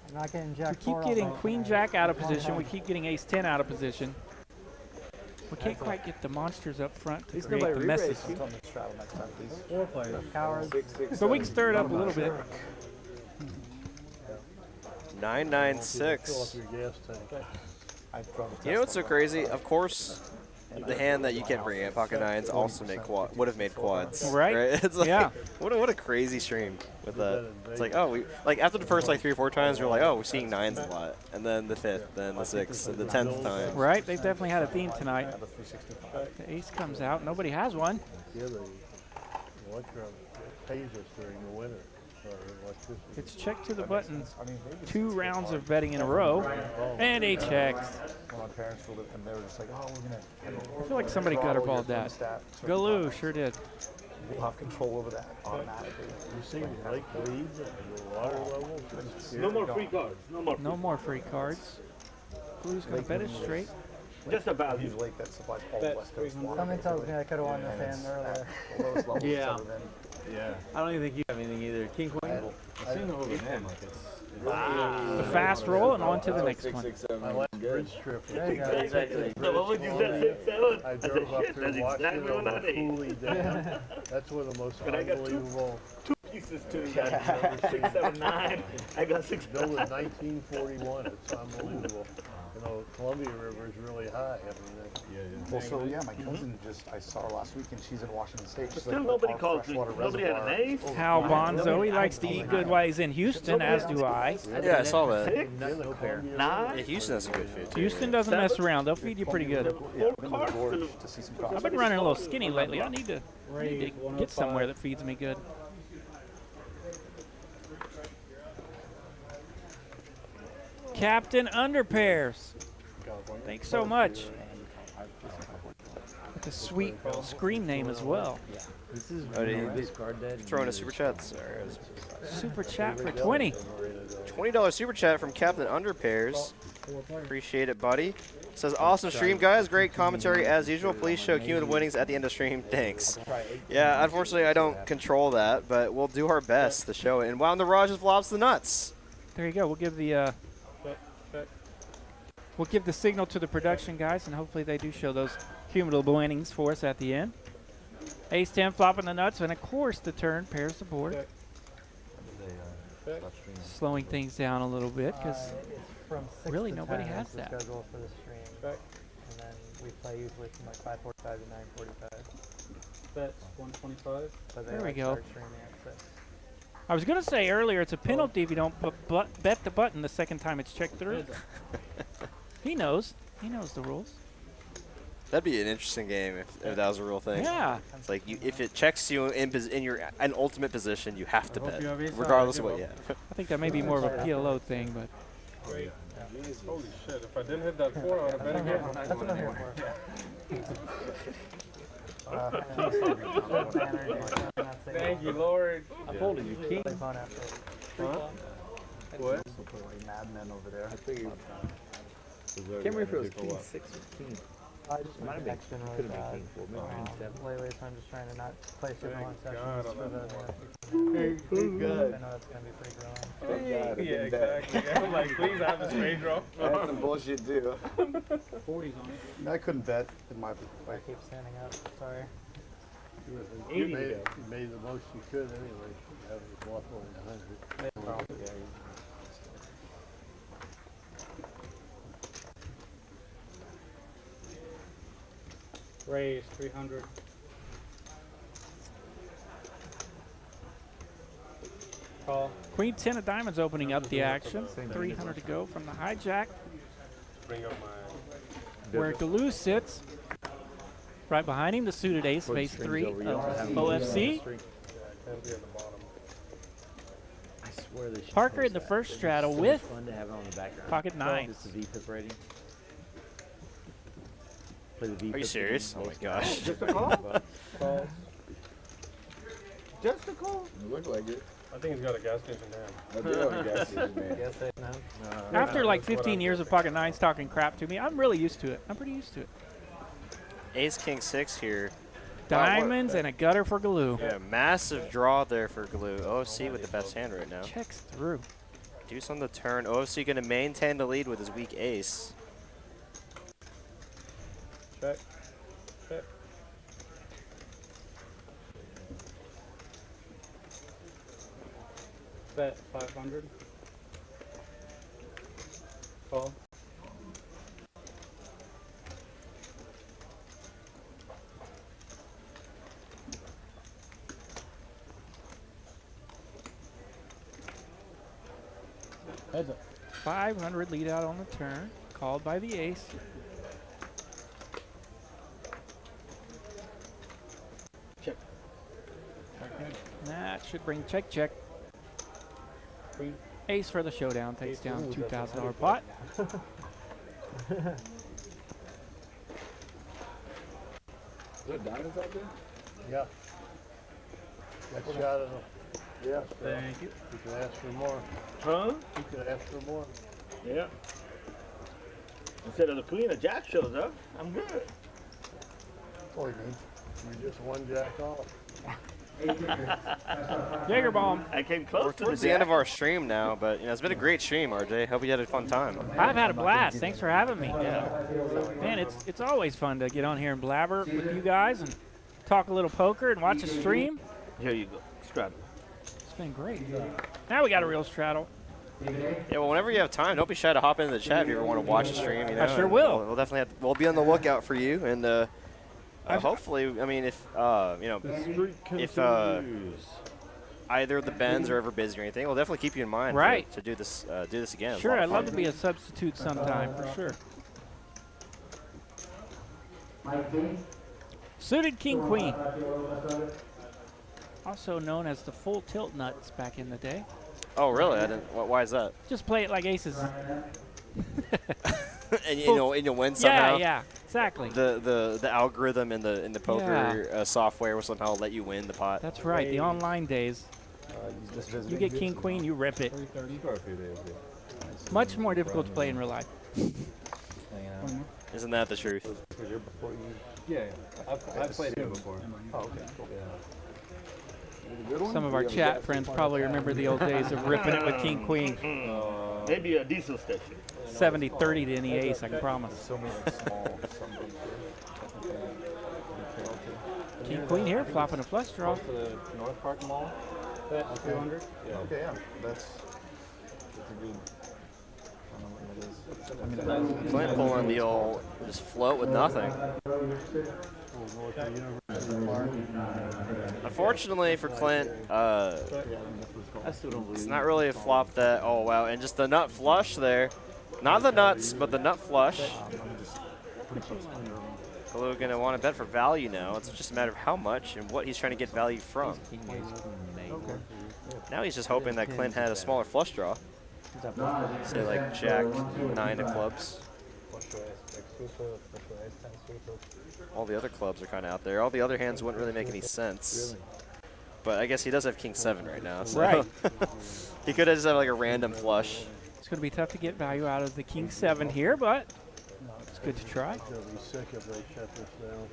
I'm not getting jack. We keep getting Queen Jack out of position. We keep getting Ace 10 out of position. We can't quite get the monsters up front to create the messes. 4 players. Cowards. So we can stir it up a little bit. 996. You know what's so crazy? Of course, the hand that you can't bring in, pocket nines, also would have made quads. Right? It's like, yeah. What a crazy stream with that. It's like, oh, after the first like 3 or 4 times, we're like, oh, we're seeing 9s a lot, and then the 5th, then the 6th, and the 10th time. Right? They've definitely had a theme tonight. The ace comes out. Nobody has one. Yeah, the electron pays us during the winter. It's check to the button. 2 rounds of betting in a row, and he checks. My parents were and they were just like, oh, we're gonna. I feel like somebody gutterballed that. Galoo sure did. We'll have control over that automatically. You see lake leads and the water level. No more free cards. No more free cards. Blue's gonna bet it straight. Just a value. Lake that supplies all the West Coast water. Something tells me I could have won this hand earlier. Yeah. Yeah. I don't even think you have anything either. King, queen. I've seen the whole game. Like it's. The fast roll and on to the next one. My last bridge trip. There you go. Exactly. So what would you say, 6-7? I drove up Shit, there and that's watched exactly it what on I the did. Cooley Dam. That's one of the most But I got unbelievable. two pieces too. You got 6, 7, 9. I got 6. Built in 1941. It's unbelievable. You know, Columbia River is really high. I mean, Well, so yeah, my cousin I saw her last week, and she's in Washington State. She's Still like, nobody our calls me. freshwater Nobody had an reservoir. ace. Hal Bonzo, he likes to eat good while he's in Houston, as do I. Yeah, I saw that. 6, Yeah, Houston has some good food too. Houston doesn't mess around. They'll feed you pretty good. Yeah, I've been to the gorge to see some I've been running a little skinny lately. I need to get somewhere that feeds me good. Captain Underpairs. Thanks so much. With a sweet screen name as well. This is throwing a super chat. Sorry. Super chat for 20. $20 super chat from Captain Underpairs. Appreciate it, buddy. Says, awesome stream, guys. Great commentary as usual. Please show cumulative winnings at the end of stream. Thanks. Yeah, unfortunately, I don't control that, but we'll do our best to show it. And wow, the Raj just flops the nuts. There you go. We'll give the signal to the production guys, and hopefully they do show those cumulative winnings for us at the end. Ace 10 flopping the nuts, and of course the turn pairs the board. Slowing things down a little bit because really nobody has that. Schedule for the stream, and then we play usually from like 5:45 to 9:45. That's 125. There we go. I was going to say earlier it's a penalty if you don't bet the button the second time it's checked through. He knows. He knows the rules. That'd be an interesting game if that was a real thing. Yeah. It's like if it checks you in your an ultimate position, you have to bet, regardless of what you have. I think that may be more of a PLO thing, but. Holy shit, if I didn't hit that 4, I would have bet again. That's what I'm here for. Thank you, Lord. I folded you, king. Huh? What? Mad Men over there. I figured. Can't remember if it was king 6 or king. I just might have been really bad. Lately, so I'm just trying to not play super long sessions for the Hey, good. I know that's going to be pretty growing. Yeah, exactly. I'm like, please, I have a straight draw. That's some bullshit, too. 40's on it. I couldn't bet in my I keep standing up. Sorry. You made the most you could anyway. Have the bluff on 100. Raise 300. Call. Queen 10 of diamonds opening up the action. 300 to go from the hijack. Bring up my. Where Galoo sits. Right behind him, the suited ace, base 3 of OFC. I swear this Parker in the first straddle with fun to have it on the background. pocket 9. This is the VPIP rating. Play the VPIP Are you serious? Oh my gosh. Just a call? Just a call? You look like it. I think he's got a gas station there. I do have a gas station, man. Gas station, After like 15 years of pocket 9s talking crap to me, I'm really used to it. I'm pretty used to it. Ace King 6 here. Diamonds and a gutter for Galoo. Yeah, massive draw there for Galoo. OFC with the best hand right now. Checks through. Deuce on the turn. OFC going to maintain the lead with his weak ace. Check. Check. Bet 500. Call. Heads up. 500 lead out on the turn. Called by the ace. Check. That should bring check. Queen. Ace for the showdown takes down $2,000 pot. Is there diamonds out there? Yeah. Got shot of them. Yeah. Thank you. You can ask for more. Huh? You can ask for more. Yeah. Instead of the queen, a jack shows up. I'm good. That's all you need. You're just one jack off. Jaeger bomb. I came close We're to towards the end of our stream now, but it's been a great stream, RJ. Hope you had a fun time. I've had a blast. Thanks for having me. Man, it's always fun to get on here and blabber with you guys and talk a little poker and watch a stream. Here you go. Straddle. It's been great. Now we got a real straddle. Yeah, well, whenever you have time, don't be shy to hop into the chat if you ever want to watch a stream. You know? I sure will. We'll definitely we'll be on the lookout for you, and hopefully, I mean, if if either of the Bens are ever busy or anything, we'll definitely keep you in mind to do this again. Sure, I'd love to be a substitute sometime for sure. Suited king queen, also known as the full tilt nuts back in the day. Oh, really? I didn't. Why is that? Just play it like aces. And you'll win somehow. Yeah, exactly. The algorithm in the poker software will somehow let you win the pot. That's right. The online days. You get king queen, you rip it. Much more difficult to play in real life. Isn't that the truth? Yeah, I've played here before. Oh, okay. Cool. Some of our chat friends probably remember the old days of ripping it with king queen. Maybe a diesel station. 70-30 to any ace, I can promise. So many small. King queen here, flopping a flush draw. To the North Park Mall. 200. Yeah. Okay, yeah. That's a good. Clint pulling the old just float with nothing. Unfortunately for Clint, it's not really a flop that. Oh wow! And just the nut flush there, not the nuts, but the nut flush. Glue gonna want to bet for value now. It's just a matter of how much and what he's trying to get value from. Now he's just hoping that Clint had a smaller flush draw. Say like Jack 9 of clubs. All the other clubs are kind of out there. All the other hands wouldn't really make any sense. But I guess he does have King 7 right now. So right. He could have just have like a random flush. It's going to be tough to get value out of the King 7 here, but it's good to try.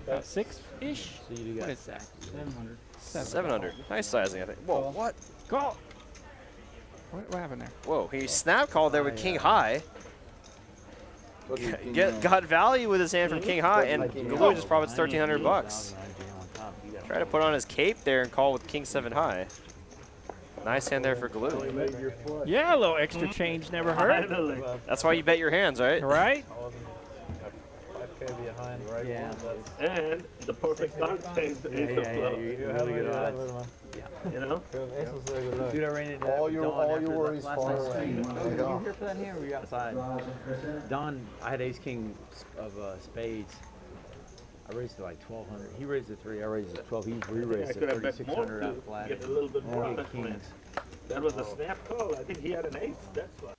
About 6-ish. What is that? 700. 700. Nice sizing, I think. Whoa, what? Call. What happened there? Whoa, he snap called there with King High. Got value with his hand from King High, and Galoo just profits 1,300 bucks. Try to put on his cape there and call with King 7 High. Nice hand there for Galoo. Yeah, a little extra change never hurt. That's why you bet your hands, right? Right. 5K behind, right? Yeah. And the perfect dark change the ace of clubs. You know? Dude, I ran into all your worries far away. Were you here for that hand or were you outside? Don, I had ace king of spades. I raised it like 1,200. He raised it 3. I raised it 12. He re-raised it 3,600 out flat. Get a little bit more kings. That was a snap call. I think he had an ace. That's why.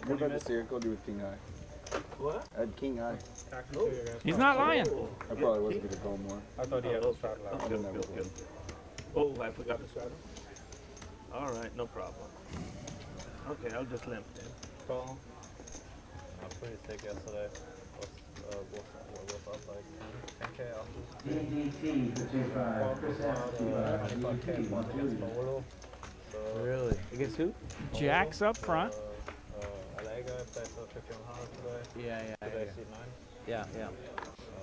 What about the circle do with King High? What? I had King High. He's not lying. I probably was going to go more. I thought he had a straddle out. I didn't have a Oh, I forgot the straddle. All right, no problem. Okay, I'll just limp then. Call. I was pretty sick yesterday. Was up like 10K after. Really? Against who? Jacks up front. LA guy played for 1,500 today. Yeah. Today C9. Yeah.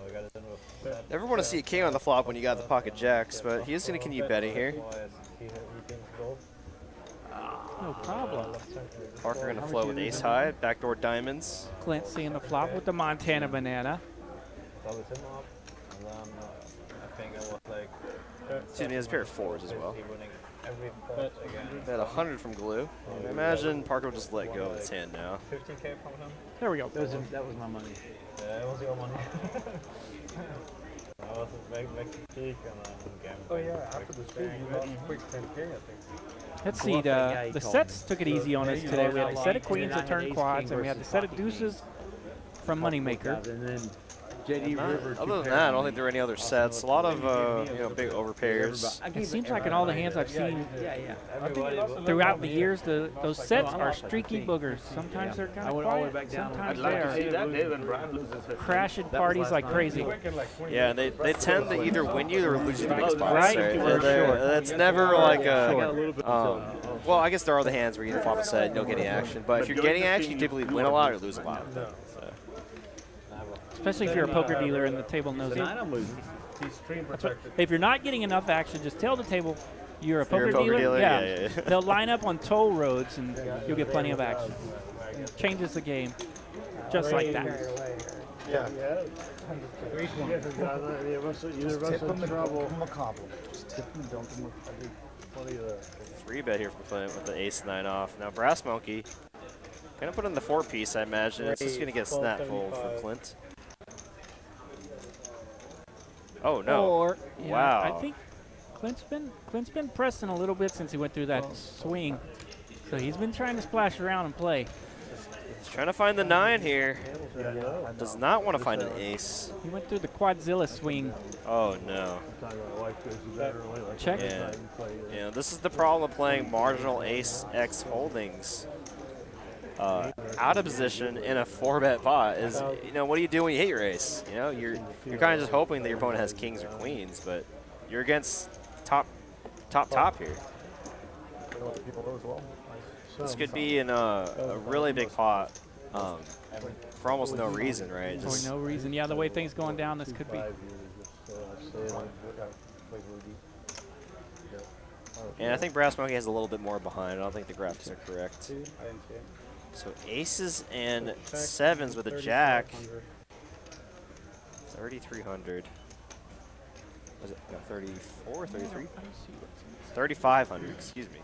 We got it in with Never want to see a king on the flop when you got the pocket jacks, but he is going to continue betting here. No problem. Parker going to flow with ace high, backdoor diamonds. Clint seeing the flop with the Montana banana. Doubled him up, and then I think it was like. Excuse me, he has a pair of 4s as well. Winning every pot again. They had 100 from Glue. I imagine Parker will just let go of his hand now. 50K from him. There we go. That was my money. Yeah, it was your money. I was back to peak and then gambled. Oh yeah, after the stream you lost a quick 10K, I think. Let's see, the sets took it easy on us today. We had the set of queens that turned quads, and we had the set of deuces from Moneymaker. And then JD River. Other than that, I don't think there are any other sets. A lot of big overpairs. It seems like in all the hands I've seen throughout the years, those sets are streaky boogers. Sometimes they're kind of quiet. Sometimes they are crashing parties like crazy. Yeah, and they tend to either win you or lose you the big spots. Right. That's never like a. Well, I guess there are the hands where you flop a set, no getting action. But if you're getting action, you typically win a lot or lose a lot. So. Especially if you're a poker dealer and the table knows it. If you're not getting enough action, just tell the table you're a poker dealer. Yeah. They'll line up on toll roads and you'll get plenty of action. Changes the game, just like that. Yeah. Three bet here from Clint with the ace-9 off. Now Brass Monkey gonna put in the 4-piece, I imagine. It's just gonna get a snap fold for Clint. Oh no! Or, wow! I think Clint's been pressing a little bit since he went through that swing, so he's been trying to splash around and play. He's trying to find the 9 here. Does not want to find an ace. He went through the quadzilla swing. Oh no! Check. Yeah, this is the problem of playing marginal ace X holdings. Out of position in a 4-bet pot is, what do you do when you hit your ace? You're kind of just hoping that your opponent has kings or queens, but you're against top here. This could be in a really big pot for almost no reason, right? For no reason. Yeah, the way things going down, this could be. And I think Brass Monkey has a little bit more behind. I don't think the graphics are correct. So aces and 7s with a jack. 3,300. Was it 34, 33? 3,500, excuse me.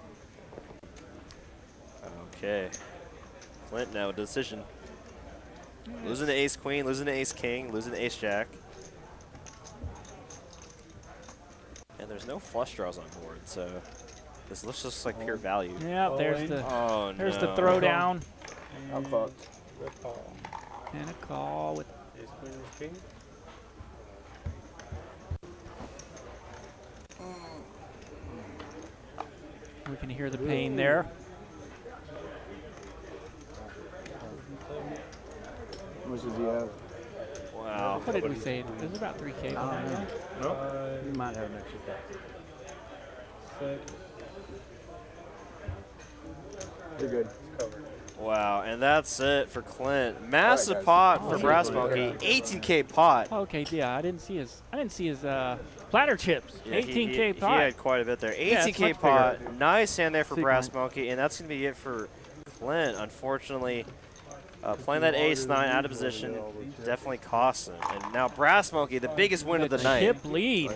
Okay. Clint now, decision. Losing to ace queen, losing to ace king, losing to ace jack. And there's no flush draws on board, so this looks just like pure value. Yeah, there's the the throwdown. I'm fucked. And a call with ace queen ace king. We can hear the pain there. How much does he have? Wow. What did we say? It was about 3K. No? You might have an extra Six. You're good. Wow, and that's it for Clint. Massive pot for Brass Monkey, 18K pot. Okay, yeah, I didn't see his platter chips. Yeah, 18K pot. He had quite a bit there. 18K pot, nice hand there for Brass Monkey, and that's going to be it for Clint. Unfortunately, playing that ace-9 out of position definitely costs him. And now Brass Monkey, the biggest win of the night. Chip lead.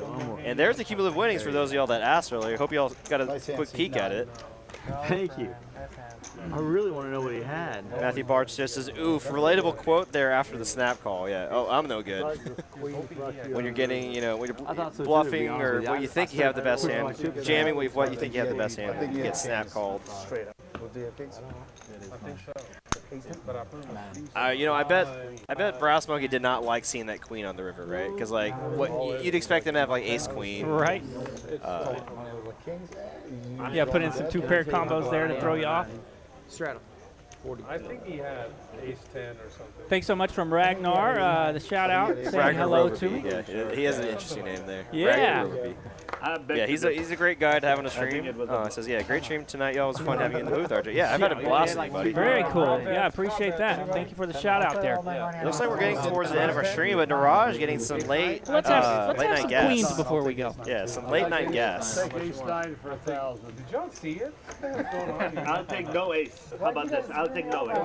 And there's the cumulative winnings for those of y'all that asked earlier. Hope y'all got a quick peek at it. Thank you. I really want to know what he had. Matthew Barch just says, oof, relatable quote there after the snap call. Yeah, oh, I'm no good. When you're getting, when you're bluffing or what you think you have the best hand, jamming with what you think you have the best hand, you get snap called. Straight up. I think so. I bet Brass Monkey did not like seeing that queen on the river, right? Because what you'd expect him to have ace queen, right? Yeah, put in some 2-pair combos there to throw you off. Straddle. I think he had ace-10 or something. Thanks so much from Ragnar, the shout out, saying hello to me. Yeah, he has an interesting name there. Yeah. Yeah, he's a great guy to have on a stream. It says, yeah, great stream tonight, y'all. It was fun having you in the booth, RJ. Yeah, I've had a blast with you, buddy. Very cool. Yeah, appreciate that. Thank you for the shout out there. Looks like we're getting towards the end of our stream, but Niraj getting some late let's have night some gas. queens before we go. Yeah, some late night gas. Take ace-9 for 1,000. Did y'all see it? I'll take no ace. How about this? I'll take no ace.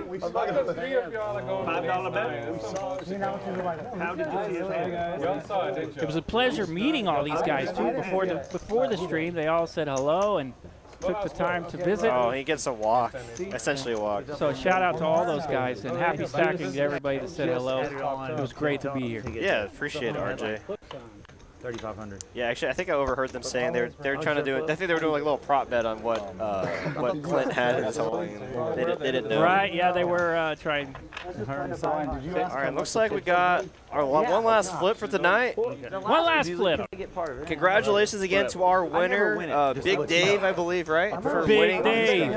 We saw the 3 of y'all going $5 bet? How did you see his hand? Y'all saw it, didn't you? It was a pleasure meeting all these guys too. Before the stream, they all said hello and took the time to visit. Oh, he gets a walk, essentially a walk. So shout out to all those guys and happy stacking to everybody that said hello. It was great to be here. Yeah, appreciate it, RJ. 3,500. Yeah, actually, I think I overheard them saying they're trying to do it. I think they were doing like a little prop bet on what Clint had in his holding. They didn't know. Right? Yeah, they were trying. All right, looks like we got our one last flip for tonight. One last flip. Congratulations again to our winner, Big Dave, I believe, right? For Big winning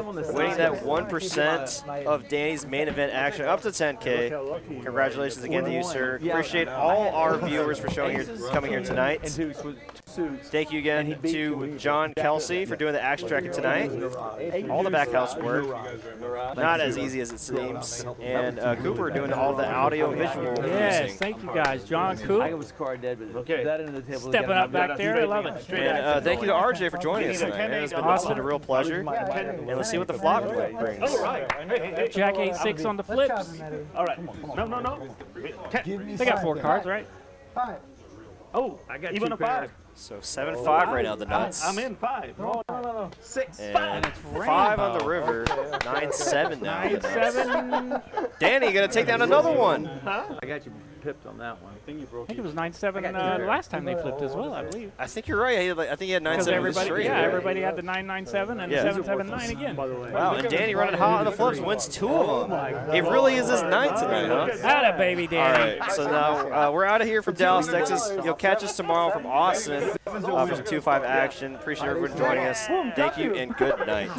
that 1% of Danny's main event action up to 10K. Congratulations again to you, sir. Appreciate all our viewers for coming here tonight. Thank you again to John Kelsey for doing the action tracking tonight. All the back house work. Not as easy as it seems. And Cooper doing all the audio and visual Yes, thank you guys. John Coop. I was card dead, but that end of the table. Stepping up back there. I love it. And thank you to RJ for joining us tonight. It's been a real pleasure. And let's see what the flop brings. Oh, right. Hey, Jack 8-6 on the flips. All right. No. They got 4 cards, right? 5. Oh, I got even a 5. So 7-5 right now, the nuts. I'm in 5. No. 6. And 5 on the river. 9-7 now. 9-7. Danny, you got to take down another one. Huh? I got you pipped on that one. I think it was 9-7 last time they flipped as well, I believe. I think you're right. I think he had 9-7 everybody, everybody had the 9-9-7 and 7-7-9 again. Wow, and Danny running hot on the flips wins 2 of them. It really is his night tonight, huh? Atta baby, Danny. All right, so now we're out of here from Dallas, Texas. You'll catch us tomorrow from Austin for some 2-5 action. Appreciate everyone joining us. Thank you and good night.